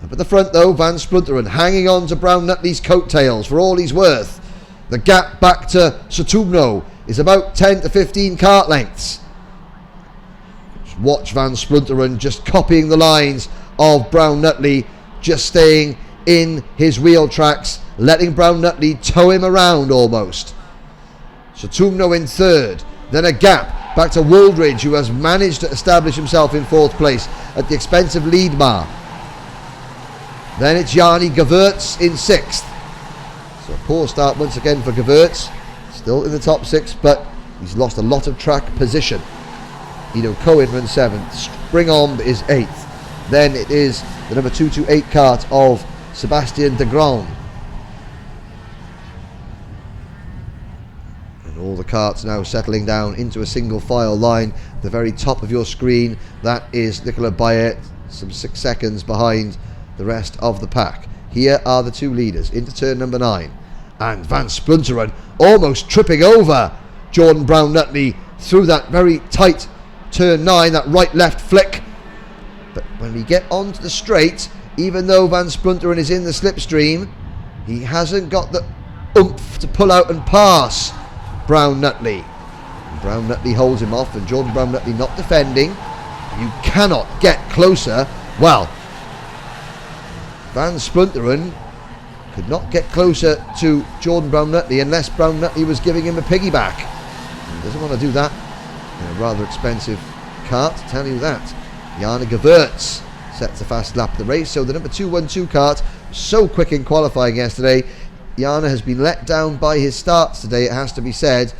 Up at the front though, Van Splunteren hanging on to Brown Nutley's coattails for all he's worth. The gap back to Sutumno is about 10 to 15 cart lengths. Watch Van Splunteren just copying the lines of Brown Nutley, just staying in his wheel tracks, letting Brown Nutley tow him around almost. Sutumno in 3rd, then a gap back to Waldridge, who has managed to establish himself in 4th place at the expense of Liedmar. Then it's Jani Gewurz in 6th. So a poor start once again for Gewurz, still in the top 6, but he's lost a lot of track position. Ido Cohen runs 7th, Springom is 8th. Then it is the number 228 cart of Sebastian de Grand. And all the carts now settling down into a single file line. The very top of your screen, that is Nicolas Bayet, some 6 seconds behind the rest of the pack. Here are the 2 leaders into turn number 9. And Van Splunteren almost tripping over Jordan Brown Nutley through that very tight turn 9, that right-left flick. But when we get onto the straight, even though Van Splunteren is in the slipstream, he hasn't got the oomph to pull out and pass Brown Nutley. And Brown Nutley holds him off, and Jordan Brown Nutley not defending. You cannot get closer. Well, Van Splunteren could not get closer to Jordan Brown Nutley unless Brown Nutley was giving him a piggyback. He doesn't want to do that in a rather expensive cart, tell you that. Jana Gewurz sets a fast lap of the race. So the number 212 cart, so quick in qualifying yesterday. Jana has been let down by his starts today, it has to be said,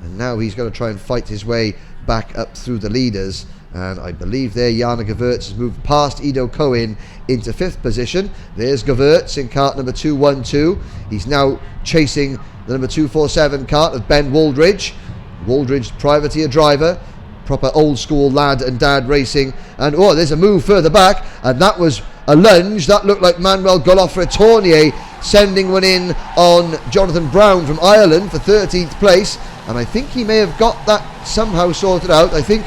and now he's going to try and fight his way back up through the leaders. And I believe there Jana Gewurz has moved past Ido Cohen into 5th position. There's Gewurz in cart number 212. He's now chasing the number 247 cart of Ben Waldridge. Waldridge, privateer driver, proper old school lad and dad racing. And oh, there's a move further back, and that was a lunge. That looked like Manuel Golofre-Tournier sending one in on Jonathan Brown from Ireland for 13th place, and I think he may have got that somehow sorted out. I think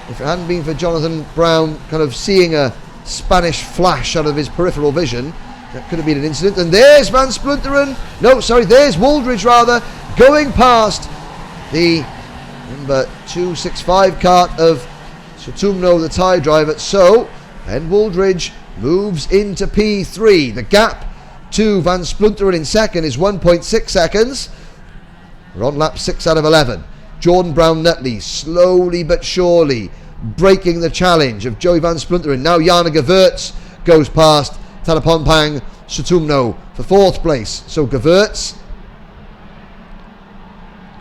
if it hadn't been for Jonathan Brown kind of seeing a Spanish flash out of his peripheral vision, that could have been an incident. And there's Van Splunteren, there's Wooldridge rather, going past the number 265 Kart of Sutumno, the Thai driver. So Ben Wooldridge moves into P3. The gap to Van Splunteren in second is 1.6 seconds. We're on lap 6 out of 11. Jordan Brown-Nutley slowly but surely breaking the challenge of Joey Van Splunteren. Now Jana Gevirtz goes past Tanapompang Sutumno for 4th place. So Gevirtz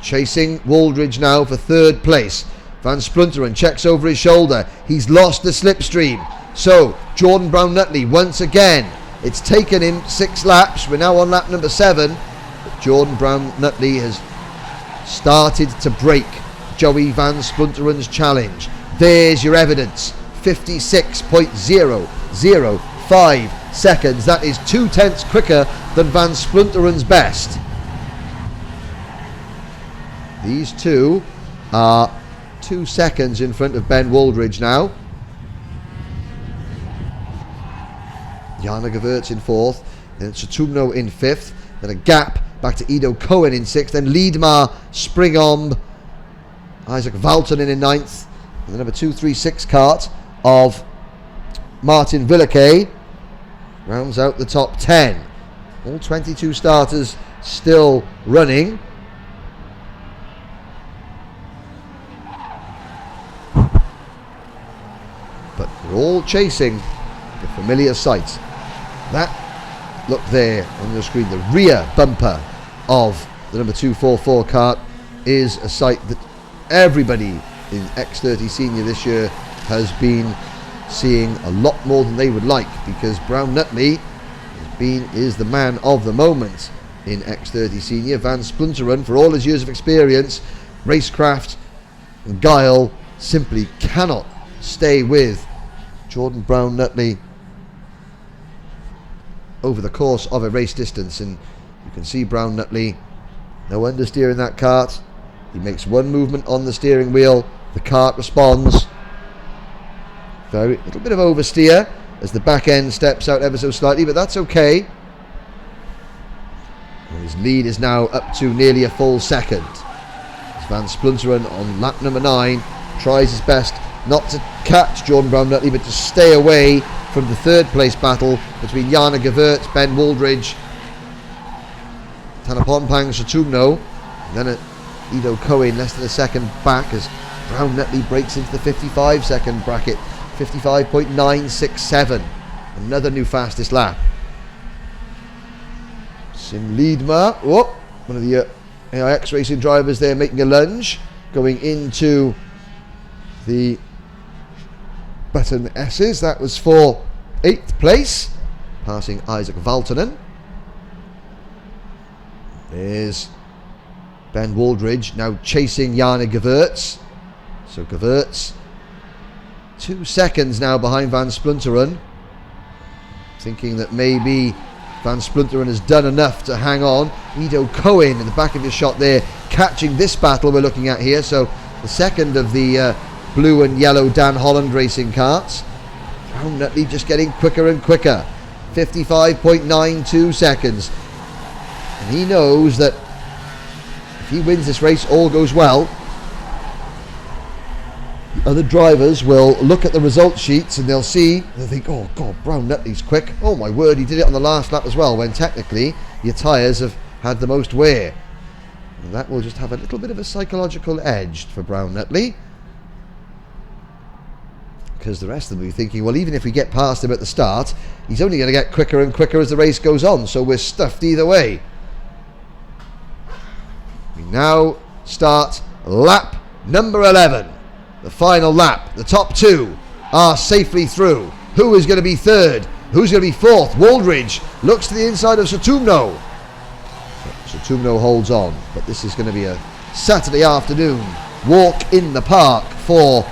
chasing Wooldridge now for 3rd place. Van Splunteren checks over his shoulder. He's lost the slipstream. So Jordan Brown-Nutley once again. It's taken him 6 laps. We're now on lap number 7. But Jordan Brown-Nutley has started to break Joey Van Splunteren's challenge. There's your evidence. 56.005 seconds. That is 0.2 quicker than Van Spluteren's best. These two are 2 seconds in front of Ben Wooldridge now. Jana Gevirtz in 4th, then Sutumno in 5th, then a gap back to Ido Cohen in 6th, then Liedmar, Springomb, Isaac Valtonen in 9th, and the number 236 Kart of Martin Villeke rounds out the top 10. All 22 starters still running. But they're all chasing the familiar sight. That, look there on your screen, the rear bumper of the number 244 Kart is a sight that everybody in X30 Senior this year has been seeing a lot more than they would like, because Brown-Nutley is the man of the moment in X30 Senior. Van Splunteren, for all his years of experience, racecraft and guile, simply cannot stay with Jordan Brown-Nutley over the course of a race distance. And you can see Brown-Nutley, no understeer in that kart. He makes one movement on the steering wheel, the kart responds. A little bit of oversteer as the back end steps out ever so slightly, but that's okay. And his lead is now up to nearly a full second. As Van Splunteren on lap number 9 tries his best not to catch Jordan Brown-Nutley, but to stay away from the 3rd place battle between Jana Gevirtz, Ben Wooldridge, Tanapompang Sutumno, and then Ido Cohen less than a second back as Brown-Nutley breaks into the 55 second bracket. 55.967, another new fastest lap. Sim Liedmar, one of the AIX racing drivers there, making a lunge, going into the button S's. That was for 8th place, passing Isaac Valtonen. There's Ben Wooldridge now chasing Jana Gevirtz. So Gevirtz 2 seconds now behind Van Splunteren, thinking that maybe Van Splunteren has done enough to hang on. Ido Cohen in the back of his shot there, catching this battle we're looking at here. So the second of the blue and yellow Dan Holland racing karts. Brown-Nutley just getting quicker and quicker. 55.92 seconds. And he knows that if he wins this race, all goes well. Other drivers will look at the result sheets and they'll think, oh God, Brown-Nutley's quick. Oh my word, he did it on the last lap as well, when technically your tyres have had the most wear. And that will just have a little bit of a psychological edge for Brown-Nutley, because the rest of them will be thinking, well, even if we get past him at the start, he's only going to get quicker and quicker as the race goes on, so we're stuffed either way. We now start lap number 11. The final lap. The top 2 are safely through. Who is going to be 3rd? Who's going to be 4th? Wooldridge looks to the inside of Sutumno. Sutumno holds on, but this is going to be a Saturday afternoon walk in the park for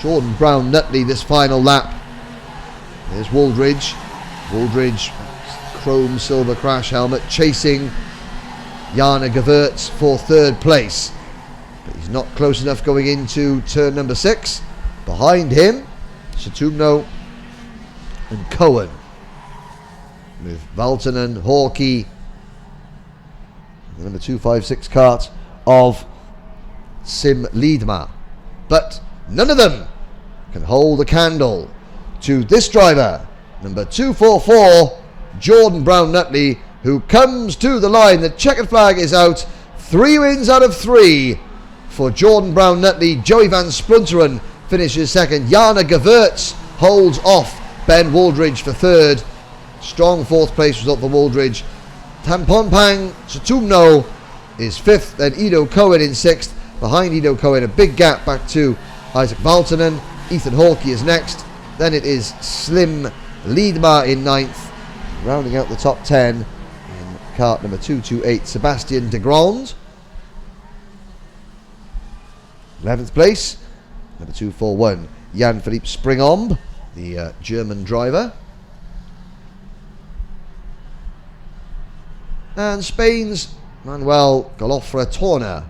Jordan Brown-Nutley this final lap. There's Wooldridge. Wooldridge, chrome silver crash helmet, chasing Jana Gewertz for third place. But he's not close enough going into turn number 6. Behind him, Satumno and Cohen, with Valtonen, Hawkey, the number 256 kart of Sim Liedma. But none of them can hold a candle to this driver, number 244, Jordan Brown-Nutley, who comes to the line. The checkered flag is out. 3 wins out of 3 for Jordan Brown-Nutley. Joey Van Splunteren finishes second. Jana Gewertz holds off Ben Wooldridge for third. Strong fourth place result for Wooldridge. Tamponpang Satumno is fifth, then Ido Cohen in sixth. Behind Ido Cohen, a big gap back to Isaac Valtonen. Ethan Hawkey is next. Then it is Slim Liedma in ninth. Rounding out the top 10 in kart number 228, Sebastian de Grand. 11th place, number 241, Jan-Philippe Springomb, the German driver. And Spain's Manuel Golofra Torna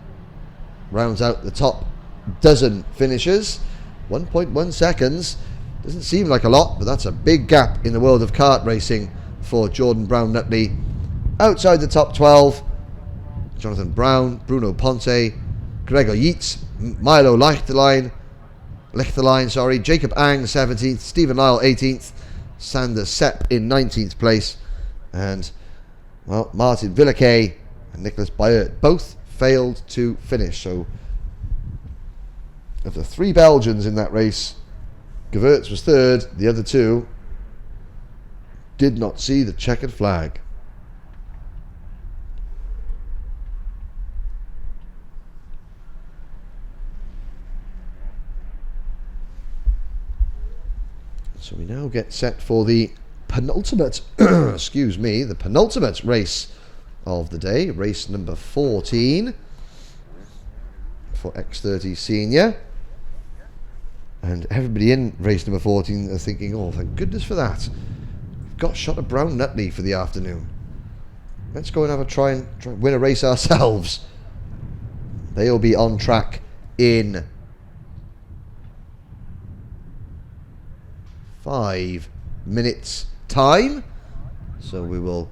rounds out the top dozen finishers. 1.1 seconds. Doesn't seem like a lot, but that's a big gap in the world of kart racing for Jordan Brown-Nutley. Outside the top 12, Jonathan Brown, Bruno Ponte, Gregor Yeats, Milo Lichterlein, Jacob Ang 17th, Stephen Lyle 18th, Sander Sepp in 19th place, and well, Martin Villequet and Nicholas Bayert both failed to finish. So of the 3 Belgians in that race, Gewertz was third. The other 2 did not see the checkered flag. So we now get set for the penultimate, the penultimate race of the day, race number 14 for X30 Senior. And everybody in race number 14 are thinking, oh, thank goodness for that. We've got shot of Brown-Nutley for the afternoon. Let's go and have a try and win a race ourselves. They'll be on track in 5 minutes time. So we will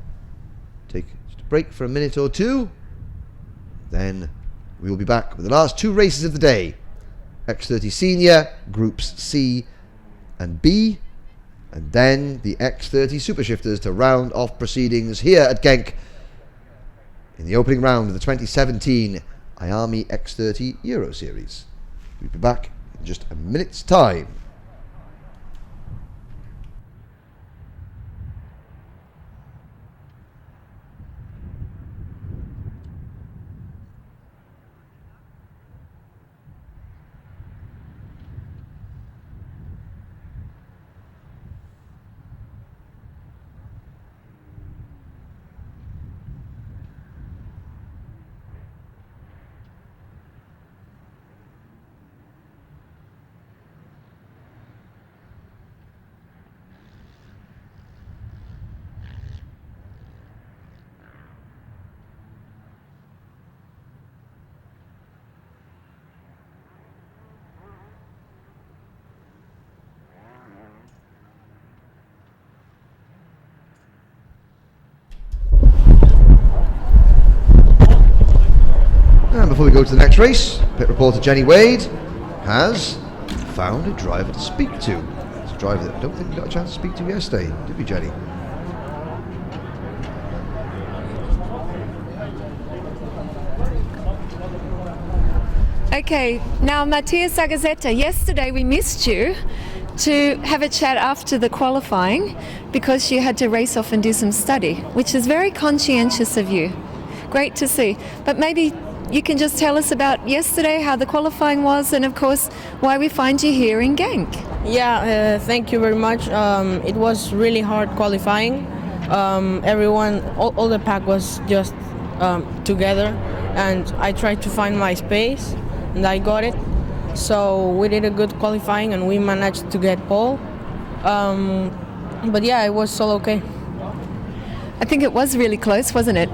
take a break for a minute or two. Then we will be back with the last 2 races of the day. X30 Senior, Groups C and B, and then the X30 Super Shifters to round off proceedings here at Genk in the opening round of the 2017 IAMI X30 Euro Series. We'll be back in just a minute's time. Before we go to the next race, pit reporter Jenny Wade has found a driver to speak to. It's a driver that I don't think we got a chance to speak to yesterday, did we, Jenny? Okay, now Matthias Agazetta, yesterday we missed you to have a chat after the qualifying because you had to race off and do some study, which is very conscientious of you. Great to see. But maybe you can just tell us about yesterday, how the qualifying was, and of course why we find you here in Genk. Yeah, thank you very much. It was really hard qualifying. Everyone, all the pack was just together, and I tried to find my space, and I got it. So we did a good qualifying, and we managed to get pole. But yeah, it was all okay. I think it was really close, wasn't it?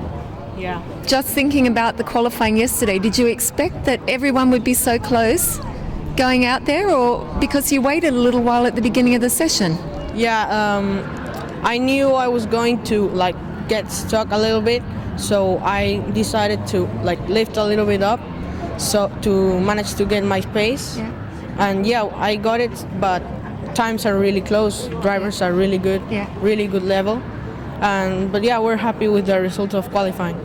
Yeah. Just thinking about the qualifying yesterday, did you expect that everyone would be so close going out there, or because you waited a little while at the beginning of the session? Yeah, I knew I was going to like get stuck a little bit, so I decided to like lift a little bit up, so to manage to get my space. Yeah. And yeah, I got it, but times are really close. Drivers are really good, really good level. But yeah, we're happy with the result of qualifying.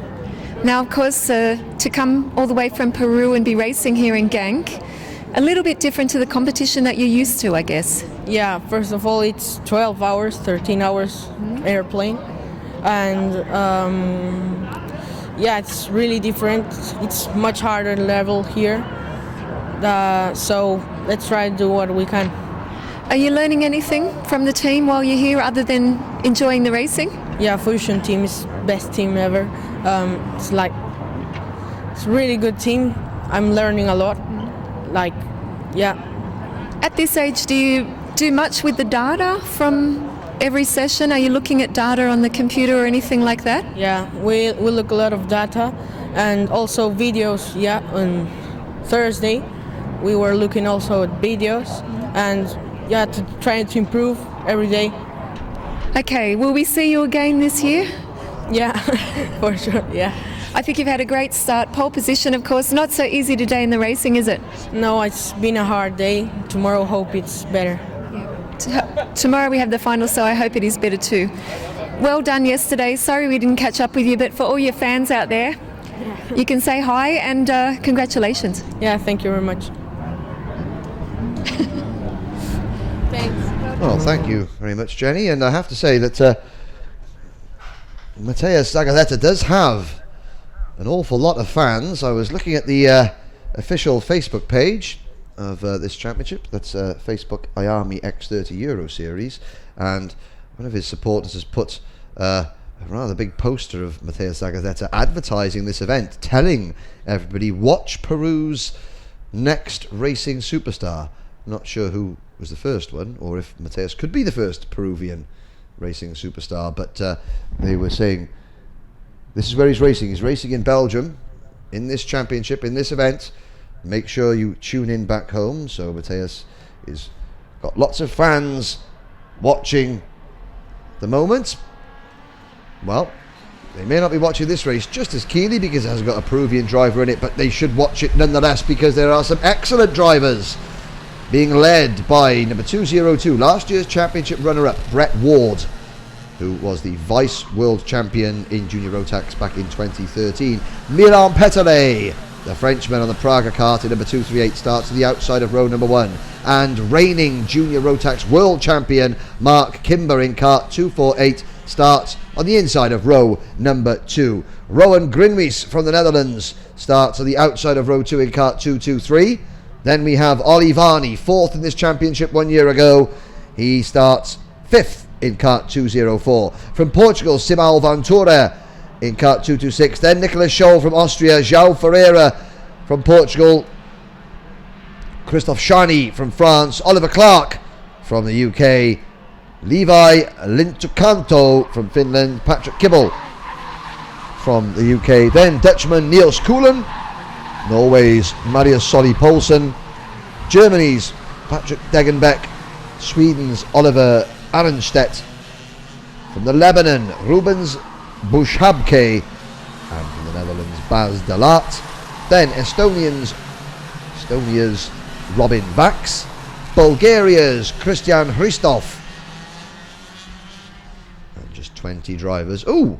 Now, of course, to come all the way from Peru and be racing here in Genk, a little bit different to the competition that you're used to, I guess. Yeah, first of all, it's 12 hours, 13 hours airplane. And yeah, it's really different. It's much harder level here. So let's try to do what we can. Are you learning anything from the team while you're here other than enjoying the racing? Yeah, Fusion team is best team ever. It's a really good team. I'm learning a lot. Like, yeah. At this age, do you do much with the data from every session? Are you looking at data on the computer or anything like that? Yeah, we look a lot of data and also videos. Yeah, on Thursday we were looking also at videos and yeah, to try to improve every day. Okay, will we see you again this year? Yeah, for sure, yeah. I think you've had a great start. Pole position, of course, not so easy today in the racing, is it? No, it's been a hard day. Tomorrow, hope it's better. Tomorrow we have the final, so I hope it is better too. Well done yesterday. Sorry we didn't catch up with you, but for all your fans out there, you can say hi and congratulations. Yeah, thank you very much. Thanks. Well, thank you very much, Jenny. And I have to say that Matheus Zagaleta does have an awful lot of fans. I was looking at the official Facebook page of this championship. That's Facebook IAMI X30 Euro Series, and one of his supporters has put a rather big poster of Matheus Zagaleta advertising this event, telling everybody, watch Peru's next racing superstar. Not sure who was the first one, or if Matheus could be the first Peruvian racing superstar, but they were saying this is where he's racing. He's racing in Belgium in this championship, in this event. Make sure you tune in back home. So Matheus is got lots of fans watching the moment. Well, they may not be watching this race just as keenly because it has got a Peruvian driver in it, but they should watch it nonetheless because there are some excellent drivers being led by number 202, last year's championship runner-up, Brett Ward, who was the vice world champion in Junior Rotax back in 2013. Milan Petelet, the Frenchman on the Praga Kart in number 238, starts to the outside of row number 1. And reigning Junior Rotax world champion Mark Kimber in kart 248 starts on the inside of row number 2. Rowan Grinwies from the Netherlands starts on the outside of row 2 in kart 223. Then we have Ollie Varney, 4th in this championship 1 year ago. He starts 5th in kart 204. From Portugal, Simão Ventura in kart 226. Then Nicolas Scholl from Austria, João Ferreira from Portugal, Christophe Charny from France, Oliver Clark from the UK, Levi Lintukanto from Finland, Patrick Kibble from the UK, then Dutchman Niels Koelen, Norway's Marius Solly Poulsen, Germany's Patrick Degenbeck, Sweden's Oliver Arenstedt, from the Lebanon Rubens Bushabke, and from the Netherlands Bas de Laat, then Estonia's Robin Vax, Bulgaria's Christian Hristov, and just 20 drivers. Ooh,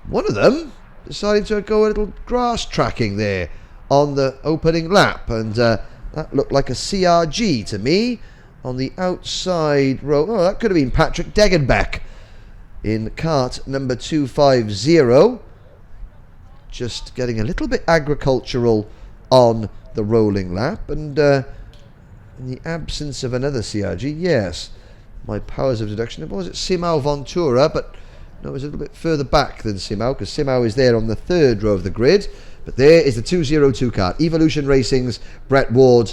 one of them decided to go a little grass tracking there on the opening lap, and that looked like a CRG to me on the outside row. Oh, that could have been Patrick Degenbeck in kart number 250, just getting a little bit agricultural on the rolling lap, and in the absence of another CRG, yes, my powers of deduction, was it Simão Ventura, but no, it was a little bit further back than Simão, because Simão is there on the 3rd row of the grid. But there is the 202 kart, Evolution Racing's Brett Ward,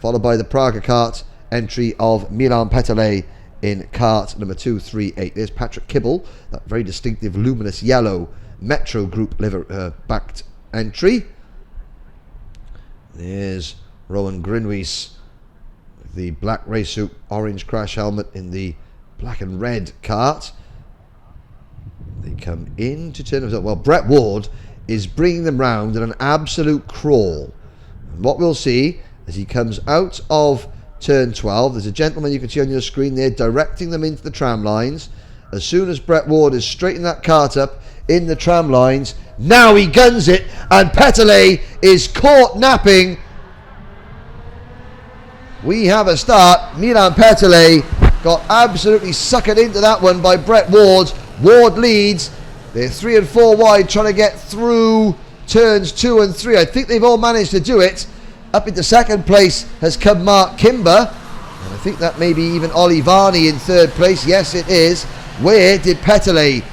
followed by the Praga kart entry of Milan Petelet in kart number 238. There's Patrick Kibble, that very distinctive luminous yellow Metro Group backed entry. There's Rowan Grinwees, the black race suit, orange crash helmet in the black and red kart. They come into turn. Well, Brett Ward is bringing them round in an absolute crawl. And what we'll see as he comes out of turn 12, there's a gentleman you can see on your screen there directing them into the tram lines. As soon as Brett Ward is straightening that kart up in the tram lines, now he guns it, and Peterle is caught napping. We have a start. Milan Peterle got absolutely suckered into that one by Brett Ward. Ward leads. They're 3 and 4 wide, trying to get through turns 2 and 3. I think they've all managed to do it. Up into second place has come Mark Kimber, and I think that may be even Ollie Varney in third place. Yes, it is. Where did Peterle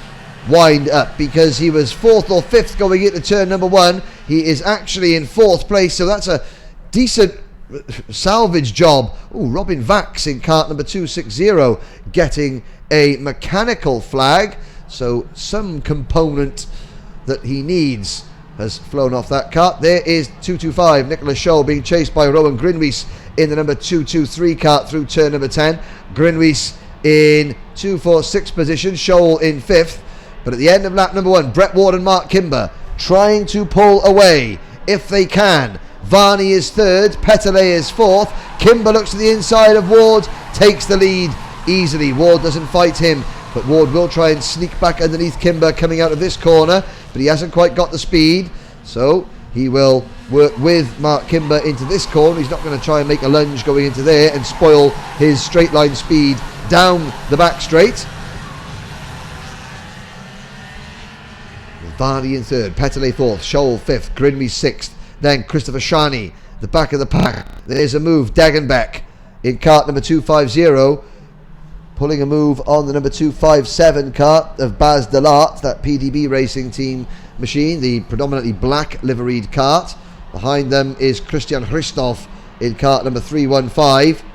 wind up? Because he was 4th or 5th going into turn number 1. He is actually in 4th place, so that's a decent salvage job. Oh, Robin Vax in kart number 260 getting a mechanical flag, so some component that he needs has flown off that kart. There is 225 Nicholas Scholl being chased by Rowan Grinwees in the number 223 kart through turn number 10. Grinwees in 246 position, Scholl in 5th, but at the end of lap number 1, Brett Ward and Mark Kimber trying to pull away if they can. Varney is 3rd, Peterle is 4th. Kimber looks to the inside of Ward, takes the lead easily. Ward doesn't fight him, but Ward will try and sneak back underneath Kimber coming out of this corner, but he hasn't quite got the speed, so he will work with Mark Kimber into this corner. He's not going to try and make a lunge going into there and spoil his straight line speed down the back straight. Varney in 3rd, Peterle 4th, Scholl 5th, Grinwees 6th, then Christopher Shani, the back of the pack. There's a move, Dagenbeck in kart number 250, pulling a move on the number 257 kart of Baz Delart, that PDB Racing Team machine, the predominantly black liveried kart. Behind them is Christian Christoph in kart number 315.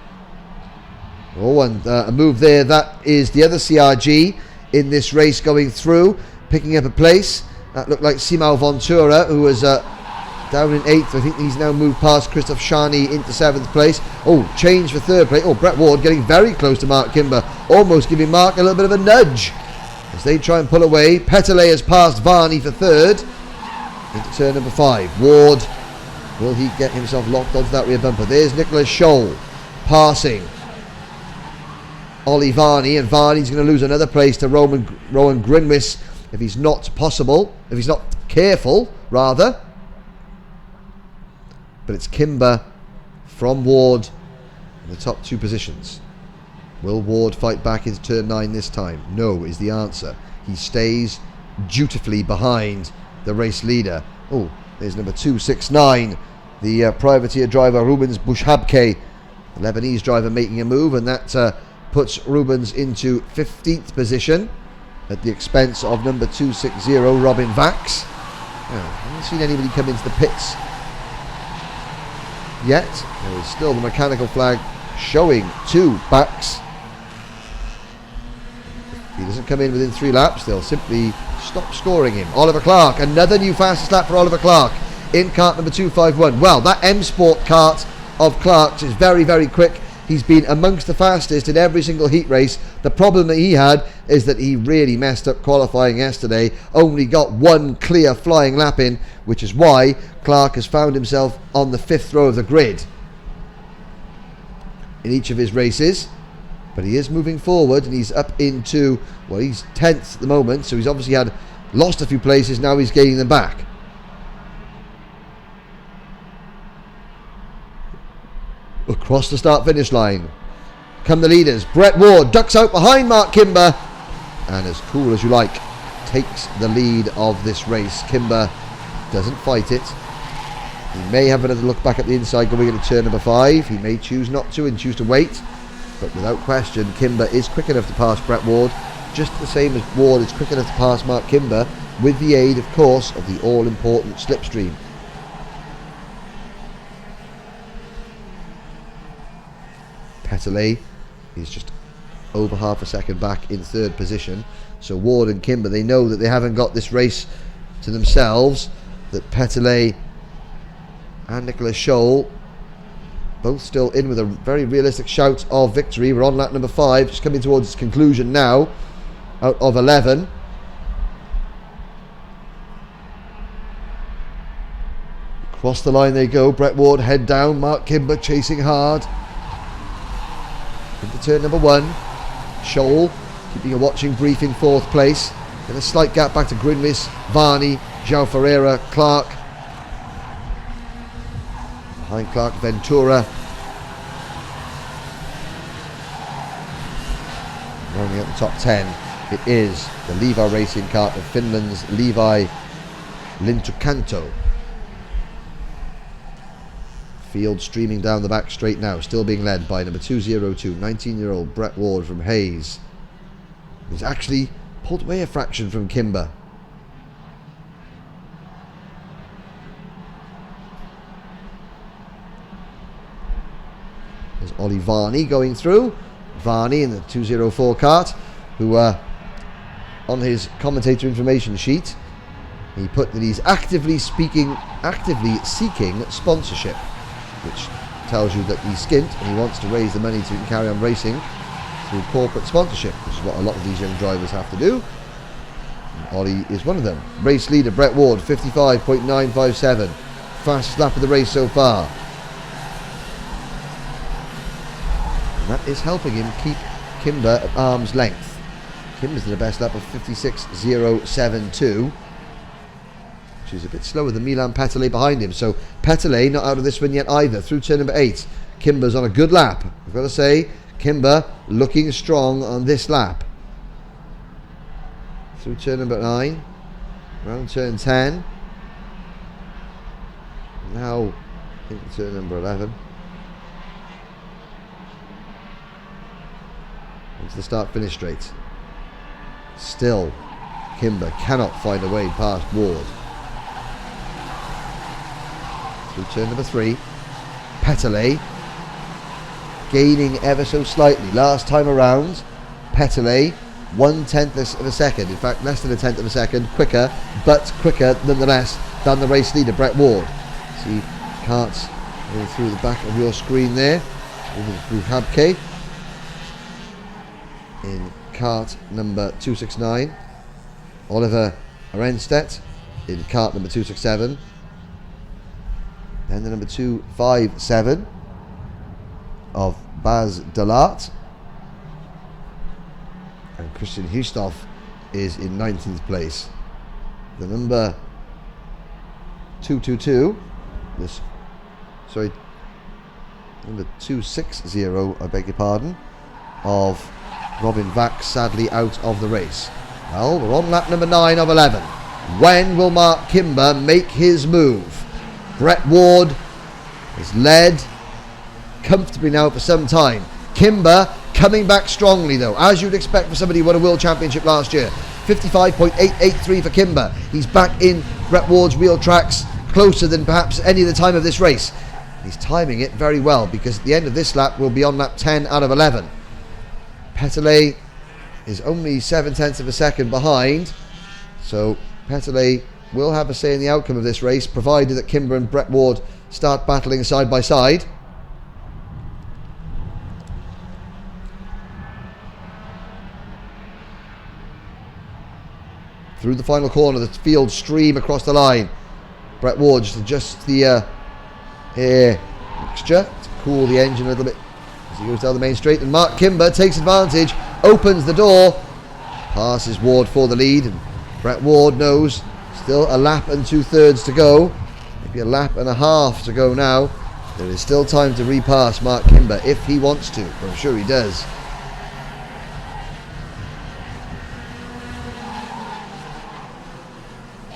Oh, and a move there, that is the other CRG in this race going through, picking up a place. That looked like Simao Ventura, who was down in 8th. I think he's now moved past Christoph Shani into 7th place. Oh, change for 3rd place. Oh, Brett Ward getting very close to Mark Kimber, almost giving Mark a little bit of a nudge as they try and pull away. Peterle has passed Varney for 3rd into turn number 5. Ward, will he get himself locked onto that rear bumper? There's Nicholas Scholl passing Ollie Varney, and Varney's going to lose another place to Rowan Grinwees if he's not careful rather. But it's Kimber from Ward in the top 2 positions. Will Ward fight back into turn 9 this time? No is the answer. He stays dutifully behind the race leader. Oh, there's number 269, the privateer driver Rubens Bushabke, the Lebanese driver, making a move, and that puts Rubens into 15th position at the expense of number 260 Robin Vax. I haven't seen anybody come into the pits yet. There is still the mechanical flag showing 2 backs. If he doesn't come in within 3 laps, they'll simply stop scoring him. Oliver Clark, another new fastest lap for Oliver Clark in kart number 251. Well, that M Sport kart of Clark's is very, very quick. He's been amongst the fastest in every single heat race. The problem that he had is that he really messed up qualifying yesterday. Only got 1 clear flying lap in, which is why Clark has found himself on the 5th row of the grid in each of his races. But he is moving forward, and he's up into, well, he's 10th at the moment, so he's obviously lost a few places. Now he's gaining them back. Across the start-finish line come the leaders. Brett Ward ducks out behind Mark Kimber, and as cool as you like, takes the lead of this race. Kimber doesn't fight it. He may have another look back at the inside going into turn number 5. He may choose not to and choose to wait, but without question, Kimber is quick enough to pass Brett Ward, just the same as Ward is quick enough to pass Mark Kimber, with the aid, of course, of the all-important slipstream. Peterle is just over half a second back in third position. So Ward and Kimber, they know that they haven't got this race to themselves, that Petelet and Nicolas Scholl both still in with a very realistic shout of victory. We're on lap number 5, just coming towards its conclusion now, out of 11. Across the line they go. Brett Ward head down, Mark Kimber chasing hard into turn number 1. Scholl keeping a watching brief in 4th place. Then a slight gap back to Grinvis, Varney, João Ferreira, Clark. Behind Clark, Ventura. Rounding out the top 10, it is the Levi Racing Kart of Finland's Levi Lintukanto. Field streaming down the back straight now, still being led by number 202, 19-year-old Brett Ward from Hayes. He's actually pulled away a fraction from Kimber. There's Ollie Varney going through. Varney in the 204 kart, who on his commentator information sheet, he put that he's actively seeking sponsorship, which tells you that he's skint and he wants to raise the money to carry on racing through corporate sponsorship, which is what a lot of these young drivers have to do. And Ollie is one of them. Race leader Brett Ward, 55.957, fastest lap of the race so far. That is helping him keep Kimber at arm's length. Kimber's in the best lap of 56.072, which is a bit slower than Milan Petelet behind him. So Petelet not out of this one yet either. Through turn number 8, Kimber's on a good lap. I've got to say, Kimber looking strong on this lap. Through turn number 9, round turn 10. Now into turn number 11. Into the start-finish straight. Still, Kimber cannot find a way past Ward. Through turn number 3, Petelet gaining ever so slightly. Last time around, Petelet 1/10 of a second, in fact less than 1/10 of a second quicker, but quicker nonetheless than the race leader Brett Ward. See karts going through the back of your screen there. Through Habke in kart number 269, Oliver Arenstedt in kart number 267, and the number 257 of Baz Delart, and Christian Hustoff is in 19th place. The number 222, number 260, I beg your pardon, of Robin Vax, sadly out of the race. Well, we're on lap number 9 of 11. When will Mark Kimber make his move? Brett Ward has led comfortably now for some time. Kimber coming back strongly though, as you'd expect for somebody who won a World Championship last year. 55.883 for Kimber. He's back in Brett Ward's wheel tracks, closer than perhaps any other time of this race. He's timing it very well, because at the end of this lap we'll be on lap 10 out of 11. Petelet is only 7/10 of a second behind, so Petelet will have a say in the outcome of this race, provided that Kimber and Brett Ward start battling side by side. Through the final corner, the field stream across the line. Brett Ward just adjusts the air mixture to cool the engine a little bit as he goes down the main straight, and Mark Kimber takes advantage, opens the door, passes Ward for the lead, and Brett Ward knows still a lap and 2/3 to go, maybe a lap and a half to go now. There is still time to repass Mark Kimber if he wants to, I'm sure he does.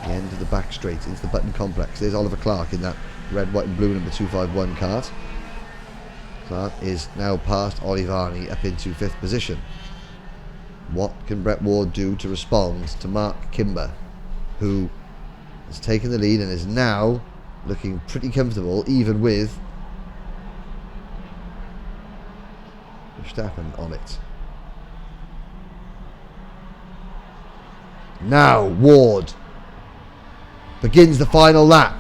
The end of the back straight into the Button complex. There's Oliver Clark in that red, white and blue number 251 kart. Clark is now past Ollie Varney up into 5th position. What can Brett Ward do to respond to Mark Kimber, who has taken the lead and is now looking pretty comfortable, even with Verstappen on it? Now Ward begins the final lap.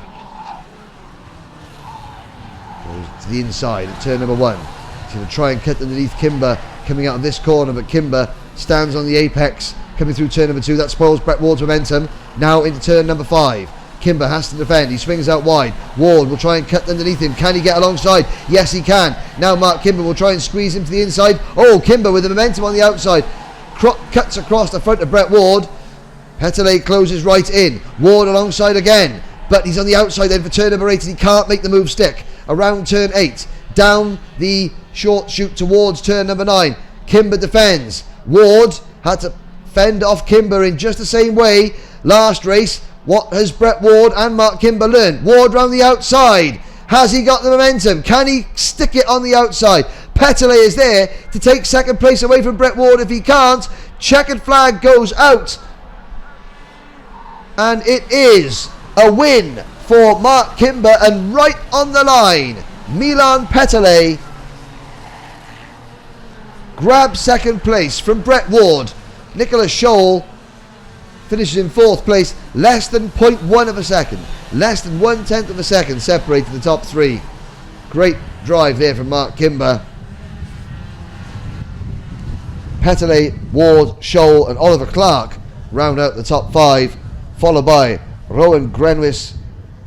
Goes to the inside at turn number 1. He's going to try and cut underneath Kimber coming out of this corner, but Kimber stands on the apex coming through turn number 2. That spoils Brett Ward's momentum. Now into turn number 5. Kimber has to defend. He swings out wide. Ward will try and cut underneath him. Can he get alongside? Yes, he can. Now Mark Kimber will try and squeeze him to the inside. Oh, Kimber with the momentum on the outside. Cuts across the front of Brett Ward. Petelet closes right in. Ward alongside again. But he's on the outside then for turn number 8 and he can't make the move stick. Around turn 8. Down the short chute towards turn number 9. Kimber defends. Ward had to fend off Kimber in just the same way last race. What has Brett Ward and Mark Kimber learned? Ward round the outside. Has he got the momentum? Can he stick it on the outside? Petelet is there to take second place away from Brett Ward. If he can't, checkered flag goes out. And it is a win for Mark Kimber, and right on the line, Milan Petelet grabs second place from Brett Ward. Nicholas Scholl finishes in 4th place, less than 0.1 of a second, less than 1/10 of a second separated the top 3. Great drive there from Mark Kimber. Petelet, Ward, Scholl and Oliver Clark round out the top 5, followed by Rowan Grenwis,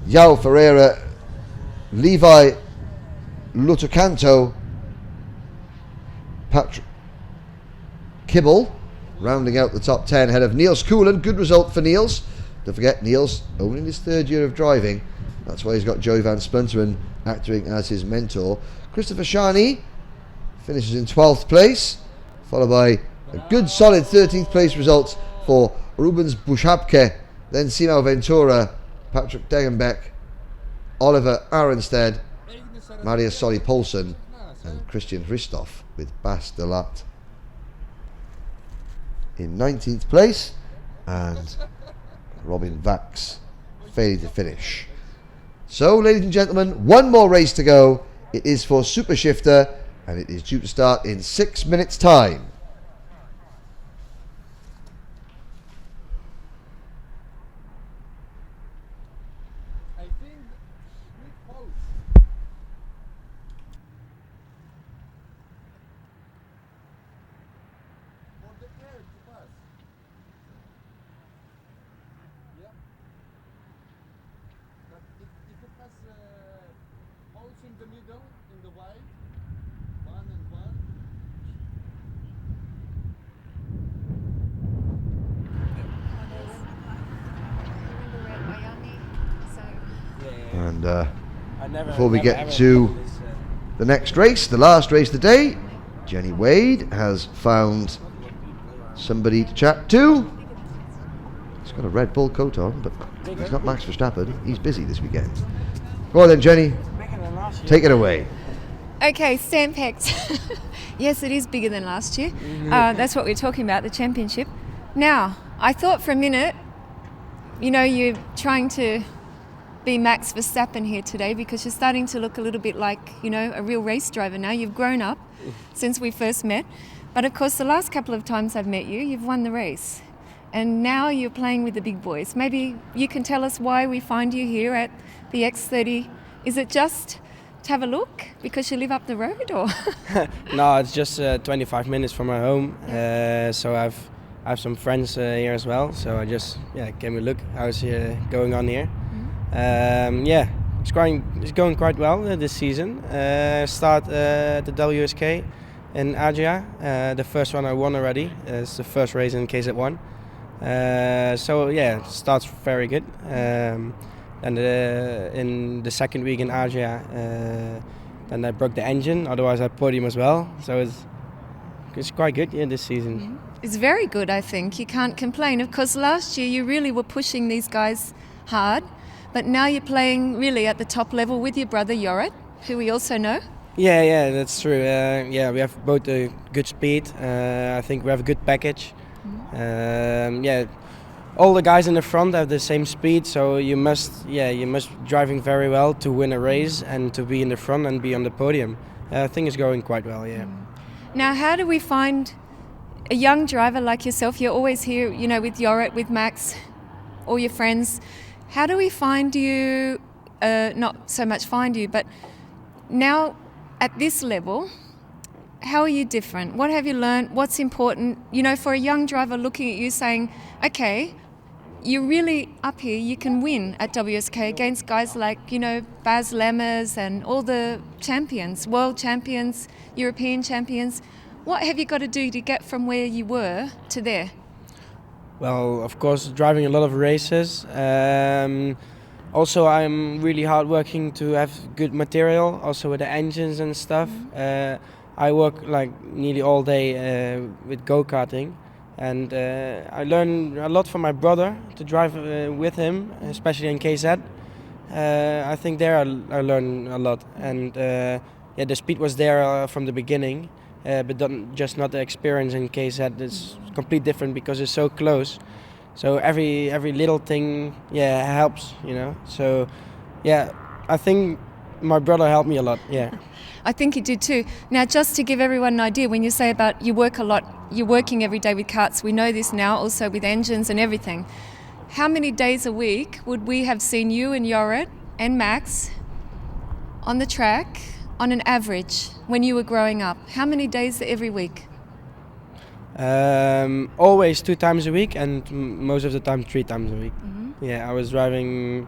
Yao Ferreira, Levi Lutocanto, Patrick Kibble rounding out the top 10 ahead of Niels Coolen. Good result for Niels. Don't forget, Niels only in his 3rd year of driving. That's why he's got Joey Van Splinteren acting as his mentor. Christopher Shani finishes in 12th place, followed by a good solid 13th place result for Rubens Bushabke, then Simo Ventura, Patrick Degenbeck, Oliver Aronstedt, Maria Solly Poulsen and Christian Christoph with Bas de Lat in 19th place, and Robin Vax failing to finish. So, ladies and gentlemen, one more race to go. It is for Super Shifter, and it is due to start in 6 minutes' time. And before we get to the next race, the last race of the day, Jenny Wade has found somebody to chat to. He's got a Red Bull coat on, but he's not Max Verstappen. He's busy this weekend. Go on then, Jenny. Take it away. Okay, Stampex. Yes, it is bigger than last year. That's what we're talking about, the championship. Now, I thought for a minute, you know, you're trying to be Max Verstappen here today because you're starting to look a little bit like, you know, a real race driver now. You've grown up since we first met. But of course, the last couple of times I've met you, you've won the race. And now you're playing with the big boys. Maybe you can tell us why we find you here at the X30. Is it just to have a look because you live up the road, or? No, it's just 25 minutes from my home. So I have some friends here as well. So I just came a look. How's going on here? It's going quite well this season. Start the WSK in Adria. The first one I won already. It's the first race in KZ1. It starts very good. And in the second week in Adria, then I broke the engine. Otherwise, I podium as well. So it's quite good this season. It's very good, I think. You can't complain. Of course, last year you really were pushing these guys hard. But now you're playing really at the top level with your brother Jorrit, who we also know. Yeah, that's true. We have both a good speed. I think we have a good package. All the guys in the front have the same speed, so you must driving very well to win a race and to be in the front and be on the podium. I think it's going quite well. Yeah. Now, how do we find a young driver like yourself, you're always here, you know, with Jorrit, with Max, all your friends. How do we find you, not so much find you, but now at this level, how are you different? What have you learned? What's important? You know, for a young driver looking at you saying, okay, you're really up here, you can win at WSK against guys like, you know, Baz Lemmers and all the champions, world champions, European champions. What have you got to do to get from where you were to there? Well, of course, driving a lot of races. Also, I'm really hardworking to have good material, also with the engines and stuff. I work like nearly all day with go-karting, and I learn a lot from my brother to drive with him, especially in KZ. I think there I learned a lot, and the speed was there from the beginning, but just not the experience in KZ. It's completely different because it's so close. So every little thing, helps, you know. So, I think my brother helped me a lot. Yeah. I think he did too. Now, just to give everyone an idea, when you say about you work a lot, you're working every day with karts, we know this now, also with engines and everything. How many days a week would we have seen you and Jorrit and Max on the track on an average when you were growing up? How many days every week? Always 2 times a week, and most of the time 3 times a week. Yeah, I was driving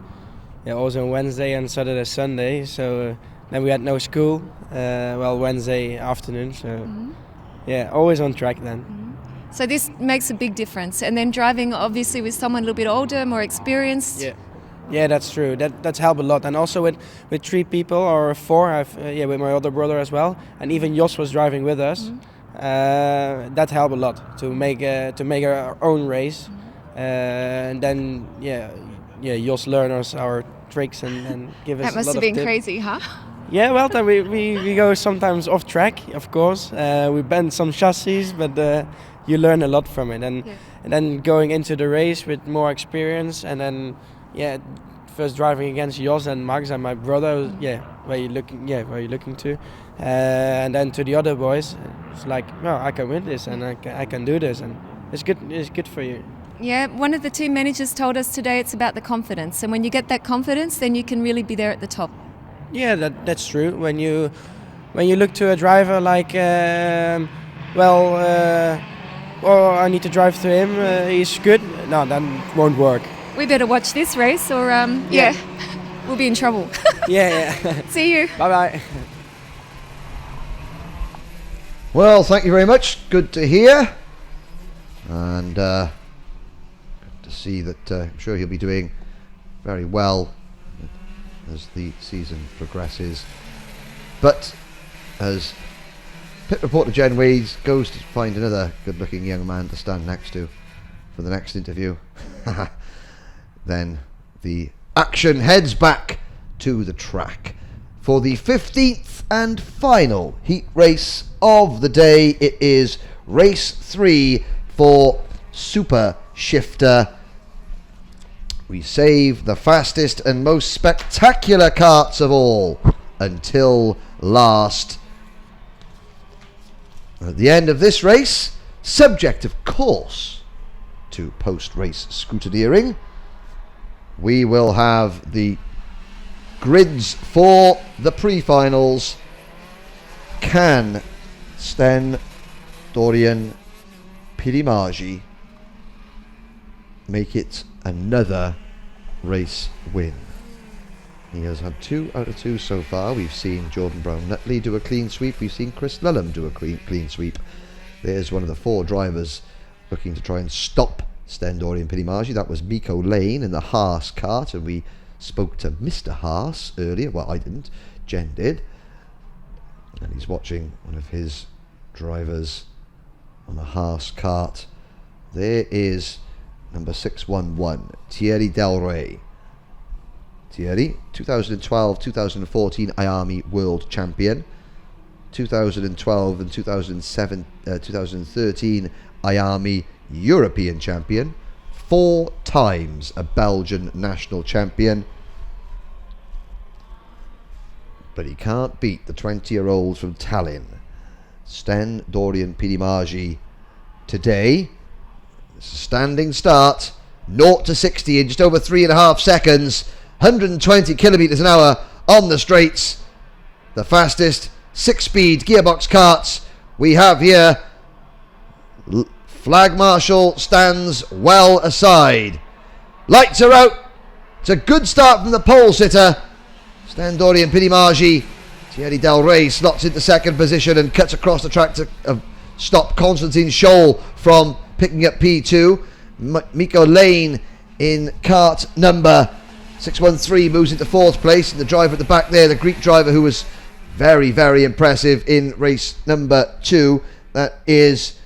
also on Wednesday and Saturday, Sunday, so then we had no school, Wednesday afternoon, so always on track then. So this makes a big difference, and then driving obviously with someone a little bit older, more experienced. Yeah, that's true. That's helped a lot, and also with 3 people or 4, I've with my older brother as well, and even Jos was driving with us. That helped a lot to make our own race, and then Jos learn us our tricks and give us. That must a lot have been of tips. crazy, huh? Yeah, well, then we go sometimes off track, of course. We bend some chassis, but you learn a lot from it, and then going into the race with more experience, and then first driving against Jos and Max and my brother. Where you looking to, and then to the other boys, it's like, no, I can win this, and I can do this, and it's good. It's good for you. Yeah, one of the team managers told us today it's about the confidence, and when you get that confidence, then you can really be there at the top. Yeah, that's true. When you look to a driver like, I need to drive to him. He's good. No, that won't work. We better watch this race, or we'll be in trouble. Yeah. See you. Bye. Well, thank you very much. Good to hear. And good to see that I'm sure he'll be doing very well as the season progresses. But as pit reporter Jen Weeds goes to find another good-looking young man to stand next to for the next interview, then the action heads back to the track for the 15th and final heat race of the day. It is race 3 for Super Shifter. We save the fastest and most spectacular karts of all until last. At the end of this race, subject of course to post-race scrutineering, we will have the grids for the pre-finals. Can Sten Dorian Pirimagi make it another race win? He has had 2 out of 2 so far. We've seen Jordan Brown-Nutley do a clean sweep. We've seen Chris Lulham do a clean sweep. There's one of the 4 drivers looking to try and stop Sten Dorian Pirimagi. That was Miko Lane in the Haas kart, and we spoke to Mr. Haas earlier. Well, I didn't. Jen did. And he's watching one of his drivers on the Haas kart. There is number 611, Thierry Delray. Thierry, 2012-2014 IAMI World Champion, 2012 and 2013 IAMI European Champion, 4 times a Belgian national champion. But he can't beat the 20-year-old from Tallinn. Sten Dorian Pirimagi today. Standing start, 0 to 60 in just over 3.5 seconds, 120 kilometres an hour on the straights. The fastest 6-speed gearbox karts we have here. Flag Marshal stands well aside. Lights are out. It's a good start from the pole sitter. Stan Dory and Pinnacle. Thierry Del Rey slots into second position and cuts across the track to stop Constantine Scholl from picking up P2. Miko Lane in kart number 613 moves into fourth place. And the driver at the back there, the Greek driver who was very, very impressive in race number 2, that is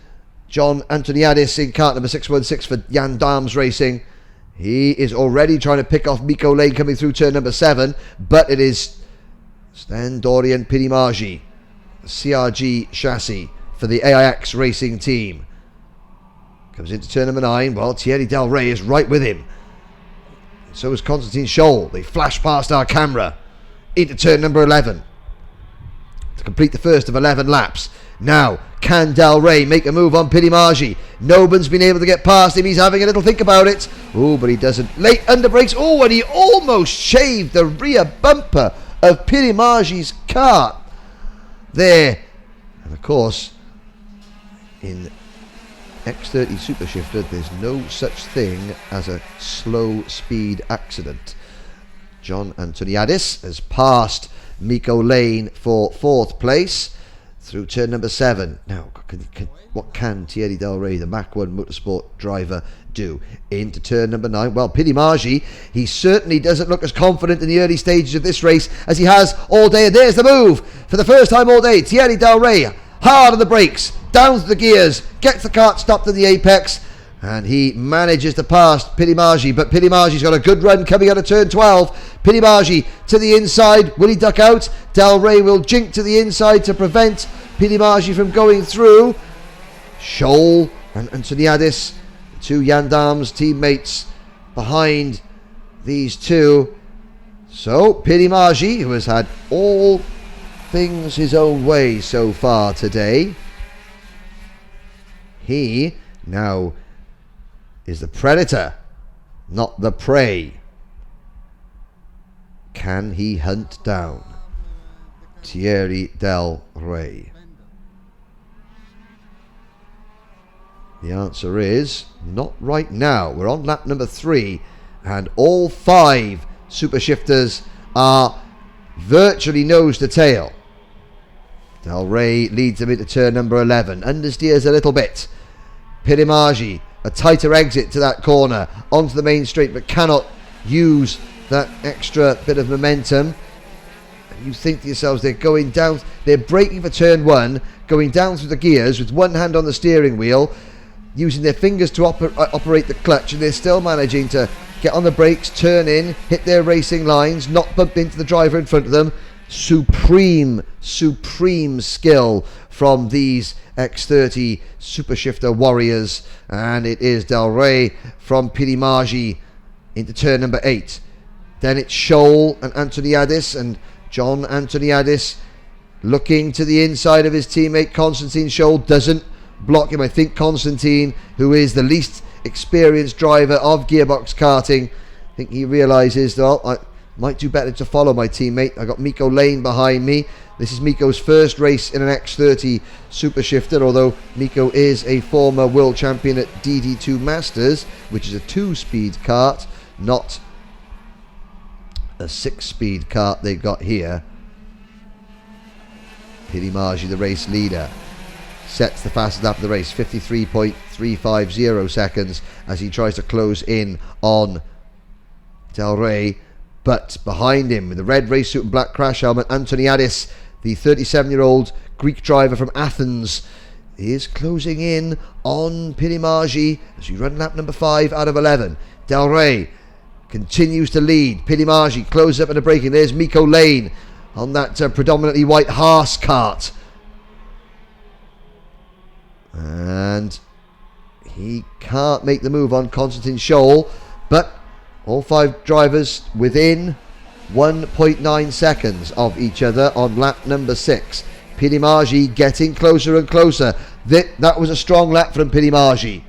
John Antoniadis in kart number 616 for Jan Darms Racing. He is already trying to pick off Miko Lane coming through turn number 7, but it is Stan Dorian Pinimagi, CRG chassis for the AIX Racing team. Comes into turn number 9, while Thierry Del Rey is right with him. So is Constantine Scholl. They flash past our camera into turn number 11 to complete the first of 11 laps. Now, can Del Rey make a move on Pinimagi? Nobody's been able to get past him. He's having a little think about it. Oh, but he doesn't. Late under brakes. Oh, and he almost shaved the rear bumper of Pinimagi's kart there. And of course, in X30 Super Shifter, there's no such thing as a slow speed accident. John Antoniadis has passed Miko Lane for fourth place through turn number 7. Now, what can Thierry Del Rey, the Mach 1 Motorsport driver, do? Into turn number 9. Well, Pinimagi, he certainly doesn't look as confident in the early stages of this race as he has all day. And there's the move for the first time all day. Thierry Del Rey, hard on the brakes, down to the gears, gets the kart stopped at the apex, and he manages to pass Pinimagi, but Pinimagi's got a good run coming out of turn 12. Pinimagi to the inside. Will he duck out? Del Rey will jink to the inside to prevent Pinimagi from going through. Scholl and Antoniadis, two Jan Darms teammates behind these two. So Pinimagi, who has had all things his own way so far today, he now is the predator, not the prey. Can he hunt down Thierry Del Rey? The answer is not right now. We're on lap number 3 and all 5 super shifters are virtually nose to tail. Del Rey leads them into turn number 11, understeers a little bit. Pinimagi, a tighter exit to that corner onto the main straight, but cannot use that extra bit of momentum. And you think to yourselves, they're going down, they're braking for turn 1, going down through the gears with one hand on the steering wheel, using their fingers to operate the clutch, and they're still managing to get on the brakes, turn in, hit their racing lines, not bump into the driver in front of them. Supreme skill from these X30 Super Shifter warriors, and it is Del Rey from Pinimagi into turn number 8. Then it's Scholl and Antoniadis, and John Antoniadis looking to the inside of his teammate Constantine Scholl, doesn't block him. I think Constantine, who is the least experienced driver of gearbox karting, I think he realises, well, I might do better to follow my teammate. I got Miko Lane behind me. This is Miko's first race in an X30 Super Shifter, although Miko is a former world champion at DD2 Masters, which is a 2-speed kart, not a 6-speed kart they've got here. Pinimagi, the race leader, sets the fastest lap of the race, 53.350 seconds, as he tries to close in on Del Rey. But behind him, with the red race suit and black crash helmet, Antoniadis, the 37-year-old Greek driver from Athens, is closing in on Pinimagi as we run lap number 5 out of 11. Del Rey continues to lead. Pinimagi closes up in the braking. There's Miko Lane on that predominantly white Haas kart. And he can't make the move on Constantine Scholl, but all 5 drivers within 1.9 seconds of each other on lap number 6. Pinimagi getting closer and closer. That was a strong lap from Pinnacle.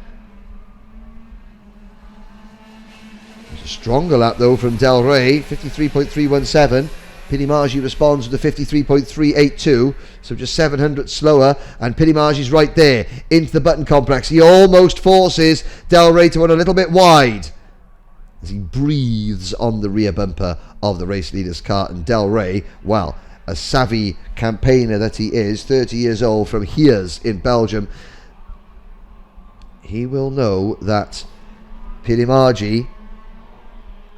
A stronger lap though from Del Rey, 53.317. Pinnacle responds with a 53.382, so just 700 slower, and Pinnacle's right there into the button complex. He almost forces Del Rey to run a little bit wide as he breathes on the rear bumper of the race leader's Kart. And Del Rey, well, a savvy campaigner that he is, 30 years old from Heers in Belgium, he will know that Pinnacle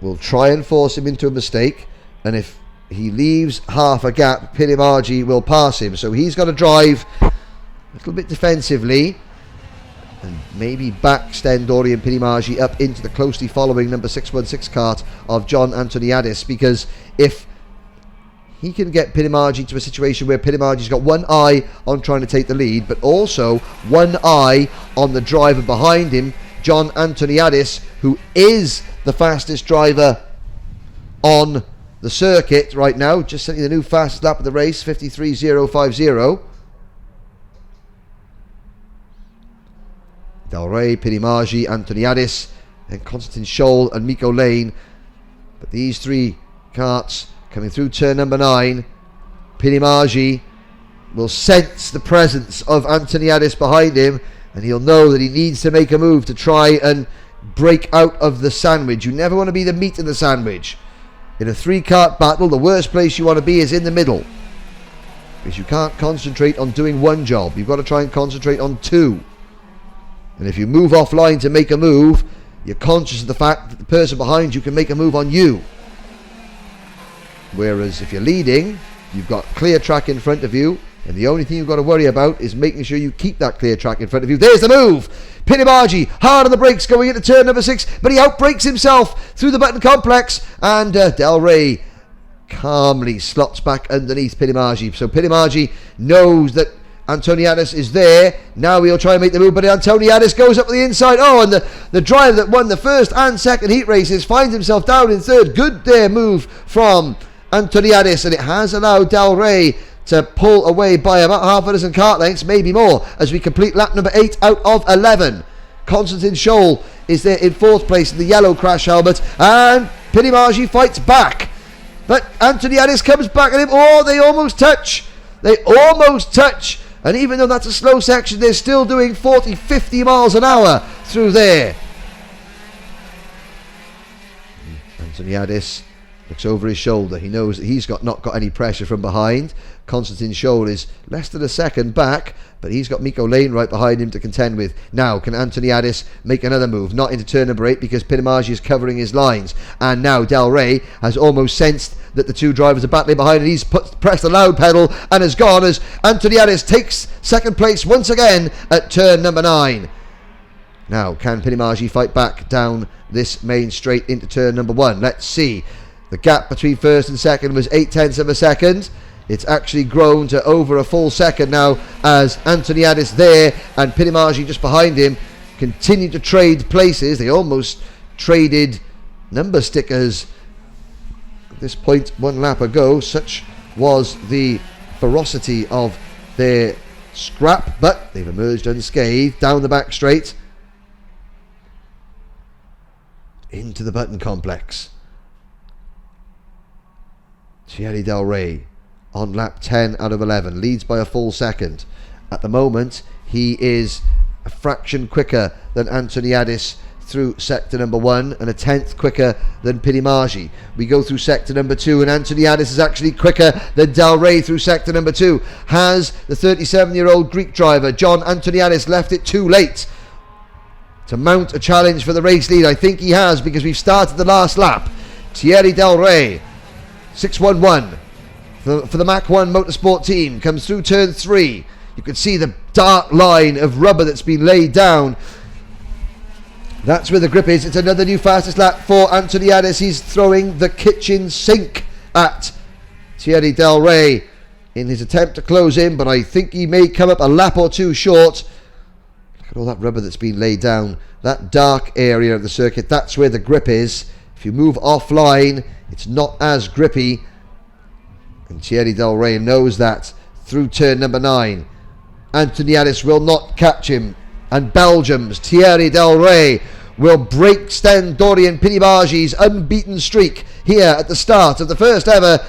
will try and force him into a mistake, and if he leaves half a gap, Pinnacle will pass him. So he's got to drive a little bit defensively and maybe backstand Dorian Pinnacle up into the closely following number 616 Kart of John Antoniadis, because if he can get Pinnacle to a situation where Pinnacle's got one eye on trying to take the lead, but also one eye on the driver behind him, John Antoniadis, who is the fastest driver on the circuit right now, just setting the new fastest lap of the race, 53.050. Del Rey, Pinnacle, Antoniadis, and Konstantin Scholl and Mikko Lane. But these three karts coming through turn number 9, Pinnacle will sense the presence of Antoniadis behind him, and he'll know that he needs to make a move to try and break out of the sandwich. You never want to be the meat in the sandwich. In a 3-kart battle, the worst place you want to be is in the middle, because you can't concentrate on doing one job. You've got to try and concentrate on 2. And if you move offline to make a move, you're conscious of the fact that the person behind you can make a move on you. Whereas if you're leading, you've got clear track in front of you, and the only thing you've got to worry about is making sure you keep that clear track in front of you. There's the move! Pinnacle hard on the brakes going into turn number 6, but he outbrakes himself through the button complex, and Del Rey calmly slots back underneath Pinnacle. So Pinnacle knows that Antoniadis is there. Now he'll try and make the move, but Antoniadis goes up the inside. Oh, and the driver that won the first and second heat races finds himself down in third. Good there move from Antoniadis, and it has allowed Del Rey to pull away by about half a dozen kart lengths, maybe more, as we complete lap number 8 out of 11. Konstantin Scholl is there in 4th place in the yellow crash helmet, and Pinnacle fights back, but Antoniadis comes back at him. Oh, they almost touch, and even though that's a slow section, they're still doing 40-50 miles an hour through there. Antoniadis looks over his shoulder. He knows that he's not got any pressure from behind. Konstantin Scholl is less than a second back, but he's got Mikko Lane right behind him to contend with. Now, can Antoniadis make another move? Not into turn number 8, because Pinnacle is covering his lines. And now Del Rey has almost sensed that the two drivers are battling behind, and he's pressed the loud pedal and has gone as Antoniadis takes second place once again at turn number 9. Now, can Pinnacle fight back down this main straight into turn number 1? Let's see. The gap between first and second was 0.8 of a second. It's actually grown to over a full second now, as Antoniadis there and Pinnacle just behind him continue to trade places. They almost traded number stickers at this point 1 lap ago. Such was the ferocity of their scrap, but they've emerged unscathed down the back straight into the button complex. Thierry Del Rey on lap 10 out of 11, leads by a full second. At the moment, he is a fraction quicker than Antoniadis through sector number 1, and a 10th quicker than Pinnacle. We go through sector number 2, and Antoniadis is actually quicker than Del Rey through sector number 2. Has the 37-year-old Greek driver John Antoniadis left it too late to mount a challenge for the race lead? I think he has, because we've started the last lap. Thierry Del Rey, 611 for the Mach 1 Motorsport team, comes through turn 3. You can see the dark line of rubber that's been laid down. That's where the grip is. It's another new fastest lap for Antoniadis. He's throwing the kitchen sink at Thierry Del Rey in his attempt to close in, but I think he may come up a lap or 2 short. Look at all that rubber that's been laid down. That dark area of the circuit, that's where the grip is. If you move offline, it's not as grippy, and Thierry Del Rey knows that through turn number 9. Antoniadis will not catch him, and Belgium's Thierry Del Rey will break Sten Dorian Pinibagi's unbeaten streak here at the start of the first ever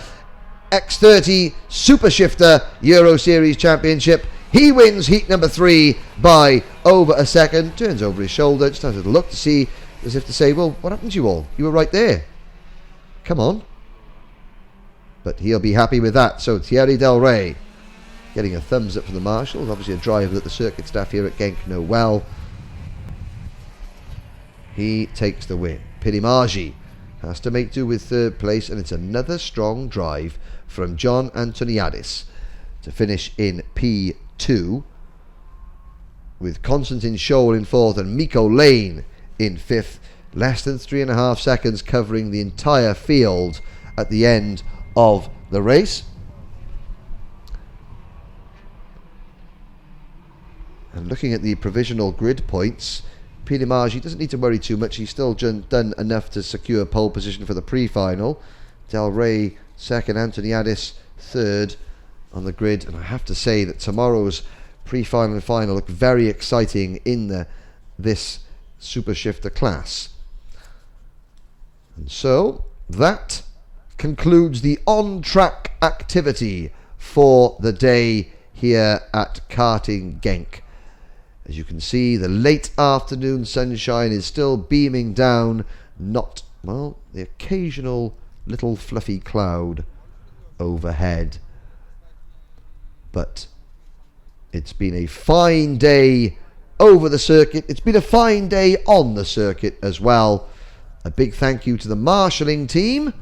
X30 Super Shifter Euro Series Championship. He wins heat number 3 by over a second, turns over his shoulder, just has a look to see, as if to say, well, what happened to you all? You were right there. Come on. But he'll be happy with that. So Thierry Del Rey getting a thumbs up from the marshals, obviously a driver that the circuit staff here at Genk know well. He takes the win. Pinimagi has to make do with third place, and it's another strong drive from John Antoniadis to finish in P2, with Constantin Scholl in fourth and Mikko Lane in fifth. Less than 3.5 seconds covering the entire field at the end of the race. And looking at the provisional grid points, Pinimagi doesn't need to worry too much. He's still done enough to secure pole position for the pre-final. Del Rey second, Antoniadis third on the grid. And I have to say that tomorrow's pre-final and final look very exciting in this Super Shifter class. And so that concludes the on-track activity for the day here at Karting Genk. As you can see, the late afternoon sunshine is still beaming down, not, well, the occasional little fluffy cloud overhead. But it's been a fine day over the circuit. It's been a fine day on the circuit as well. A big thank you to the marshalling team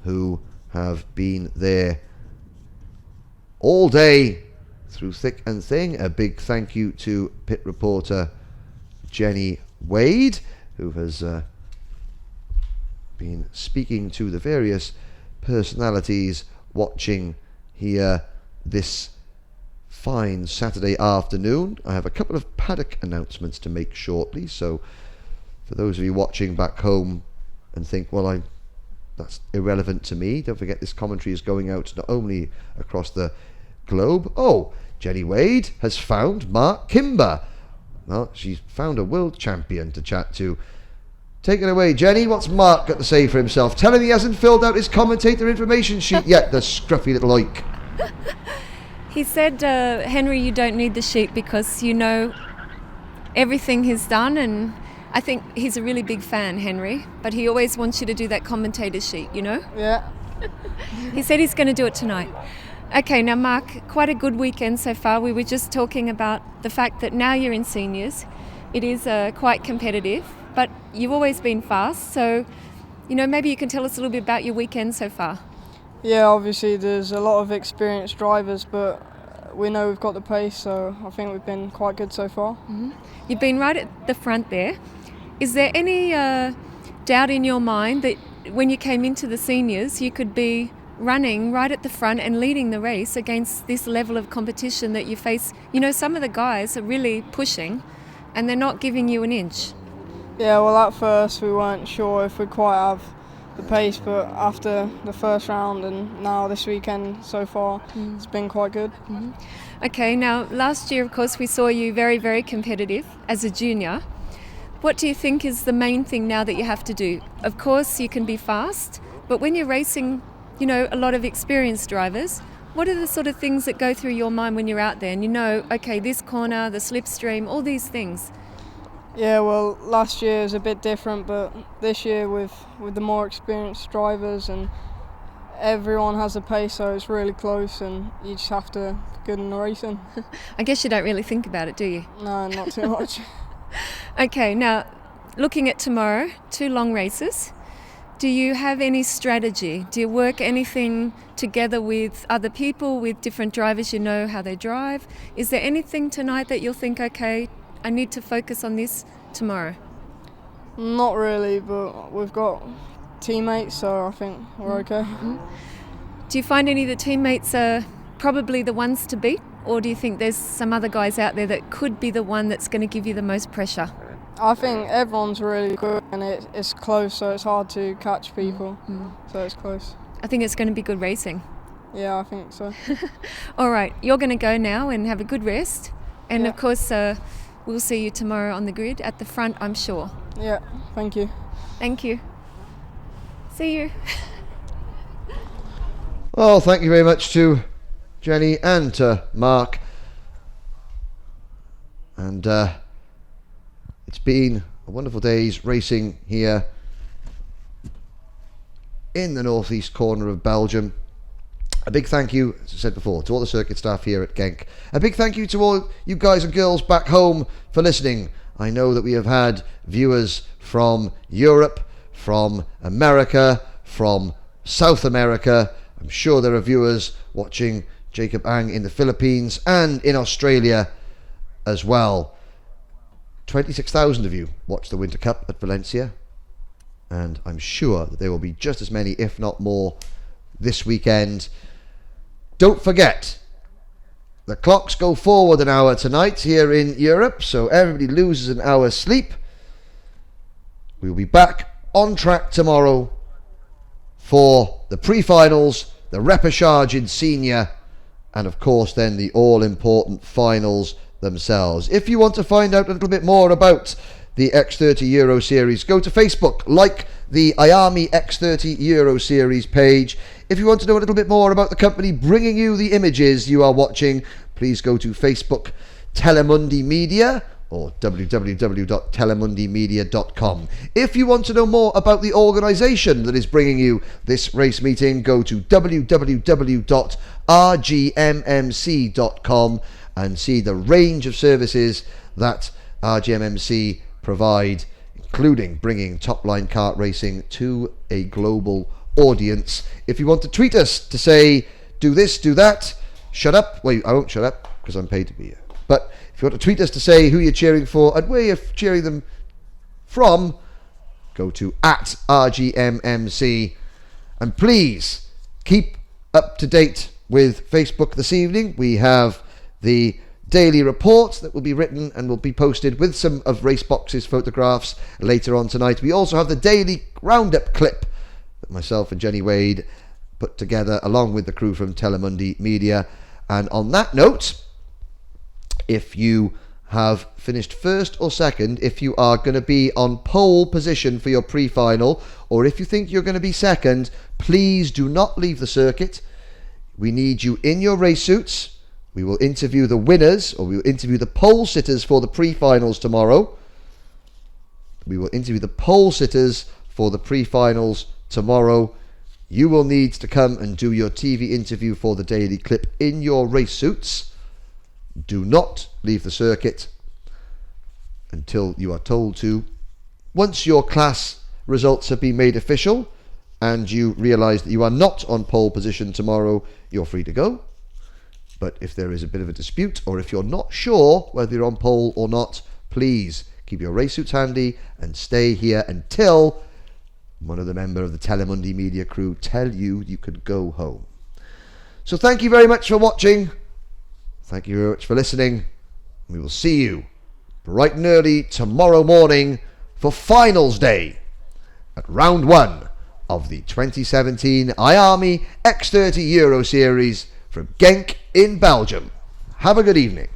who have been there all day through thick and thin. A big thank you to pit reporter Jenny Wade, who has been speaking to the various personalities watching here this fine Saturday afternoon. I have a couple of paddock announcements to make shortly, so for those of you watching back home and think, well, that's irrelevant to me, don't forget this commentary is going out not only across the globe. Oh, Jenny Wade has found Mark Kimber. Well, she's found a world champion to chat to. Take it away, Jenny. What's Mark got to say for himself? Tell him he hasn't filled out his commentator information sheet yet, the scruffy little oik. He said, Henry, you don't need the sheet because you know everything he's done, and I think he's a really big fan, Henry, but he always wants you to do that commentator sheet, you know? Yeah. He said he's going to do it tonight. Okay, now Mark, quite a good weekend so far. We were just talking about the fact that now you're in seniors. It is quite competitive, but you've always been fast, so, you know, maybe you can tell us a little bit about your weekend so far. Yeah, obviously there's a lot of experienced drivers, but we know we've got the pace, so I think we've been quite good so far. Mm-hmm. You've been right at the front there. Is there any doubt in your mind that when you came into the seniors you could be running right at the front and leading the race against this level of competition that you face? You know, some of the guys are really pushing and they're not giving you an inch. Yeah, well at first we weren't sure if we'd quite have the pace, but after the first round and now this weekend so far, it's been quite good. Mm-hmm. Okay, now last year of course we saw you very, very competitive as a junior. What do you think is the main thing now that you have to do? Of course you can be fast, but when you're racing, you know, a lot of experienced drivers, what are the sort of things that go through your mind when you're out there and you know, okay, this corner, the slipstream, all these things? Yeah, well, last year was a bit different, but this year with the more experienced drivers and everyone has a pace, so it's really close and you just have to be good in the racing. I guess you don't really think about it, do you? No, not too much. Okay, now looking at tomorrow, 2 long races. Do you have any strategy? Do you work anything together with other people, with different drivers, you know how they drive? Is there anything tonight that you'll think, okay, I need to focus on this tomorrow? Not really, but we've got teammates, so I think we're okay. Mm-hmm. Do you find any of the teammates are probably the ones to beat? Or do you think there's some other guys out there that could be the one that's going to give you the most pressure? I think everyone's really good and it's close, so it's hard to catch people. So it's close. I think it's going to be good racing. Yeah, I think so. All right, you're going to go now and have a good rest. And Yeah. of course, we'll see you tomorrow on the grid at the front, I'm sure. Yeah, thank you. Thank you. See you. Well, thank you very much to Jenny and to Mark. And it's been a wonderful day's racing here in the northeast corner of Belgium. A big thank you, as I said before, to all the circuit staff here at Genk. A big thank you to all you guys and girls back home for listening. I know that we have had viewers from Europe, from America, from South America. I'm sure there are viewers watching Jacob Ang in the Philippines and in Australia as well. 26,000 of you watched the Winter Cup at Valencia, and I'm sure that there will be just as many, if not more, this weekend. Don't forget, the clocks go forward an hour tonight here in Europe, so everybody loses an hour's sleep. We'll be back on track tomorrow for the pre-finals, the repechage in senior, and of course then the all-important finals themselves. If you want to find out a little bit more about the X30 Euro Series, go to Facebook, like the IAMI X30 Euro Series page. If you want to know a little bit more about the company bringing you the images you are watching, please go to Facebook Telemundi Media or www.telemundimedia.com. If you want to know more about the organisation that is bringing you this race meeting, go to www.rgmmc.com and see the range of services that RGMMC provide, including bringing top-line kart racing to a global audience. If you want to tweet us to say, do this, do that, shut up. Wait, I won't shut up because I'm paid to be here. But if you want to tweet us to say who you're cheering for and where you're cheering them from, go to @RGMMC. And please keep up to date with Facebook this evening. We have the daily report that will be written and will be posted with some of Racebox's photographs later on tonight. We also have the daily roundup clip that myself and Jenny Wade put together along with the crew from Telemundi Media. And on that note, if you have finished first or second, if you are going to be on pole position for your pre-final, or if you think you're going to be second, please do not leave the circuit. We need you in your race suits. We will interview the winners, or we will interview the pole sitters for the pre-finals tomorrow. We will interview the pole sitters for the pre-finals tomorrow. You will need to come and do your TV interview for the daily clip in your race suits. Do not leave the circuit until you are told to. Once your class results have been made official and you realise that you are not on pole position tomorrow, you're free to go. But if there is a bit of a dispute, or if you're not sure whether you're on pole or not, please keep your race suits handy and stay here until one of the members of the Telemundi Media crew tell you you can go home. So thank you very much for watching. Thank you very much for listening. We will see you bright and early tomorrow morning for finals day at round 1 of the 2017 IAMI X30 Euro Series from Genk in Belgium. Have a good evening.